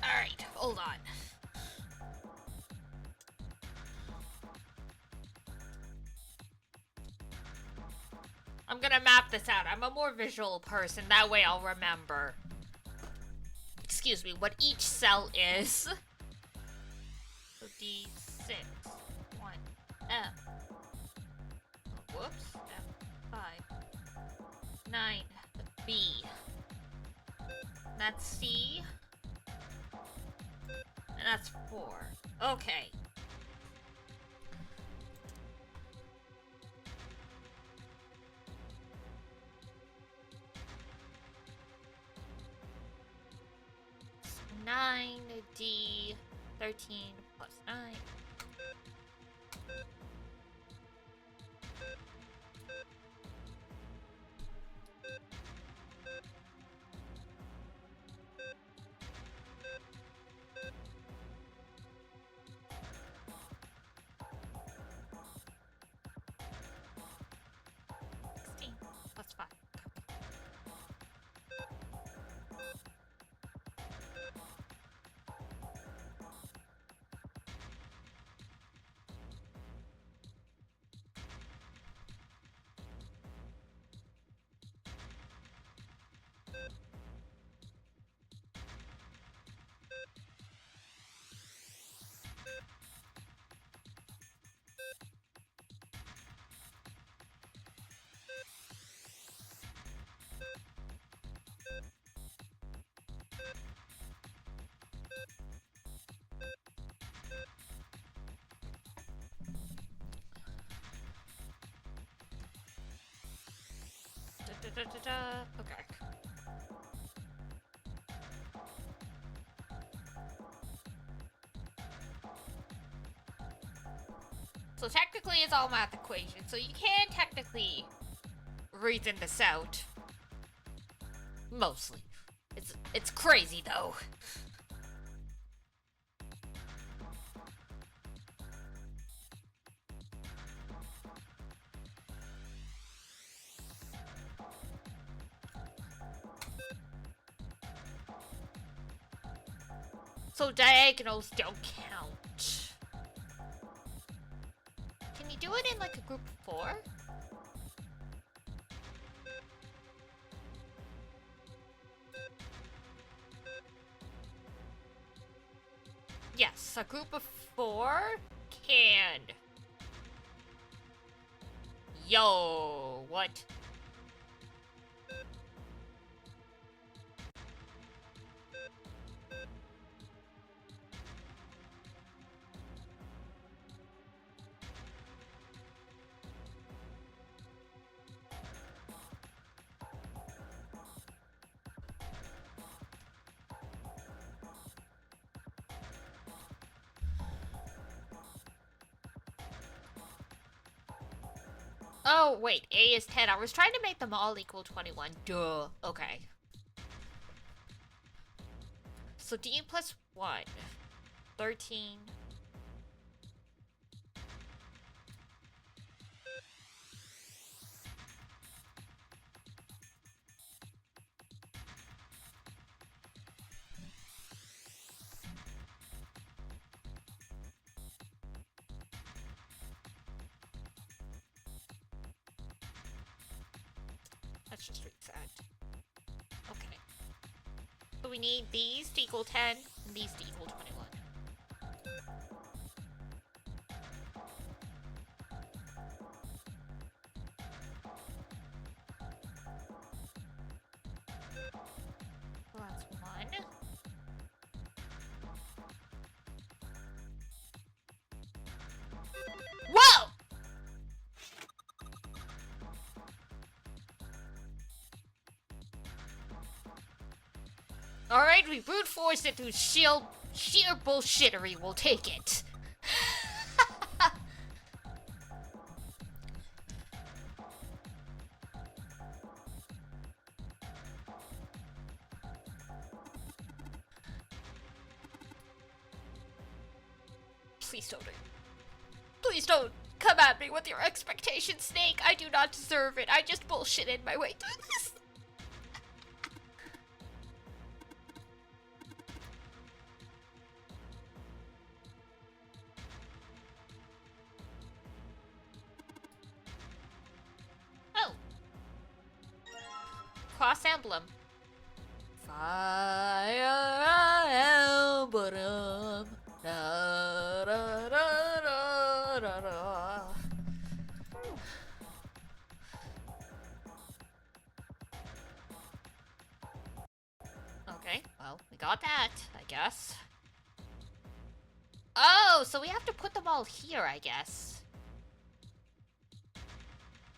S2: Alright, hold on. I'm gonna map this out. I'm a more visual person. That way I'll remember. Excuse me, what each cell is. So D6, 1, F. Oh, whoops. F5. 9, B. That's C. And that's 4. Okay. So 9D 13 plus 9. Plus 5. Okay. So technically it's all math equations, so you can technically reason this out. Mostly. It's crazy though. So diagonals don't count. Can you do it in like a group of 4? Yes, a group of 4 can. Yo, what? Oh, wait, A is 10. I was trying to make them all equal 21. Duh. Okay. So D plus 1. 13. Let's just reset. Okay. So we need these to equal 10 and these to equal 21. So that's 1. Whoa! Alright, we brute force it through sheer bullshittery. We'll take it. Please don't. Please don't come at me with your expectations, Snake. I do not deserve it. I just bullshitted my way through this. Oh. Cross emblem. Fire emblem. Da, da, da, da, da, da. Okay, well, we got that, I guess. Oh, so we have to put them all here, I guess.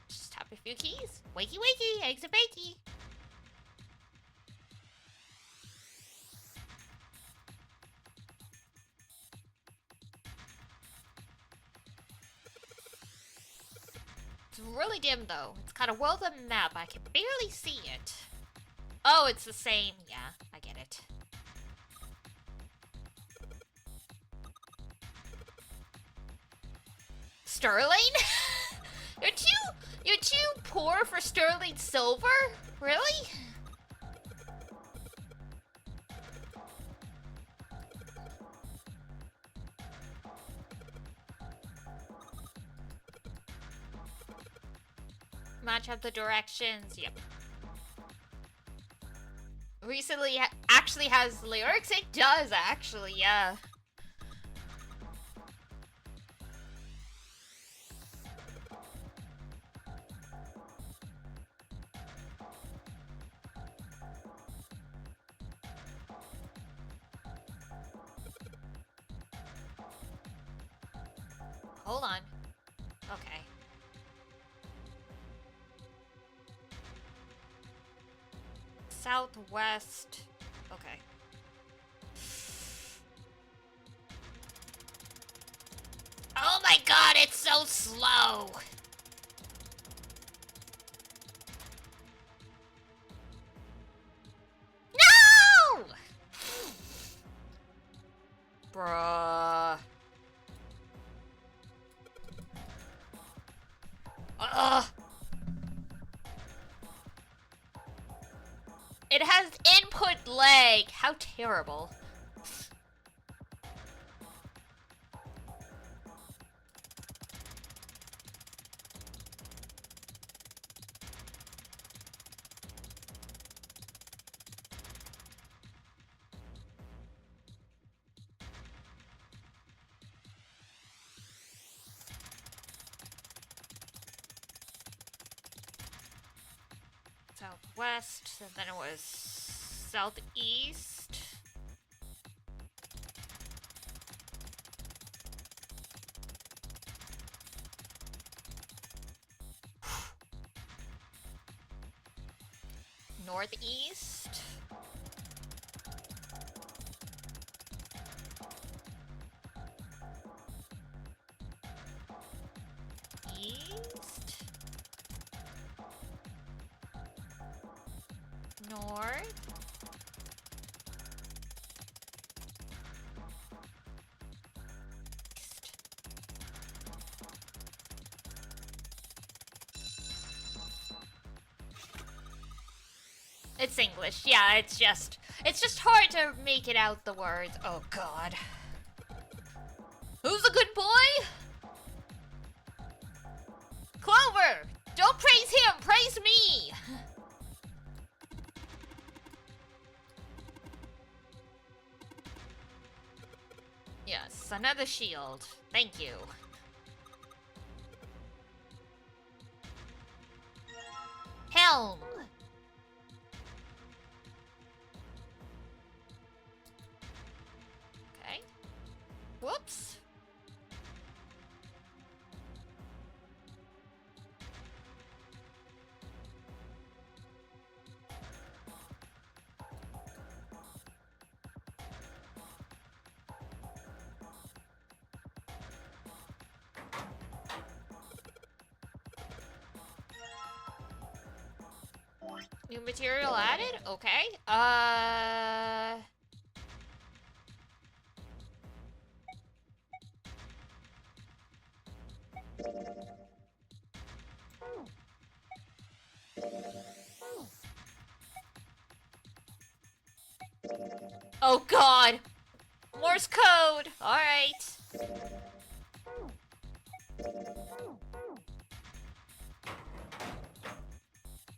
S2: Just tap a few keys. Wakey wakey, eggs and bakey. It's really dim though. It's kind of well the map. I can barely see it. Oh, it's the same. Yeah, I get it. Sterling? You're too poor for sterling silver? Really? Match up the directions. Yep. Recently actually has lyrics? It does actually, yeah. Hold on. Okay. Southwest. Okay. Oh my god, it's so slow! No! Bruh. Ugh. It has input lag. How terrible. Southwest, and then it was southeast. Northeast. East. North. It's English. Yeah, it's just hard to make it out the words. Oh god. Who's a good boy? Clover! Don't praise him, praise me! Another shield. Thank you. Helm. Okay. Whoops. New material added? Okay. Oh god! Morse code! Alright.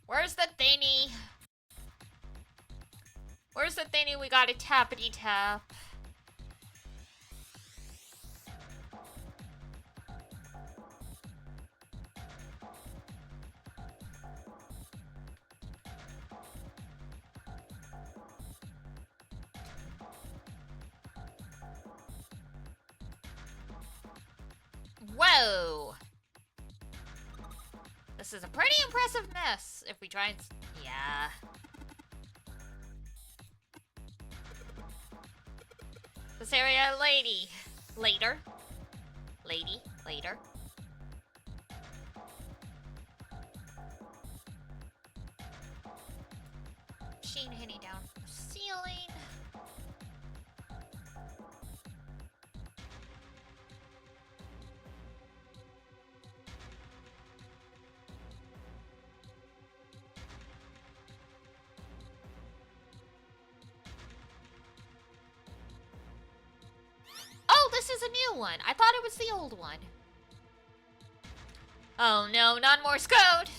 S2: Where's the thingy? Where's the thingy we gotta tappity tap? Whoa! This is a pretty impressive mess. If we try and... yeah. This area, lady. Later. Lady. Later. Machine hitting down from the ceiling. Oh, this is a new one. I thought it was the old one. Oh no, not Morse code.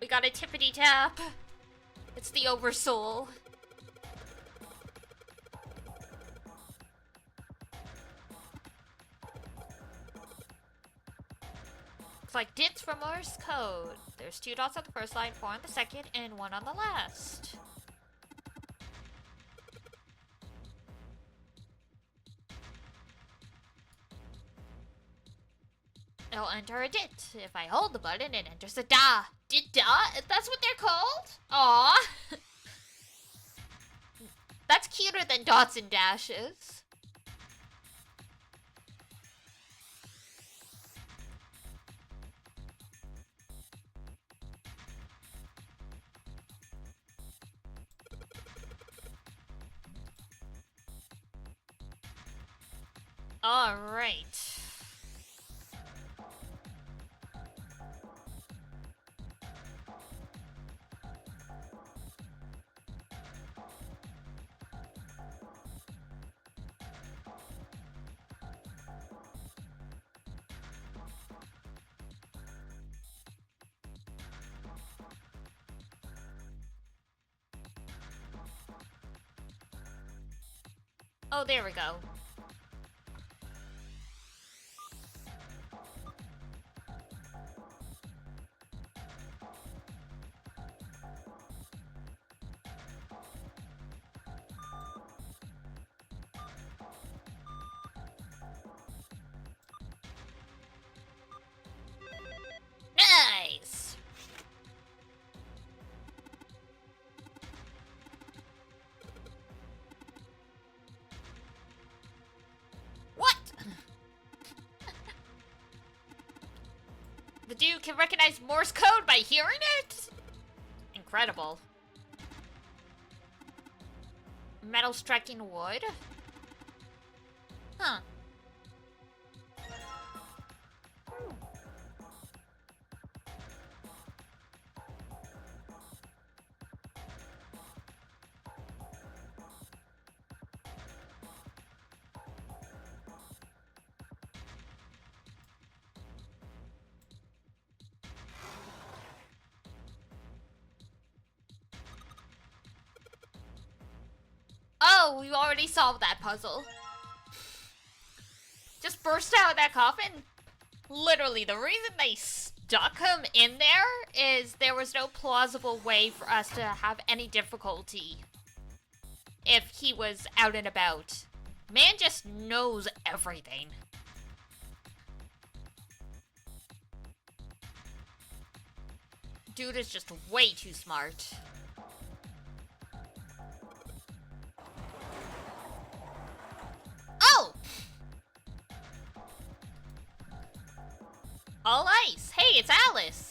S2: We got a tippity tap. It's the oversoul. Looks like dits from Morse code. There's 2 dots on the first line, 4 on the second, and 1 on the last. It'll enter a dit. If I hold the button, it enters a da. Da? That's what they're called? Aw. That's cuter than dots and dashes. All right. Oh, there we go. Nice! What? The dude can recognize Morse code by hearing it? Incredible. Metal striking wood? Huh. go! We already solved that puzzle. Just burst out of that coffin. Literally, the reason they stuck him in there is there was no plausible way for us to have any difficulty if he was out and about. Man just knows everything. Dude is just way too smart. Oh! All ice. Hey, it's Alice.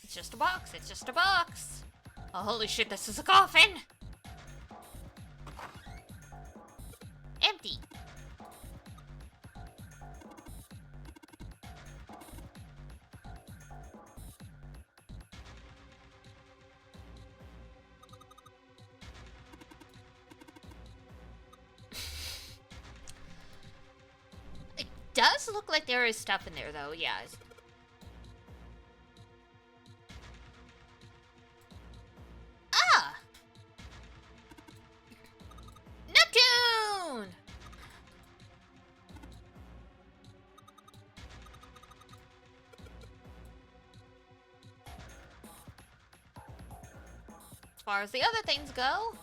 S2: It's just a box. It's just a box. Oh, holy shit, this is a coffin. Empty. It does look like there is stuff in there, though, yeah. Ah! Neptune! As far as the other things go,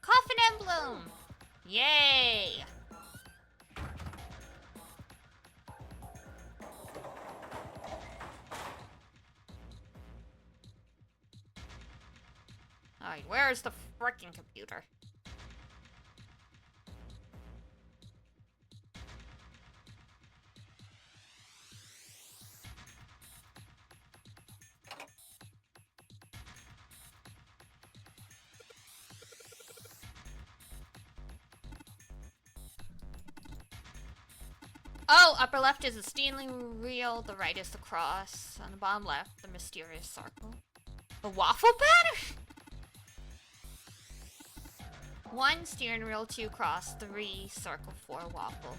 S2: coffin emblem! Yay! Alright, where's the frickin' computer? Oh, upper left is a stealing reel, the right is the cross, on the bottom left, the mysterious circle. A waffle batter? 1 steering wheel, 2 cross, 3 circle, 4 waffle.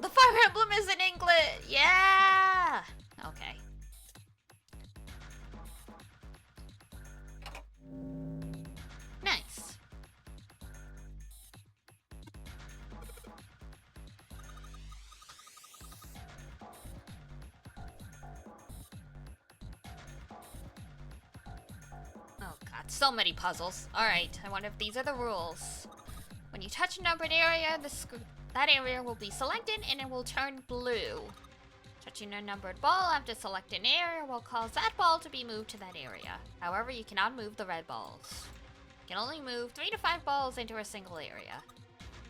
S2: The Fire Emblem is in English! Yeah! Okay. Nice. Oh god, so many puzzles. Alright, I wonder if these are the rules. When you touch a numbered area, that area will be selected and it will turn blue. Touching a numbered ball after selecting an area will cause that ball to be moved to that area. However, you cannot move the red balls. You can only move 3 to 5 balls into a single area.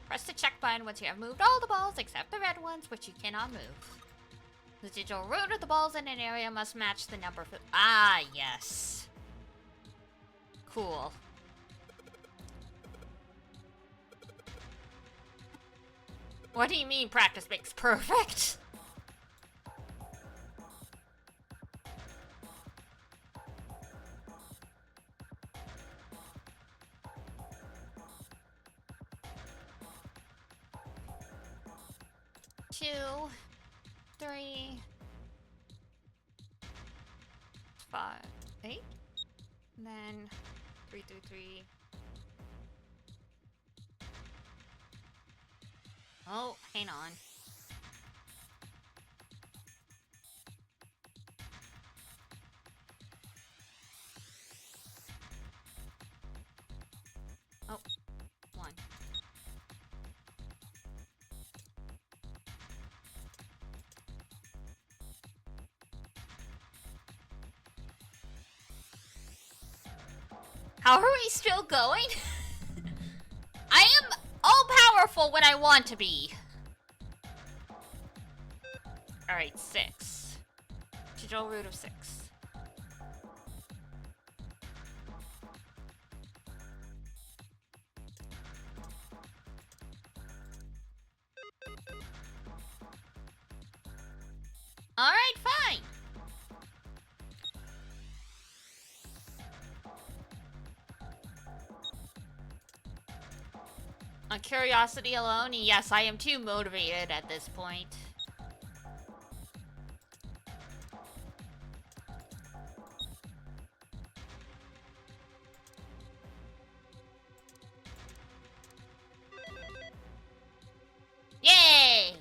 S2: Press the check button once you have moved all the balls except the red ones, which you cannot move. The digital root of the balls in an area must match the number. Ah, yes. Cool. What do you mean practice makes perfect? Two, 3, 5, 8, and then 3, 3, 3. Oh, hang on. Oh, 1. How are we still going? I am all-powerful when I want to be. Alright, 6. Digital root of 6. Alright, fine. On curiosity alone, yes, I am too motivated at this point. Yay!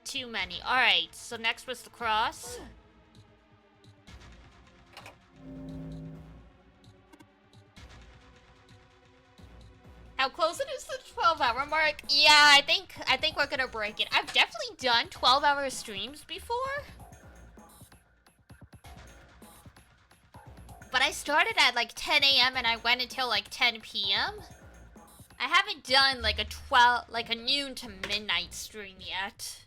S2: Too many. Alright, so next was the cross. How close it is to the 12-hour mark? Yeah, I think we're gonna break it. I've definitely done 12-hour streams before. But I started at like 10 a.m. and I went until like 10 p.m. I haven't done like a noon to midnight stream yet.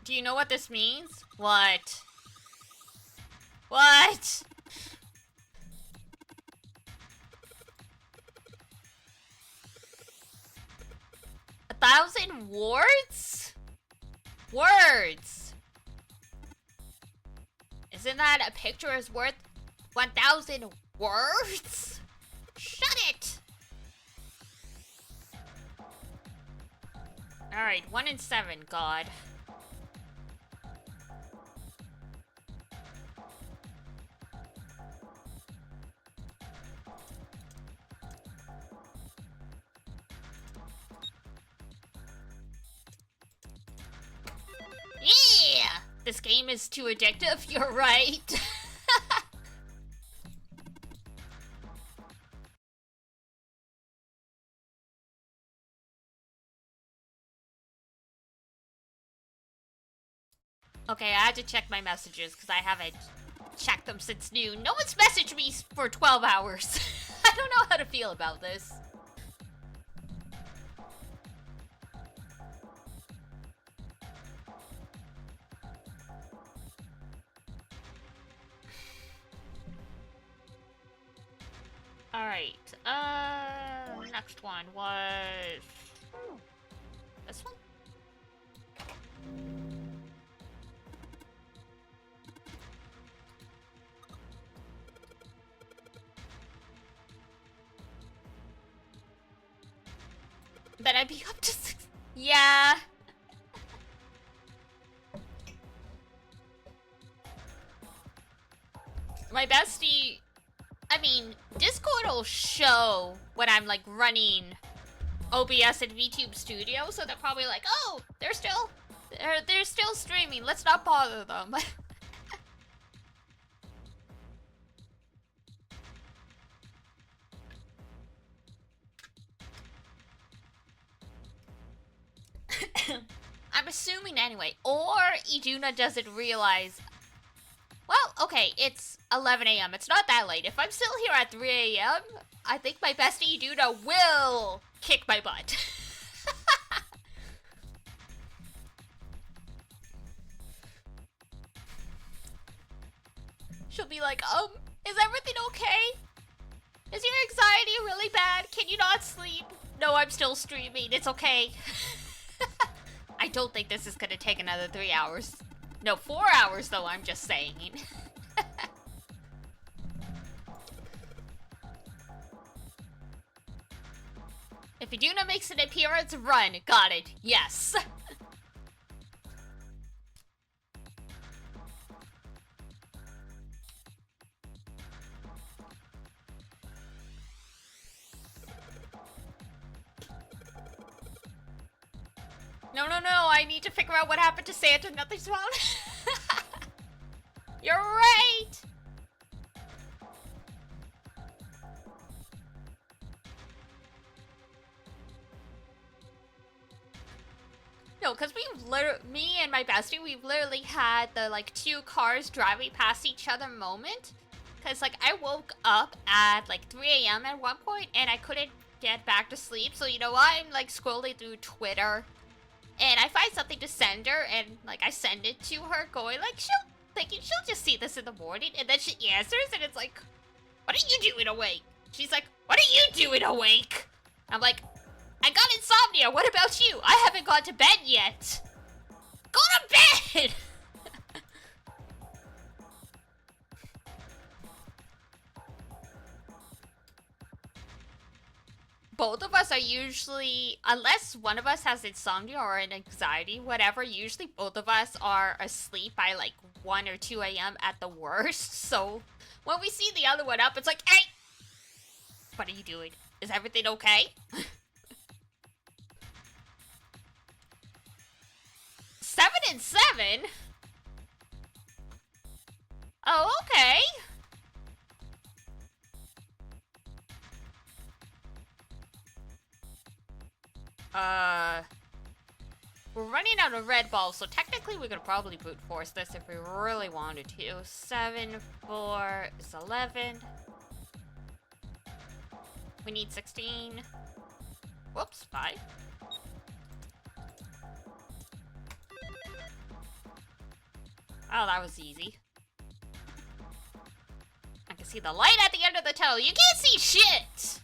S2: Do you know what this means? What? What? A 1,000 words? Words. Isn't that a picture is worth 1,000 words? Shut it! Alright, 1 in 7, God. Yeah! This game is too addictive, you're right. Okay, I had to check my messages because I haven't checked them since noon. No one's messaged me for 12 hours. I don't know how to feel about this. Alright, next one was this one? Then I'd be up to 6. Yeah. My bestie, I mean, Discord will show when I'm like running OBS and VTube Studio, so they're probably like, oh, they're still streaming. Let's not bother them. I'm assuming anyway. Or Iduna doesn't realize. Well, okay, it's 11 a.m. It's not that late. If I'm still here at 3 a.m., I think my bestie Iduna will kick my butt. She'll be like, is everything okay? Is your anxiety really bad? Can you not sleep? No, I'm still streaming. It's okay. I don't think this is gonna take another 3 hours. No, 4 hours though, I'm just saying. If Iduna makes an appearance, run. Got it. Yes. No, I need to figure out what happened to Santa. Nothing's wrong. You're right! No, because me and my bestie, we've literally had the, like, 2 cars driving past each other moment. Because, like, I woke up at, like, 3 a.m. at one point, and I couldn't get back to sleep. So, you know what? I'm, like, scrolling through Twitter. and I find something to send her, and like I send it to her, going like she'll just see this in the morning, and then she answers, and it's like, what are you doing awake? She's like, what are you doing awake? I'm like, I got insomnia. What about you? I haven't gone to bed yet. Go to bed. Both of us are usually, unless one of us has insomnia or an anxiety, whatever, usually both of us are asleep by like 1 or 2 a.m. at the worst. So when we see the other one up, it's like, hey, what are you doing? Is everything okay? 7 and 7? Oh, okay. We're running out of red balls, so technically we could probably brute force this if we really wanted to. 7, 4 is 11. We need 16. Whoops, 5. Oh, that was easy. I can see the light at the end of the tunnel. You can't see shit!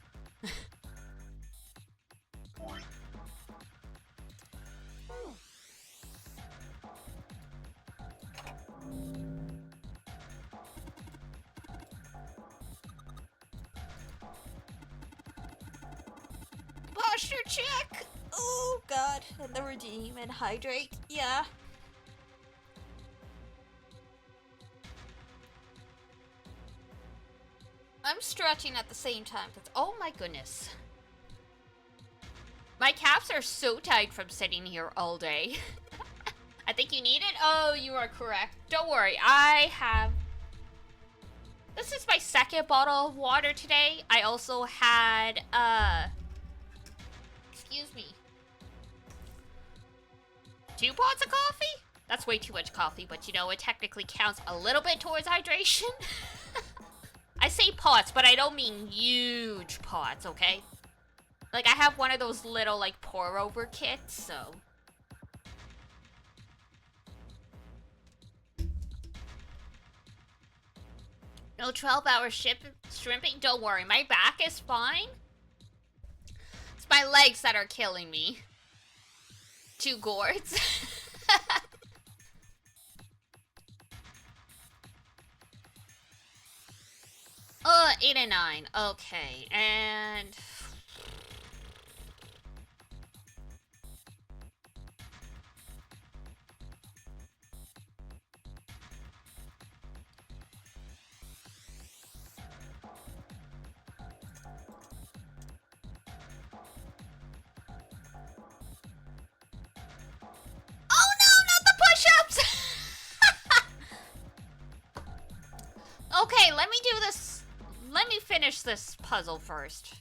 S2: Posture check! Oh god, and the redeem and hydrate, yeah. I'm stretching at the same time, because oh my goodness. My calves are so tight from sitting here all day. I think you need it? Oh, you are correct. Don't worry, I have... This is my second bottle of water today. I also had, excuse me. 2 pots of coffee? That's way too much coffee, but you know, it technically counts a little bit towards hydration. I say pots, but I don't mean huge pots, okay? Like, I have one of those little, like, pour-over kits, so... No 12-hour shrimping? Don't worry, my back is fine. It's my legs that are killing me. 2 gourds. 8 and 9. Okay, and... Oh no, not the push-ups! Okay, let me do this. Let me finish this puzzle first.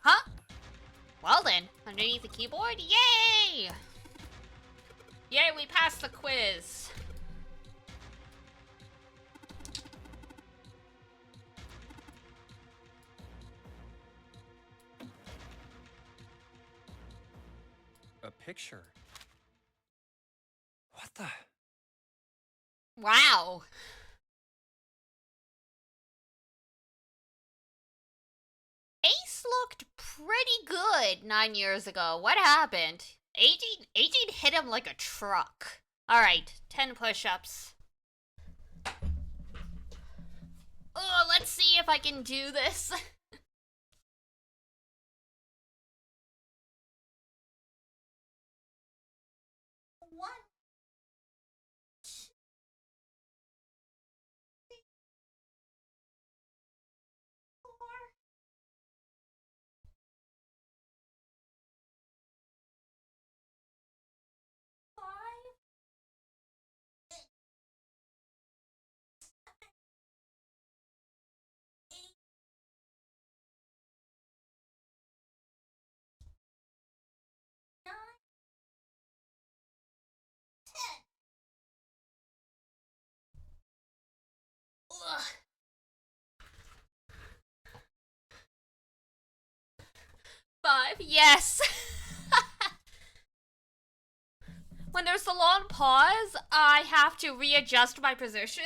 S2: Huh? Well then, underneath the keyboard? Yay! Yay, we passed the quiz.
S1: A picture. What the?
S2: Wow. Ace looked pretty good 9 years ago. What happened? Aging hit him like a truck. Alright, 10 push-ups. Oh, let's see if I can do this. One. 5, yes. When there's a long pause, I have to readjust my position.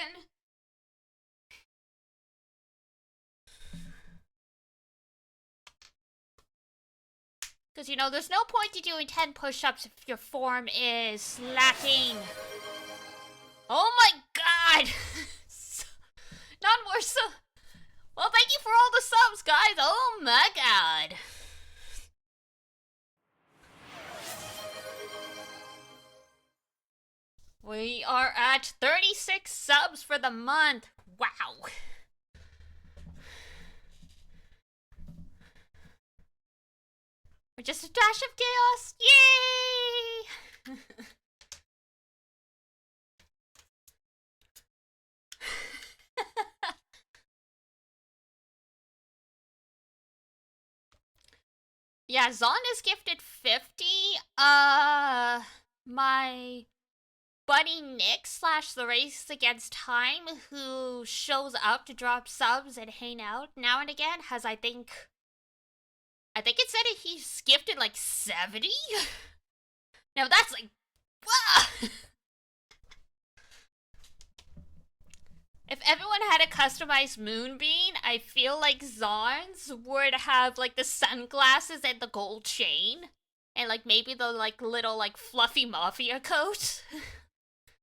S2: Because, you know, there's no point to doing 10 push-ups if your form is lacking. Oh my god! Not more so. Well, thank you for all the subs, guys. Oh my god. We are at 36 subs for the month. Wow. We're just a dash of chaos. Yay! Yeah, Zon is gifted 50. My buddy Nick / the Race Against Time, who shows up to drop subs and hang out now and again, has I think it said he's gifted like 70. Now that's like, wow. If everyone had a customized moonbeam, I feel like Zon's would have like the sunglasses and the gold chain. And like maybe the like little like fluffy mafia coat.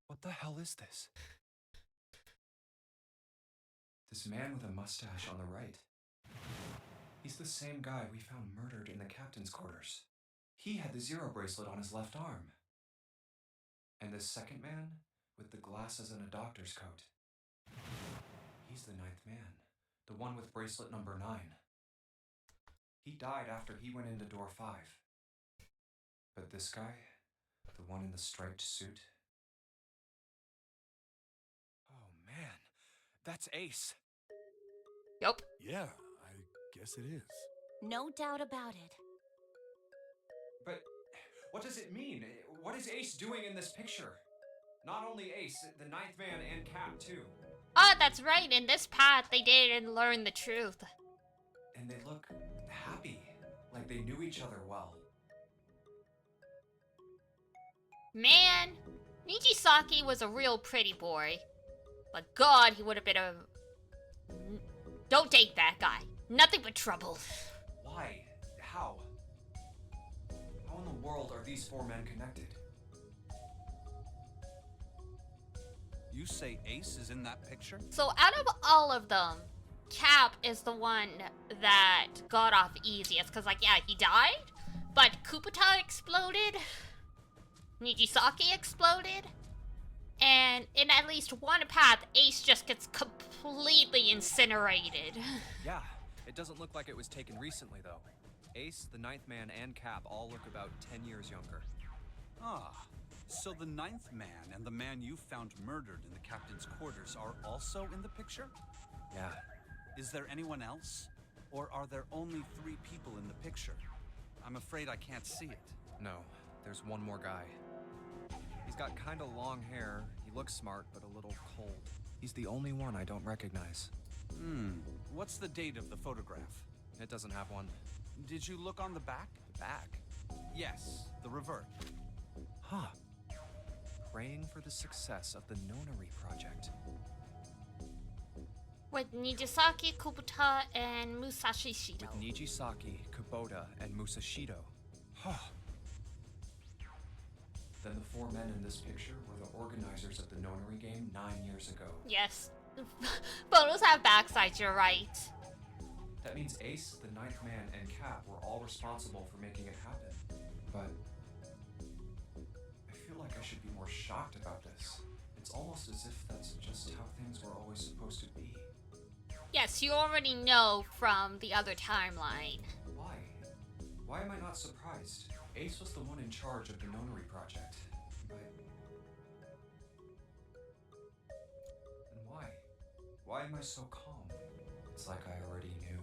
S1: What the hell is this? This man with a mustache on the right. He's the same guy we found murdered in the captain's quarters. He had the zero bracelet on his left arm. And this second man with the glasses and a doctor's coat. He's the 9th man, the one with bracelet number 9. He died after he went into door 5. But this guy, the one in the striped suit. Oh man, that's Ace.
S2: Yup.
S3: Yeah, I guess it is.
S4: No doubt about it.
S1: But what does it mean? What is Ace doing in this picture? Not only Ace, the 9th man and Cap too.
S2: Oh, that's right. In this path, they didn't learn the truth.
S1: And they look happy, like they knew each other well.
S2: Man, Nijisaki was a real pretty boy. But God, he would have been a... Don't date that guy. Nothing but trouble.
S1: Why? How? How in the world are these 4 men connected?
S9: You say Ace is in that picture?
S2: So out of all of them, Cap is the one that got off easiest. Because, like, yeah, he died. But Kupata exploded. Nijisaki exploded. And in at least one path, Ace just gets completely incinerated.
S1: Yeah, it doesn't look like it was taken recently, though. Ace, the 9th man, and Cap all look about 10 years younger.
S9: Ah, so the 9th man and the man you found murdered in the captain's quarters are also in the picture?
S1: Yeah.
S9: Is there anyone else? Or are there only 3 people in the picture? I'm afraid I can't see it.
S1: No, there's one more guy. He's got kinda long hair, he looks smart, but a little cold. He's the only one I don't recognize.
S9: What's the date of the photograph?
S1: It doesn't have one.
S9: Did you look on the back?
S1: The back?
S9: Yes, the revert.
S1: Huh. Praying for the success of the Nonary project.
S2: With Nijisaki, Kubota, and Musashi Shido.
S1: With Nijisaki, Kubota, and Musashido. Huh. Then the 4 men in this picture were the organizers of the Nonary game 9 years ago.
S2: Yes. Photos have backsides, you're right.
S1: That means Ace, the 9th man, and Cap were all responsible for making it happen. But I feel like I should be more shocked about this. It's almost as if that's just how things were always supposed to be.
S2: Yes, you already know from the other timeline.
S1: Why? Why am I not surprised? Ace was the one in charge of the Nonary project. But... then why? Why am I so calm? It's like I already knew.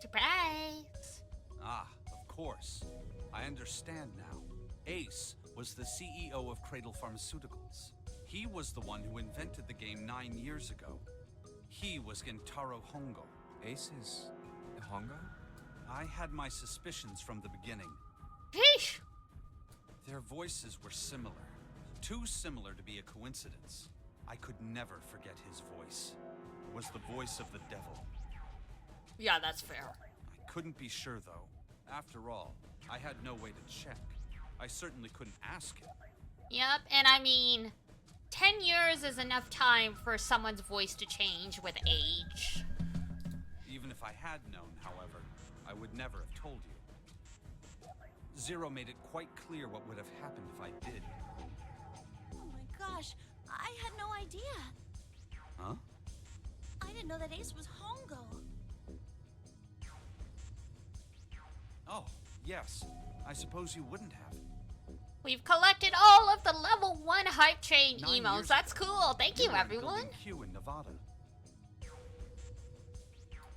S2: Surprise!
S9: Ah, of course. I understand now. Ace was the CEO of Cradle Pharmaceuticals. He was the one who invented the game 9 years ago. He was Gentaro Hongo.
S1: Ace is... Hongo?
S9: I had my suspicions from the beginning.
S2: Sheesh.
S9: Their voices were similar. Too similar to be a coincidence. I could never forget his voice. It was the voice of the devil.
S2: Yeah, that's fair.
S9: I couldn't be sure, though. After all, I had no way to check. I certainly couldn't ask him.
S2: Yep, and I mean, 10 years is enough time for someone's voice to change with age.
S9: Even if I had known, however, I would never have told you. Zero made it quite clear what would have happened if I did.
S4: Oh my gosh, I had no idea.
S9: Huh?
S4: I didn't know that Ace was Hongo.
S9: Oh, yes. I suppose you wouldn't have.
S2: We've collected all of the level 1 hype train
S9: 9
S2: emotes.
S9: years
S2: That's
S9: ago,
S2: cool. Thank you,
S9: were in
S2: everyone.
S9: Building Q in Nevada.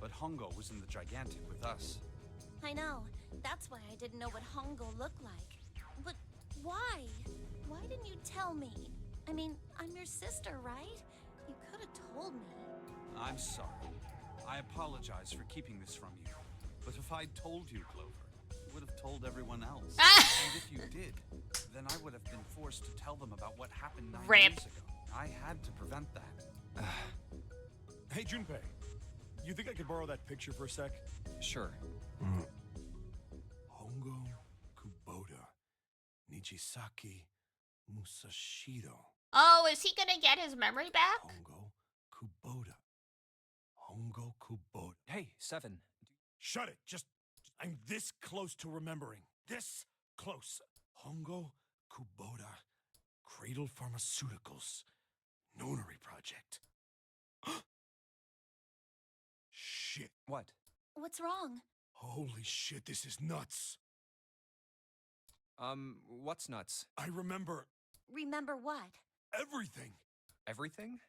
S9: But Hongo was in the Gigantic with us.
S4: I know. That's why I didn't know what Hongo looked like. But why? Why didn't you tell me? I mean, I'm your sister, right? You could have told me.
S9: I'm sorry. I apologize for keeping this from you. But if I'd told you, Clover, I would have told everyone else. And if you did, then I would have been forced to tell them about what happened 9
S2: Rip.
S9: years ago. I had to prevent that.
S3: Hey, Junpei. You think I could borrow that picture for a sec?
S1: Sure.
S3: Hongo Kubota. Nijisaki Musashiro.
S2: Oh, is he gonna get his memory back?
S3: Hongo Kubota. Hongo Kubota.
S1: Hey, Seven.
S3: Shut it. I'm this close to remembering. This close. Hongo Kubota. Cradle Pharmaceuticals. Nonary Project. Shit.
S1: What?
S4: What's wrong?
S3: Holy shit, this is nuts.
S1: What's nuts?
S3: I remember
S4: Remember what?
S3: everything.
S1: Everything?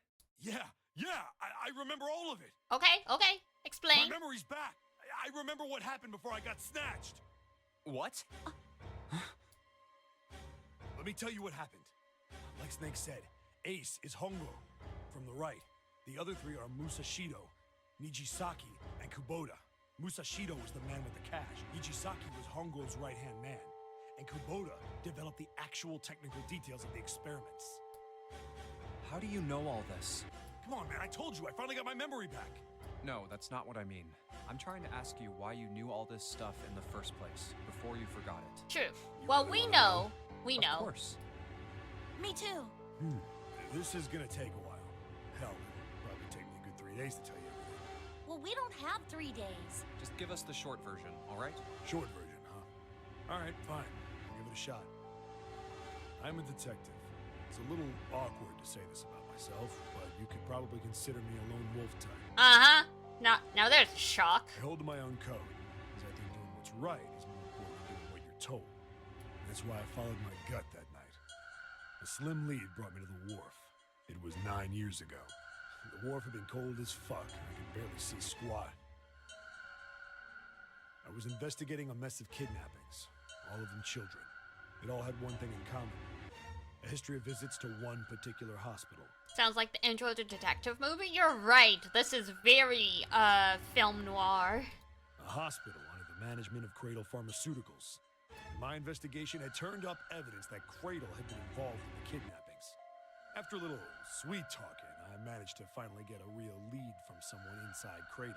S3: Yeah, I remember all of it.
S2: Okay,
S3: My
S2: explain.
S3: memory's back. I remember what happened before I got snatched.
S1: What?
S3: Let me tell you what happened. Like Snake said, Ace is Hongo from the right. The other three are Musashido, Nijisaki, and Kubota. Musashido was the man with the cash. Nijisaki was Hongo's right-hand man. And Kubota developed the actual technical details of the experiments.
S1: How do you know all this?
S3: Come on, man, I told you, I finally got my memory back.
S1: No, that's not what I mean. I'm trying to ask you why you knew all this stuff in the first place, before you forgot it.
S2: True. Well, we know. We
S1: Of
S2: know.
S1: course.
S4: Me too.
S3: This is gonna take a while. Hell, it'll probably take me a good 3 days to tell you everything.
S4: Well, we don't have 3 days.
S1: Just give us the short version, all right?
S3: Short version, huh? All right, fine. I'll give it a shot. I'm a detective. It's a little awkward to say this about myself, but you could probably consider me a lone wolf type.
S2: Uh-huh. Now there's shock.
S3: I hold to my own code, because I think doing what's right is more important than doing what you're told. That's why I followed my gut that night. A slim lead brought me to the wharf. It was 9 years ago. The wharf had been cold as fuck, and I could barely see squat. I was investigating a mess of kidnappings, all of them children. It all had one thing in common. A history of visits to one particular hospital.
S2: Sounds like the intro to detective movie. You're right. This is very, film noir.
S3: A hospital under the management of Cradle Pharmaceuticals. My investigation had turned up evidence that Cradle had been involved in the kidnappings. After a little sweet talking, I managed to finally get a real lead from someone inside Cradle.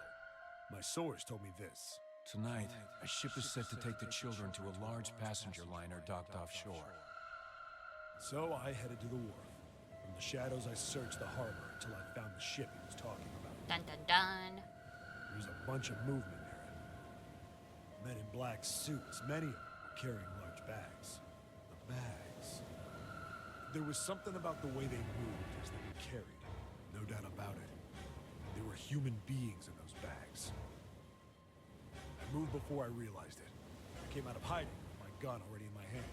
S3: My source told me this.
S11: Tonight, a ship is set to take the children to a large passenger liner docked offshore.
S3: So I headed to the wharf. From the shadows, I searched the harbor until I found the ship he was talking about.
S2: Dun dun dun.
S3: There was a bunch of movement there. Men in black suits, many of them were carrying large bags. The bags. There was something about the way they moved as they were carried. No doubt about it. There were human beings in those bags. I moved before I realized it. I came out of hiding with my gun already in my hand.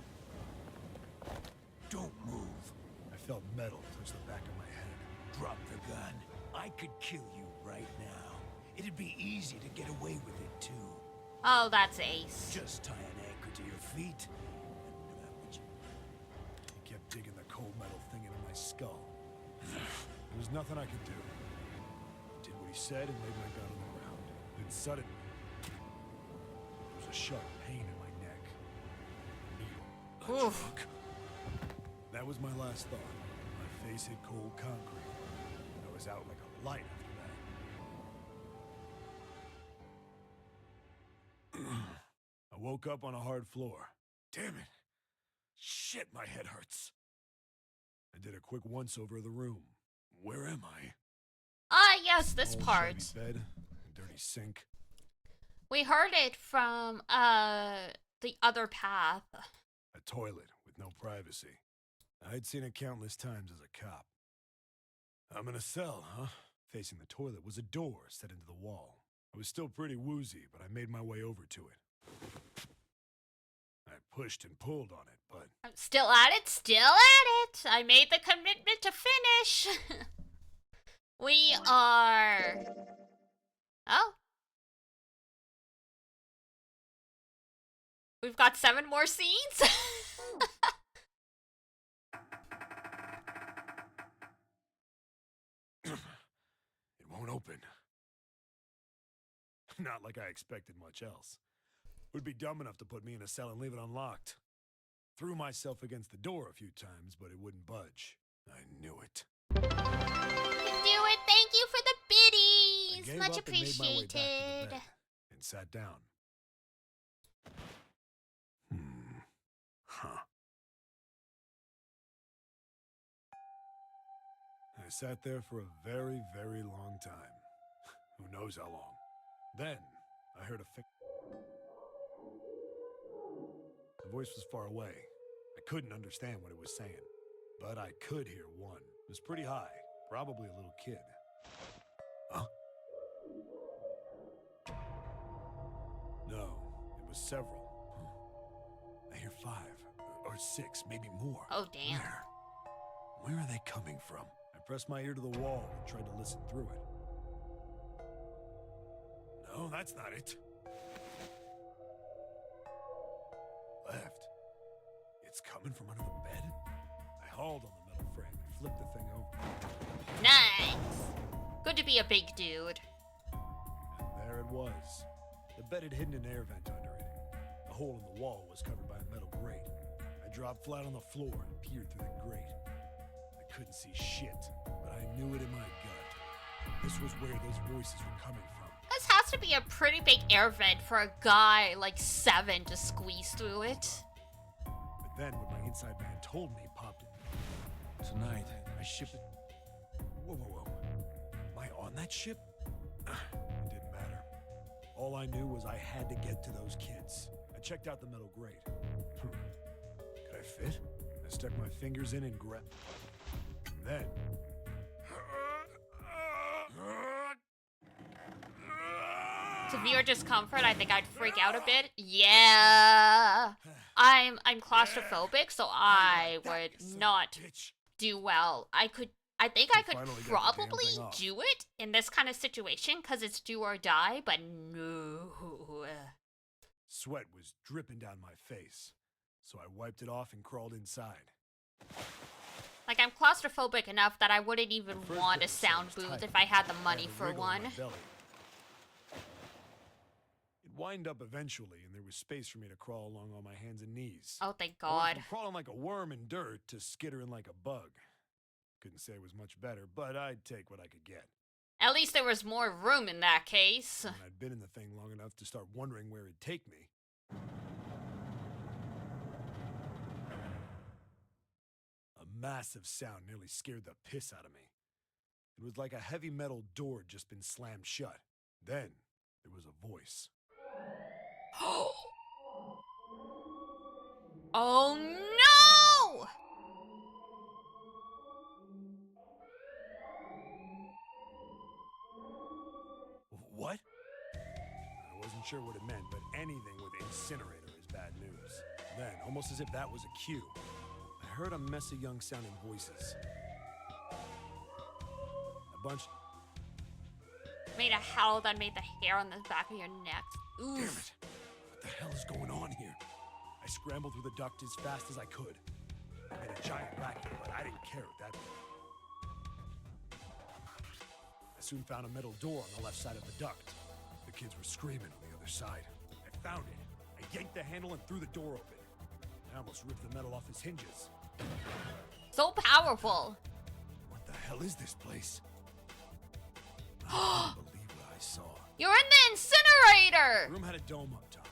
S11: Don't move.
S3: I felt metal touch the back of my head.
S11: Drop the gun. I could kill you right now. It'd be easy to get away with it, too.
S2: Oh, that's Ace.
S11: Just tie an anchor to your feet. And that would you...
S3: He kept digging the cold metal thing into my skull. There was nothing I could do. I did what he said and laid my gun on the ground. Then suddenly, a sharp pain in my neck. A needle. A drug. That was my last thought. My face hit cold concrete. I was out like a light after that. I woke up on a hard floor. Damn it. Shit, my head hurts. I did a quick once-over of the room. Where am I?
S2: Ah, yes, this
S3: Old
S2: part.
S3: shabby bed, dirty sink.
S2: We heard it from, the other path.
S3: A toilet with no privacy. I'd seen it countless times as a cop. I'm in a cell, huh? Facing the toilet was a door set into the wall. I was still pretty woozy, but I made my way over to it. I pushed and pulled on it, but...
S2: I'm still at it, still at it! I made the commitment to finish! We are... Oh. We've got 7 more scenes?
S3: It won't open. Not like I expected much else. Would be dumb enough to put me in a cell and leave it unlocked. Threw myself against the door a few times, but it wouldn't budge. I knew it.
S2: You can do it! Thank you for the
S3: I
S2: biddies!
S3: gave
S2: Much
S3: up and made my way back to the
S2: appreciated.
S3: bed and sat down. Huh. I sat there for a very, very long time. Who knows how long. Then, I heard a The voice was far away. I couldn't understand what it was saying. But I could hear one. It was pretty high. Probably a little kid. Huh? No, it was several. I hear 5 or 6, maybe more.
S2: Oh, damn.
S3: Where are they coming from? I pressed my ear to the wall and tried to listen through it. No, that's not it. Left. It's coming from under the bed? I hauled on the metal frame and flipped the thing over.
S2: Nice! Good to be a big dude.
S3: And there it was. The bed had hidden an air vent under it. The hole in the wall was covered by a metal grate. I dropped flat on the floor and peered through the grate. I couldn't see shit, but I knew it in my gut. This was where those voices were coming from.
S2: This has to be a pretty big air vent for a guy like 7 to squeeze through it.
S3: But then when my inside man told me, popped in. Tonight, I ship it. Whoa. Am I on that ship? It didn't matter. All I knew was I had to get to those kids. I checked out the metal grate. Could I fit? I stuck my fingers in and grabbed. And then...
S2: Severe discomfort, I think I'd freak out a bit. Yeah. I'm claustrophobic, so I would not do well. I think I could probably do it in this kind of situation because it's do or die, but no.
S3: Sweat was dripping down my face, so I wiped it off and crawled inside.
S2: Like, I'm claustrophobic enough that I wouldn't even want a sound booth if I had the money for one.
S3: It wind up eventually, and there was space for me to crawl along on my hands and knees.
S2: Oh, thank
S3: I went
S2: God.
S3: from crawling like a worm in dirt to skittering like a bug. Couldn't say it was much better, but I'd take what I could get.
S2: At least there was more room in that case.
S3: And I'd been in the thing long enough to start wondering where it'd take me. A massive sound nearly scared the piss out of me. It was like a heavy metal door had just been slammed shut. Then, there was a voice.
S2: Oh no!
S3: What? I wasn't sure what it meant, but anything with incinerator is bad news. Then, almost as if that was a cue, I heard a mess of young sounding voices. A bunch...
S2: Made a howl that made the hair on the back of your neck. Oof.
S3: Damn it! What the hell is going on here? I scrambled through the duct as fast as I could. I made a giant racket, but I didn't care at that point. I soon found a metal door on the left side of the duct. The kids were screaming on the other side. I found it, I yanked the handle and threw the door open. I almost ripped the metal off his hinges.
S2: So powerful.
S3: What the hell is this place? I couldn't believe what I saw.
S2: You're in the incinerator!
S3: The room had a dome up top.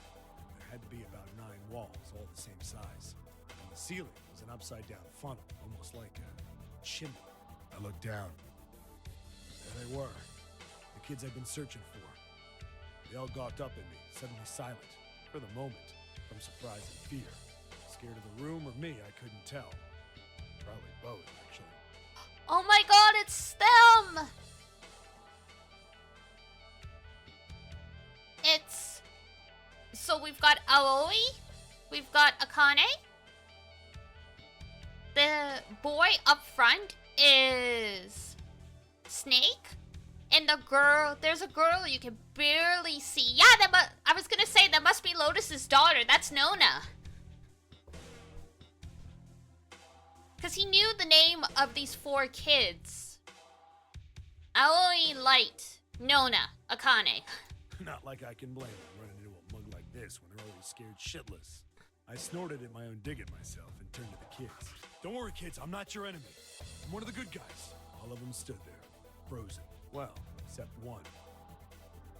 S3: There had to be about 9 walls, all the same size. And the ceiling was an upside-down funnel, almost like a chimney. I looked down. There they were. The kids I'd been searching for. They all gawked up at me, suddenly silent. For the moment, from surprise and fear. Scared of the room or me, I couldn't tell. Probably both, actually.
S2: Oh my god, it's them! It's... So we've got Aoi, we've got Akane. The boy up front is Snake. And the girl, there's a girl you can barely see. Yeah, I was gonna say that must be Lotus's daughter. That's Nona. Because he knew the name of these 4 kids. Aoi, Light, Nona, Akane.
S3: Not like I can blame them running into a mug like this when they're already scared shitless. I snorted at my own dig at myself and turned to the kids. Don't worry, kids, I'm not your enemy. I'm one of the good guys. All of them stood there, frozen. Well, except one.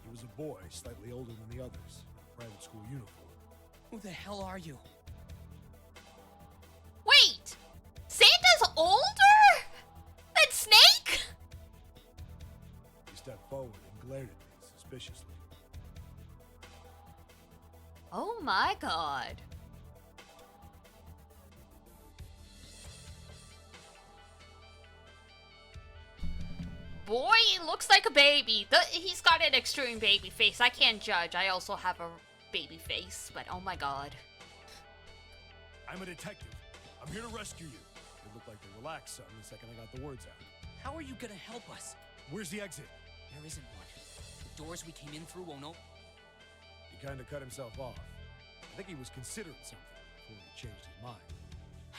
S3: He was a boy, slightly older than the others, in a private school uniform.
S5: Who the hell are you?
S2: Wait! Santa's older than Snake?
S3: He stepped forward and glared at me suspiciously.
S2: Oh my god. Boy, he looks like a baby. He's got an extreme baby face. I can't judge. I also have a baby face, but oh my god.
S3: I'm a detective. I'm here to rescue you. It looked like they relaxed some the second I got the words out.
S5: How are you gonna help us?
S3: Where's the exit?
S5: There isn't one. The doors we came in through won't open.
S3: He kind of cut himself off. I think he was considering something before he changed his mind.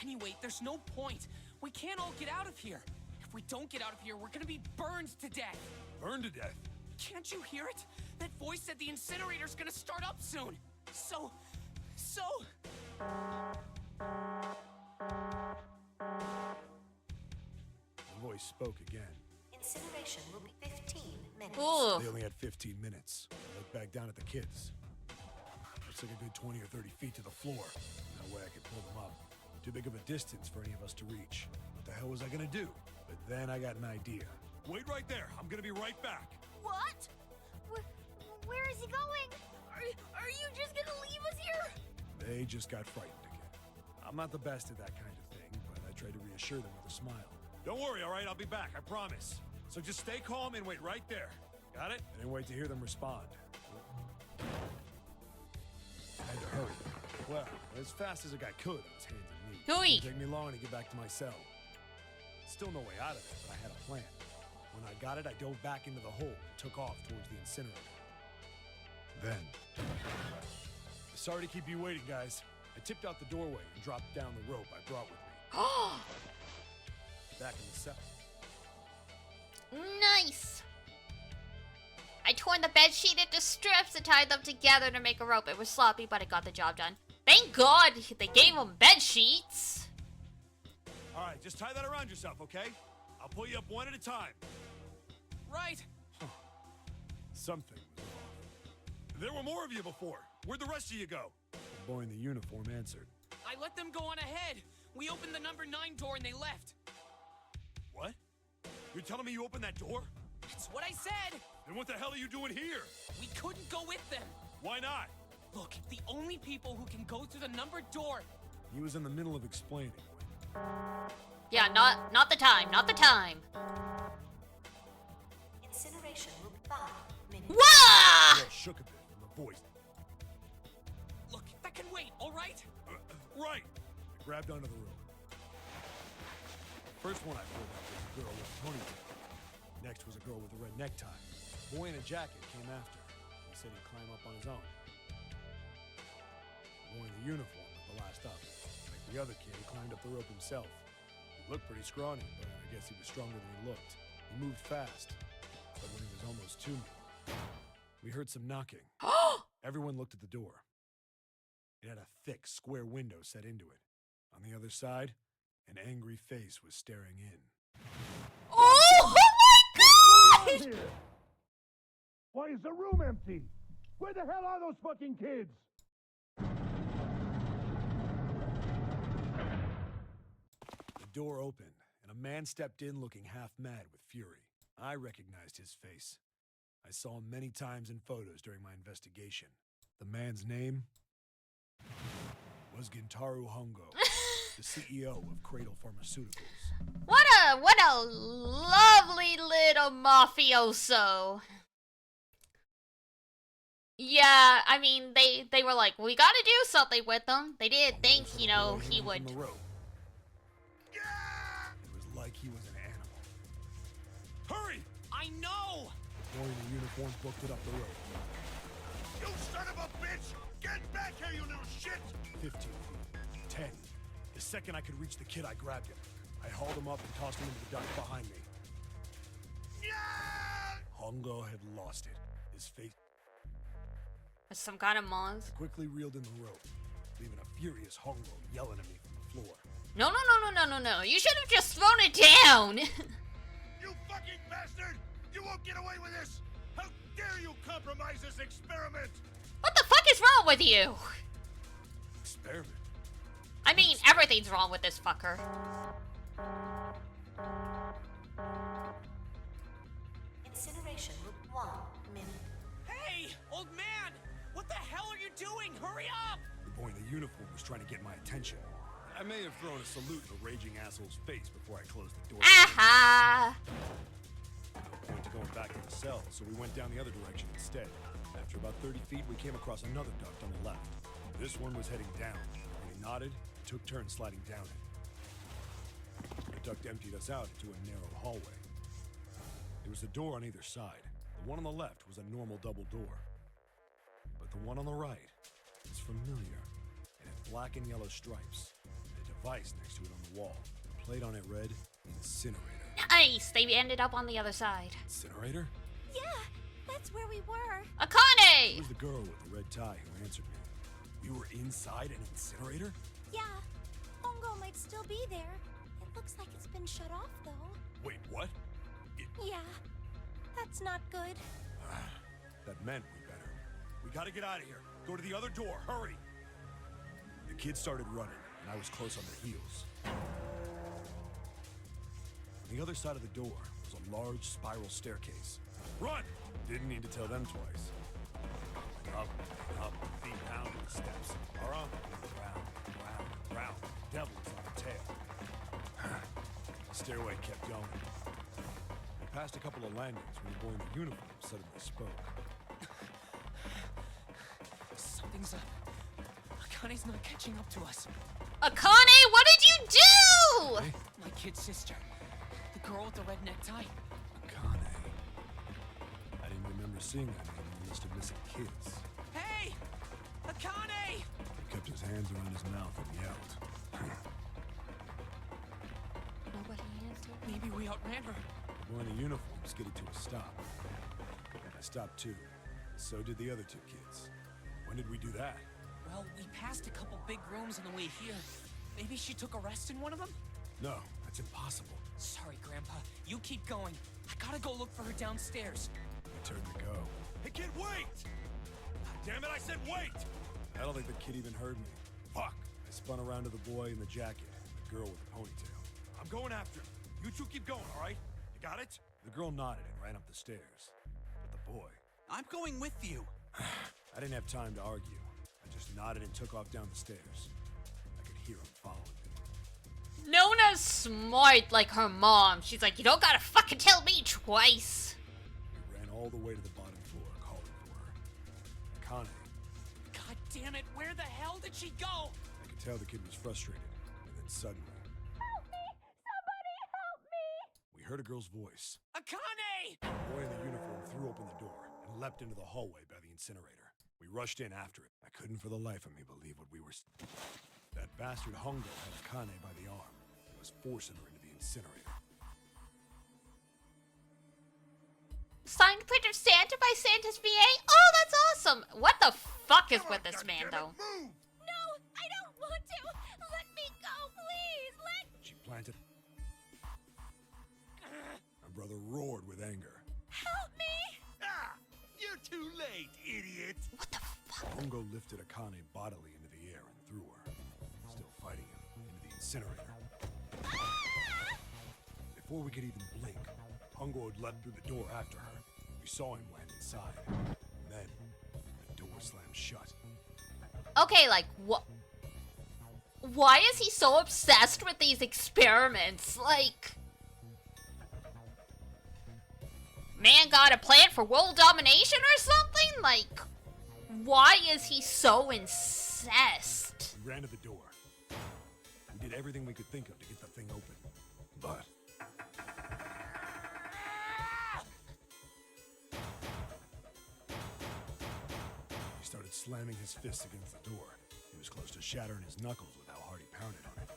S5: Anyway, there's no point. We can't all get out of here. If we don't get out of here, we're gonna be burned to death.
S3: Burned to death?
S5: Can't you hear it? That voice said the incinerator's gonna start up soon. So...
S3: The voice spoke again.
S4: Incineration will be 15 minutes.
S2: Ooh.
S3: They only had 15 minutes. I looked back down at the kids. Looks like a good 20 or 30 feet to the floor. No way I could pull them up. Too big of a distance for any of us to reach. What the hell was I gonna do? But then I got an idea. Wait right there. I'm gonna be right back.
S10: What? Where is he going? Are you just gonna leave us here?
S3: They just got frightened again. I'm not the best at that kind of thing, but I tried to reassure them with a smile. Don't worry, all right? I'll be back, I promise. So just stay calm and wait right there. Got it? I didn't wait to hear them respond. I had to hurry. Well, as fast as a guy could on his hands and knees.
S2: Hooey.
S3: It didn't take me long to get back to my cell. Still no way out of it, but I had a plan. When I got it, I dove back into the hole and took off towards the incinerator. Then... Sorry to keep you waiting, guys. I tipped out the doorway and dropped down the rope I brought with me. Back in the cell.
S2: Nice. I torn the bed sheet into strips and tied them together to make a rope. It was sloppy, but it got the job done. Thank God they gave him bed sheets.
S3: All right, just tie that around yourself, okay? I'll pull you up one at a time.
S5: Right.
S3: Something was off. There were more of you before. Where'd the rest of you go? The boy in the uniform answered.
S5: I let them go on ahead. We opened the number 9 door and they left.
S3: What? You're telling me you opened that door?
S5: That's what I said.
S3: Then what the hell are you doing here?
S5: We couldn't go with them.
S3: Why not?
S5: Look, the only people who can go through the numbered door.
S3: He was in the middle of explaining when...
S2: Yeah, not the time. Not the time.
S4: Incineration will be 5 minutes.
S2: Wah!
S3: The girl shook a bit from the voice.
S5: Look, that can wait, all right?
S3: Right. I grabbed onto the rope. First one I pulled out was a girl with a ponytail. Next was a girl with a red necktie. A boy in a jacket came after. He said he'd climb up on his own. The boy in the uniform was the last up. Like the other kid, he climbed up the rope himself. He looked pretty scrawny, but I guess he was stronger than he looked. He moved fast, but when he was almost to me, we heard some knocking. Everyone looked at the door. It had a thick, square window set into it. On the other side, an angry face was staring in.
S2: Oh my god!
S8: Why is the room empty? Where the hell are those fucking kids?
S3: The door opened, and a man stepped in looking half mad with fury. I recognized his face. I saw him many times in photos during my investigation. The man's name was Gintaro Hongo, the CEO of Cradle Pharmaceuticals.
S2: What a lovely little mafioso. Yeah, I mean, they were like, we gotta do something with him. They didn't think, you know, he would.
S3: It was like he was an animal. Hurry!
S5: I know!
S3: The boy in the uniform booked it up the road.
S6: You son of a bitch! Get back here, you little shit!
S3: 15 feet. 10. The second I could reach the kid, I grabbed him. I hauled him up and tossed him into the duct behind me.
S6: Yeah!
S3: Hongo had lost it. His face
S2: Some kind of monster.
S3: quickly reeled in the rope, leaving a furious Hongo yelling at me from the floor.
S2: No. You should have just thrown it down.
S6: You fucking bastard! You won't get away with this! How dare you compromise this experiment!
S2: What the fuck is wrong with you?
S3: Experiment?
S2: I mean, everything's wrong with this fucker.
S4: Incineration Loop 1, minute.
S5: Hey, old man! What the hell are you doing? Hurry up!
S3: The boy in the uniform was trying to get my attention. I may have thrown a salute in the raging asshole's face before I closed the door.
S2: Aha!
S3: No point to going back to the cell, so we went down the other direction instead. After about 30 feet, we came across another duct on the left. This one was heading down. We nodded and took turns sliding down it. The duct emptied us out into a narrow hallway. There was a door on either side. The one on the left was a normal double door. But the one on the right was familiar. It had black and yellow stripes, and a device next to it on the wall. The plate on it read, Incinerator.
S2: Nice! They ended up on the other side.
S3: Incinerator?
S4: Yeah, that's where we were.
S3: It
S2: Akane!
S3: was the girl with the red tie who answered me. We were inside an incinerator?
S4: Yeah, Hongo might still be there. It looks like it's been shut off, though.
S3: Wait, what?
S4: Yeah, that's not good.
S3: That meant we better. We gotta get out of here. Go to the other door, hurry! The kids started running, and I was close on their heels. On the other side of the door was a large spiral staircase. Run! Didn't need to tell them twice. Up, feet pounding the steps. Round. Devil was on the tail. The stairway kept going. We passed a couple of landings when the boy in the uniform suddenly spoke.
S5: Something's up. Akane's not catching up to us.
S2: Akane, what did you do?
S3: Hey,
S5: My kid sister. The girl with the red necktie.
S3: Akane. I didn't remember seeing that name on the list of missing kids.
S5: Hey! Akane!
S3: He kept his hands around his mouth and yelled.
S2: Nobody answered.
S5: Maybe we outran her.
S3: The boy in the uniform skidded to a stop. I stopped too. So did the other two kids. When did we do that?
S5: Well, we passed a couple big rooms on the way here. Maybe she took a rest in one of them?
S3: No, that's impossible.
S5: Sorry, Grandpa. You keep going. I gotta go look for her downstairs.
S3: I turned to go.
S6: Hey kid, wait! God damn it, I said wait!
S3: I don't think the kid even heard me. Fuck! I spun around to the boy in the jacket and the girl with the ponytail.
S6: I'm going after him. You two keep going, all right? You got it?
S3: The girl nodded and ran up the stairs. But the boy...
S9: I'm going with you.
S3: I didn't have time to argue. I just nodded and took off down the stairs. I could hear him following me.
S2: Nona's smart like her mom. She's like, you don't gotta fucking tell me twice.
S3: We ran all the way to the bottom floor, calling for her. Akane.
S5: God damn it, where the hell did she go?
S3: I could tell the kid was frustrated. And then suddenly,
S10: Help me! Somebody help me!
S3: we heard a girl's voice.
S5: Akane!
S3: The boy in the uniform threw open the door and leapt into the hallway by the incinerator. We rushed in after it. I couldn't for the life of me believe what we were... That bastard Hongo had Akane by the arm and was forcing her into the incinerator.
S2: Signed print of Santa by Santa's VA? Oh, that's awesome. What the fuck is with this man, though?
S6: Move!
S10: No!
S3: planted. My brother roared with anger.
S7: Help me!
S11: Ah! You're too late, idiot!
S2: What the fuck?
S3: Hongo lifted Akane bodily into the air and threw her, still fighting him, into the incinerator. Before we could even blink, Hongo had leapt through the door after her. We saw him land inside. Then, the door slammed shut.
S2: Okay, like, what? Why is he so obsessed with these experiments? Like, man got a plan for world domination or something? Like, why is he so incensed?
S3: We ran to the door. We did everything we could think of to get the thing open. But he started slamming his fists against the door. He was close to shattering his knuckles with how hard he pounded on it.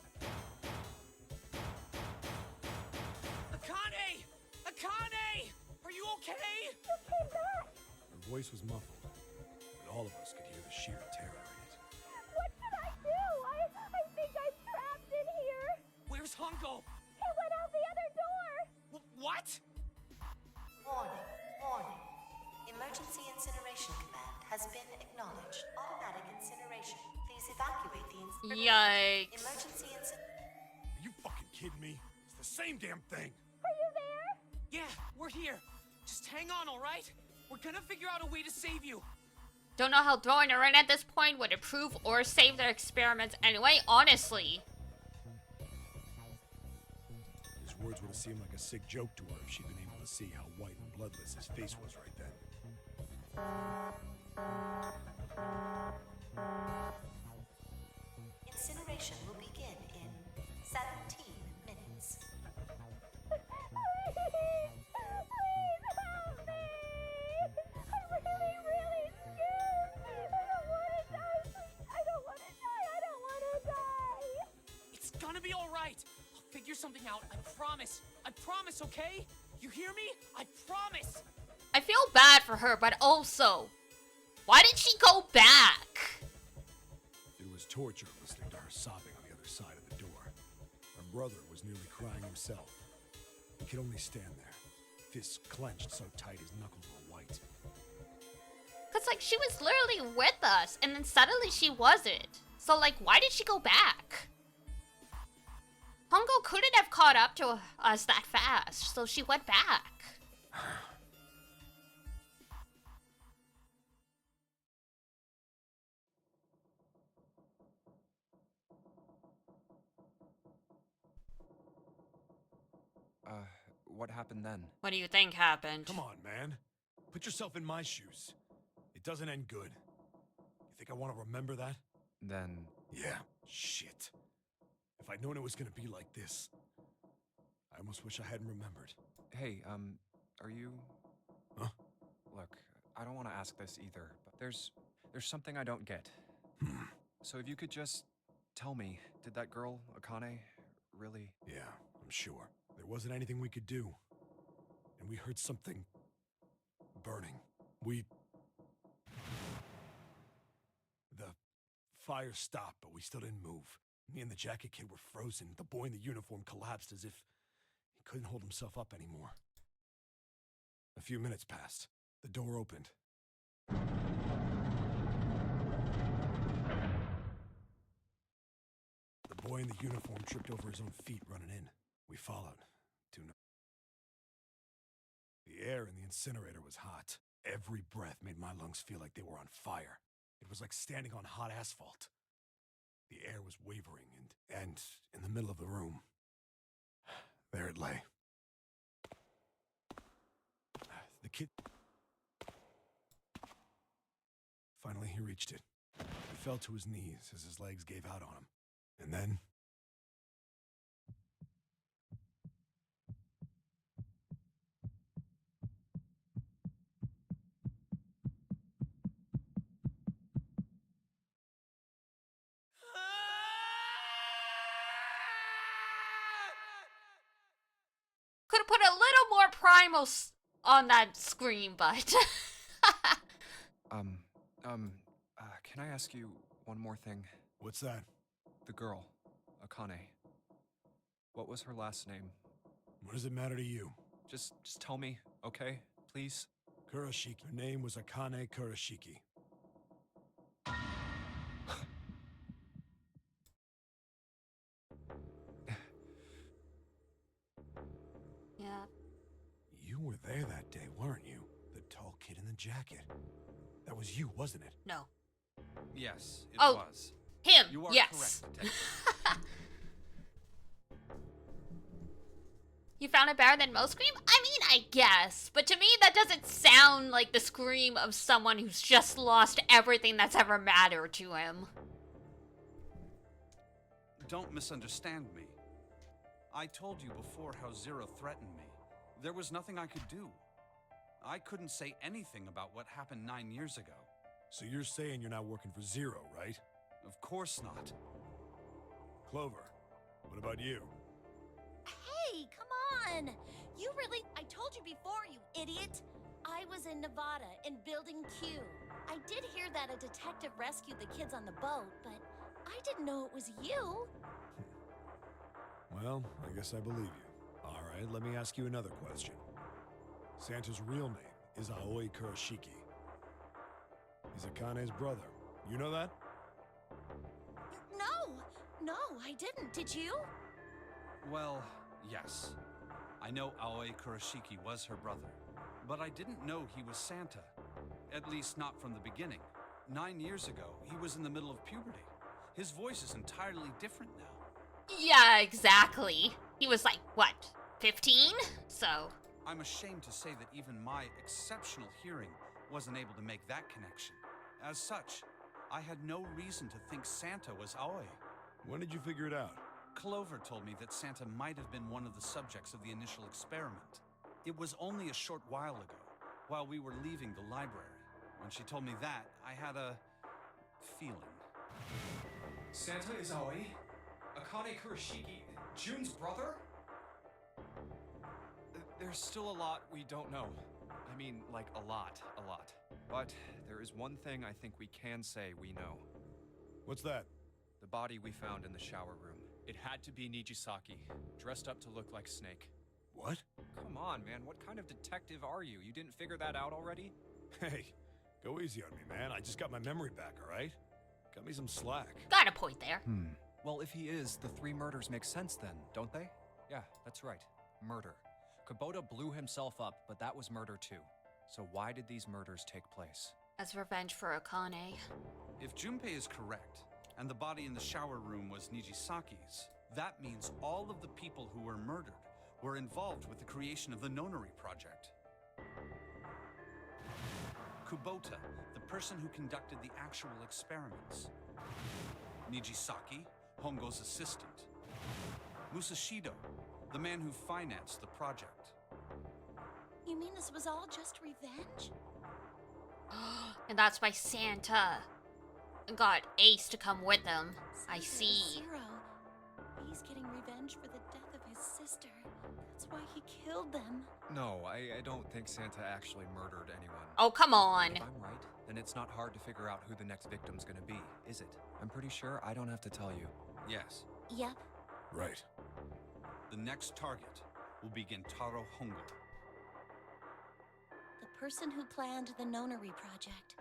S5: Akane! Akane! Are you okay?
S3: Her voice was muffled, but all of us could hear the sheer terror in it.
S10: What should I do? I think I'm trapped in here.
S5: Where's Hongo?
S10: He went out the other door.
S5: What?
S4: Warning, warning. Emergency incineration command has been acknowledged. Automatic incineration. Please evacuate the
S2: Yikes.
S4: emergency incineration.
S3: Are you fucking kidding me? It's the same damn thing.
S10: Are you there?
S5: Yeah, we're here. Just hang on, all right? We're gonna figure out a way to save you.
S2: Don't know how throwing her in at this point would improve or save their experiments anyway, honestly.
S3: His words would have seemed like a sick joke to her if she'd been able to see how white and bloodless his face was right then.
S4: Incineration will begin in 17 minutes.
S10: Please help me. I'm really, really scared. I don't want to die. I don't want to die. I don't want to die.
S5: It's gonna be all right. I'll figure something out. I promise. I promise, okay? You hear me? I promise.
S2: I feel bad for her, but also, why did she go back?
S3: It was torture listening to her sobbing on the other side of the door. Her brother was nearly crying himself. He could only stand there, fists clenched so tight his knuckles were white.
S2: Cause like she was literally with us, and then suddenly she wasn't. So like, why did she go back? Hongo couldn't have caught up to us that fast, so she went back.
S1: What happened then?
S2: What do you think happened?
S3: Come on, man. Put yourself in my shoes. It doesn't end good. You think I want to remember that?
S1: Then...
S3: Yeah, shit. If I'd known it was gonna be like this, I almost wish I hadn't remembered.
S1: Hey, are you...
S3: Huh?
S1: Look, I don't want to ask this either, but there's something I don't get. So if you could just tell me, did that girl, Akane, really...
S3: Yeah, I'm sure. There wasn't anything we could do. And we heard something... burning. The fire stopped, but we still didn't move. Me and the jacket kid were frozen. The boy in the uniform collapsed as if he couldn't hold himself up anymore. A few minutes passed. The door opened. The boy in the uniform tripped over his own feet running in. We followed. The air in the incinerator was hot. Every breath made my lungs feel like they were on fire. It was like standing on hot asphalt. The air was wavering, and in the middle of the room, there it lay. The kid... Finally, he reached it. He fell to his knees as his legs gave out on him. And then...
S2: Could have put a little more primal on that screen, but...
S1: Can I ask you one more thing?
S3: What's that?
S1: The girl, Akane. What was her last name?
S3: What does it matter to you?
S1: Just tell me, okay? Please?
S3: Kurashiki. Her name was Akane Kurashiki.
S2: Yeah.
S3: You were there that day, weren't you? The tall kid in the jacket. That was you, wasn't it?
S2: No.
S9: Yes, it
S2: Oh.
S9: was.
S2: Him.
S9: You are
S2: Yes.
S9: correct, Detective.
S2: You found it better than most scream? I mean, I guess. But to me, that doesn't sound like the scream of someone who's just lost everything that's ever mattered to him.
S9: Don't misunderstand me. I told you before how Zero threatened me. There was nothing I could do. I couldn't say anything about what happened 9 years ago.
S3: So you're saying you're not working for Zero, right?
S9: Of course not.
S3: Clover, what about you?
S4: Hey, come on! You really... I told you before, you idiot! I was in Nevada, in Building Q. I did hear that a detective rescued the kids on the boat, but I didn't know it was you.
S3: Well, I guess I believe you. All right, let me ask you another question. Santa's real name is Aoi Kurashiki. He's Akane's brother. You know that?
S4: No, I didn't. Did you?
S9: Well, yes. I know Aoi Kurashiki was her brother, but I didn't know he was Santa. At least not from the beginning. 9 years ago, he was in the middle of puberty. His voice is entirely different now.
S2: Yeah, exactly. He was like, what, 15? So...
S9: I'm ashamed to say that even my exceptional hearing wasn't able to make that connection. As such, I had no reason to think Santa was Aoi.
S3: When did you figure it out?
S9: Clover told me that Santa might have been one of the subjects of the initial experiment. It was only a short while ago, while we were leaving the library. When she told me that, I had a feeling.
S1: Santa is Aoi? Akane Kurashiki, June's brother? There's still a lot we don't know. I mean, like, a lot. But there is one thing I think we can say we know.
S3: What's that?
S1: The body we found in the shower room. It had to be Nijisaki, dressed up to look like Snake.
S3: What?
S1: Come on, man, what kind of detective are you? You didn't figure that out already?
S3: Hey, go easy on me, man. I just got my memory back, all right? Cut me some slack.
S2: Got a point there.
S1: Well, if he is, the 3 murders make sense then, don't they? Yeah, that's right. Murder. Kubota blew himself up, but that was murder too. So why did these murders take place?
S2: As revenge for Akane.
S9: If Junpei is correct, and the body in the shower room was Nijisaki's, that means all of the people who were murdered were involved with the creation of the Nonary Project. Kubota, the person who conducted the actual experiments. Nijisaki, Hongo's assistant. Musashido, the man who financed the project.
S4: You mean this was all just revenge?
S2: And that's why Santa got Ace to come with them. I see.
S4: Zero. He's getting revenge for the death of his sister. That's why he killed them.
S1: No, I don't think Santa actually murdered anyone.
S2: Oh, come on.
S1: If I'm right, then it's not hard to figure out who the next victim's gonna be, is it? I'm pretty sure I don't have to tell you.
S9: Yes.
S4: Yep.
S3: Right.
S9: The next target will be Gentaro Hongo.
S4: The person who planned the Nonary Project.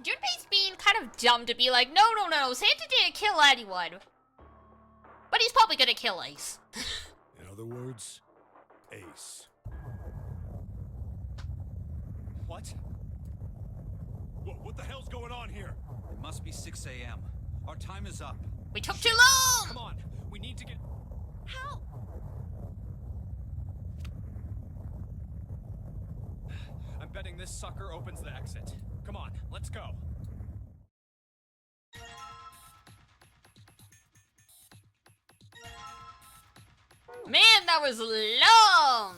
S2: Junpei's being kind of dumb to be like, no, Santa didn't kill anyone. But he's probably gonna kill Ace.
S3: In other words, Ace.
S1: What?
S3: What the hell's going on here?
S9: It must be 6 a.m. Our time is up.
S2: We took too long!
S1: Come on, we need to get...
S4: Help!
S1: I'm betting this sucker opens the exit. Come on, let's go.
S2: Man, that was long!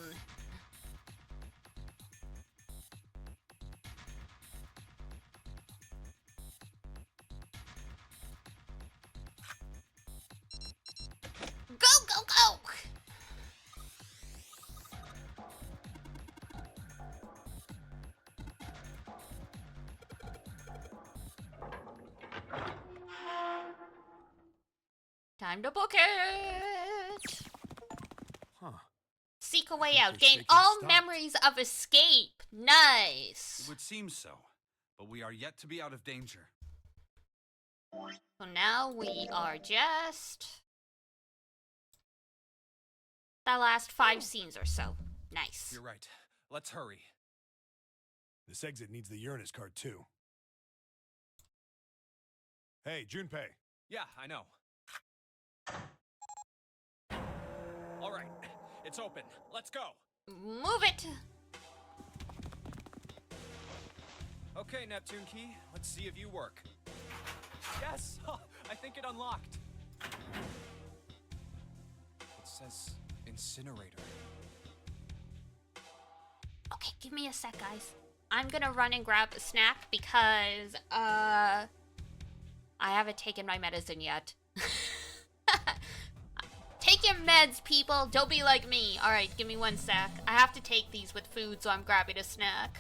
S2: Go! Time to book it! a way out.
S3: They're
S2: Gain
S3: shaking
S2: all
S3: stopped.
S2: memories of escape. Nice.
S9: It would seem so, but we are yet to be out of danger.
S2: So now we are just the last 5 scenes or so. Nice.
S1: You're right. Let's hurry.
S3: This exit needs the Uranus card, too. Hey, Junpei.
S1: Yeah, I know. All right, it's open. Let's go.
S2: Move it.
S1: Okay, Neptune Key. Let's see if you work. Yes, I think it unlocked. It says incinerator.
S2: Okay, give me a sec, guys. I'm gonna run and grab a snack because I haven't taken my medicine yet. Take your meds, people. Don't be like me. All right, give me 1 sec. I have to take these with food, so I'm grabbing a snack.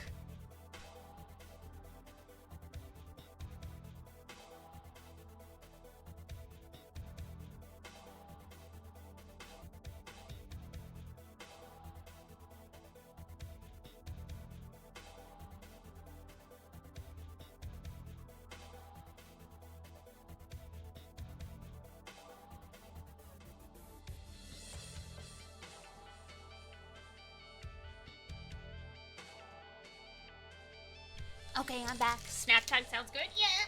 S2: Okay, I'm back. Snack time sounds good. Yeah.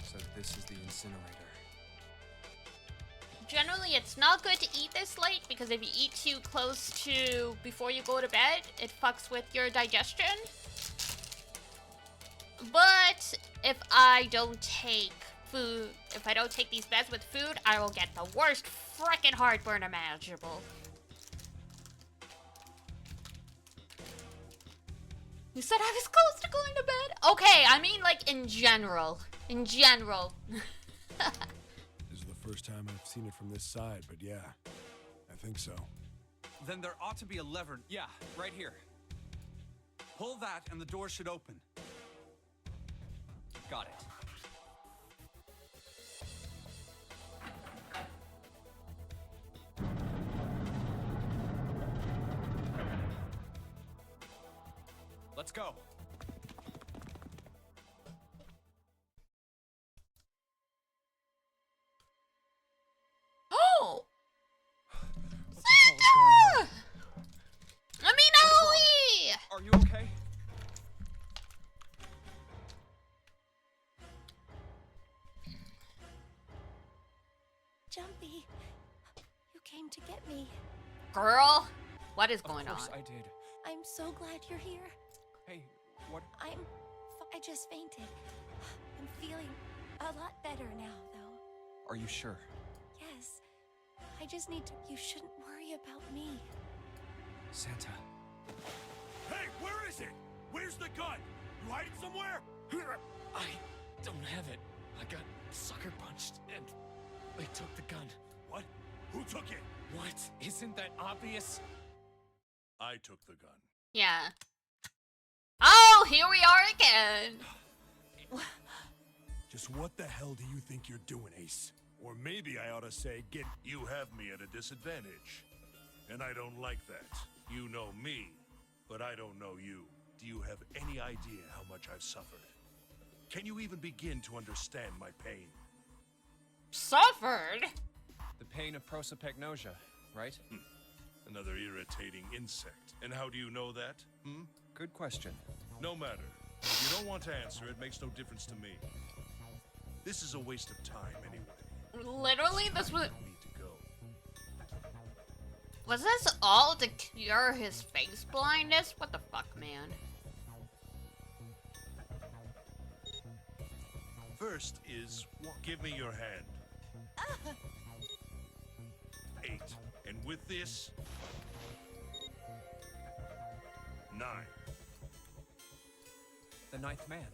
S1: So this is the incinerator.
S2: Generally, it's not good to eat this late because if you eat too close to before you go to bed, it fucks with your digestion. But if I don't take food, if I don't take these meds with food, I will get the worst frickin' heartburn imaginable. You said I was close to going to bed? Okay, I mean like in general. In general.
S3: This is the first time I've seen it from this side, but yeah, I think so.
S9: Then there ought to be a lever.
S1: Yeah, right here.
S9: Pull that and the door should open.
S1: Got it. Let's go.
S2: Oh!
S1: What the hell is going on?
S2: I mean, Ollie!
S1: Are you okay?
S4: Jumpy, you came to get me.
S2: Girl, what is going
S1: Of course
S2: on?
S1: I did.
S4: I'm so glad you're here.
S1: Hey, what?
S4: I just fainted. I'm feeling a lot better now, though.
S1: Are you sure?
S4: Yes. I just need to. You shouldn't worry about me.
S1: Santa.
S3: Hey, where is it? Where's the gun? You hide it somewhere?
S5: I don't have it. I got sucker punched and they took the gun.
S3: What? Who took it?
S5: What? Isn't that obvious?
S6: I took the gun.
S2: Yeah. Oh, here we are again.
S3: Just what the hell do you think you're doing, Ace? Or maybe I ought to say, get...
S6: You have me at a disadvantage. And I don't like that. You know me, but I don't know you. Do you have any idea how much I've suffered? Can you even begin to understand my pain?
S2: Suffered?
S1: The pain of prosopagnosia, right?
S6: Another irritating insect. And how do you know that?
S1: Good question.
S6: No matter. If you don't want to answer, it makes no difference to me. This is a waste of time anyway.
S2: Literally, this was...
S6: I need to go.
S2: Was this all to cure his face blindness? What the fuck, man?
S6: First is, give me your hand. 8. And with this, 9.
S1: The ninth man.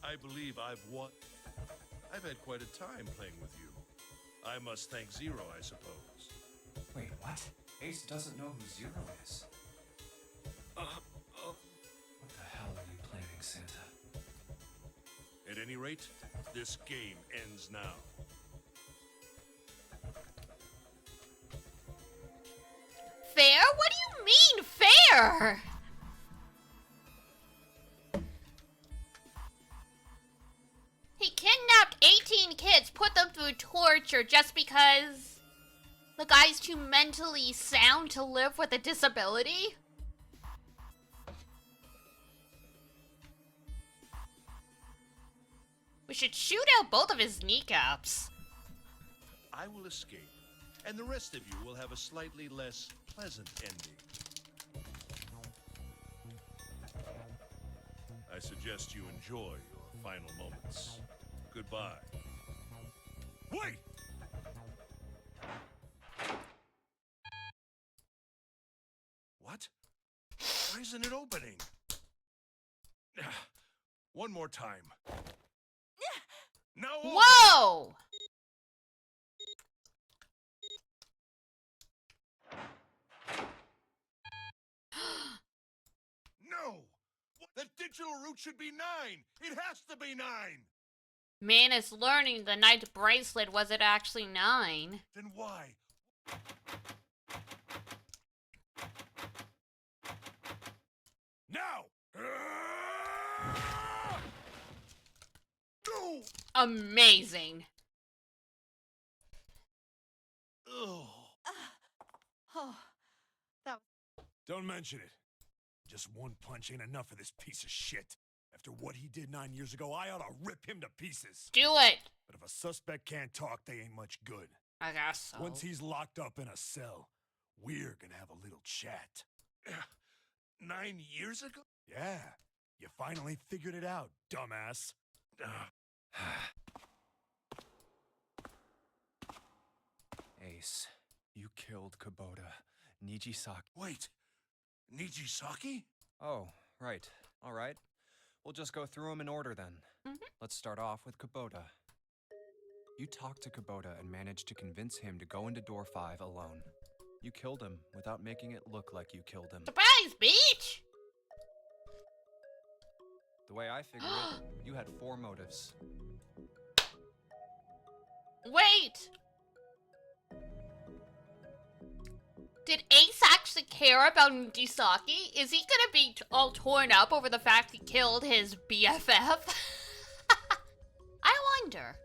S6: I believe I've won. I've had quite a time playing with you. I must thank Zero, I suppose.
S1: Wait, what? Ace doesn't know who Zero is. What the hell are you planning, Santa?
S6: At any rate, this game ends now.
S2: matter? He kidnapped 18 kids, put them through torture just because the guy's too mentally sound to live with a disability? We should shoot out both of his kneecaps.
S6: I will escape, and the rest of you will have a slightly less pleasant ending. I suggest you enjoy your final moments. Goodbye. Wait! What? Why isn't it opening? One more time. Now open.
S2: Whoa!
S6: No! That digital route should be 9! It has to be 9!
S2: Man is learning the ninth bracelet wasn't actually 9.
S6: Then why? Now! No!
S2: Amazing.
S6: Ugh.
S7: Oh, that.
S3: Don't mention it. Just one punch ain't enough for this piece of shit. After what he did 9 years ago, I ought to rip him to pieces.
S2: Do it.
S3: But if a suspect can't talk, they ain't much good.
S2: I guess so.
S3: Once he's locked up in a cell, we're gonna have a little chat.
S6: 9 years ago?
S3: Yeah, you finally figured it out, dumbass.
S1: Ace, you killed Kubota, Nijisaki.
S6: Wait, Nijisaki?
S1: Oh, right. All right. We'll just go through them in order then. Let's start off with Kubota. You talked to Kubota and managed to convince him to go into door 5 alone. You killed him without making it look like you killed him.
S2: Surprise, bitch!
S1: The way I figure it, you had 4 motives.
S2: Wait! Did Ace actually care about Nijisaki? Is he gonna be all torn up over the fact he killed his BFF? I wonder.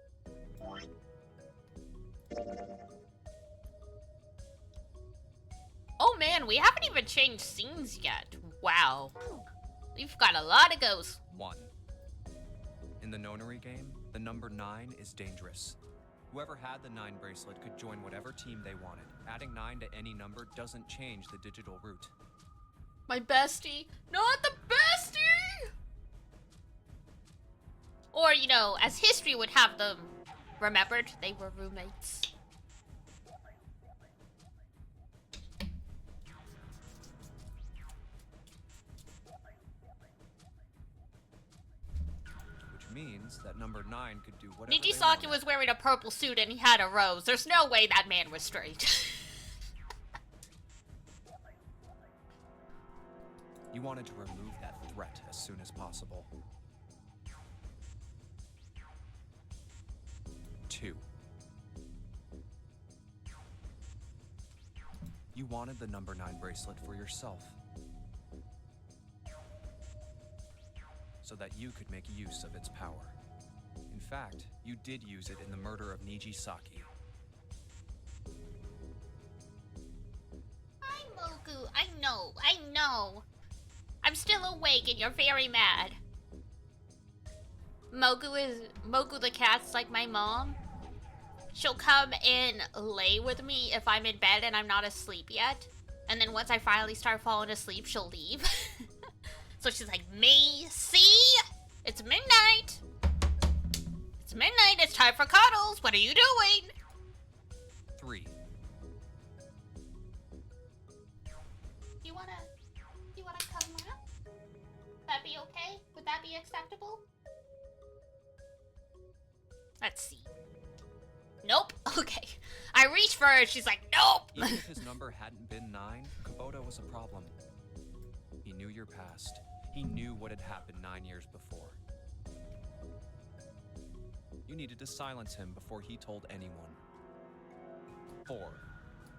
S2: Oh man, we haven't even changed scenes yet. Wow. We've got a lot of goes.
S1: 1. In the nonary game, the number 9 is dangerous. Whoever had the 9 bracelet could join whatever team they wanted. Adding 9 to any number doesn't change the digital route.
S2: My bestie. Not the bestie! Or, you know, as history would have them remembered, they were roommates.
S1: Which means that number 9 could do whatever
S2: Nijisaki
S1: they wanted.
S2: was wearing a purple suit and he had a rose. There's no way that man was straight.
S1: You wanted to remove that threat as soon as possible. 2. You wanted the number 9 bracelet for yourself. So that you could make use of its power. In fact, you did use it in the murder of Nijisaki.
S2: Hi, Mogu. I know. I'm still awake and you're very mad. Mogu the cat's like my mom. She'll come and lay with me if I'm in bed and I'm not asleep yet. And then once I finally start falling asleep, she'll leave. So she's like, me, see? It's midnight. It's midnight, it's time for cuddles. What are you doing?
S1: 3.
S2: You wanna cuddle up? That be okay? Would that be acceptable? Let's see. Nope. Okay. I reach for her, she's like, nope.
S1: Even if his number hadn't been 9, Kubota was a problem. He knew your past. He knew what had happened 9 years before. You needed to silence him before he told anyone. 4.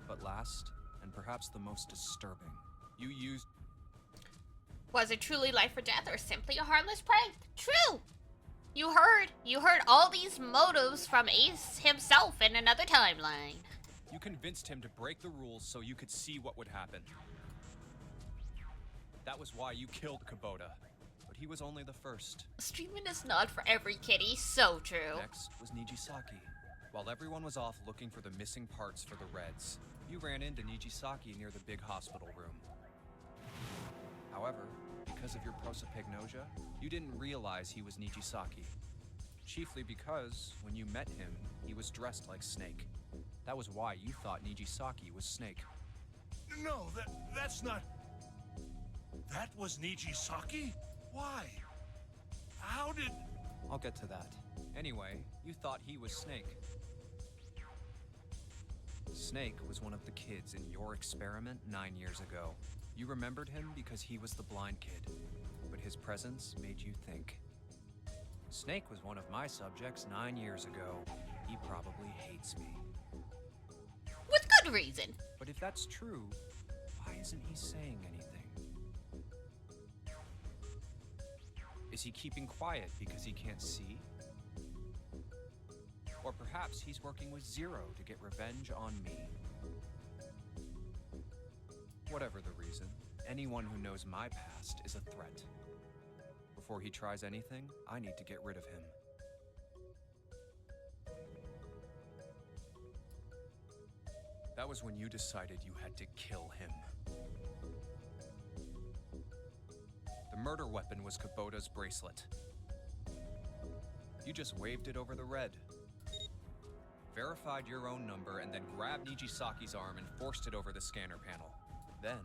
S1: But last, and perhaps the most disturbing, you used
S2: Was it truly life or death or simply a harmless prank? True! You heard all these motives from Ace himself in another timeline.
S1: You convinced him to break the rules so you could see what would happen. That was why you killed Kubota. But he was only the first.
S2: Streaming is not for every kitty, so true.
S1: Next was Nijisaki. While everyone was off looking for the missing parts for the Reds, you ran into Nijisaki near the big hospital room. However, because of your prosopagnosia, you didn't realize he was Nijisaki. Chiefly because, when you met him, he was dressed like Snake. That was why you thought Nijisaki was Snake.
S6: No, that's not... That was Nijisaki? Why? How did...
S1: I'll get to that. Anyway, you thought he was Snake. Snake was one of the kids in your experiment 9 years ago. You remembered him because he was the blind kid, but his presence made you think. Snake was one of my subjects 9 years ago. He probably hates me.
S2: With good reason.
S1: But if that's true, why isn't he saying anything? Is he keeping quiet because he can't see? Or perhaps he's working with Zero to get revenge on me. Whatever the reason, anyone who knows my past is a threat. Before he tries anything, I need to get rid of him. That was when you decided you had to kill him. The murder weapon was Kubota's bracelet. You just waved it over the red. Verified your own number and then grabbed Nijisaki's arm and forced it over the scanner panel. Then,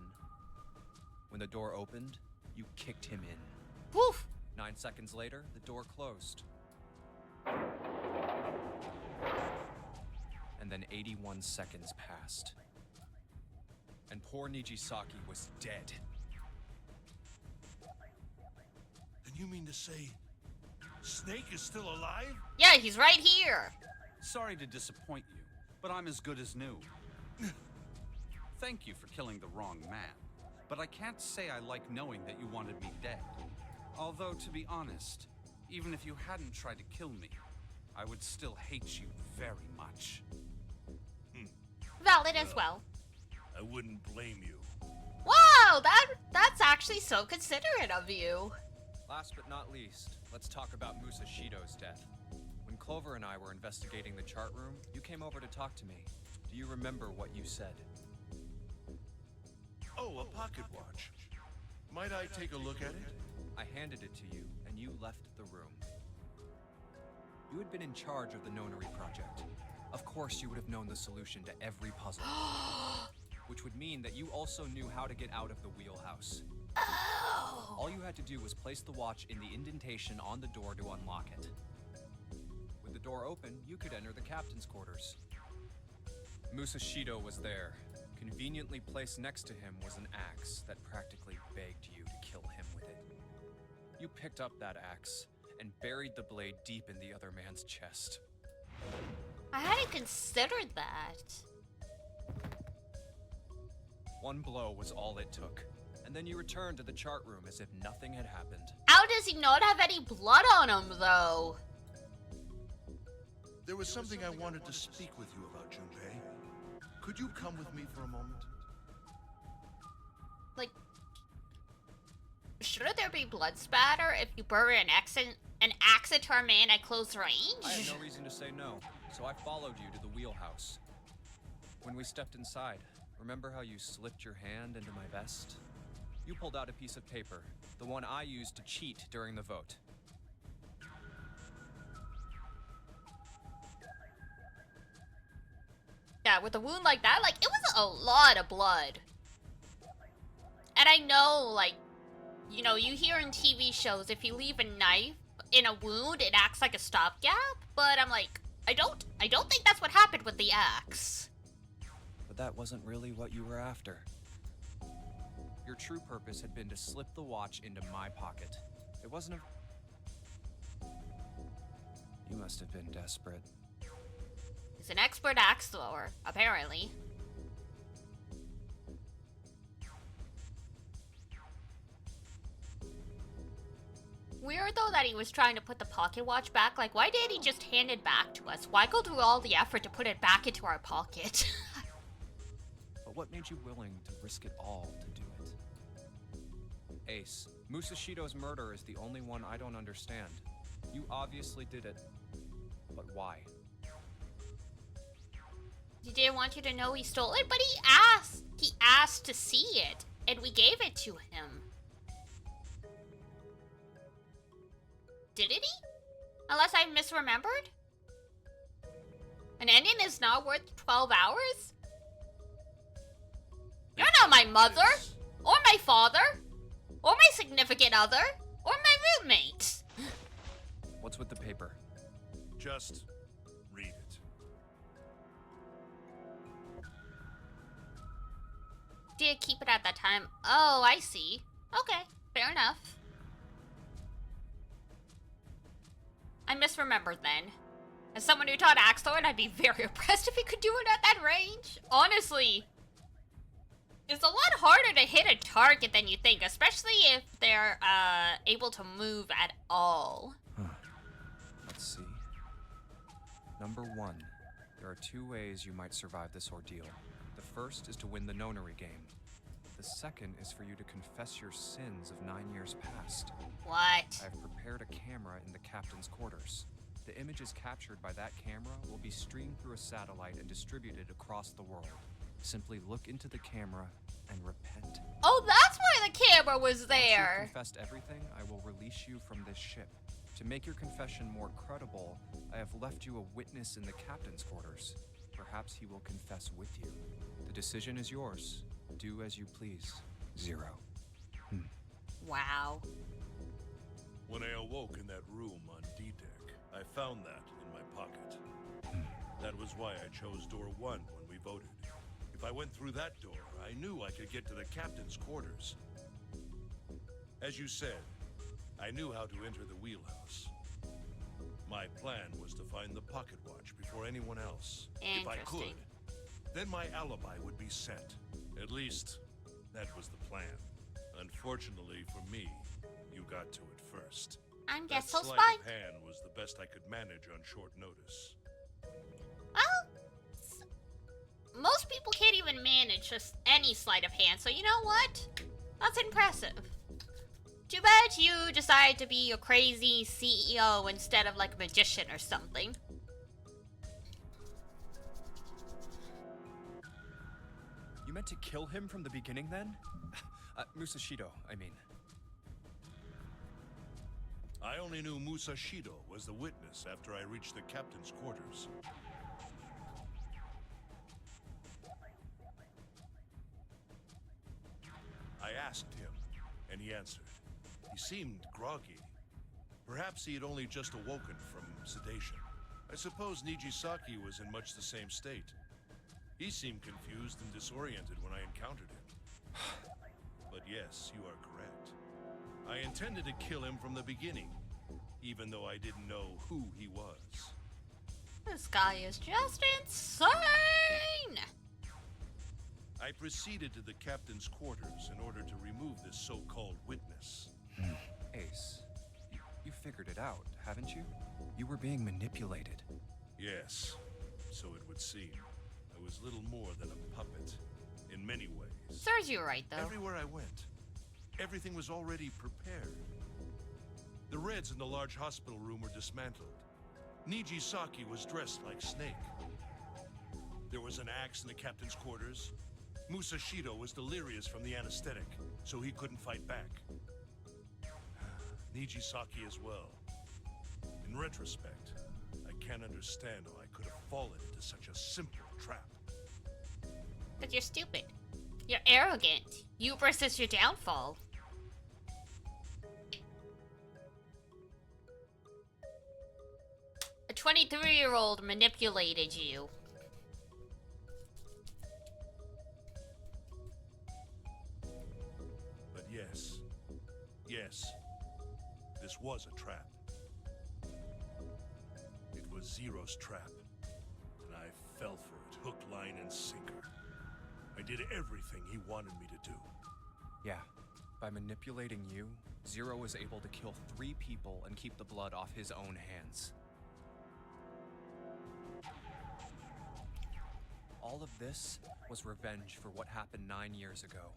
S1: when the door opened, you kicked him in.
S2: Woof!
S1: 9 seconds later, the door closed. And then 81 seconds passed. And poor Nijisaki was dead.
S6: Then you mean to say... Snake is still alive?
S2: Yeah, he's right here.
S9: Sorry to disappoint you, but I'm as good as new. Thank you for killing the wrong man, but I can't say I like knowing that you wanted me dead. Although, to be honest, even if you hadn't tried to kill me, I would still hate you very much.
S2: Valid as well.
S6: I wouldn't blame you.
S2: Wow, that's actually so considerate of you.
S1: Last but not least, let's talk about Musashido's death. When Clover and I were investigating the chart room, you came over to talk to me. Do you remember what you said?
S6: Oh, a pocket watch. Might I take a look at it?
S1: I handed it to you, and you left the room. You had been in charge of the Nonary project. Of course you would have known the solution to every puzzle. Which would mean that you also knew how to get out of the wheelhouse.
S2: Oh.
S1: All you had to do was place the watch in the indentation on the door to unlock it. With the door open, you could enter the captain's quarters. Musashido was there. Conveniently placed next to him was an axe that practically begged you to kill him with it. You picked up that axe and buried the blade deep in the other man's chest.
S2: I hadn't considered that.
S1: One blow was all it took, and then you returned to the chart room as if nothing had happened.
S2: How does he not have any blood on him, though?
S6: There was something I wanted to speak with you about, Junpei. Could you come with me for a moment?
S2: Like, shouldn't there be blood spatter if you bury an axe into a man at close range?
S1: I had no reason to say no, so I followed you to the wheelhouse. When we stepped inside, remember how you slipped your hand into my vest? You pulled out a piece of paper, the one I used to cheat during the vote.
S2: Yeah, with a wound like that, like, it was a lot of blood. And I know, like, you know, you hear in TV shows, if you leave a knife in a wound, it acts like a stopgap. But I'm like, I don't think that's what happened with the axe.
S1: But that wasn't really what you were after. Your true purpose had been to slip the watch into my pocket. It wasn't a... You must have been desperate.
S2: He's an expert axe thrower, apparently. weird though that he was trying to put the pocket watch back. Like, why did he just hand it back to us? Why go through all the effort to put it back into our pocket?
S1: But what made you willing to risk it all to do it? Ace, Musashido's murder is the only one I don't understand. You obviously did it, but why?
S2: He didn't want you to know he stole it, but he asked to see it, and we gave it to him. Didn't he? Unless I misremembered? An ending is not worth 12 hours? You're not my mother, or my father, or my significant other, or my roommates.
S1: What's with the paper?
S6: Just read it.
S2: Did keep it at that time. Oh, I see. Okay, fair enough. I misremembered then. As someone who taught Axthorn, I'd be very impressed if he could do it at that range. Honestly, it's a lot harder to hit a target than you think, especially if they're able to move at all.
S1: Let's see. Number 1, there are 2 ways you might survive this ordeal. The first is to win the nonary game. The second is for you to confess your sins of 9 years past.
S2: What?
S1: I've prepared a camera in the captain's quarters. The images captured by that camera will be streamed through a satellite and distributed across the world. Simply look into the camera and repent.
S2: Oh, that's why the camera was
S1: Once
S2: there.
S1: you've confessed everything, I will release you from this ship. To make your confession more credible, I have left you a witness in the captain's quarters. Perhaps he will confess with you. The decision is yours. Do as you please. 0.
S2: Wow.
S6: When I awoke in that room on D-Deck, I found that in my pocket. That was why I chose door 1 when we voted. If I went through that door, I knew I could get to the captain's quarters. As you said, I knew how to enter the wheelhouse. My plan was to find the pocket watch before anyone else. If I could,
S2: Interesting.
S6: then my alibi would be set. At least, that was the plan. Unfortunately for me, you got to it first.
S2: I'm
S6: That
S2: just so
S6: sleight
S2: spy.
S6: of hand was the best I could manage on short notice.
S2: Well, most people can't even manage just any sleight of hand, so you know what? That's impressive. Too bad you decided to be a crazy CEO instead of like a magician or something.
S1: You meant to kill him from the beginning then? Musashido, I mean.
S6: I only knew Musashido was the witness after I reached the captain's quarters. I asked him, and he answered. He seemed groggy. Perhaps he had only just awoken from sedation. I suppose Nijisaki was in much the same state. He seemed confused and disoriented when I encountered him. But yes, you are correct. I intended to kill him from the beginning, even though I didn't know who he was.
S2: This guy is just insane!
S6: I proceeded to the captain's quarters in order to remove this so-called witness.
S1: Ace, you figured it out, haven't you? You were being manipulated.
S6: Yes, so it would seem. I was little more than a puppet, in many ways.
S2: Serves you right, though.
S6: Everywhere I went, everything was already prepared. The Reds in the large hospital room were dismantled. Nijisaki was dressed like Snake. There was an axe in the captain's quarters. Musashido was delirious from the anesthetic, so he couldn't fight back. Nijisaki as well. In retrospect, I can't understand how I could have fallen into such a simple trap.
S2: Because you're stupid. You're arrogant. Hubris is your downfall. A 23-year-old manipulated you.
S6: But yes, this was a trap. It was Zero's trap, and I fell for it, hook, line, and sinker. I did everything he wanted me to do.
S1: Yeah, By manipulating you, Zero was able to kill 3 people and keep the blood off his own hands. All of this was revenge for what happened 9 years ago.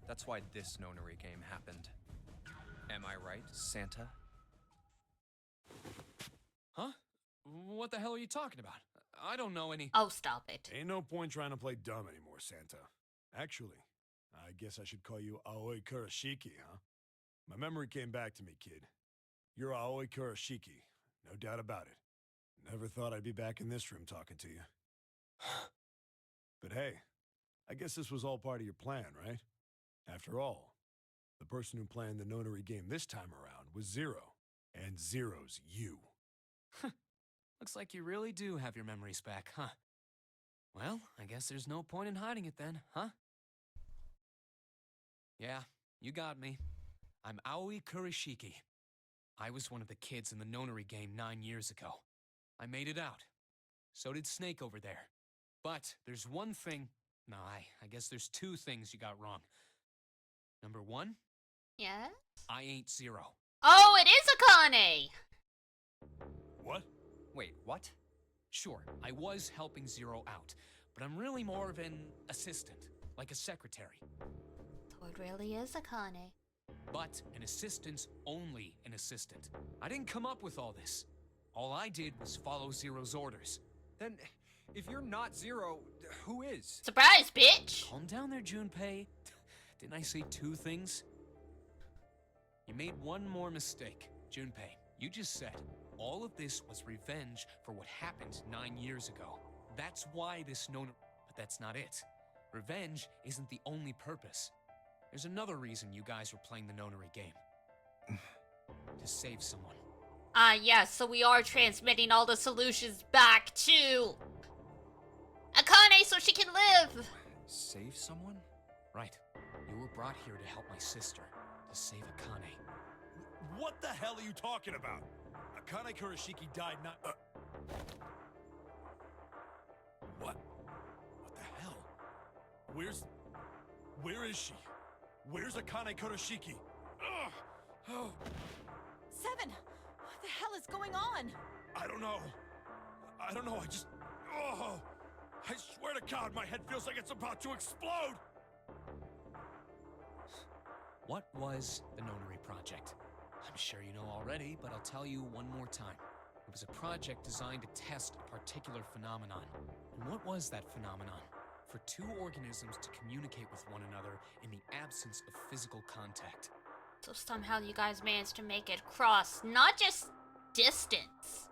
S1: That's why this nonary game happened. Am I right, Santa?
S5: Huh? What the hell are you talking about? I don't know any...
S2: Oh, stop it.
S3: Ain't no point trying to play dumb anymore, Santa. Actually, I guess I should call you Aoi Kurashiki, huh? My memory came back to me, kid. You're Aoi Kurashiki, no doubt about it. Never thought I'd be back in this room talking to you. But hey, I guess this was all part of your plan, right? After all, the person who planned the nonary game this time around was Zero, and Zero's you.
S5: Looks like you really do have your memories back, huh? Well, I guess there's no point in hiding it then, huh? Yeah, you got me. I'm Aoi Kurashiki. I was one of the kids in the nonary game 9 years ago. I made it out. So did Snake over there. But there's one thing... No, I guess there's 2 things you got wrong. Number 1,
S2: Yes?
S5: I ain't Zero.
S2: Oh, it is Akane!
S3: What?
S1: Wait, what?
S5: Sure, I was helping Zero out, but I'm really more of an assistant, like a secretary.
S2: So it really is Akane.
S5: But an assistant's only an assistant. I didn't come up with all this. All I did was follow Zero's orders.
S1: Then, if you're not Zero, who is?
S2: Surprise, bitch!
S5: Calm down there, Junpei. Didn't I say 2 things? You made one more mistake. Junpei, you just said all of this was revenge for what happened 9 years ago. That's why this But that's not it. Revenge isn't the only purpose. There's another reason you guys were playing the nonary game. To save someone.
S2: Yes, so we are transmitting all the solutions back to Akane so she can live!
S1: Save someone?
S5: Right. You were brought here to help my sister, to save Akane.
S3: What the hell are you talking about? Akane Kurashiki died not... What? What the hell? Where is she? Where's Akane Kurashiki? Ugh! Oh,
S7: 7! What the hell is going on?
S3: I don't know. I just... Oh! I swear to God, my head feels like it's about to explode!
S5: What was the Nonary Project? I'm sure you know already, but I'll tell you one more time. It was a project designed to test a particular phenomenon. And what was that phenomenon? For 2 organisms to communicate with one another in the absence of physical contact.
S2: So somehow you guys managed to make it cross not just distance,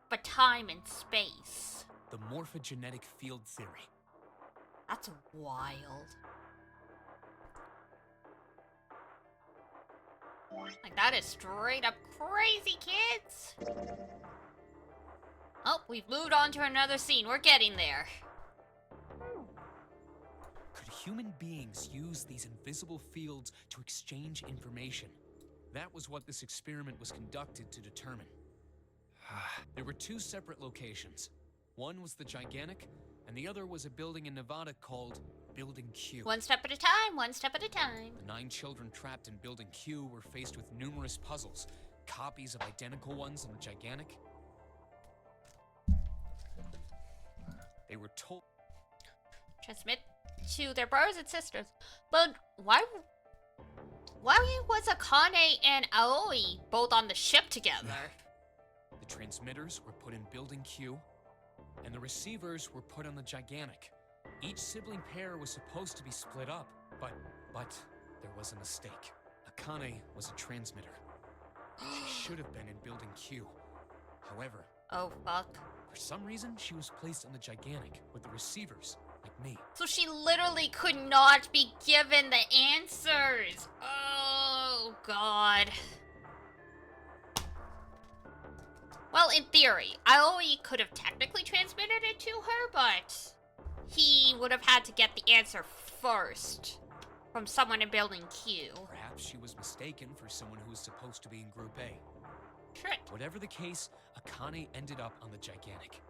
S2: but time and space.
S5: The morphogenetic field theory.
S2: That's wild. Like, that is straight up crazy, kids! Oh, we've moved on to another scene. We're getting there.
S5: Could human beings use these invisible fields to exchange information? That was what this experiment was conducted to determine. There were 2 separate locations. One was the Gigantic, and the other was a building in Nevada called Building Q.
S2: One step at a time, one step at a time.
S5: The 9 children trapped in Building Q were faced with numerous puzzles, copies of identical ones in the Gigantic. They were told...
S2: Transmit to their brothers and sisters. But why was Akane and Aoi both on the ship together?
S5: The transmitters were put in Building Q, and the receivers were put on the Gigantic. Each sibling pair was supposed to be split up, but there was a mistake. Akane was a transmitter. She should have been in Building Q. However,
S2: Oh, fuck.
S5: for some reason, she was placed on the Gigantic with the receivers, like me.
S2: So she literally could not be given the answers. Oh, God. Well, in theory, Aoi could have technically transmitted it to her, but he would have had to get the answer first from someone in Building Q.
S5: Perhaps she was mistaken for someone who was supposed to be in Group A.
S2: Trick.
S5: Whatever the case, Akane ended up on the Gigantic.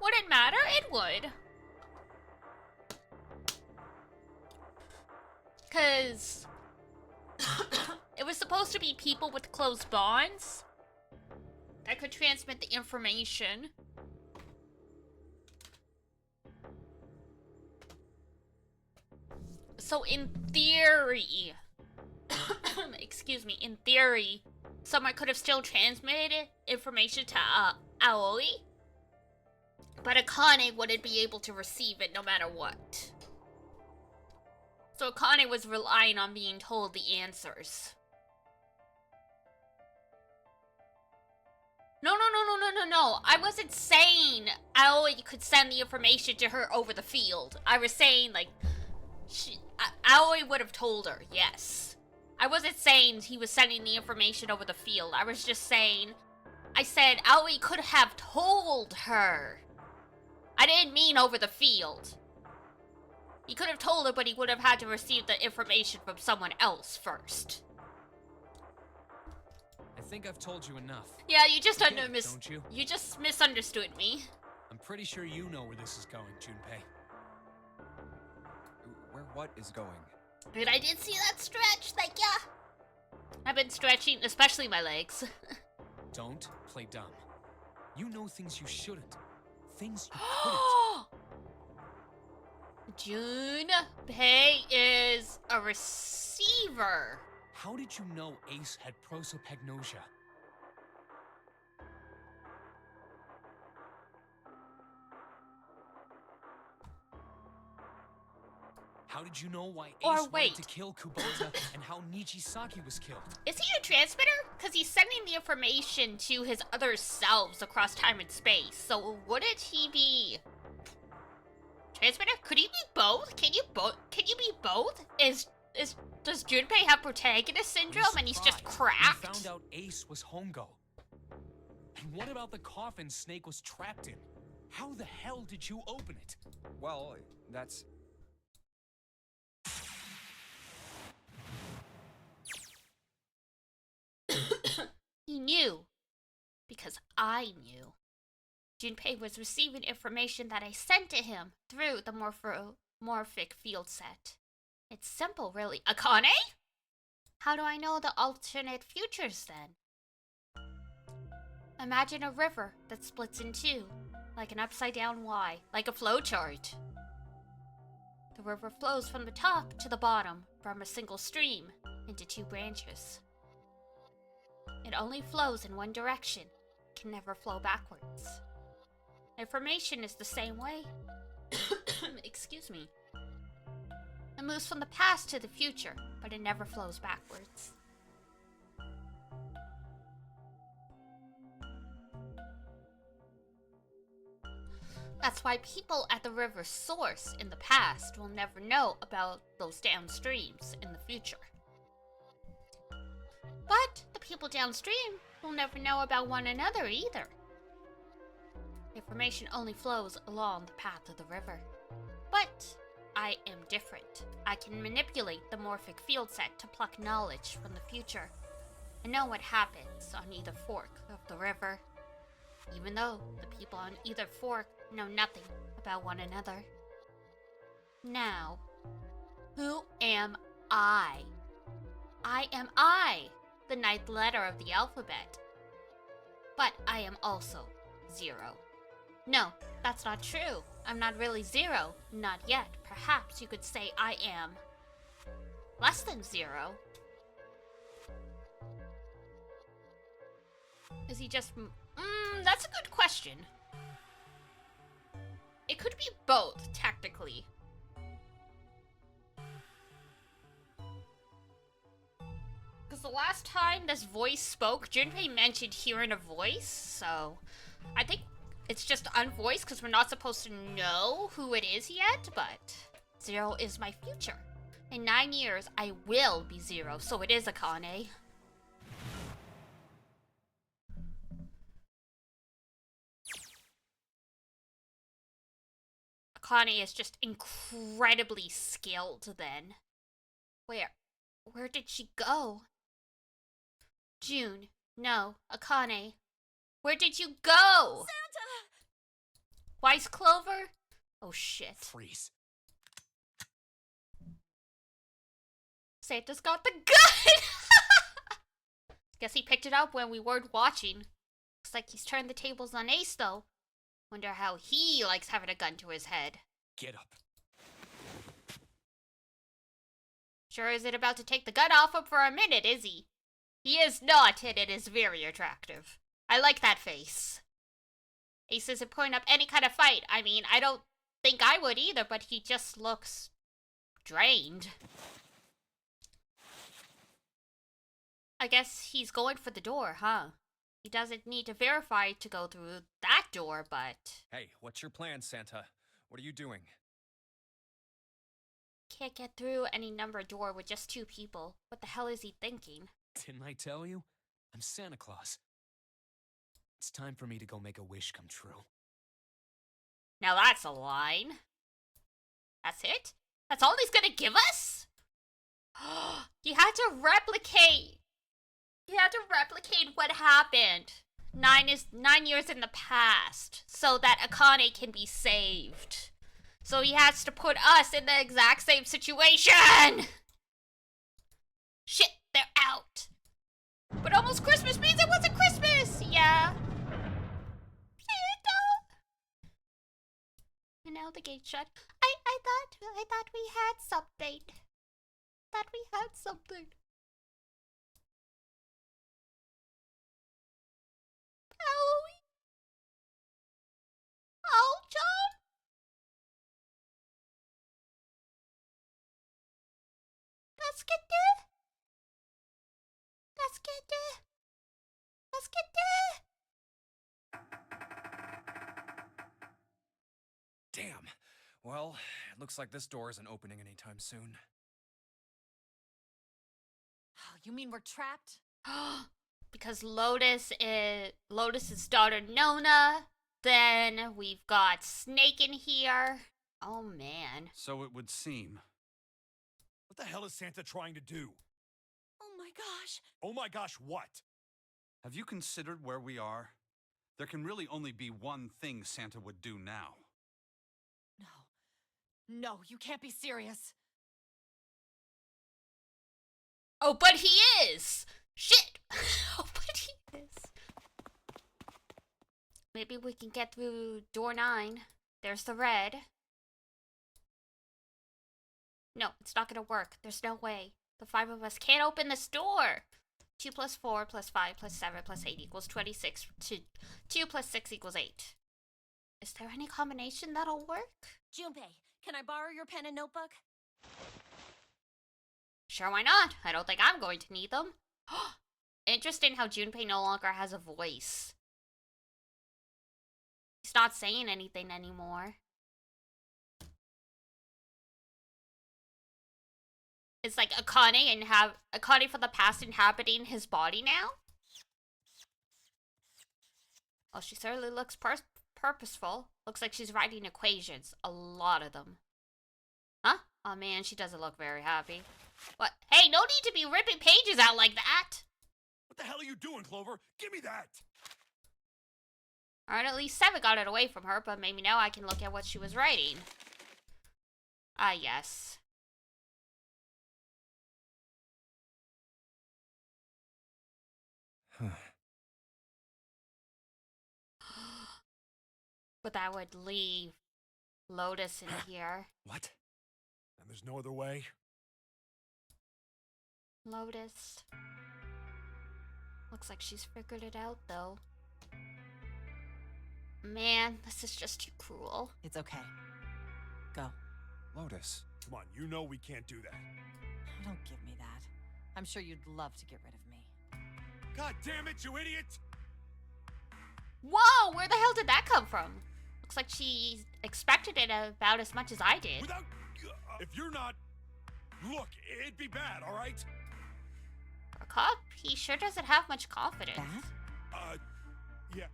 S2: Would it matter? It would. Because it was supposed to be people with close bonds that could transmit the information. So in theory, excuse me, in theory, someone could have still transmitted information to Aoi, but Akane wouldn't be able to receive it no matter what. So Akane was relying on being told the answers. No. I wasn't saying Aoi could send the information to her over the field. I was saying, like, Aoi would have told her, yes. I wasn't saying he was sending the information over the field. I was just saying, I said Aoi could have told her. I didn't mean over the field. He could have told her, but he would have had to receive the information from someone else first.
S5: I think I've told you enough.
S2: Yeah, you just
S5: don't you?
S2: You just misunderstood me.
S5: I'm pretty sure you know where this is going, Junpei.
S1: Where what is going?
S2: But I did see that stretch, thank ya. I've been stretching, especially my legs.
S5: Don't play dumb. You know things you shouldn't. Things you couldn't.
S2: Junpei is a receiver.
S5: How did you know Ace had prosopagnosia? How did you know why Ace wanted to kill Kubota and how Nijisaki was killed?
S2: Is he a transmitter? Because he's sending the information to his other selves across time and space. So wouldn't he be transmitter? Could he be both? Can you be both? Does Junpei have protagonist syndrome and he's just cracked?
S5: We found out Ace was Hongo. And what about the coffin Snake was trapped in? How the hell did you open it?
S1: Well, that's...
S2: He knew. Because I knew. Junpei was receiving information that I sent to him through the morphic field set. It's simple, really. Akane? How do I know the alternate futures, then? Imagine a river that splits in two, like an upside-down Y, like a flowchart. The river flows from the top to the bottom, from a single stream, into two branches. It only flows in one direction, can never flow backwards. Information is the same way. Excuse me. It moves from the past to the future, but it never flows backwards. That's why people at the river's source in the past will never know about those downstreams in the future. But the people downstream will never know about one another either. Information only flows along the path of the river. But I am different. I can manipulate the morphic field set to pluck knowledge from the future and know what happens on either fork of the river, even though the people on either fork know nothing about one another. Now, who am I? I am I, the ninth letter of the alphabet. But I am also 0. No, that's not true. I'm not really 0. Not yet. Perhaps you could say I am less than 0. Is he just... that's a good question. It could be both, technically. Because the last time this voice spoke, Junpei mentioned hearing a voice, so I think it's just unvoiced because we're not supposed to know who it is yet, but 0 is my future. In 9 years, I will be 0, so it is Akane. Akane is just incredibly skilled then. Where did she go? June, no, Akane. Where did you go?
S4: Santa!
S2: Wise Clover? Oh shit.
S11: Freeze.
S2: Santa's got the gun! Guess he picked it up when we weren't watching. Looks like he's turned the tables on Ace, though. Wonder how he likes having a gun to his head.
S11: Get up.
S2: Sure isn't about to take the gun off him for a minute, is he? He is not, and it is very attractive. I like that face. Ace isn't putting up any kind of fight. I mean, I don't think I would either, but he just looks drained. I guess he's going for the door, huh? He doesn't need to verify to go through that door, but...
S1: Hey, what's your plan, Santa? What are you doing?
S2: Can't get through any numbered door with just 2 people. What the hell is he thinking?
S5: Didn't I tell you? I'm Santa Claus. It's time for me to go make a wish come true.
S2: Now that's a line. That's it? That's all he's gonna give us? He had to replicate. He had to replicate what happened 9 years in the past so that Akane can be saved. So he has to put us in the exact same situation. Shit, they're out. But almost Christmas means it wasn't Christmas. Yeah. And now the gate shut. I thought we had something. Thought we had something. Owie. Oh, John. Let's get there. Let's get there. Let's get there.
S1: Damn. Well, it looks like this door isn't opening anytime soon.
S7: Oh, you mean we're trapped?
S2: Because Lotus's daughter Nona. Then we've got Snake in here. Oh man.
S9: So it would seem.
S3: What the hell is Santa trying to do?
S4: Oh my gosh.
S3: Oh my gosh, what?
S9: Have you considered where we are? There can really only be one thing Santa would do now.
S7: No. No, you can't be serious.
S2: Oh, but he is! Shit! Oh, but he is. Maybe we can get through door 9. There's the red. No, it's not gonna work. There's no way. The 5 of us can't open this door! 2 plus 4 plus 5 plus 7 plus 8 equals 26. 2 plus 6 equals 8. Is there any combination that'll work?
S4: Junpei, can I borrow your pen and notebook?
S2: Sure, why not? I don't think I'm going to need them. Interesting how Junpei no longer has a voice. He's not saying anything anymore. It's like Akane from the past inhabiting his body now? Well, she certainly looks purposeful. Looks like she's writing equations. A lot of them. Huh? Oh man, she doesn't look very happy. What? Hey, no need to be ripping pages out like that!
S3: What the hell are you doing, Clover? Give me that!
S2: Alright, at least 7 got it away from her, but maybe now I can look at what she was writing. Ah, yes. But that would leave Lotus in here.
S1: What?
S3: And there's no other way?
S2: Lotus. Looks like she's figured it out, though. Man, this is just too cruel.
S7: It's okay. Go.
S1: Lotus.
S3: Come on, you know we can't do that.
S7: Oh, don't give me that. I'm sure you'd love to get rid of me.
S3: God damn it, you idiot!
S2: Whoa, where the hell did that come from? Looks like she expected it about as much as I did.
S3: Without... if you're not... Look, it'd be bad, alright?
S2: A cop? He sure doesn't have much confidence.
S7: Bad?
S3: Yeah,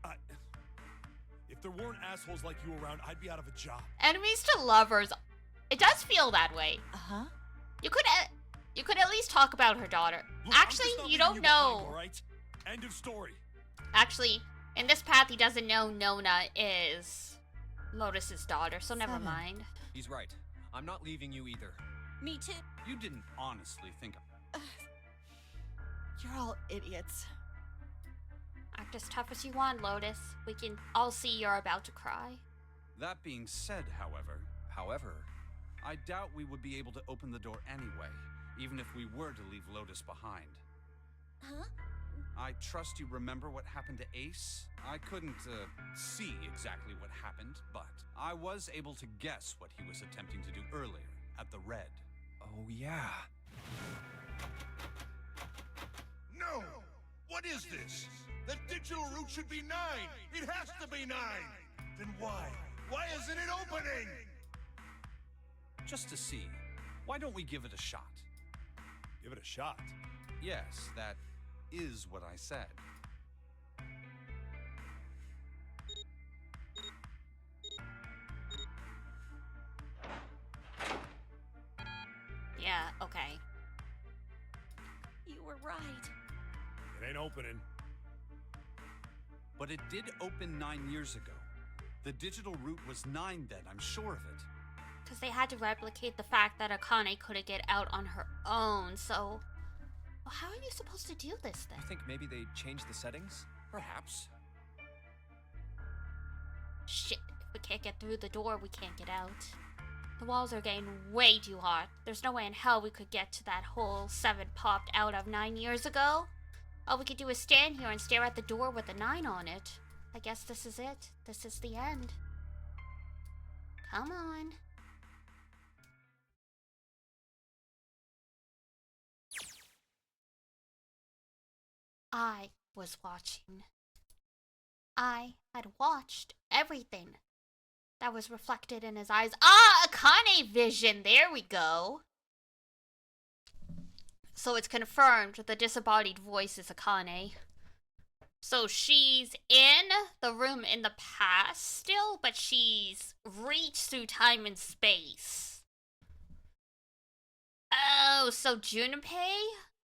S3: if there weren't assholes like you around, I'd be out of a job.
S2: Enemies to lovers. It does feel that way.
S7: Uh-huh.
S2: You could at least talk about her daughter.
S3: Look, I'm
S2: Actually,
S3: just not
S2: you
S3: leaving
S2: don't
S3: behind,
S2: know.
S3: all right? End of story.
S2: Actually, in this path, he doesn't know Nona is Lotus's daughter, so never
S7: 7.
S2: mind.
S1: He's right. I'm not leaving you either.
S4: Me too.
S9: You didn't honestly think of...
S7: You're all idiots.
S2: Act as tough as you want, Lotus. We can all see you're about to cry.
S9: That being said, however, I doubt we would be able to open the door anyway, even if we were to leave Lotus behind.
S4: Huh?
S9: I trust you remember what happened to Ace? I couldn't, see exactly what happened, but I was able to guess what he was attempting to do earlier, at the Red.
S1: Oh, yeah.
S6: No! What is this? The digital route should be 9! It has to be 9! Then why? Why isn't it opening?
S9: Just to see, why don't we give it a shot?
S3: Give it a shot.
S9: Yes, that is what I said.
S2: Yeah, okay.
S4: You were right.
S3: It ain't opening.
S9: But it did open 9 years ago. The digital route was 9 then, I'm sure of it.
S2: Because they had to replicate the fact that Akane couldn't get out on her own, so... Well, how are you supposed to do this then?
S1: You think maybe they changed the settings?
S9: Perhaps.
S2: Shit, if we can't get through the door, we can't get out. The walls are getting way too hot. There's no way in hell we could get to that hole 7 popped out of 9 years ago. All we could do is stand here and stare at the door with a 9 on it. I guess this is it. This is the end. Come on. I was watching. I had watched everything that was reflected in his eyes. Ah, Akane vision. There we go. So it's confirmed the disembodied voice is Akane. So she's in the room in the past still, but she's reached through time and space. Oh, so Junpei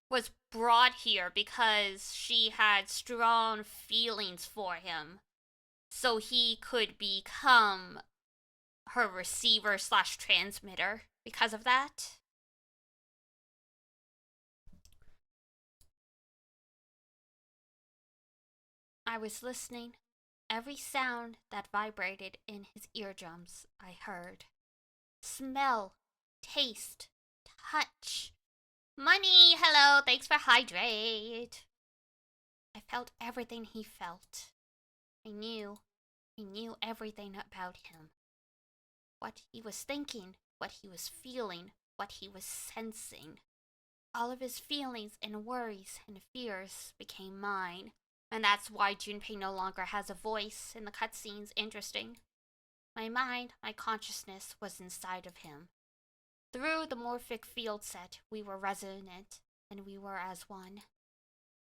S2: was brought here because she had strong feelings for him. So he could become her receiver / transmitter because of that. I was listening. Every sound that vibrated in his eardrums, I heard. Smell, taste, touch. Money, hello, thanks for hydrate. I felt everything he felt. I knew everything about him. What he was thinking, what he was feeling, what he was sensing. All of his feelings and worries and fears became mine. And that's why Junpei no longer has a voice in the cutscenes. Interesting. My mind, my consciousness was inside of him. Through the morphic field set, we were resonant, and we were as one.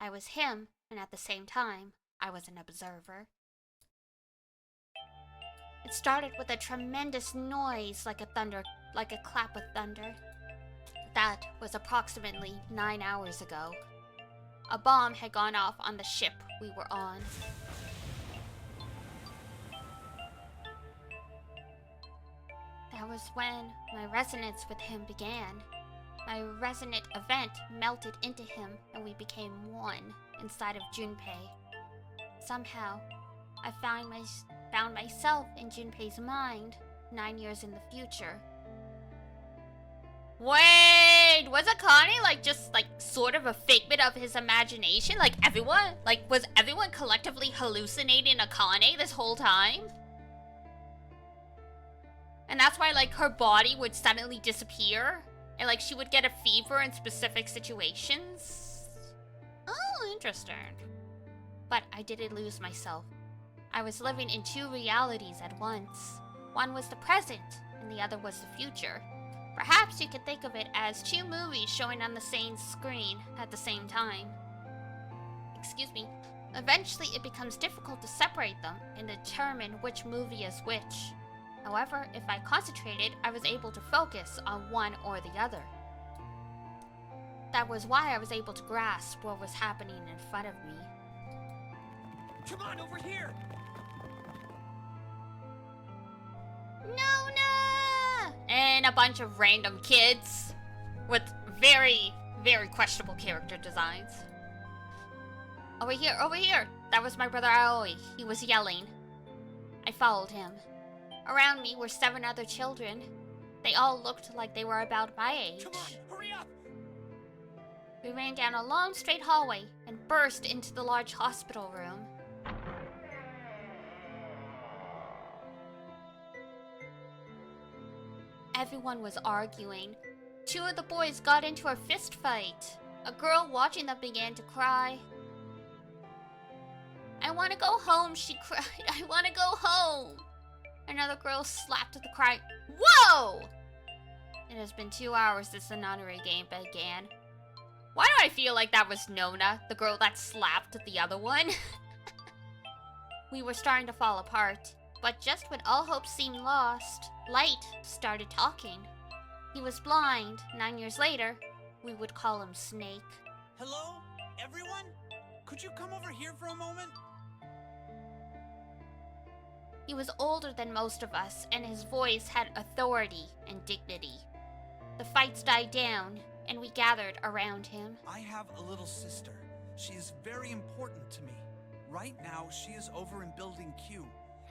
S2: I was him, and at the same time, I was an observer. It started with a tremendous noise like a clap of thunder. That was approximately 9 hours ago. A bomb had gone off on the ship we were on. That was when my resonance with him began. My resonant event melted into him and we became one inside of Junpei. Somehow, I found myself in Junpei's mind 9 years in the future. Wait, was Akane just sort of a figment of his imagination? Was everyone collectively hallucinating Akane this whole time? And that's why her body would suddenly disappear and she would get a fever in specific situations? Oh, interesting. But I didn't lose myself. I was living in 2 realities at once. One was the present and the other was the future. Perhaps you could think of it as 2 movies showing on the same screen at the same time. Excuse me. Eventually, it becomes difficult to separate them and determine which movie is which. However, if I concentrated, I was able to focus on one or the other. That was why I was able to grasp what was happening in front of me.
S11: Come on, over here!
S2: Nona! And a bunch of random kids with very, very questionable character designs. Over here, over here! That was my brother Aoi. He was yelling. I followed him. Around me were 7 other children. They all looked like they were about my age.
S11: Come on, hurry up!
S2: We ran down a long straight hallway and burst into the large hospital room. Everyone was arguing. 2 of the boys got into a fist fight. A girl watching them began to cry. I want to go home, she cried. I want to go home. Another girl slapped the cry. Whoa! It has been 2 hours since the nunnery game began. Why do I feel like that was Nona, the girl that slapped the other one? We were starting to fall apart, but just when all hope seemed lost, Light started talking. He was blind. 9 years later, we would call him Snake.
S9: Hello, everyone? Could you come over here for a moment?
S2: He was older than most of us, and his voice had authority and dignity. The fights died down, and we gathered around him.
S9: I have a little sister. She is very important to me. Right now, she is over in Building Q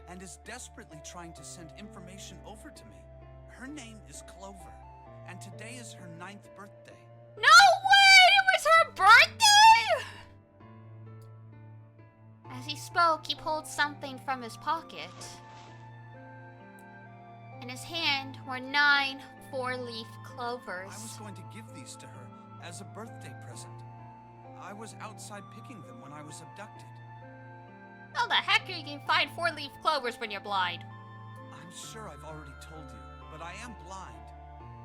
S9: and is desperately trying to send information over to me. Her name is Clover, and today is her 9th birthday.
S2: No way! It was her birthday! As he spoke, he pulled something from his pocket. In his hand were 9 4-leaf clovers.
S9: I was going to give these to her as a birthday present. I was outside picking them when I was abducted.
S2: How the heck are you gonna find 4-leaf clovers when you're blind?
S9: I'm sure I've already told you, but I am blind.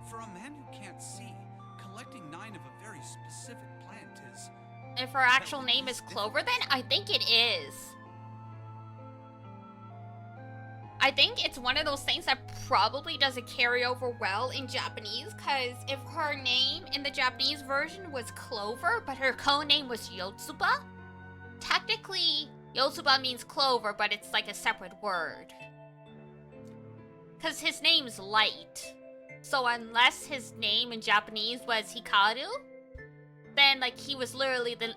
S9: For a man who can't see, collecting 9 of a very specific plant is...
S2: If her actual name is Clover, then I think it is. I think it's one of those things that probably doesn't carry over well in Japanese, because if her name in the Japanese version was Clover, but her co-name was Yotsuba, technically Yotsuba means clover, but it's like a separate word. Because his name's Light. So unless his name in Japanese was Hikaru, then like he was literally the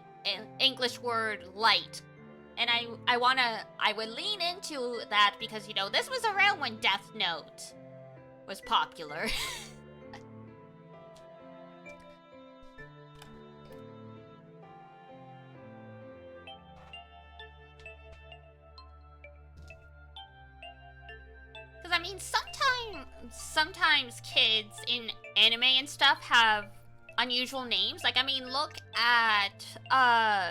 S2: English word light. And I would lean into that because, you know, this was around when Death Note was popular. Because, I mean, sometimes kids in anime and stuff have unusual names. Like, I mean, look at,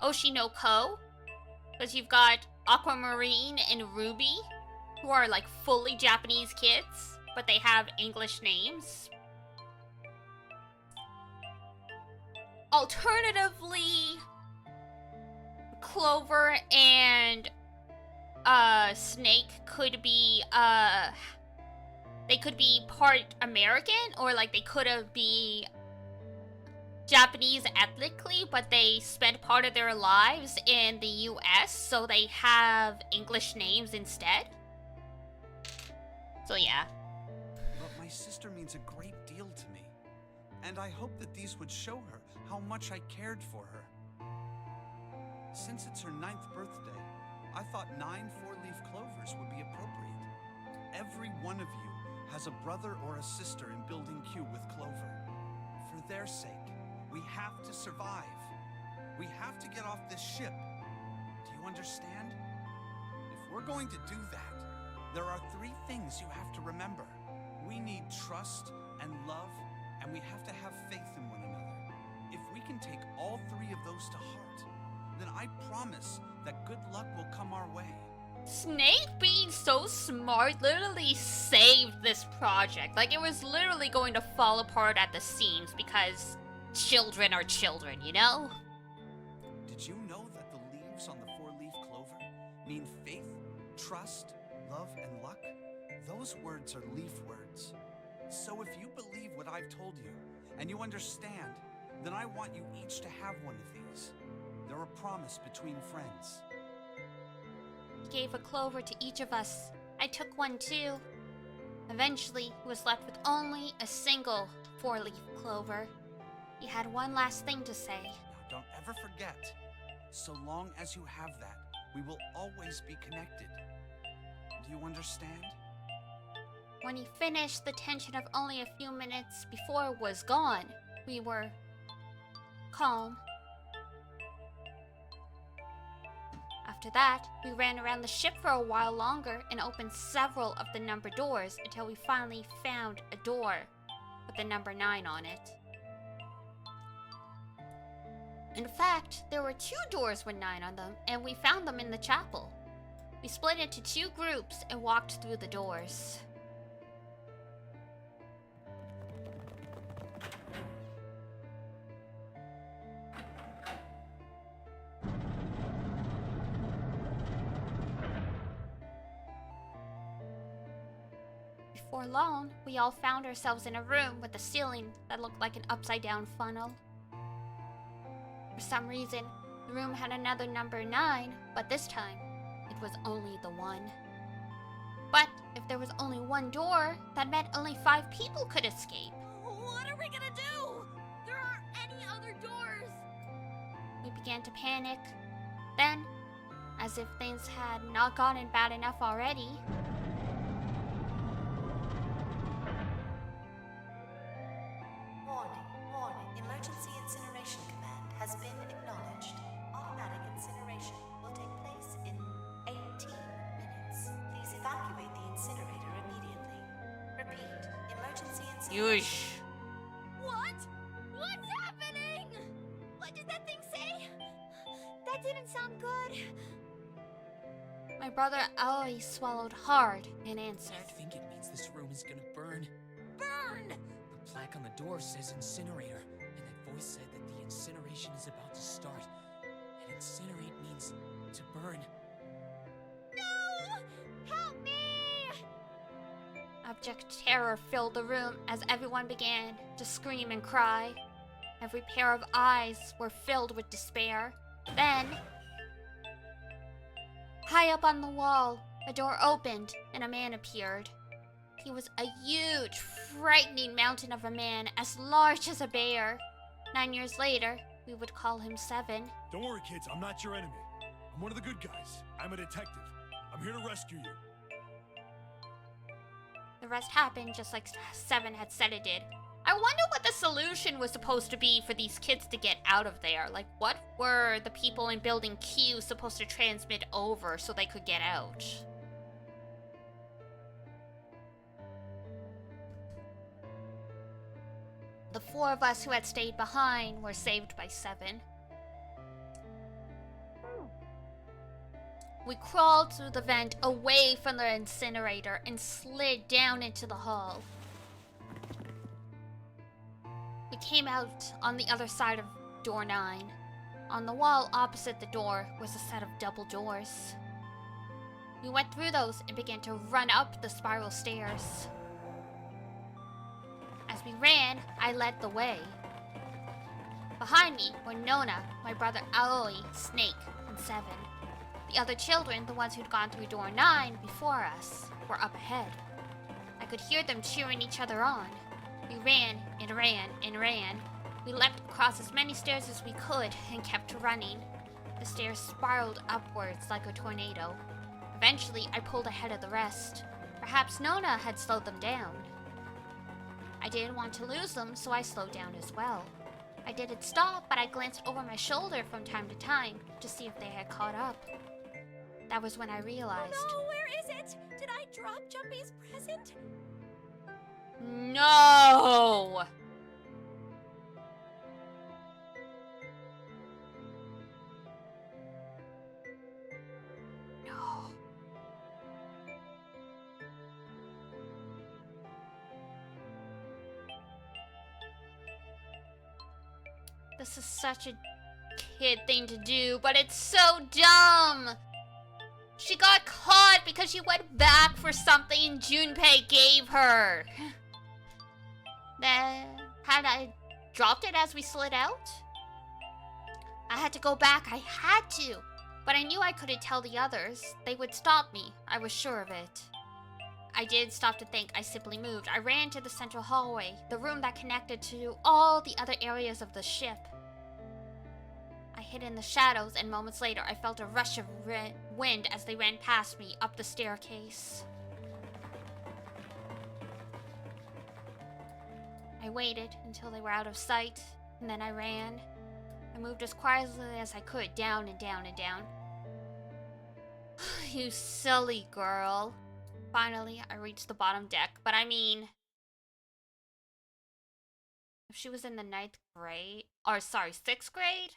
S2: Oshinoko. Because you've got Aquamarine and Ruby, who are, like, fully Japanese kids, but they have English names. Alternatively, Clover and Snake could be they could be part American, or like they could have be Japanese ethnically, but they spent part of their lives in the US, so they have English names instead. So yeah.
S9: But my sister means a great deal to me, and I hope that these would show her how much I cared for her. Since it's her 9th birthday, I thought 9 4-leaf clovers would be appropriate. Every one of you has a brother or a sister in Building Q with Clover. For their sake, we have to survive. We have to get off this ship. Do you understand? If we're going to do that, there are 3 things you have to remember. We need trust and love, and we have to have faith in one another. If we can take all 3 of those to heart, then I promise that good luck will come our way.
S2: Snake, being so smart, literally saved this project. Like, it was literally going to fall apart at the seams because children are children, you know?
S9: Did you know that the leaves on the 4-leaf clover mean faith, trust, love, and luck? Those words are leaf words. So if you believe what I've told you, and you understand, then I want you each to have one of these. They're a promise between friends.
S2: He gave a clover to each of us. I took one too. Eventually, he was left with only a single 4-leaf clover. He had one last thing to say.
S9: Now, don't ever forget. So long as you have that, we will always be connected. Do you understand?
S2: When he finished, the tension of only a few minutes before was gone. We were calm. After that, we ran around the ship for a while longer and opened several of the number doors until we finally found a door with the number 9 on it. In fact, there were 2 doors with 9 on them, and we found them in the chapel. We split into 2 groups and walked through the doors. Before long, we all found ourselves in a room with a ceiling that looked like an upside-down funnel. For some reason, the room had another number 9, but this time, it was only the 1. But if there was only one door, that meant only 5 people could escape.
S4: What are we gonna do? There aren't any other doors.
S2: We began to panic. Then, as if things had not gotten bad enough already,
S4: Warning. Emergency incineration command has been acknowledged. Automatic incineration will take place in 18 minutes. Please evacuate the incinerator immediately. Repeat, emergency incineration.
S2: Yush.
S10: What? What's happening? What did that thing say? That didn't sound good.
S2: My brother Aoi swallowed hard and answered.
S5: I think it means this room is gonna burn.
S10: Burn!
S5: The plaque on the door says incinerator, and that voice said that the incineration is about to start. And incinerate means to burn.
S10: No! Help me!
S2: Abject terror filled the room as everyone began to scream and cry. Every pair of eyes were filled with despair. Then, high up on the wall, a door opened and a man appeared. He was a huge, frightening mountain of a man as large as a bear. 9 years later, we would call him 7.
S3: Don't worry, kids. I'm not your enemy. I'm one of the good guys. I'm a detective. I'm here to rescue you.
S2: The rest happened just like 7 had said it did. I wonder what the solution was supposed to be for these kids to get out of there. Like, what were the people in Building Q supposed to transmit over so they could get out? The 4 of us who had stayed behind were saved by 7. We crawled through the vent away from the incinerator and slid down into the hall. We came out on the other side of door 9. On the wall opposite the door was a set of double doors. We went through those and began to run up the spiral stairs. As we ran, I led the way. Behind me were Nona, my brother Aoi, Snake, and 7. The other children, the ones who'd gone through door 9 before us, were up ahead. I could hear them cheering each other on. We ran and ran and ran. We leapt across as many stairs as we could and kept running. The stairs spiraled upwards like a tornado. Eventually, I pulled ahead of the rest. Perhaps Nona had slowed them down. I didn't want to lose them, so I slowed down as well. I didn't stop, but I glanced over my shoulder from time to time to see if they had caught up. That was when I realized.
S10: Oh no, where is it? Did I drop Jumpy's present?
S2: No! No. This is such a kid thing to do, but it's so dumb! She got caught because she went back for something Junpei gave her. Then, had I dropped it as we slid out? I had to go back, I had to. But I knew I couldn't tell the others. They would stop me, I was sure of it. I did stop to think. I simply moved. I ran to the central hallway, the room that connected to all the other areas of the ship. I hid in the shadows, and moments later, I felt a rush of wind as they ran past me up the staircase. I waited until they were out of sight, and then I ran. I moved as quietly as I could, down and down and down. You silly girl. Finally, I reached the bottom deck, but I mean, if she was in the 9th grade, or sorry, 6th grade,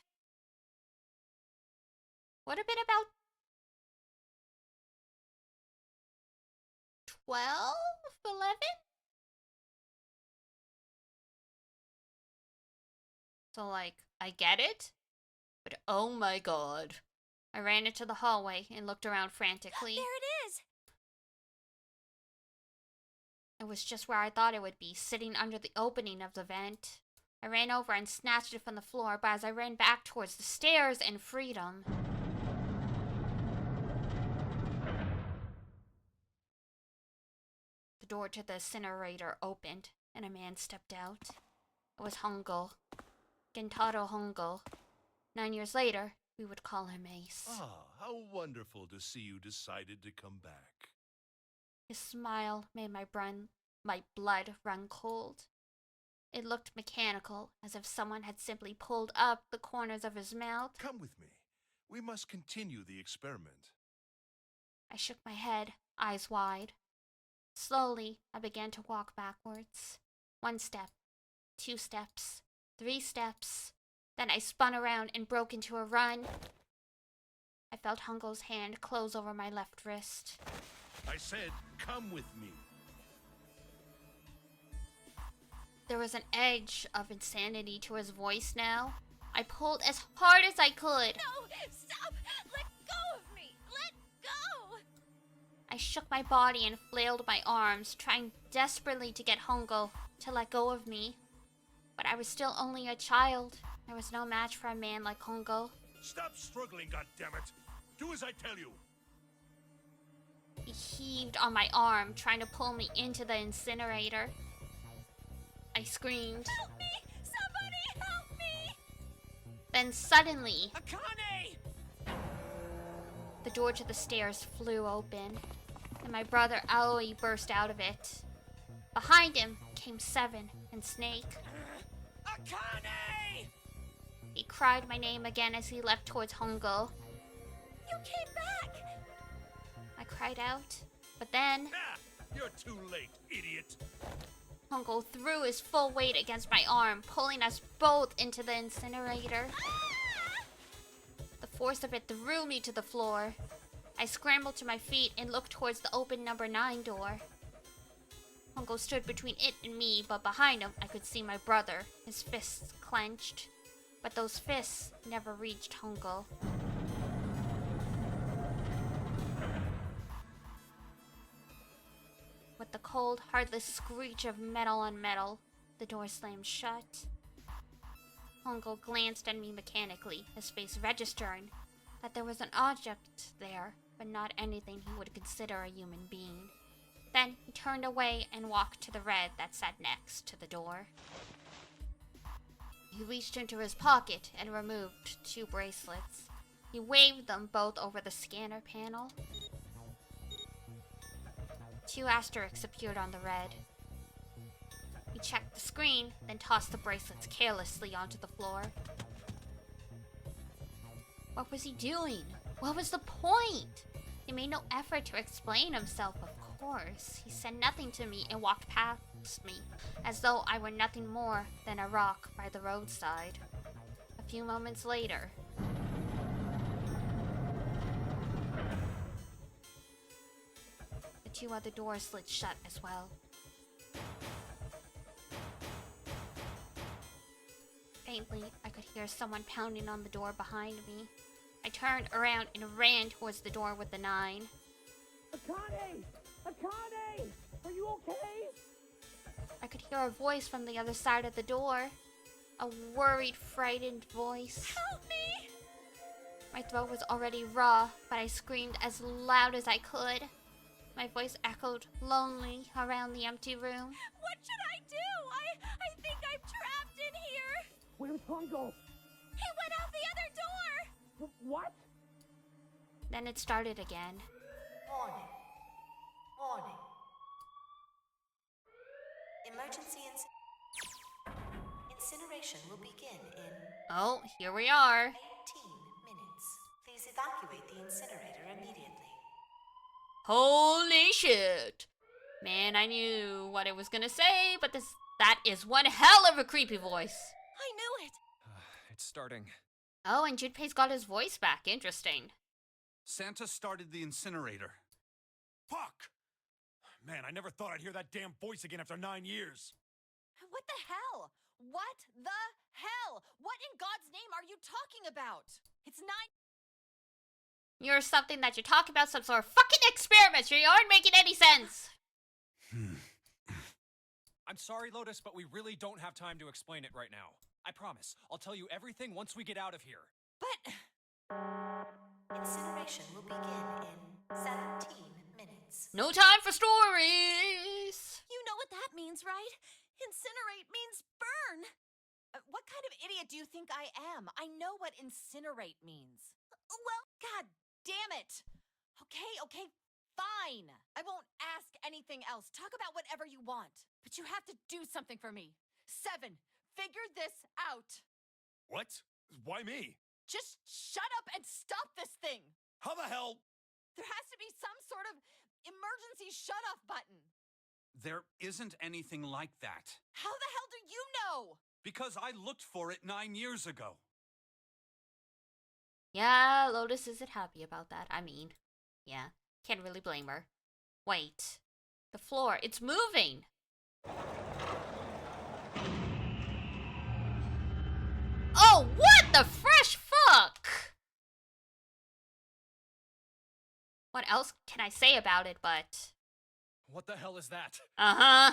S2: would have been about 12, 11? So, like, I get it, but oh my god. I ran into the hallway and looked around frantically.
S4: There it is!
S2: It was just where I thought it would be, sitting under the opening of the vent. I ran over and snatched it from the floor, but as I ran back towards the stairs and freedom, the door to the incinerator opened, and a man stepped out. It was Hungel. Gentaro Hungel. 9 years later, we would call him Ace.
S6: Ah, how wonderful to see you decided to come back.
S2: His smile made my blood run cold. It looked mechanical, as if someone had simply pulled up the corners of his mouth.
S6: Come with me. We must continue the experiment.
S2: I shook my head, eyes wide. Slowly, I began to walk backwards. 1 step, 2 steps, 3 steps. Then I spun around and broke into a run. I felt Hungel's hand close over my left wrist.
S6: I said, come with me.
S2: There was an edge of insanity to his voice now. I pulled as hard as I could.
S4: No! Stop! Let go of me! Let go!
S2: I shook my body and flailed my arms, trying desperately to get Hungel to let go of me. But I was still only a child. There was no match for a man like Hungel.
S6: Stop struggling, goddammit! Do as I tell you!
S2: He heaved on my arm, trying to pull me into the incinerator. I screamed.
S4: Help me! Somebody help me!
S2: Then suddenly,
S5: Akane!
S2: the door to the stairs flew open, and my brother Aoi burst out of it. Behind him came Seven and Snake.
S5: Akane!
S2: He cried my name again as he leapt towards Hungel.
S4: You came back!
S2: I cried out, but then
S6: Ah, you're too late, idiot!
S2: Hungel threw his full weight against my arm, pulling us both into the incinerator. The force of it threw me to the floor. I scrambled to my feet and looked towards the open number 9 door. Hungel stood between it and me, but behind him I could see my brother, his fists clenched. But those fists never reached Hungel. With the cold, heartless screech of metal on metal, the door slammed shut. Hungel glanced at me mechanically, his face registering that there was an object there, but not anything he would consider a human being. Then he turned away and walked to the red that sat next to the door. He reached into his pocket and removed 2 bracelets. He waved them both over the scanner panel. 2 asterisks appeared on the red. He checked the screen, then tossed the bracelets carelessly onto the floor. What was he doing? What was the point? He made no effort to explain himself, of course. He said nothing to me and walked past me, as though I were nothing more than a rock by the roadside. A few moments later, the 2 other doors slid shut as well. Faintly, I could hear someone pounding on the door behind me. I turned around and ran towards the door with the 9.
S12: Akane! Akane! Are you okay?
S2: I could hear a voice from the other side of the door. A worried, frightened voice.
S4: Help me!
S2: My throat was already raw, but I screamed as loud as I could. My voice echoed lonely around the empty room.
S10: What should I do? I think I'm trapped in here.
S12: Where's Hongo?
S10: He went out the other door.
S12: What?
S2: Then it started again.
S7: Warning. Warning. Emergency incineration will begin in
S2: Oh, here we are.
S7: 18 minutes. Please evacuate the incinerator immediately.
S2: Holy shit. Man, I knew what it was gonna say, but that is one hell of a creepy voice.
S4: I knew it.
S1: It's starting.
S2: Oh, and Junpei's got his voice back. Interesting.
S9: Santa started the incinerator.
S3: Fuck! Man, I never thought I'd hear that damn voice again after 9 years.
S7: What the hell? What the hell? What in God's name are you talking about? It's 9.
S2: You're something that you're talking about, some sort of fucking experiment. You aren't making any sense.
S1: I'm sorry, Lotus, but we really don't have time to explain it right now. I promise. I'll tell you everything once we get out of here.
S7: But incineration will begin in 17 minutes.
S2: No time for stories.
S4: You know what that means, right? Incinerate means burn.
S7: What kind of idiot do you think I am? I know what incinerate means.
S4: Well,
S7: God damn it! Okay, fine. I won't ask anything else. Talk about whatever you want. But you have to do something for me. 7, figure this out.
S3: What? Why me?
S7: Just shut up and stop this thing.
S3: How the hell?
S7: There has to be some sort of emergency shut-off button.
S9: There isn't anything like that.
S7: How the hell do you know?
S9: Because I looked for it 9 years ago.
S2: Yeah, Lotus isn't happy about that. I mean, yeah, can't really blame her. Wait, the floor, it's moving. Oh, what the fresh fuck? What else can I say about it but...
S1: What the hell is that?
S2: Uh-huh.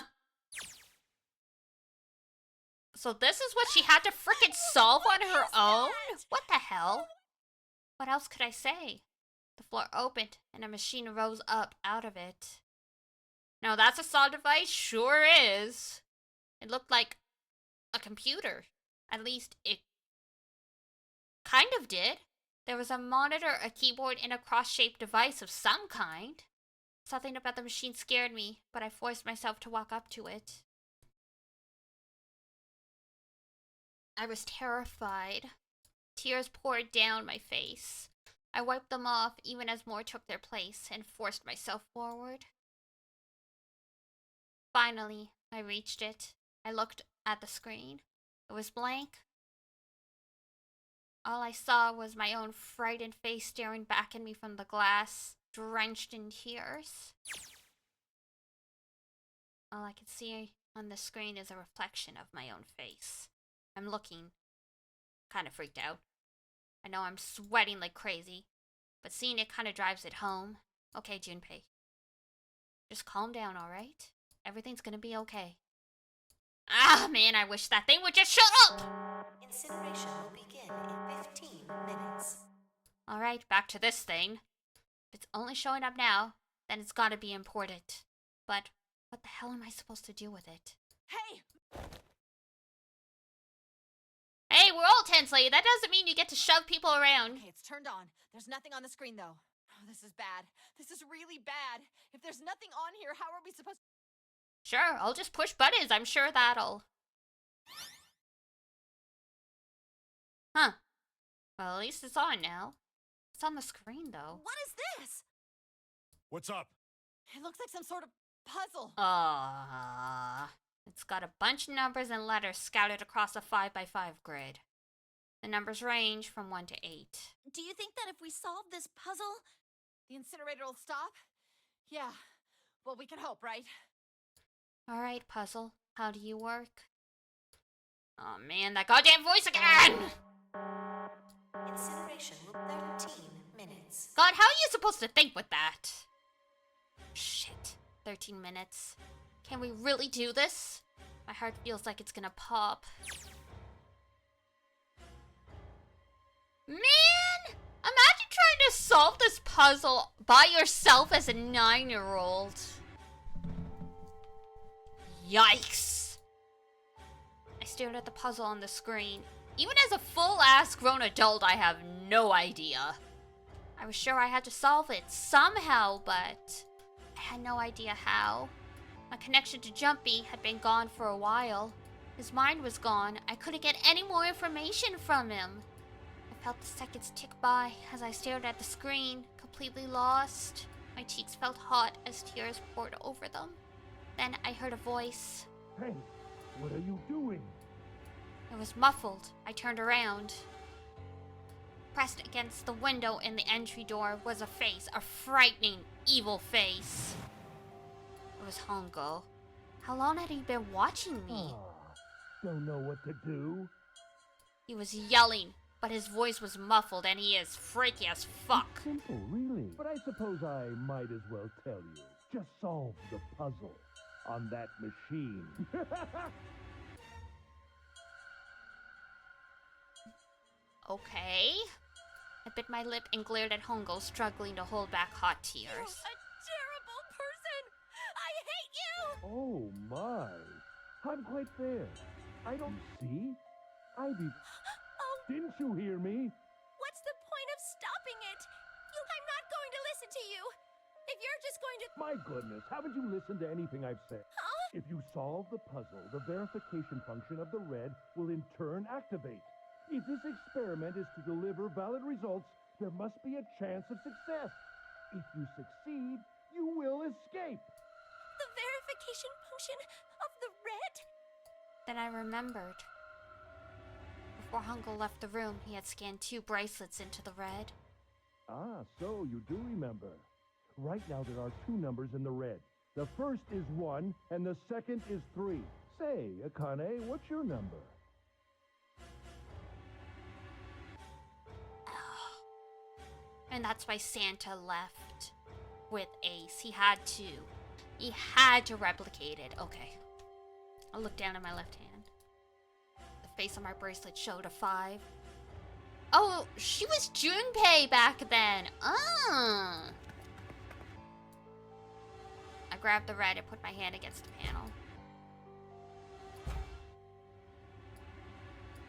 S2: So this is what she had to frickin' solve on her own? What the hell? What else could I say? The floor opened and a machine rose up out of it. Now that's a solid device? Sure is. It looked like a computer. At least it kind of did. There was a monitor, a keyboard, and a cross-shaped device of some kind. Something about the machine scared me, but I forced myself to walk up to it. I was terrified. Tears poured down my face. I wiped them off even as more took their place and forced myself forward. Finally, I reached it. I looked at the screen. It was blank. All I saw was my own frightened face staring back at me from the glass, drenched in tears. All I could see on the screen is a reflection of my own face. I'm looking, kind of freaked out. I know I'm sweating like crazy, but seeing it kind of drives it home. Okay, Junpei. Just calm down, alright? Everything's gonna be okay. Ah, man, I wish that thing would just shut up!
S7: Incineration will begin in 15 minutes.
S2: Alright, back to this thing. If it's only showing up now, then it's gotta be important. But what the hell am I supposed to do with it?
S7: Hey!
S2: Hey, we're all tense, lady. That doesn't mean you get to shove people around.
S7: Okay, it's turned on. There's nothing on the screen, though. Oh, this is bad. This is really bad. If there's nothing on here, how are we supposed to...
S2: Sure, I'll just push buttons. I'm sure that'll... Huh. Well, at least it's on now. It's on the screen, though.
S7: What is this?
S3: What's up?
S7: It looks like some sort of puzzle.
S2: It's got a bunch of numbers and letters scattered across a 5x5 grid. The numbers range from 1 to 8.
S4: Do you think that if we solve this puzzle,
S7: the incinerator will stop? Yeah. Well, we can hope, right?
S2: Alright, puzzle. How do you work? Oh man, that goddamn voice again!
S7: Incineration will 13 minutes.
S2: God, how are you supposed to think with that? Shit. 13 minutes. Can we really do this? My heart feels like it's gonna pop. Man! Imagine trying to solve this puzzle by yourself as a 9-year-old. Yikes. I stared at the puzzle on the screen. Even as a full-ass grown adult, I have no idea. I was sure I had to solve it somehow, but I had no idea how. My connection to Jumpy had been gone for a while. His mind was gone. I couldn't get any more information from him. I felt the seconds tick by as I stared at the screen, completely lost. My cheeks felt hot as tears poured over them. Then I heard a voice.
S3: Hey, what are you doing?
S2: It was muffled. I turned around. Pressed against the window in the entry door was a face, a frightening, evil face. It was Hongo. How long had he been watching me?
S3: Don't know what to do.
S2: He was yelling, but his voice was muffled and he is freaky as fuck.
S3: Simple, really. But I suppose I might as well tell you. Just solve the puzzle on that machine.
S2: Okay. I bit my lip and glared at Hongo, struggling to hold back hot tears.
S4: You're a terrible person! I hate you!
S3: Oh my. I'm quite fair. I don't see. Didn't you hear me?
S4: What's the point of stopping it? I'm not going to listen to you. If you're just going to...
S3: My goodness, haven't you listened to anything I've said?
S4: Huh?
S3: If you solve the puzzle, the verification function of the red will in turn activate. If this experiment is to deliver valid results, there must be a chance of success. If you succeed, you will escape.
S4: The verification function of the red?
S2: Then I remembered. Before Hongo left the room, he had scanned 2 bracelets into the red.
S3: Ah, so you do remember. Right now there are 2 numbers in the red. The first is 1, and the second is 3. Say, Akane, what's your number?
S2: And that's why Santa left with Ace. He had to. He had to replicate it. Okay. I looked down at my left hand. The face on my bracelet showed a 5. Oh, she was Junpei back then. I grabbed the red and put my hand against the panel.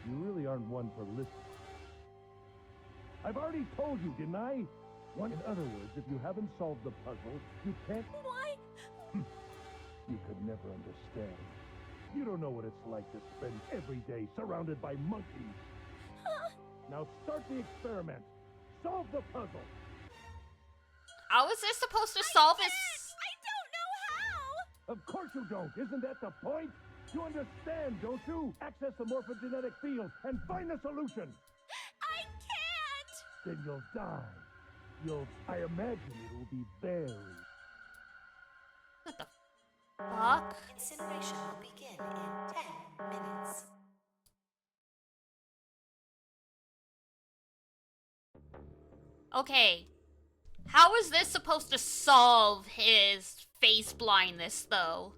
S3: You really aren't one for listening. I've already told you, didn't I? In other words, if you haven't solved the puzzle, you can't...
S4: Why?
S3: You could never understand. You don't know what it's like to spend every day surrounded by monkeys. Now start the experiment. Solve the puzzle.
S2: How is this supposed to solve this?
S4: I don't know how!
S3: Of course you don't. Isn't that the point? You understand, don't you? Access the morphogenetic field and find the solution.
S4: I can't!
S3: Then you'll die. I imagine it'll be very...
S2: What the fuck?
S4: Incineration will begin in 10 minutes.
S2: Okay. How is this supposed to solve his face blindness, though?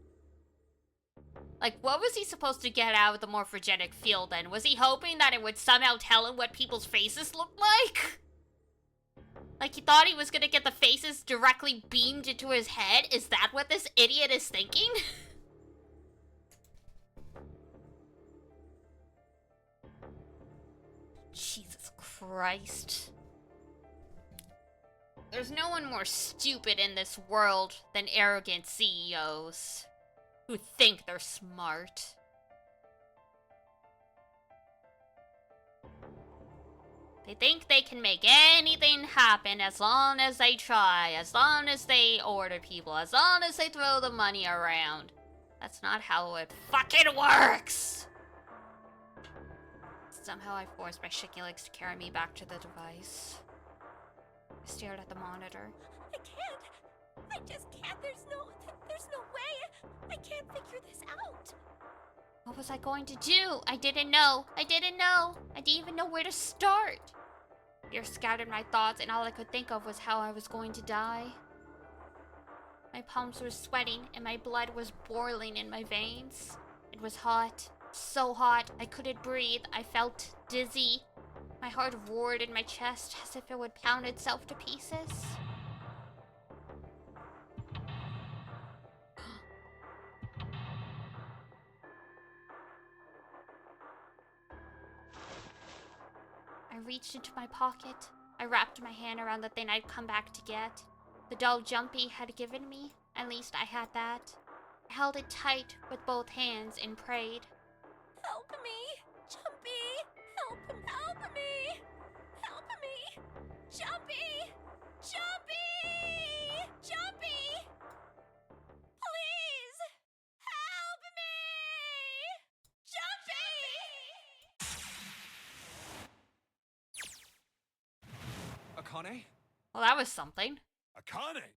S2: Like, what was he supposed to get out of the morphogenic field, then? Was he hoping that it would somehow tell him what people's faces looked like? Like, he thought he was gonna get the faces directly beamed into his head? Is that what this idiot is thinking? Jesus Christ. There's no one more stupid in this world than arrogant CEOs who think they're smart. They think they can make anything happen as long as they try, as long as they order people, as long as they throw the money around. That's not how it fucking works! Somehow I forced my shaky legs to carry me back to the device. I stared at the monitor.
S4: I can't. I just can't. There's no way. I can't figure this out.
S2: What was I going to do? I didn't know. I didn't even know where to start. Fear scattered my thoughts, and all I could think of was how I was going to die. My palms were sweating, and my blood was boiling in my veins. It was hot. So hot, I couldn't breathe. I felt dizzy. My heart roared in my chest as if it would pound itself to pieces. I reached into my pocket. I wrapped my hand around the thing I'd come back to get. The doll Jumpy had given me. At least I had that. I held it tight with both hands and prayed.
S4: Help me! Jumpy! Help me! Help me! Help me! Jumpy! Jumpy! Jumpy! Please! Help me! Jumpy!
S1: Akane?
S2: Well, that was something.
S6: Akane!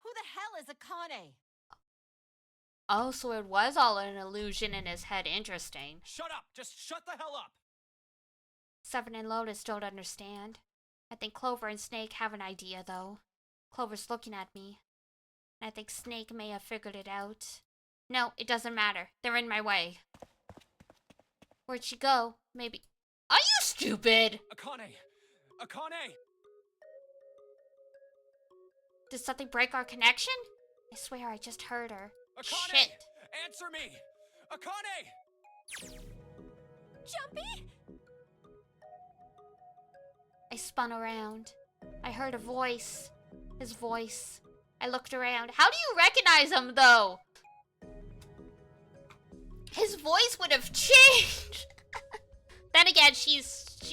S7: Who the hell is Akane?
S2: Oh, so it was all an illusion in his head. Interesting.
S5: Shut up! Just shut the hell up!
S2: Seven and Lotus don't understand. I think Clover and Snake have an idea, though. Clover's looking at me. And I think Snake may have figured it out. No, it doesn't matter. They're in my way. Where'd she go? Maybe... Are you stupid?
S5: Akane! Akane!
S2: Did something break our connection? I swear I just heard her.
S5: Akane!
S2: Shit.
S5: Answer me! Akane!
S4: Jumpy?
S2: I spun around. I heard a voice. His voice. I looked around. How do you recognize him, though? His voice would have changed. Then again, she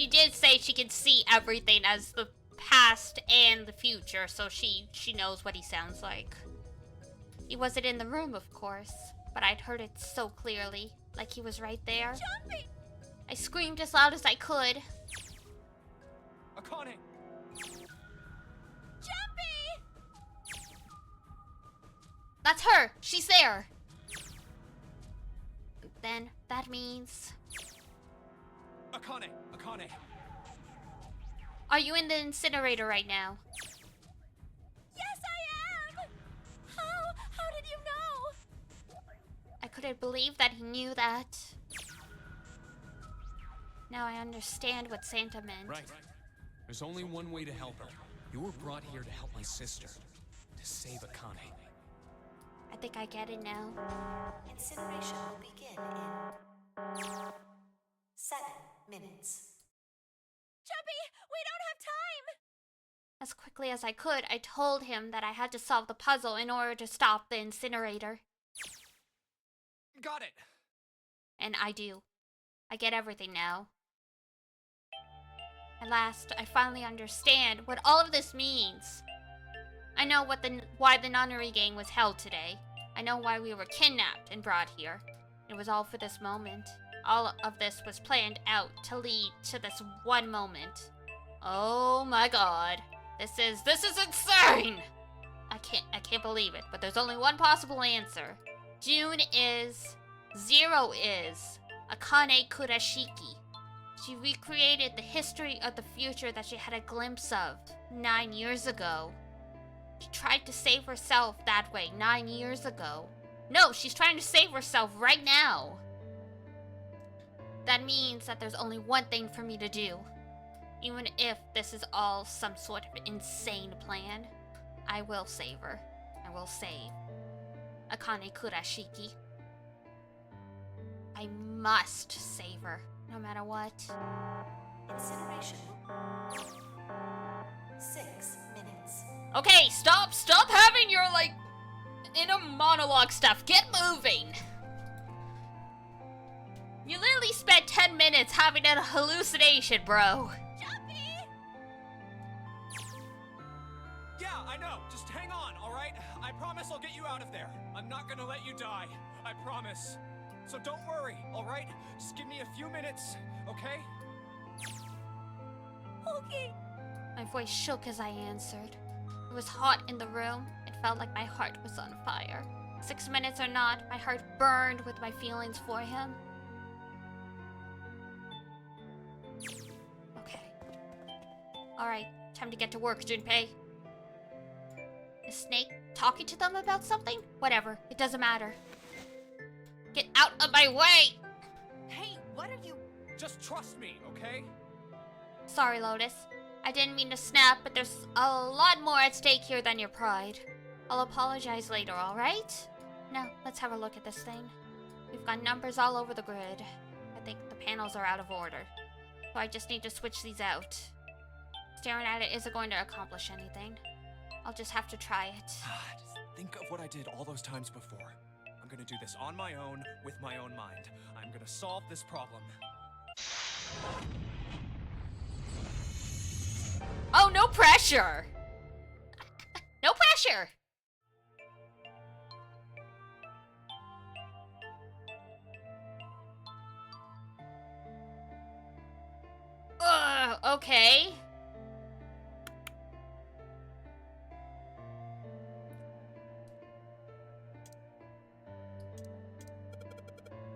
S2: did say she can see everything as the past and the future, so she knows what he sounds like. He wasn't in the room, of course, but I'd heard it so clearly, like he was right there.
S4: Jumpy!
S2: I screamed as loud as I could.
S5: Akane!
S4: Jumpy!
S2: That's her! She's there! Then, that means...
S5: Akane! Akane!
S2: Are you in the incinerator right now?
S4: Yes, I am! How did you know?
S2: I couldn't believe that he knew that. Now I understand what Santa meant.
S5: Right. There's only one way to help her. You were brought here to help my sister. To save Akane.
S2: I think I get it now.
S13: Incineration will begin in 7 minutes.
S4: Jumpy, we don't have time!
S2: As quickly as I could, I told him that I had to solve the puzzle in order to stop the incinerator.
S5: Got it!
S2: And I do. I get everything now. At last, I finally understand what all of this means. I know why the nunnery gang was held today. I know why we were kidnapped and brought here. It was all for this moment. All of this was planned out to lead to this one moment. Oh my god. This is insane! I can't believe it, but there's only one possible answer. June is, 0 is, Akane Kurashiki. She recreated the history of the future that she had a glimpse of 9 years ago. She tried to save herself that way 9 years ago. No, she's trying to save herself right now. That means that there's only one thing for me to do. Even if this is all some sort of insane plan, I will save her. I will save Akane Kurashiki. I must save her, no matter what.
S13: Incineration. 6 minutes.
S2: Okay, stop having your, inner monologue stuff. Get moving. You literally spent 10 minutes having a hallucination, bro.
S4: Jumpy!
S5: Yeah, I know. Just hang on, alright? I promise I'll get you out of there. I'm not gonna let you die. I promise. So don't worry, alright? Just give me a few minutes, okay?
S4: Okay.
S2: My voice shook as I answered. It was hot in the room. It felt like my heart was on fire. 6 minutes or not, my heart burned with my feelings for him. Okay. Alright, time to get to work, Junpei. Is Snake talking to them about something? Whatever, it doesn't matter. Get out of my way!
S7: Hey, what are you...
S5: Just trust me, okay?
S2: Sorry, Lotus. I didn't mean to snap, but there's a lot more at stake here than your pride. I'll apologize later, alright? Now, let's have a look at this thing. We've got numbers all over the grid. I think the panels are out of order. So I just need to switch these out. Staring at it isn't going to accomplish anything. I'll just have to try it.
S1: Just think of what I did all those times before. I'm gonna do this on my own, with my own mind. I'm gonna solve this problem.
S2: Oh, no pressure! No pressure! Okay.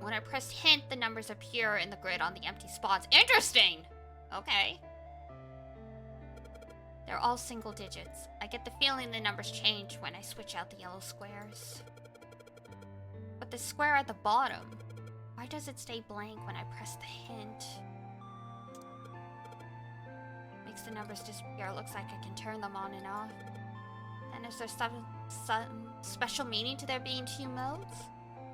S2: When I press hint, the numbers appear in the grid on the empty spots. Interesting! Okay. They're all single digits. I get the feeling the numbers change when I switch out the yellow squares. But the square at the bottom, why does it stay blank when I press the hint? Makes the numbers disappear. Looks like I can turn them on and off. And is there some special meaning to there being two modes?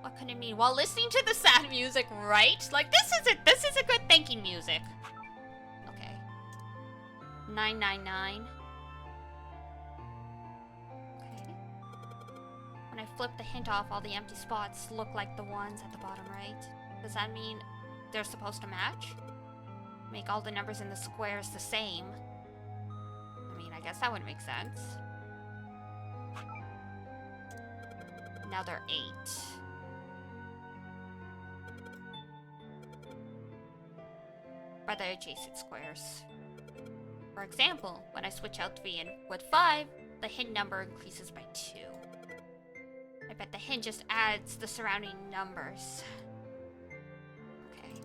S2: What could it mean? While listening to the sad music, right? Like, this is a good thinking music. Okay. 999. Okay. When I flip the hint off, all the empty spots look like the ones at the bottom right. Does that mean they're supposed to match? Make all the numbers in the squares the same. I mean, I guess that would make sense. Now they're 8. By the adjacent squares. For example, when I switch out 3 and with 5, the hint number increases by 2. I bet the hint just adds the surrounding numbers. Okay.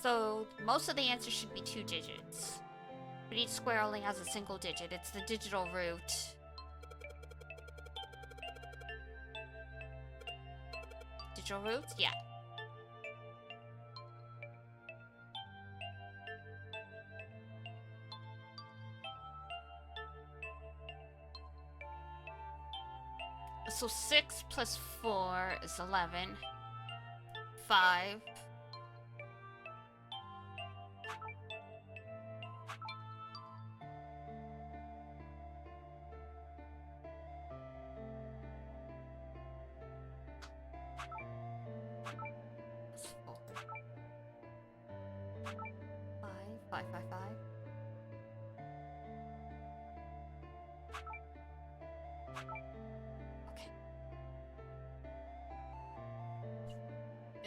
S2: So most of the answers should be 2 digits. But each square only has a single digit. It's the digital root. Digital roots? Yeah. So 6 plus 4 is 11. 5.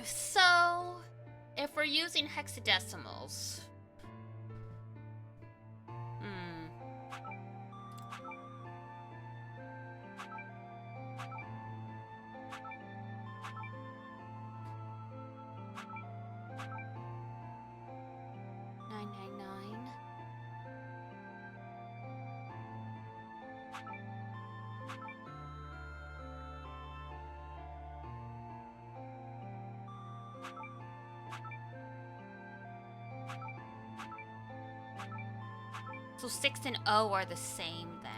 S2: So, if we're using hexadecimals, so 6 and O are the same then.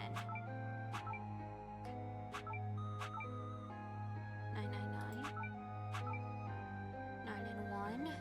S2: 999. 9 and 1. No.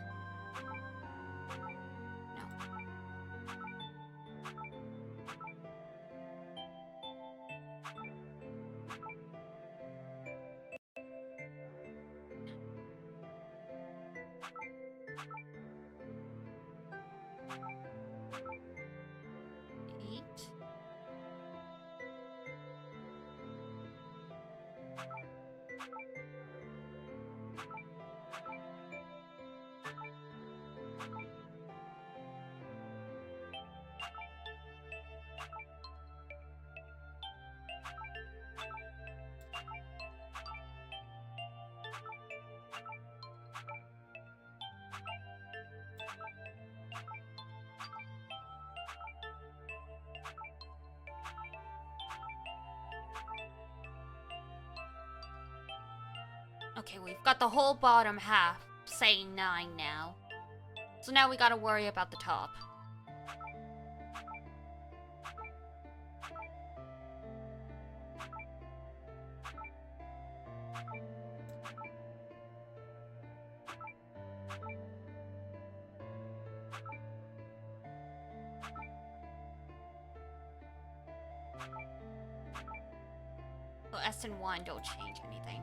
S2: Okay, we've got the whole bottom half saying 9 now. So now we gotta worry about the top. Well, S and 1 don't change anything.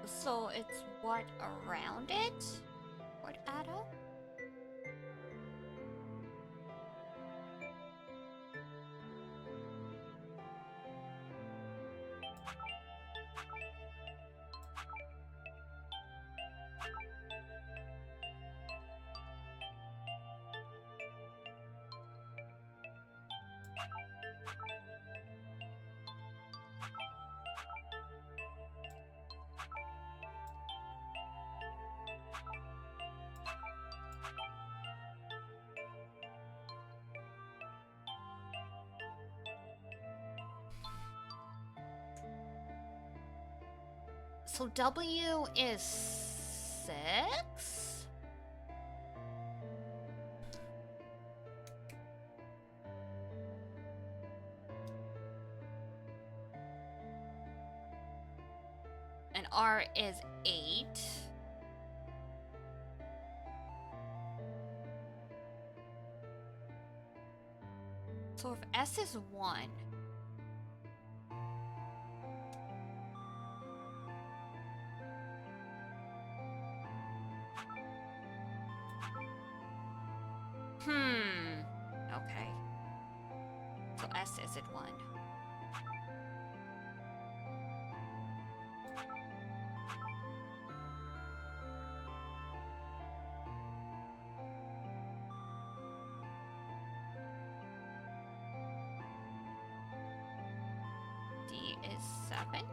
S2: So it's what around it would add up? So W is 6? And R is 8. So if S is 1, okay. So S is at 1. D is 7?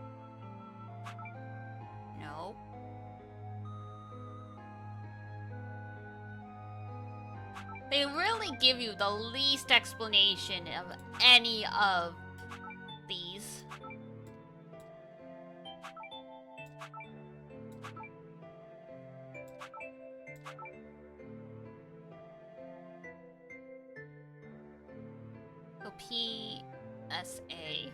S2: No. They really give you the least explanation of any of these. So P, S, A.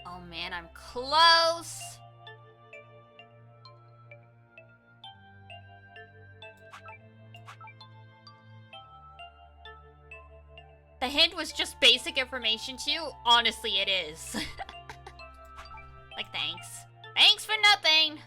S2: Oh man, I'm close. The hint was just basic information to you. Honestly, it is. Like, thanks. Thanks for nothing.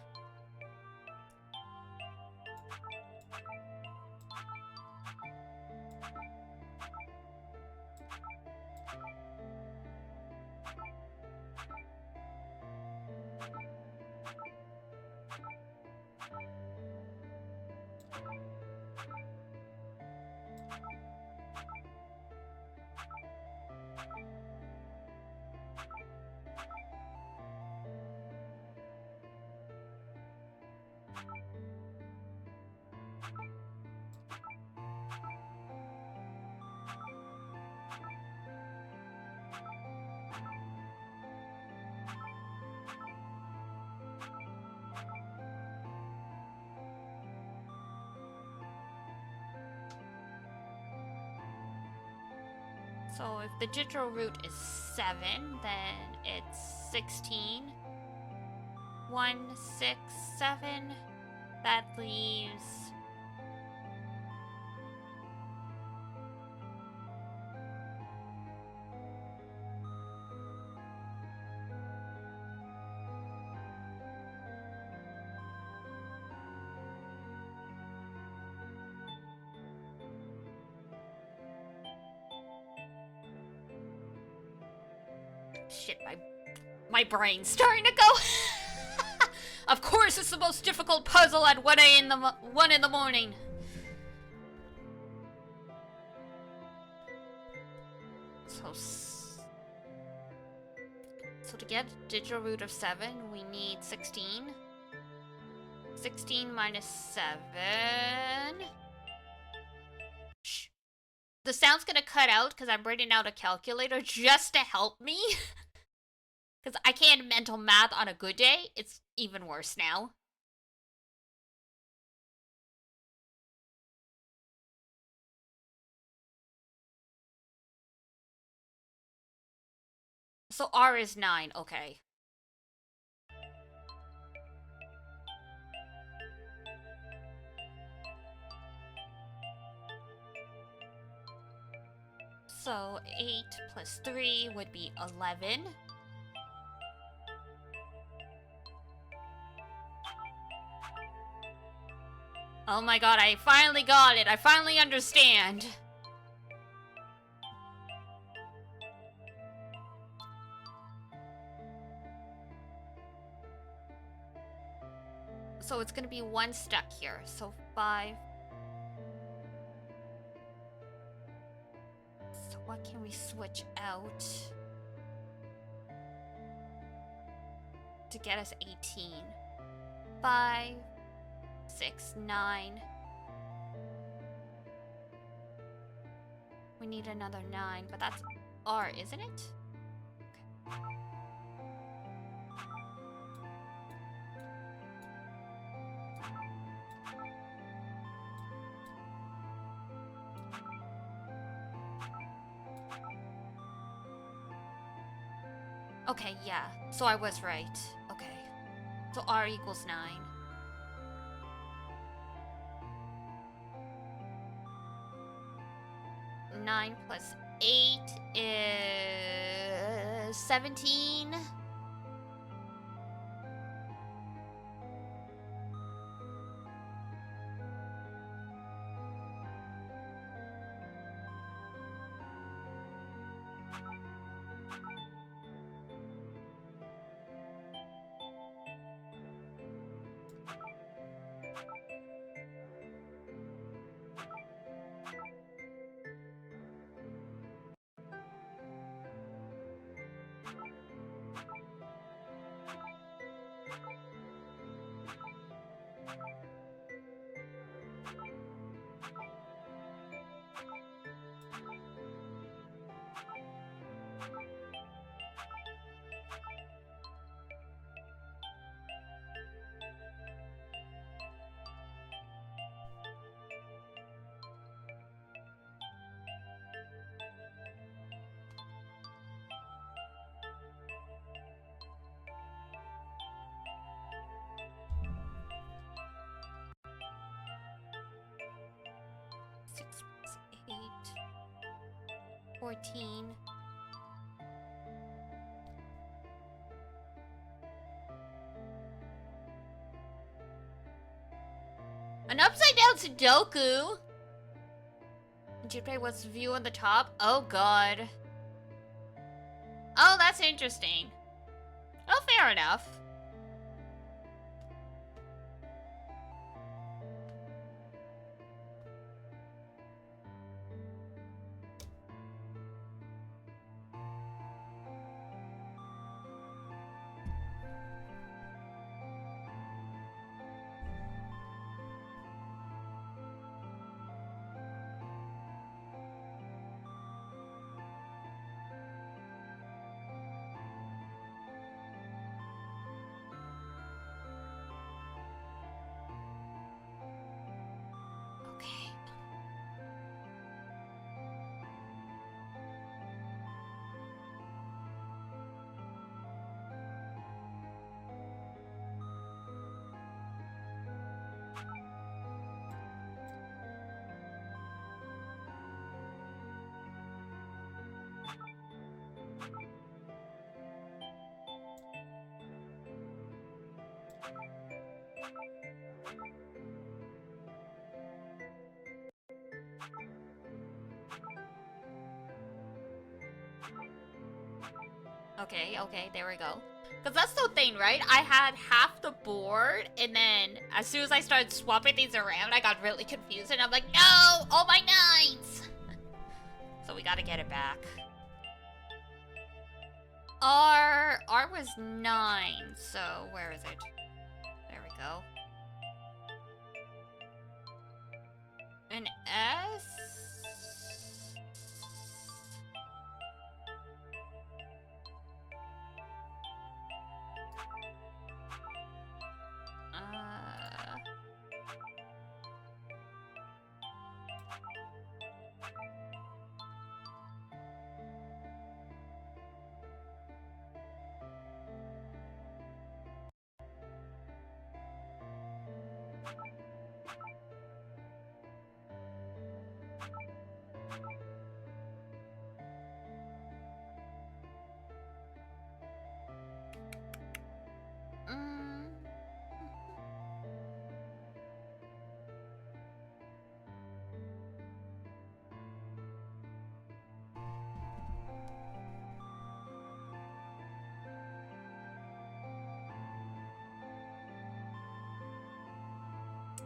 S2: So if the digital root is 7, then it's 16. 1, 6, 7. That leaves... Shit, my brain's starting to go. Of course, it's the most difficult puzzle at 1 in the morning. So to get digital root of 7, we need 16. 16 minus 7. Shh. The sound's gonna cut out because I'm bringing out a calculator just to help me. Because I can't mental math on a good day. It's even worse now. So R is 9, okay. So 8 plus 3 would be 11. Oh my god, I finally got it. I finally understand. So it's gonna be 1 stuck here. So 5. So what can we switch out to get us 18? 5, 6, 9. We need another 9, but that's R, isn't it? Okay, yeah. So I was right. Okay. So R equals 9. 9 plus 8 is 17. Six plus 8, 14. An upside down Sudoku. Ghibli was view on the top. Oh god. Oh, that's interesting. Oh, fair enough. Okay, there we go. Because that's the thing, right? I had half the board, and then as soon as I started swapping things around, I got really confused, and I'm like, no! All my 9s! So we gotta get it back. R was 9, so where is it? There we go. An S?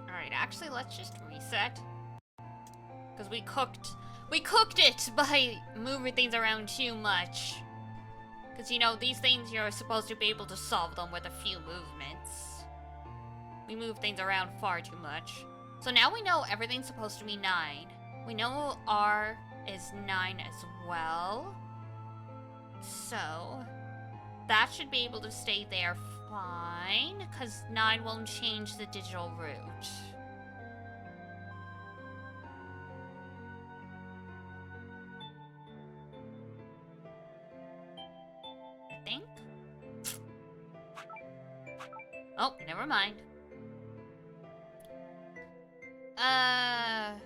S2: Alright, actually, let's just reset. Because we cooked it by moving things around too much. Because, you know, these things, you're supposed to be able to solve them with a few movements. We move things around far too much. So now we know everything's supposed to be 9. We know R is 9 as well. So, that should be able to stay there fine, because 9 won't change the digital route. I think? Oh, never mind. I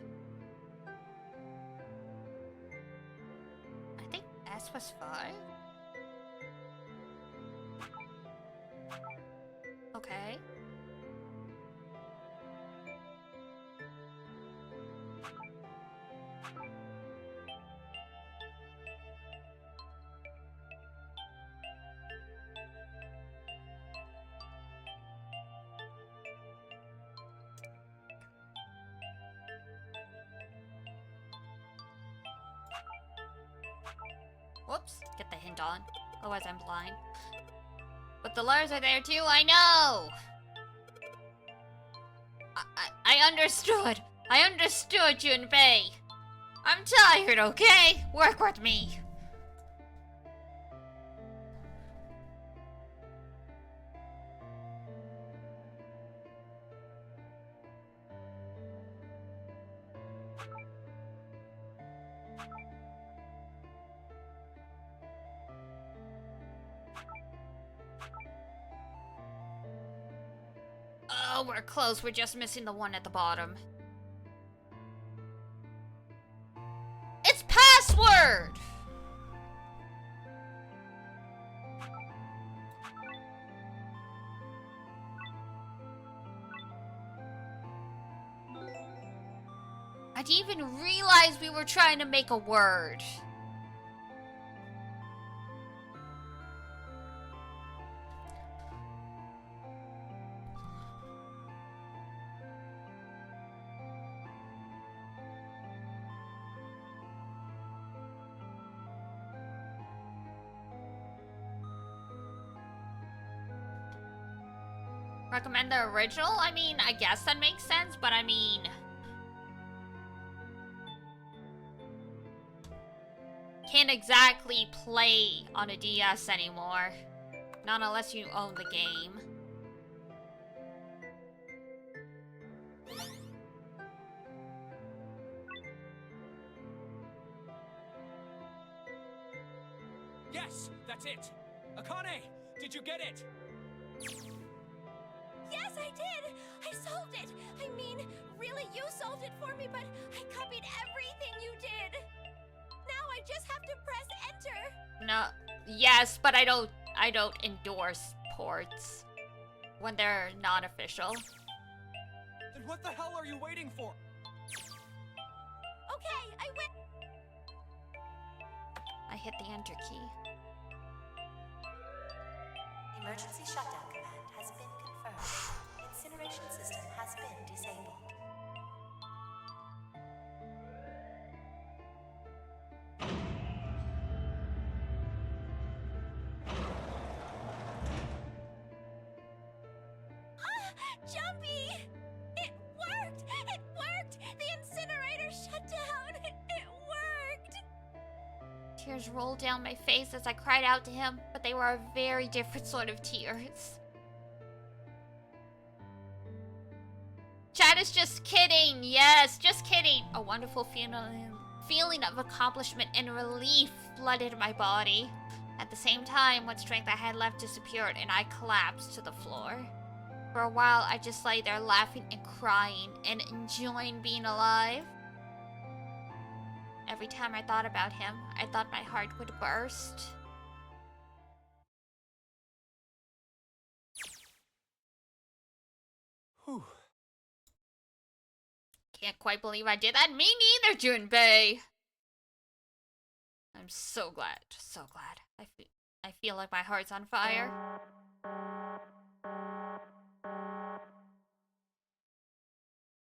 S2: think S was 5. Okay. Whoops, get the hint on. Otherwise I'm blind. But the letters are there too, I know! I understood! I understood, Junpei! I'm tired, okay? Work with me! Oh, we're close. We're just missing the one at the bottom. It's password! I didn't even realize we were trying to make a word. Recommend the original? I mean, I guess that makes sense, but I mean... can't exactly play on a DS anymore. Not unless you own the game.
S5: Yes, that's it. Akane, did you get it?
S10: Yes, I did! I solved it! I mean, really, you solved it for me, but I copied everything you did! Now I just have to press enter!
S2: No, yes, but I don't endorse ports when they're not official.
S5: Then what the hell are you waiting for?
S10: Okay, I win!
S2: I hit the enter key.
S13: Emergency shutdown command has been confirmed. Incineration system has been disabled.
S4: Jumpy! It worked! It worked! The incinerator shut down! It worked!
S2: Tears rolled down my face as I cried out to him, but they were a very different sort of tears. Chad is just kidding. Yes, just kidding. A wonderful feeling of accomplishment and relief flooded my body. At the same time, what strength I had left disappeared and I collapsed to the floor. For a while, I just lay there laughing and crying and enjoying being alive. Every time I thought about him, I thought my heart would burst.
S1: Whew.
S2: Can't quite believe I did that. Me neither, Junpei. I'm so glad. So glad. I feel like my heart's on fire.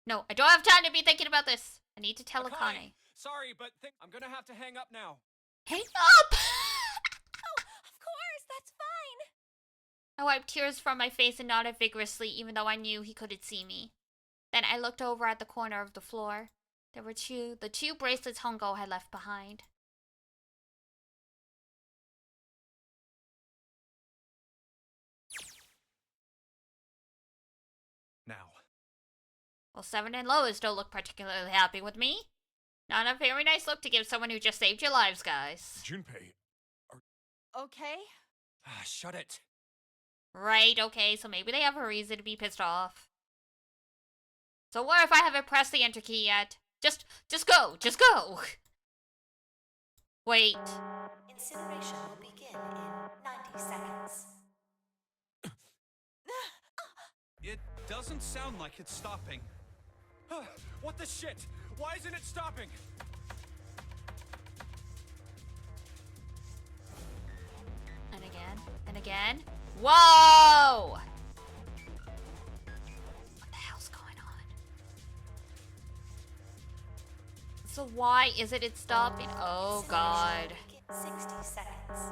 S2: No, I don't have time to be thinking about this. I need to tell Akane.
S1: Sorry, but I'm gonna have to hang up now.
S2: Hang up!
S4: Oh, of course, that's fine.
S2: I wiped tears from my face and nodded vigorously, even though I knew he couldn't see me. Then I looked over at the corner of the floor. There were the two bracelets Hongo had left behind.
S1: Now.
S2: Well, Seven and Lois don't look particularly happy with me. Not a very nice look to give someone who just saved your lives, guys.
S3: Junpei,
S7: Okay?
S1: Shut it.
S2: Right, okay, so maybe they have a reason to be pissed off. So what if I haven't pressed the enter key yet? Just go! Wait.
S13: Incineration will begin in 90 seconds.
S9: It doesn't sound like it's stopping.
S1: What the shit? Why isn't it stopping?
S2: And again, and again. Whoa! What the hell's going on? So why isn't it stopping? Oh god.
S13: 60 seconds.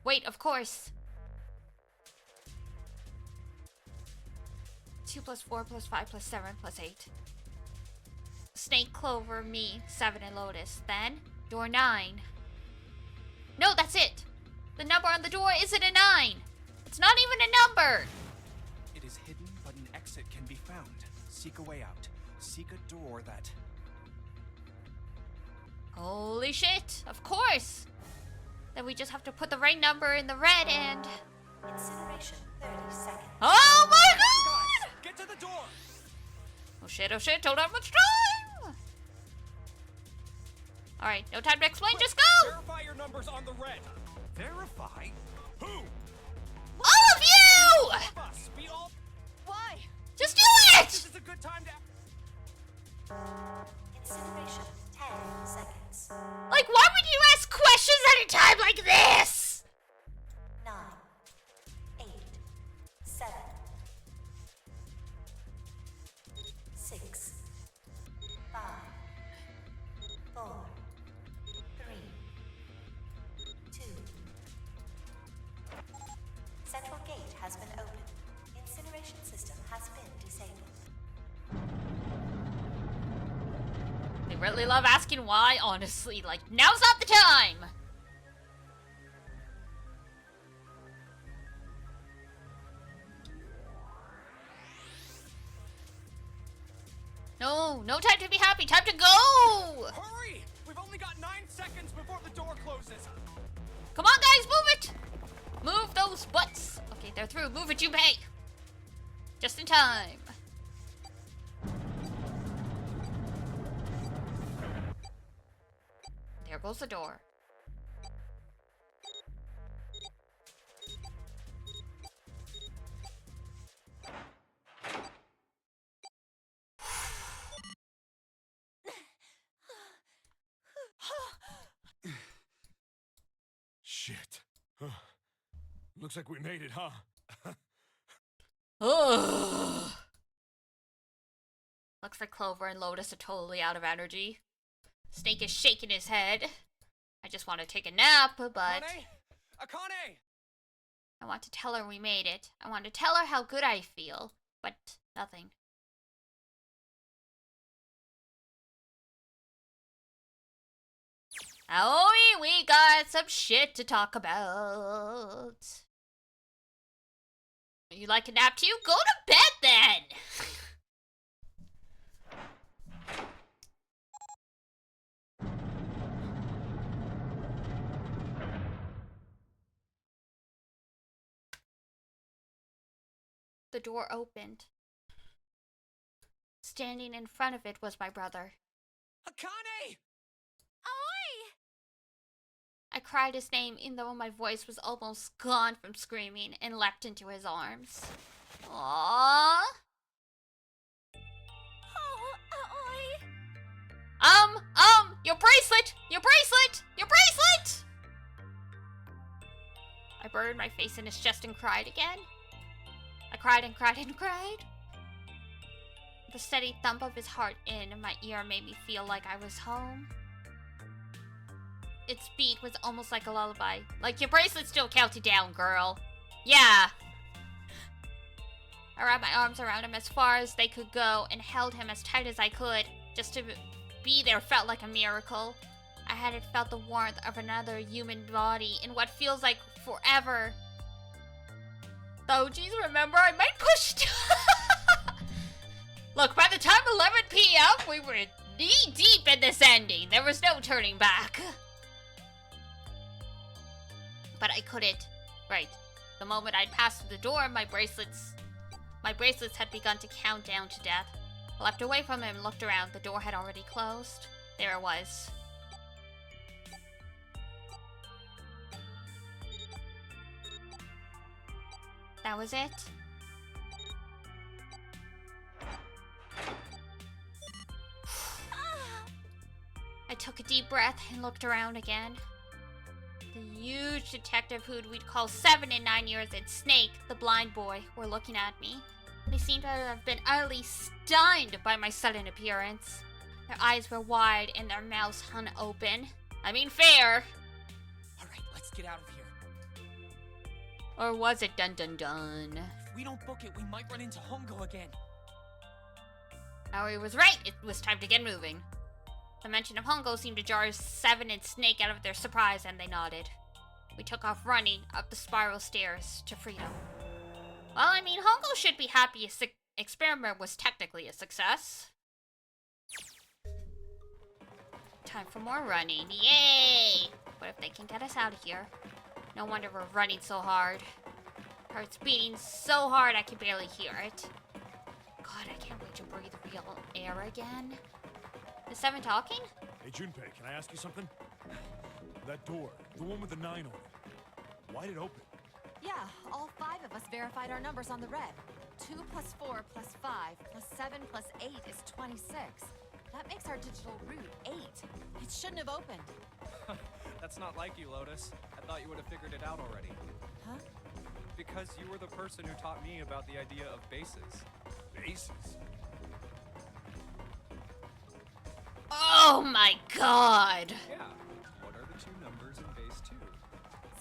S2: Wait, of course. 2 plus 4 plus 5 plus 7 plus 8. Snake, Clover, me, 7, and Lotus. Then, door 9. No, that's it! The number on the door isn't a 9! It's not even a number!
S1: It is hidden, but an exit can be found. Seek a way out. Seek a door that...
S2: Holy shit! Of course! Then we just have to put the right number in the red and...
S13: Incineration 30 seconds.
S2: Oh my god!
S1: Guys, get to the door!
S2: Oh shit, don't have much time! Alright, no time to explain, just go!
S1: Verify your numbers on the red.
S9: Verify?
S1: Who?
S2: All of you!
S1: All of us. We all...
S7: Why?
S2: Just do
S1: This
S2: it!
S1: is a good time to...
S13: Incineration 10 seconds.
S2: Like, why would you ask questions at a time like this?
S13: 9, 8, 7, 6, 5, 4, 3, 2. Central gate has been opened. Incineration system has been disabled.
S2: They really love asking why, honestly. Like, now's not the time! No time to be happy, time to go!
S1: Hurry! We've only got 9 seconds before the door closes.
S2: Come on, guys, move it! Move those butts! Okay, they're through. Move it, Junpei! Just in time. There goes the door.
S3: shit. Looks like we made it, huh?
S2: Ugh. Looks like Clover and Lotus are totally out of energy. Snake is shaking his head. I just want to take a nap, but...
S1: Akane!
S2: I want to tell her we made it. I want to tell her how good I feel, but nothing. Aoi, we got some shit to talk about. You like a nap too? Go to bed then! The door opened. Standing in front of it was my brother.
S1: Akane!
S2: I cried his name even though my voice was almost gone from screaming and leapt into his arms. Aww.
S10: Oh, Aoi!
S2: Your bracelet! Your bracelet! Your bracelet! I buried my face in his chest and cried again. I cried and cried and cried. The steady thump of his heart in my ear made me feel like I was home. Its beat was almost like a lullaby. Like, your bracelet's still counting down, girl. Yeah. I wrapped my arms around him as far as they could go and held him as tight as I could. Just to be there felt like a miracle. I hadn't felt the warmth of another human body in what feels like forever. Oh, geez, remember, I might push. Look, by the time 11 p.m., we were knee-deep in this ending. There was no turning back. But I couldn't. Right. The moment I'd passed through the door, my bracelets had begun to count down to death. I leapt away from him and looked around. The door had already closed. There it was. That was it. I took a deep breath and looked around again. The huge detective who we'd call 7 and 9 years and Snake, the blind boy, were looking at me. They seemed to have been utterly stunned by my sudden appearance. Their eyes were wide and their mouths hung open. I mean, fair.
S1: Alright, let's get out of here.
S2: Or was it dun dun dun?
S1: If we don't book it, we might run into Hongo again.
S2: Aoi was right. It was time to get moving. The mention of Hongo seemed to jar 7 and Snake out of their surprise, and they nodded. We took off running up the spiral stairs to freedom. Well, I mean, Hongo should be happy his experiment was technically a success. Time for more running. Yay! What if they can get us out of here? No wonder we're running so hard. Heart's beating so hard I can barely hear it. God, I can't wait to breathe real air again. Is 7 talking?
S3: Hey, Junpei, can I ask you something? That door, the one with the 9 on it. Why'd it open?
S7: Yeah, all 5 of us verified our numbers on the red. 2 plus 4 plus 5 plus 7 plus 8 is 26. That makes our digital route 8. It shouldn't have opened.
S1: That's not like you, Lotus. I thought you would have figured it out already.
S7: Huh?
S1: Because you were the person who taught me about the idea of bases.
S3: Bases?
S2: Oh my god!
S1: Yeah. What are the 2 numbers in base 2?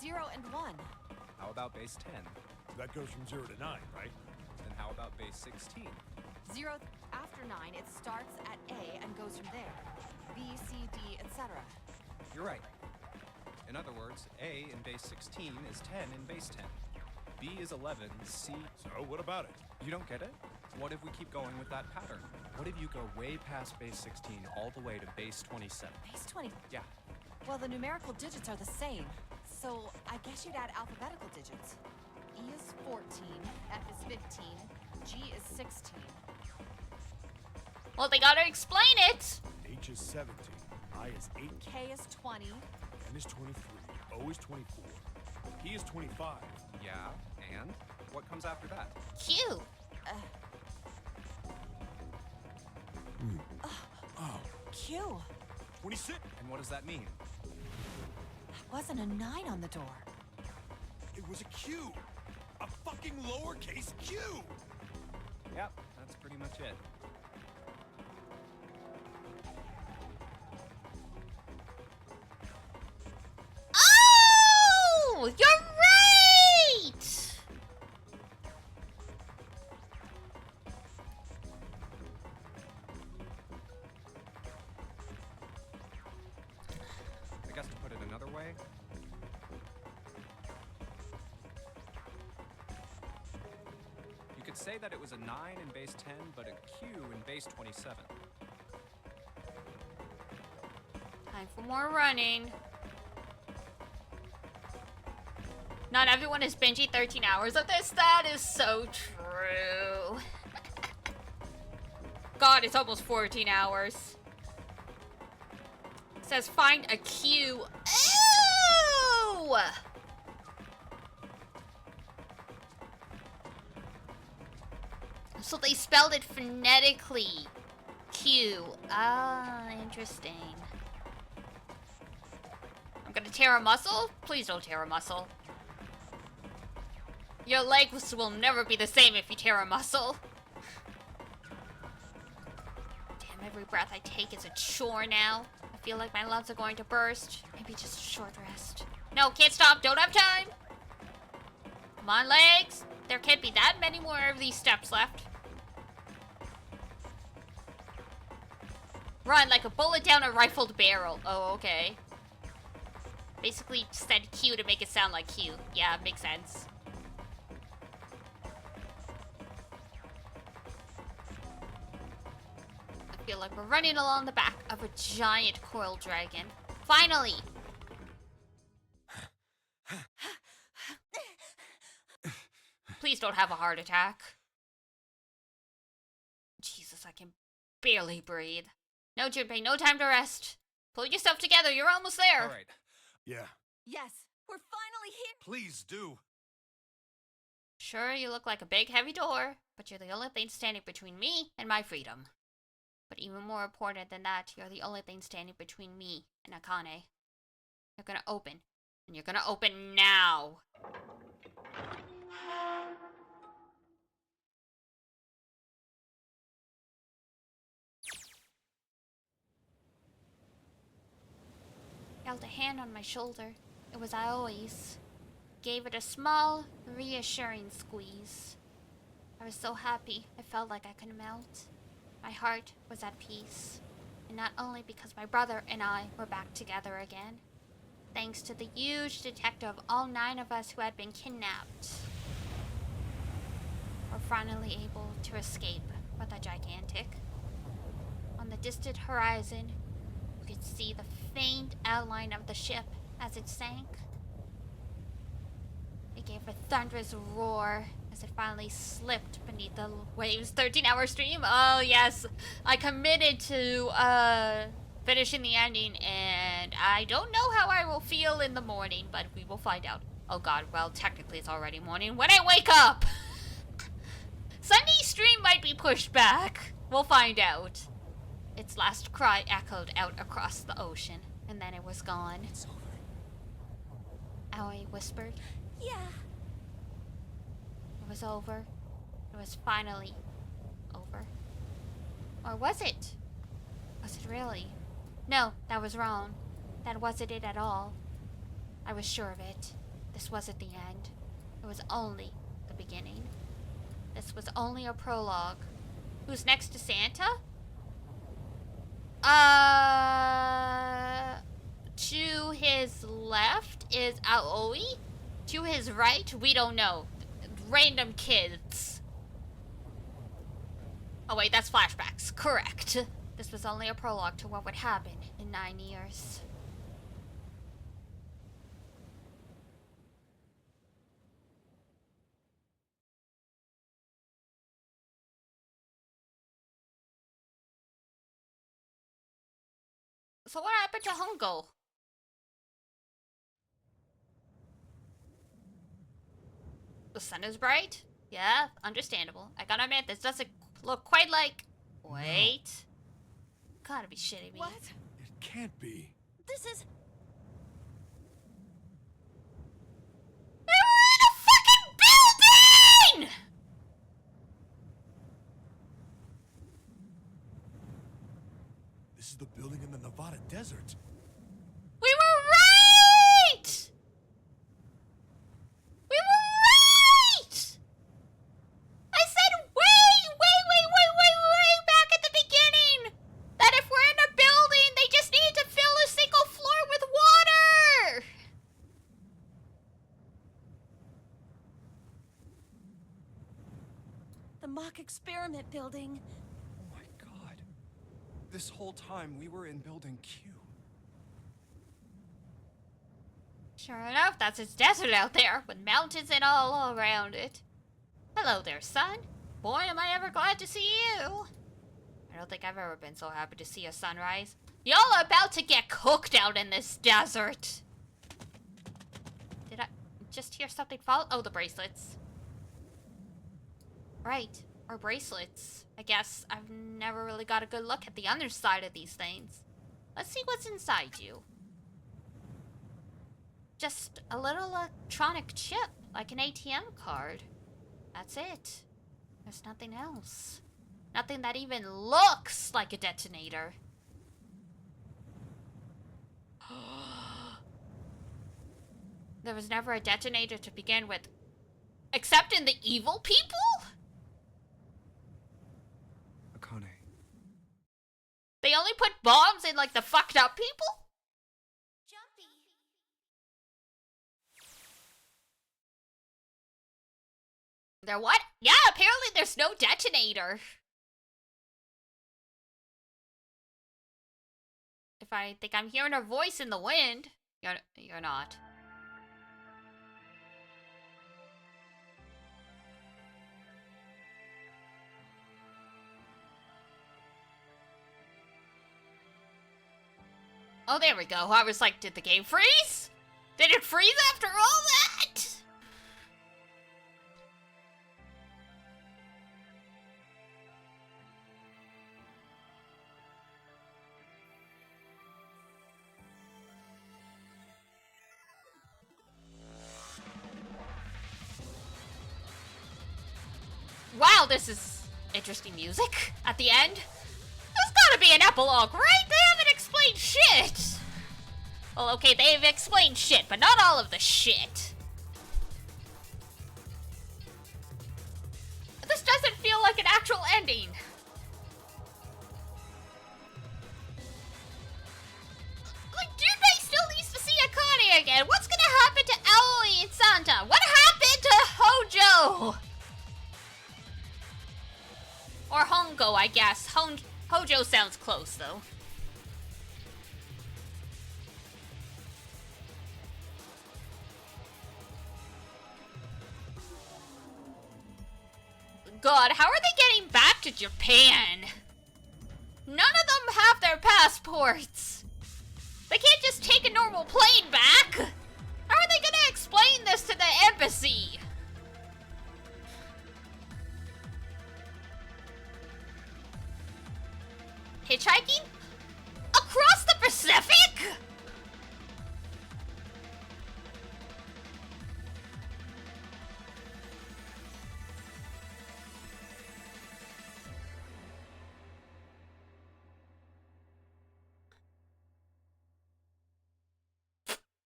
S7: 0 and 1.
S1: How about base 10?
S3: That goes from 0 to 9, right?
S1: Then how about base 16?
S7: 0 after 9, it starts at A and goes from there. B, C, D, etc.
S1: You're right. In other words, A in base 16 is 10 in base 10. B is 11, C...
S3: So, what about it?
S1: You don't get it? What if we keep going with that pattern? What if you go way past base 16 all the way to base 27?
S7: Base 20?
S1: Yeah.
S7: Well, the numerical digits are the same, so I guess you'd add alphabetical digits. E is 14, F is 15, G is 16.
S2: Well, they gotta explain it!
S3: H is 17, I is 8,
S7: K is 20.
S3: N is 23, O is 24, P is 25.
S1: Yeah, and? What comes after that?
S2: Q!
S3: Oh,
S7: Q.
S3: 26.
S1: And what does that mean?
S7: Wasn't a 9 on the door.
S3: It was a Q. A fucking lowercase Q.
S1: Yep, that's pretty much it.
S2: Oh! You're right!
S1: I guess to put it another way, you could say that it was a 9 in base 10, but a Q in base 27.
S2: Time for more running. Not everyone is binging 13 hours of this. That is so true. God, it's almost 14 hours. It says find a Q. Ew! So they spelled it phonetically. Q. Ah, interesting. I'm gonna tear a muscle? Please don't tear a muscle. Your legs will never be the same if you tear a muscle. Damn, every breath I take is a chore now. I feel like my lungs are going to burst. Maybe just a short rest. No, can't stop. Don't have time. Come on, legs. There can't be that many more of these steps left. Run like a bullet down a rifled barrel. Oh, okay. Basically said Q to make it sound like Q. Yeah, makes sense. I feel like we're running along the back of a giant coral dragon. Finally! Please don't have a heart attack. Jesus, I can barely breathe. No, Junpei, no time to rest. Pull yourself together, you're almost there.
S1: All right.
S3: Yeah.
S7: Yes, we're finally here.
S3: Please do.
S2: Sure, you look like a big, heavy door, but you're the only thing standing between me and my freedom. But even more important than that, you're the only thing standing between me and Akane. You're gonna open, and you're gonna open now. Held a hand on my shoulder. It was Aoi's. Gave it a small, reassuring squeeze. I was so happy, I felt like I could melt. My heart was at peace. And not only because my brother and I were back together again. Thanks to the huge detective of all 9 of us who had been kidnapped. We're finally able to escape with the gigantic. On the distant horizon, you could see the faint outline of the ship as it sank. It gave a thunderous roar as it finally slipped beneath the waves. 13-hour stream? Oh, yes. I committed to finishing the ending, and I don't know how I will feel in the morning, but we will find out. Oh, God. Well, technically, it's already morning when I wake up. Sunday's stream might be pushed back. We'll find out. Its last cry echoed out across the ocean, and then it was gone.
S1: It's over.
S2: Aoi whispered.
S4: Yeah.
S2: It was over. It was finally over. Or was it? Was it really? No, that was wrong. That wasn't it at all. I was sure of it. This wasn't the end. It was only the beginning. This was only a prologue. Who's next to Santa? To his left is Aoi. To his right, we don't know. Random kids. Oh wait, that's flashbacks. Correct. This was only a prologue to what would happen in 9 years. So what happened to Hongo? The sun is bright? Yeah, understandable. I gotta admit, this doesn't look quite like... Wait. Gotta be shitting me.
S4: What?
S3: It can't be.
S4: This is...
S2: They were in a
S4: The mock experiment building.
S1: Oh my god. This whole time we were in building Q.
S2: Sure enough, that's its desert out there, with mountains and all around it. Hello there, son. Boy, am I ever glad to see you. I don't think I've ever been so happy to see a sunrise. Y'all are about to get cooked out in this desert. Did I just hear something fall? Oh, the bracelets. Right, or bracelets. I guess I've never really got a good look at the underside of these things. Let's see what's inside you. Just a little electronic chip, like an ATM card. That's it. There's nothing else. Nothing that even looks like a detonator. There was never a detonator to begin with. Except in the evil people?
S1: Akane.
S2: They only put bombs in, like, the fucked up people?
S13: Jumpy.
S2: There what? Yeah, apparently there's no detonator. If I think I'm hearing a voice in the wind, you're not. Oh, there we go. I was like, did the game freeze? Did it freeze after all that? Wow, this is interesting music at the end. There's gotta be an epilogue, right? They haven't explained shit. Well, okay, they've explained shit, but not all of the shit. This doesn't feel like an actual ending. Like, Junpei still needs to see Akane again. What's gonna happen to Aoi and Santa? What happened to Hojo? Or Hongo, I guess. Hojo sounds close, though. God, how are they getting back to Japan? None of them have their passports. They can't just take a normal plane back. How are they gonna explain this to the embassy? Hitchhiking? Across the Pacific?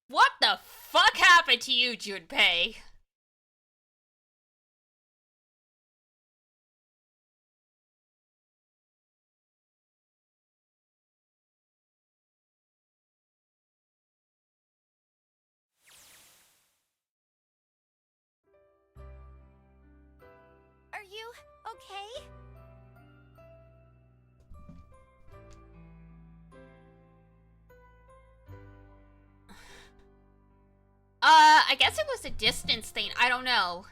S2: What the fuck happened to you, Junpei?
S4: Are you okay?
S2: I guess it was a distance thing. I don't know.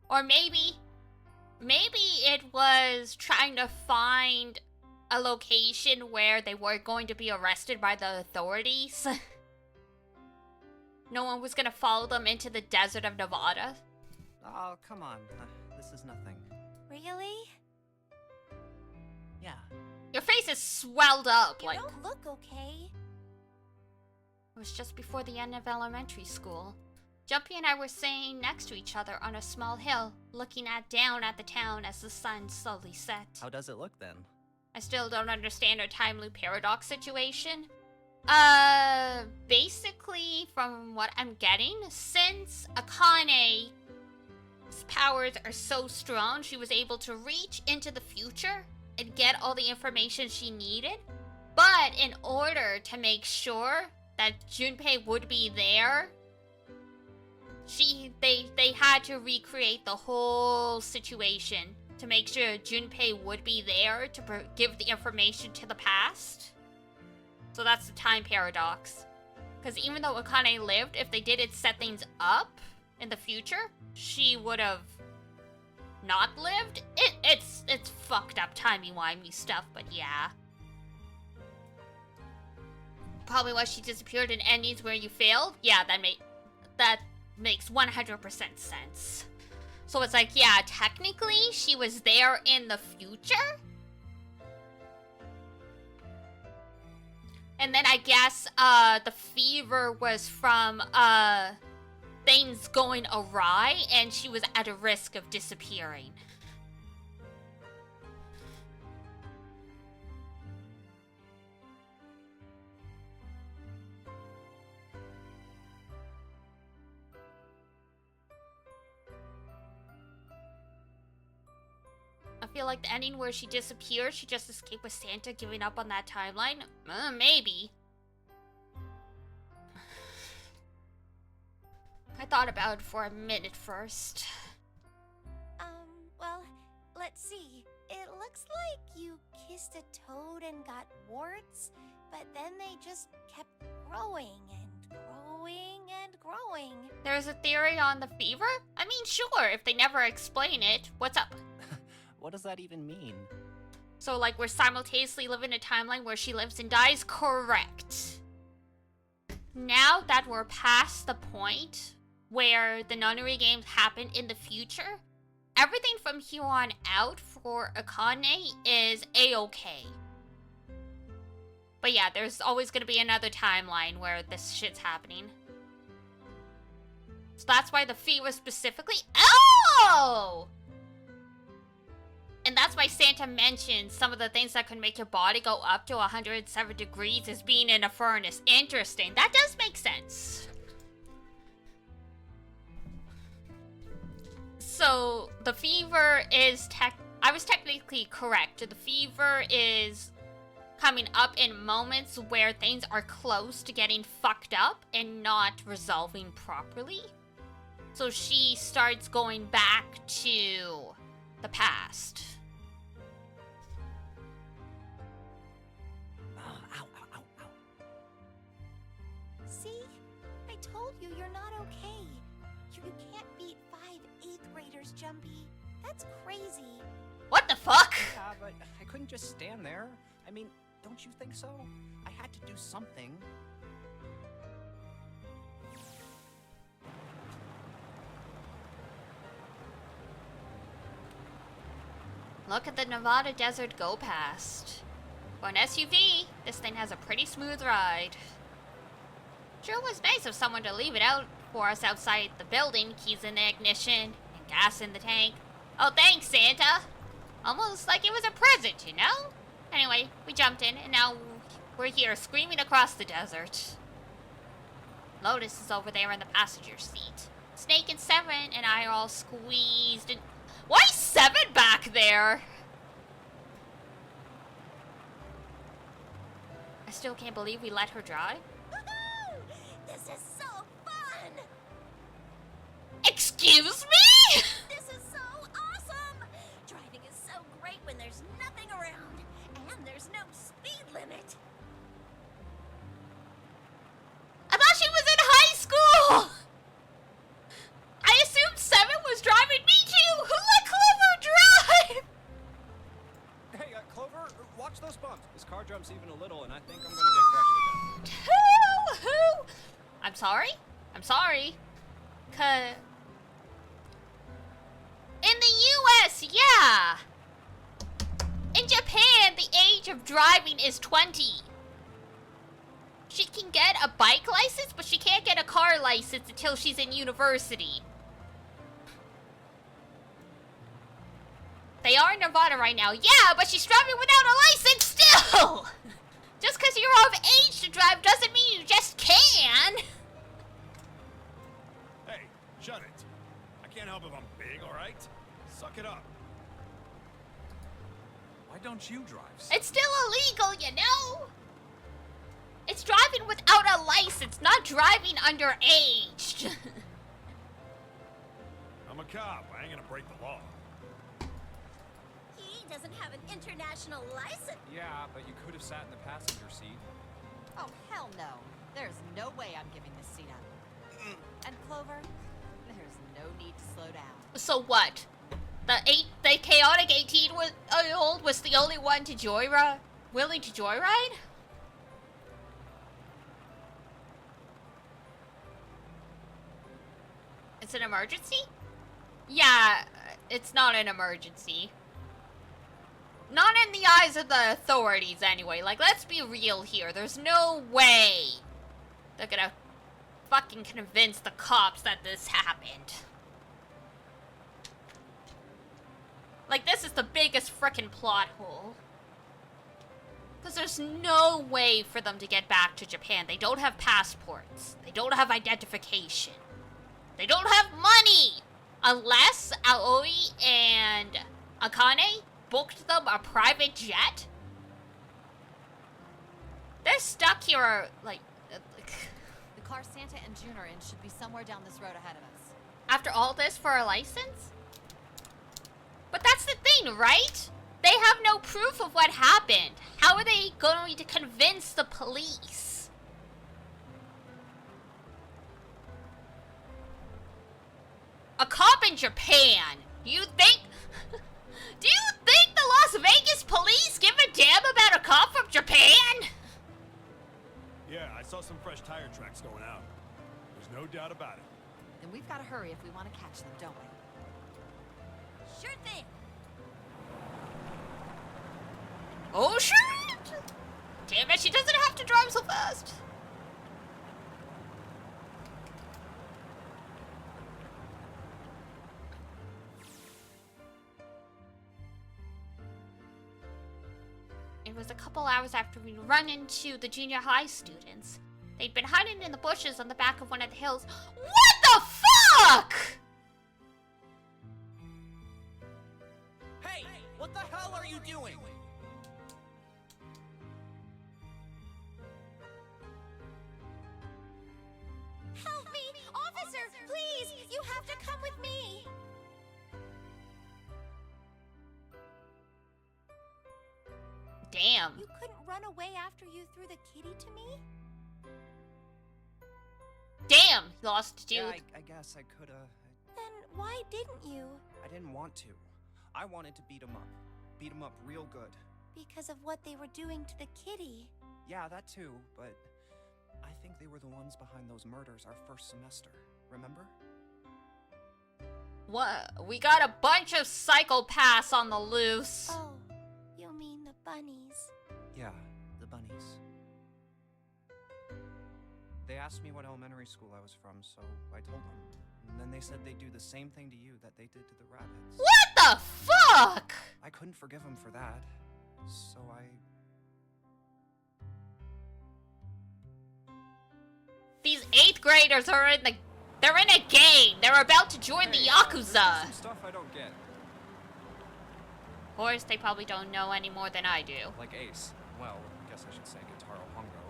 S2: Or maybe it was trying to find a location where they were going to be arrested by the authorities. No one was gonna follow them into the desert of Nevada.
S14: Oh, come on. This is nothing.
S4: Really?
S14: Yeah.
S2: Your face is swelled up.
S4: You
S2: like
S4: don't look okay.
S2: It was just before the end of elementary school. Jumpy and I were sitting next to each other on a small hill, looking down at the town as the sun slowly set.
S14: How does it look then?
S2: I still don't understand our time loop paradox situation. Basically, from what I'm getting, since Akane's powers are so strong, she was able to reach into the future and get all the information she needed. But in order to make sure that Junpei would be there, They had to recreate the whole situation to make sure Junpei would be there to give the information to the past. So that's the time paradox. Because even though Akane lived, if they didn't set things up in the future, she would have not lived. It's fucked up timey-wimey stuff, but yeah. Probably why she disappeared in endings where you failed. Yeah, that makes 100% sense. So it's like, yeah, technically she was there in the future. And then I guess the fever was from things going awry and she was at a risk of disappearing. I feel like the ending where she disappeared, she just escaped with Santa giving up on that timeline. Maybe. I thought about it for a minute first.
S4: Well, let's see. It looks like you kissed a toad and got warts, but then they just kept growing and growing and growing.
S2: There's a theory on the fever? I mean, sure, if they never explain it. What's up?
S14: What does that even mean?
S2: So, like, we're simultaneously living a timeline where she lives and dies? Correct. Now that we're past the point where the nunnery games happen in the future, everything from here on out for Akane is A-okay. But yeah, there's always gonna be another timeline where this shit's happening. So that's why the fever specifically— Oh! And that's why Santa mentioned some of the things that could make your body go up to 107 degrees as being in a furnace. Interesting. That does make sense. So, the fever is I was technically correct. The fever is coming up in moments where things are close to getting fucked up and not resolving properly. So she starts going back to the past.
S4: See? I told you you're not okay. You can't beat 5 8th graders, Jumpy. That's crazy.
S2: What the fuck?
S14: Yeah, but I couldn't just stand there. I mean, don't you think so? I had to do something.
S2: Look at the Nevada desert go past. For an SUV, this thing has a pretty smooth ride. Sure was nice of someone to leave it out for us outside the building, keys in the ignition, and gas in the tank. Oh, thanks, Santa! Almost like it was a present, you know? Anyway, we jumped in, and now we're here screaming across the desert. Lotus is over there in the passenger seat. Snake and Seven and I are all squeezed in. Why is Seven back there? I still can't believe we let her drive.
S4: Woohoo! This is so fun!
S2: Excuse me?
S4: This is so awesome! Driving is so great when there's nothing around, and there's no speed limit.
S2: I thought she was in high school! I assumed Seven was driving me too! Who let Clover drive?
S14: Hey, Clover, watch those bumps. This car jumps even a little, and I think I'm gonna get crushed to death.
S2: Who? I'm sorry? I'm sorry. 'Cause in the US, yeah. In Japan, the age of driving is 20. She can get a bike license, but she can't get a car license until she's in university. They are in Nevada right now. Yeah, but she's driving without a license still! Just because you're of age to drive doesn't mean you just can!
S3: Hey, shut it. I can't help if I'm big, alright? Suck it up.
S9: Why don't you drive?
S2: It's still illegal, you know? It's driving without a license, not driving underage.
S3: cop. I ain't gonna break the law.
S4: He doesn't have an international license.
S14: Yeah, but you could have sat in the passenger seat.
S7: Oh, hell no. There's no way I'm giving this seat up. And Clover, there's no need to slow down.
S2: So what? The chaotic 18-year-old was the only one to willing to joyride? It's an emergency? Yeah, it's not an emergency. Not in the eyes of the authorities, anyway. Like, let's be real here. There's no way they're gonna fucking convince the cops that this happened. Like, this is the biggest frickin' plot hole. Because there's no way for them to get back to Japan. They don't have passports. They don't have identification. They don't have money! Unless Aoi and Akane booked them a private jet? They're stuck here, like...
S7: The car Santa and June are in should be somewhere down this road ahead of us.
S2: After all this for a license? But that's the thing, right? They have no proof of what happened. How are they going to convince the police? A cop in Japan? You think... Do you think the Las Vegas police give a damn about a cop from Japan?
S3: Yeah, I saw some fresh tire tracks going out. There's no doubt about it.
S7: Then we've got to hurry if we want to catch them, don't we?
S4: Sure thing.
S2: Oh shit! Damn it, she doesn't have to drive so fast. It was a couple hours after we'd run into the junior high students. They'd been hiding in the bushes on the back of one of the hills. What the fuck?!
S14: Hey! What the hell are you doing?
S4: Help me! Officer, please! You have to come with me!
S2: Damn.
S4: You couldn't run away after you threw the kitty to me?
S2: Damn, lost dude.
S14: Yeah, I guess I coulda.
S4: Then why didn't you?
S14: I didn't want to. I wanted to beat him up. Beat him up real good.
S4: Because of what they were doing to the kitty.
S14: Yeah, that too, but I think they were the ones behind those murders our first semester. Remember?
S2: What? We got a bunch of psychopaths on the loose.
S4: Oh, you mean the bunnies?
S14: Yeah, the bunnies. They asked me what elementary school I was from, so I told them. And then they said they'd do the same thing to you that they did to the rabbits.
S2: What the fuck?
S14: I couldn't forgive them for that, so
S2: These 8th graders are they're in a gang. They're about to join the Yakuza.
S14: There's some stuff I don't get.
S2: Of course, they probably don't know any more than I do.
S14: Like Ace. Well, I guess I should say Gitaro Hongo.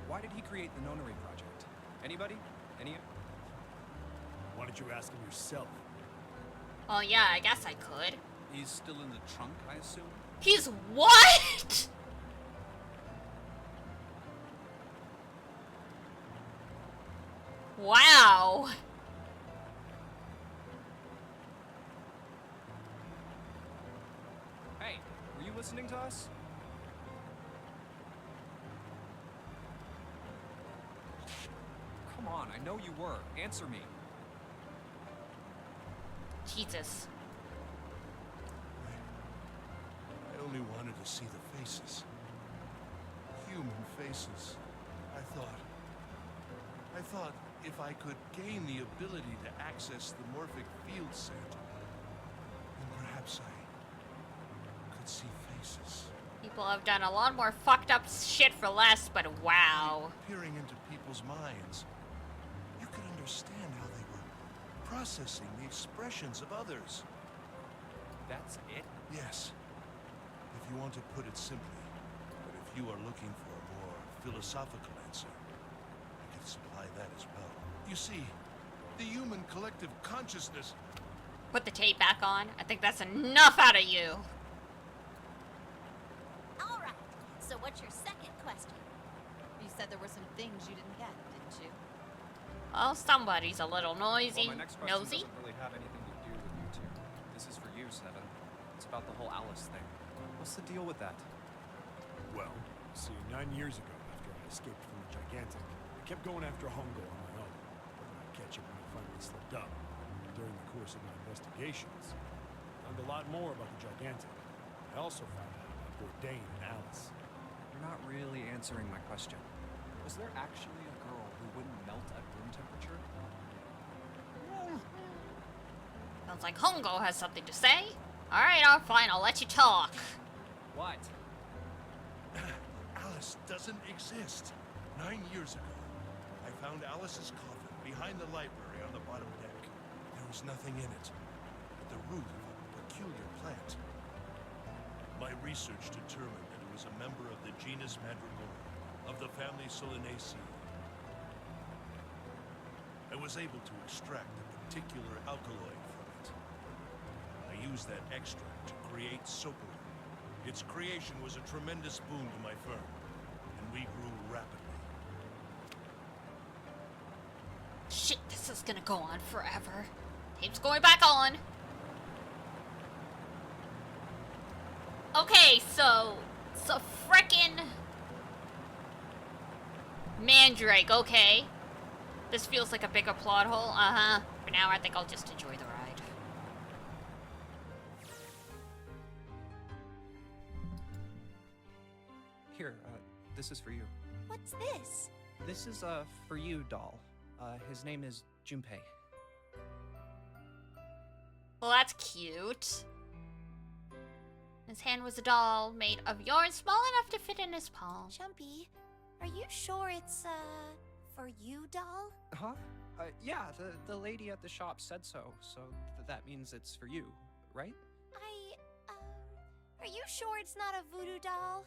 S14: Why did he create the Nonary project? Anybody? Any?
S3: Why don't you ask him yourself?
S2: Oh yeah, I guess I could.
S9: He's still in the trunk, I assume?
S2: He's what? Wow.
S14: Hey, were you listening to us? Come on, I know you were. Answer me.
S2: Jesus.
S6: I only wanted to see the faces. Human faces. I thought if I could gain the ability to access the morphic field set, then perhaps I could see faces.
S2: People have done a lot more fucked up shit for less, but wow.
S6: Peering into people's minds, you could understand how they were processing the expressions of others.
S14: That's it?
S6: Yes. If you want to put it simply, but if you are looking for a more philosophical answer, I can supply that as well. You see, the human collective consciousness
S2: Put the tape back on. I think that's enough out of you.
S4: All right. So what's your second question?
S7: You said there were some things you didn't get, didn't you?
S2: Oh, somebody's a little noisy.
S14: Well, my next question
S2: Nosy.
S14: doesn't really have anything to do with you two. This is for you, Seven. It's about the whole Alice thing. What's the deal with that?
S3: Well, see, 9 years ago, after I escaped from the Gigantic, I kept going after Hongo on my own. Hoping I'd catch him when he finally slipped up. During the course of my investigations, I learned a lot more about the Gigantic. I also found out about Bourdain and Alice.
S14: You're not really answering my question. Was there actually a girl who wouldn't melt at room temperature?
S2: Sounds like Hongo has something to say. Alright, fine, I'll let you talk.
S14: What?
S6: Alice doesn't exist. 9 years ago, I found Alice's coffin behind the library on the bottom deck. There was nothing in it but the root of a peculiar plant. My research determined that it was a member of the genus Madrigal, of the family Solanaceae. I was able to extract a particular alkaloid from it. I used that extract to create Soapera. Its creation was a tremendous boon to my firm, and we grew rapidly.
S2: Shit, this is gonna go on forever. Tape's going back on. Okay, so frickin' Mandrake, okay. This feels like a bigger plot hole, For now, I think I'll just enjoy the ride.
S14: Here, this is for you.
S4: What's this?
S14: This is, for you, doll. His name is Junpei.
S2: Well, that's cute. His hand was a doll made of yarn small enough to fit in his palm.
S4: Jumpy, are you sure it's, for you, doll?
S14: Huh? Yeah, the lady at the shop said so, so that means it's for you, right?
S4: Are you sure it's not a voodoo doll?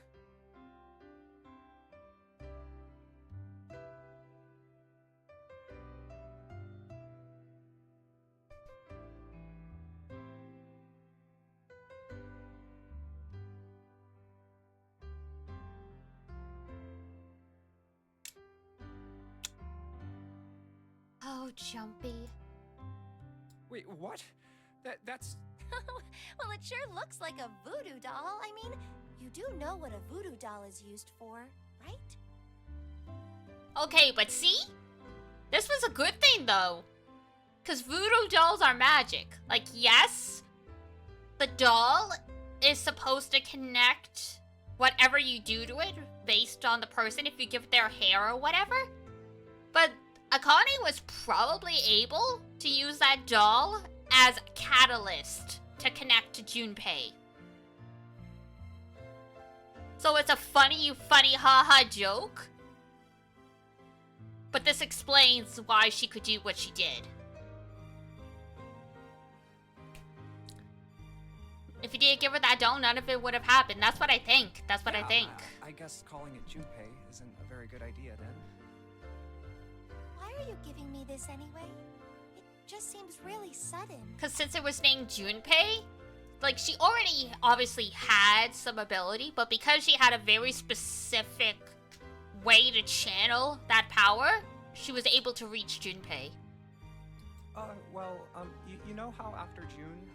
S2: Oh, Jumpy.
S14: Wait, what? That's...
S4: Well, it sure looks like a voodoo doll. I mean, you do know what a voodoo doll is used for, right?
S2: Okay, but see? This was a good thing, though. Because voodoo dolls are magic. Like, yes, the doll is supposed to connect whatever you do to it based on the person, if you give it their hair or whatever. But Akane was probably able to use that doll as a catalyst to connect to Junpei. So it's a funny haha joke. But this explains why she could do what she did. If you didn't give her that doll, none of it would have happened. That's what I think. That's what I think.
S14: I guess calling it Junpei isn't a very good idea then.
S4: Why are you giving me this anyway? It just seems really sudden.
S2: Because since it was named Junpei, like, she already obviously had some ability, but because she had a very specific way to channel that power, she was able to reach Junpei.
S14: You know how after June,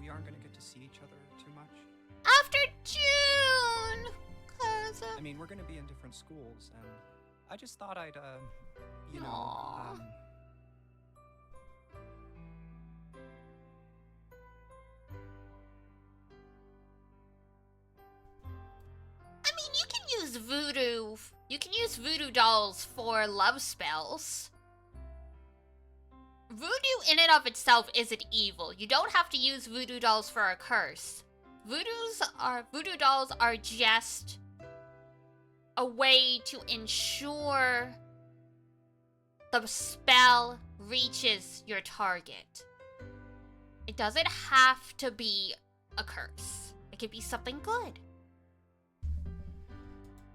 S14: we aren't gonna get to see each other too much?
S2: After June! Cause,
S14: I mean, we're gonna be in different schools, and I just thought I'd, you know,
S2: Aww. I mean, you can use voodoo. You can use voodoo dolls for love spells. Voodoo in and of itself isn't evil. You don't have to use voodoo dolls for a curse. Voodoo dolls are just a way to ensure the spell reaches your target. It doesn't have to be a curse. It could be something good.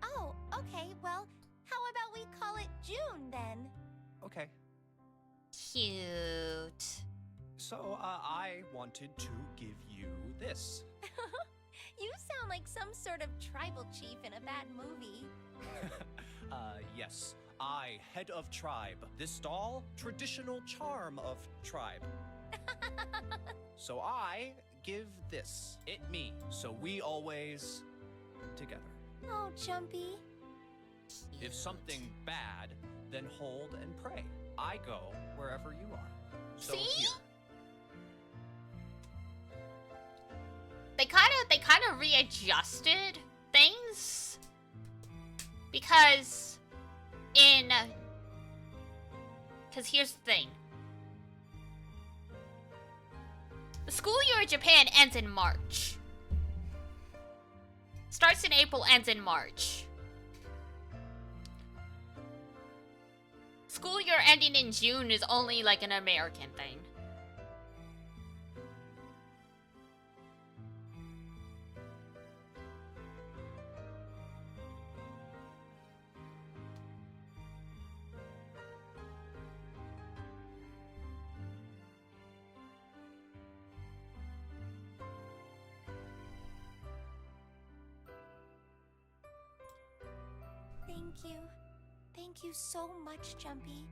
S4: Oh, okay, well, how about we call it June then?
S14: Okay.
S2: Cute.
S14: So, I wanted to give you this.
S4: You sound like some sort of tribal chief in a bad movie.
S14: Yes. I, head of tribe. This doll, traditional charm of tribe. So I give this, it me, so we always together.
S4: Oh, Jumpy.
S14: If something bad, then hold and pray. I go wherever you are. So
S2: See?
S14: here.
S2: They kind of readjusted things because here's the thing. The school year in Japan ends in March. Starts in April, ends in March. School year ending in June is only like an American thing.
S4: Thank you. Thank you so much, Jumpy.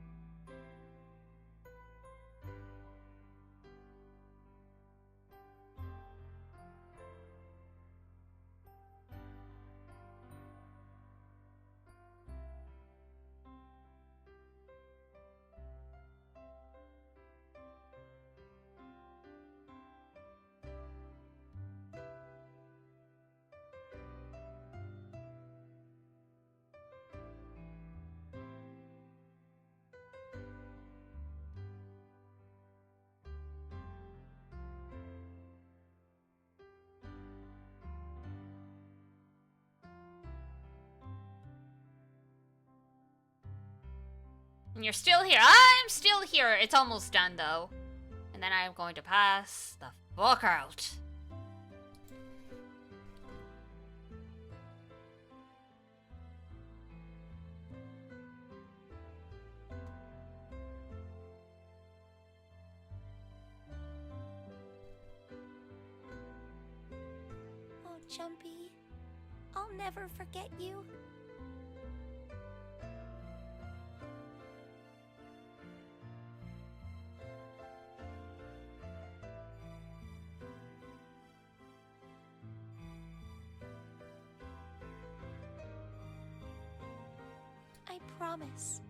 S2: And you're still here. I'm still here. It's almost done, though. And then I'm going to pass the fuck out.
S4: Oh, Jumpy. I'll never forget you. I promise.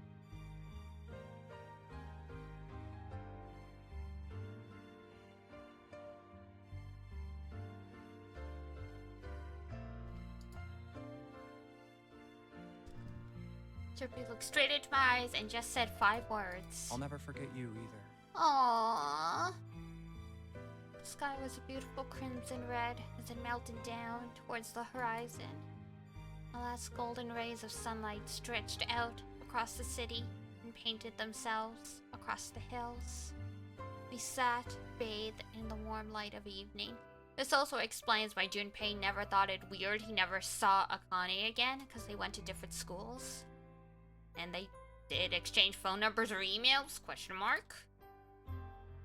S2: Chirpy looked straight into my eyes and just said 5 words.
S1: I'll never forget you either.
S2: Aww. The sky was a beautiful crimson red as it melted down towards the horizon. The last golden rays of sunlight stretched out across the city and painted themselves across the hills. We sat, bathed in the warm light of evening. This also explains why Junpei never thought it weird he never saw Akane again, because they went to different schools. And they did exchange phone numbers or emails? Question mark.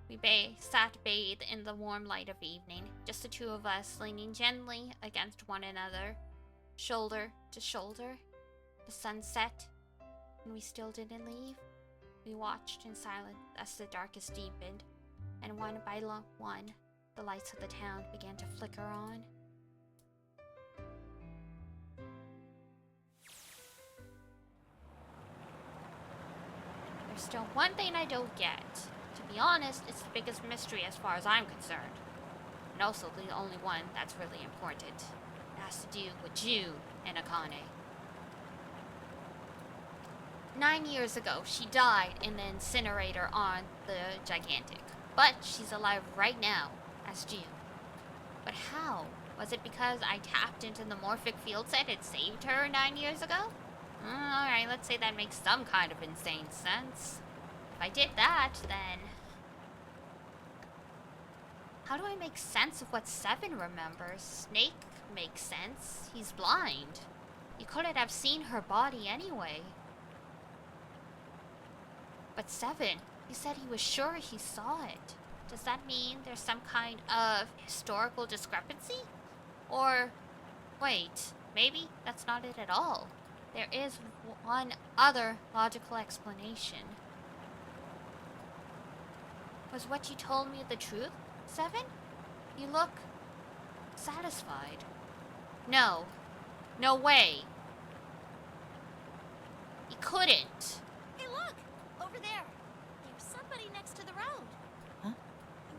S2: We sat bathed in the warm light of evening, just the two of us leaning gently against one another, shoulder to shoulder. The sun set, and we still didn't leave. We watched in silence as the darkness deepened, and one by one, the lights of the town began to flicker on. There's still one thing I don't get. To be honest, it's the biggest mystery as far as I'm concerned. And also the only one that's really important. It has to do with June and Akane. 9 years ago, she died in the incinerator on the Gigantic. But she's alive right now as June. But how? Was it because I tapped into the morphic field set and saved her 9 years ago? Alright, let's say that makes some kind of insane sense. If I did that, then... how do I make sense of what Seven remembers? Snake makes sense. He's blind. He couldn't have seen her body anyway. But Seven, he said he was sure he saw it. Does that mean there's some kind of historical discrepancy? Or, wait, maybe that's not it at all. There is one other logical explanation. Was what you told me the truth, Seven? You look satisfied. No. No way. You couldn't.
S4: Hey, look! Over there. There's somebody next to the road.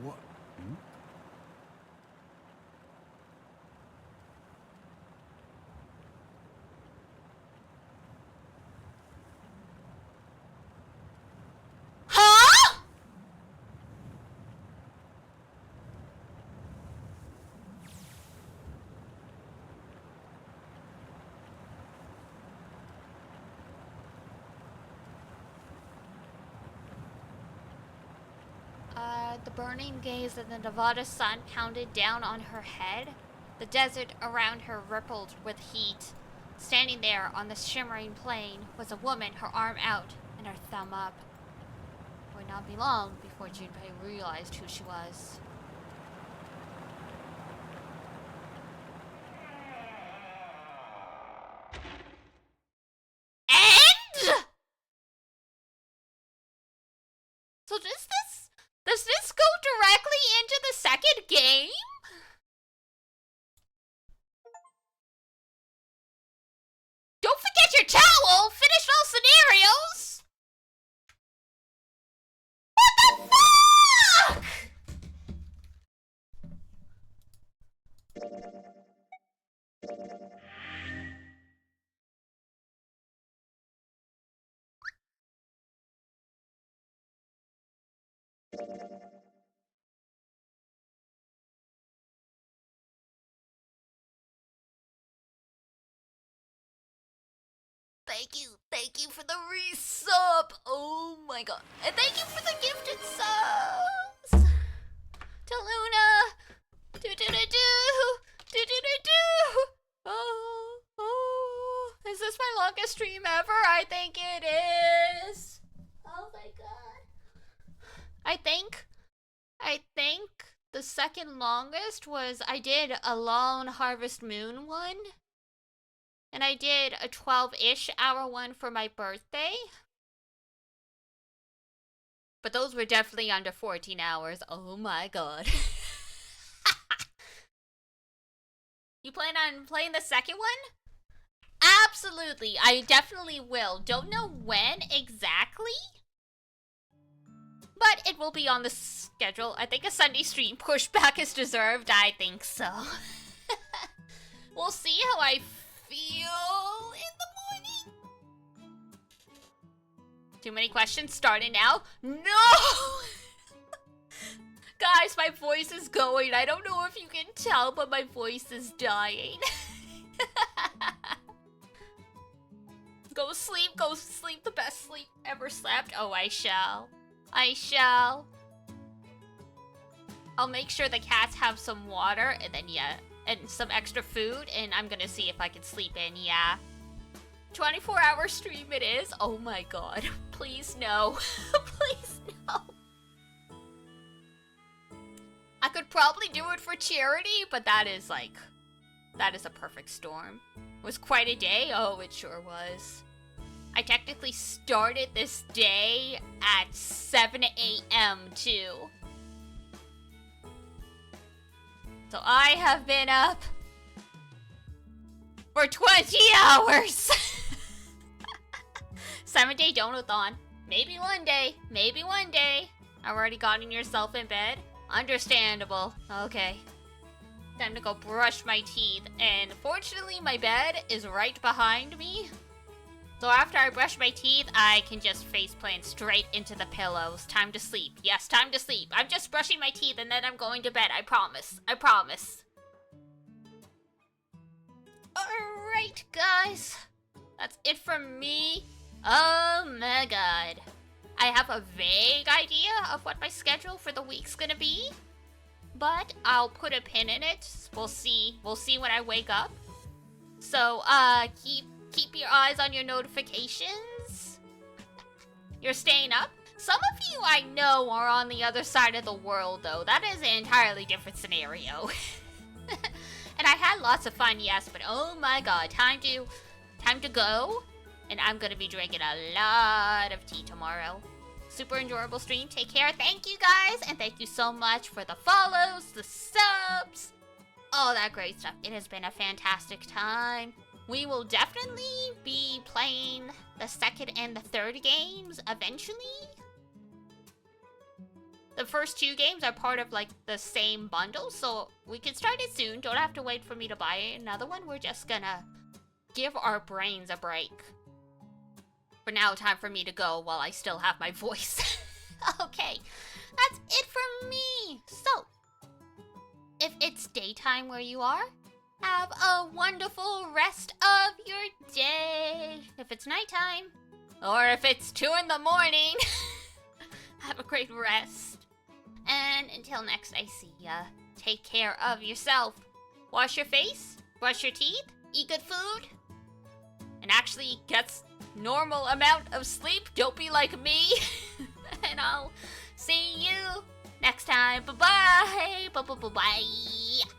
S3: What? Hmm?
S2: Huh? The burning gaze of the Nevada sun pounded down on her head. The desert around her rippled with heat. Standing there on the shimmering plain was a woman, her arm out and her thumb up. It would not be long before Junpei realized who she was. And? So does this go directly into the second game? Don't forget your towel! Finish all scenarios! What the fuck? Thank you for the resub. Oh my god. And thank you for the gifted subs. To Luna. Do. Oh. Is this my longest stream ever? I think it is. Oh my god. I think the second longest was I did a Lone Harvest Moon one. And I did a 12-ish hour one for my birthday. But those were definitely under 14 hours. Oh my god. You plan on playing the second one? Absolutely. I definitely will. Don't know when exactly. But it will be on the schedule. I think a Sunday stream pushback is deserved. I think so. We'll see how I feel in the morning. Too many questions starting now? No! Guys, my voice is going. I don't know if you can tell, but my voice is dying. Go sleep, the best sleep ever slept. Oh, I shall. I'll make sure the cats have some water, and then and some extra food, and I'm gonna see if I can sleep in, 24-hour stream it is. Oh my god. Please no. Please no. I could probably do it for charity, but that is a perfect storm. It was quite a day. Oh, it sure was. I technically started this day at 7 a.m. too. So I have been up for 20 hours. 7-day donathon. Maybe one day. I've already gotten yourself in bed. Understandable. Okay. Time to go brush my teeth. And fortunately, my bed is right behind me. So after I brush my teeth, I can just faceplant straight into the pillows. Time to sleep. Yes, time to sleep. I'm just brushing my teeth and then I'm going to bed. I promise. Alright, guys. That's it from me. Oh my god. I have a vague idea of what my schedule for the week's gonna be. But I'll put a pin in it. We'll see when I wake up. So, keep your eyes on your notifications. You're staying up? Some of you I know are on the other side of the world, though. That is an entirely different scenario. And I had lots of fun, yes, but oh my god, time to go. And I'm gonna be drinking a lot of tea tomorrow. Super enjoyable stream. Take care. Thank you guys, and thank you so much for the follows, the subs, all that great stuff. It has been a fantastic time. We will definitely be playing the second and the third games eventually. The first two games are part of like the same bundle, so we can start it soon. Don't have to wait for me to buy another one. We're just gonna give our brains a break. For now, time for me to go while I still have my voice. Okay, that's it from me. So, if it's daytime where you are, have a wonderful rest of your day. If it's nighttime, or if it's 2 in the morning, have a great rest. And until next I see ya, take care of yourself. Wash your face, brush your teeth, eat good food, and actually get normal amount of sleep. Don't be like me. And I'll see you next time. Bye-bye. Bye-bye-bye-bye.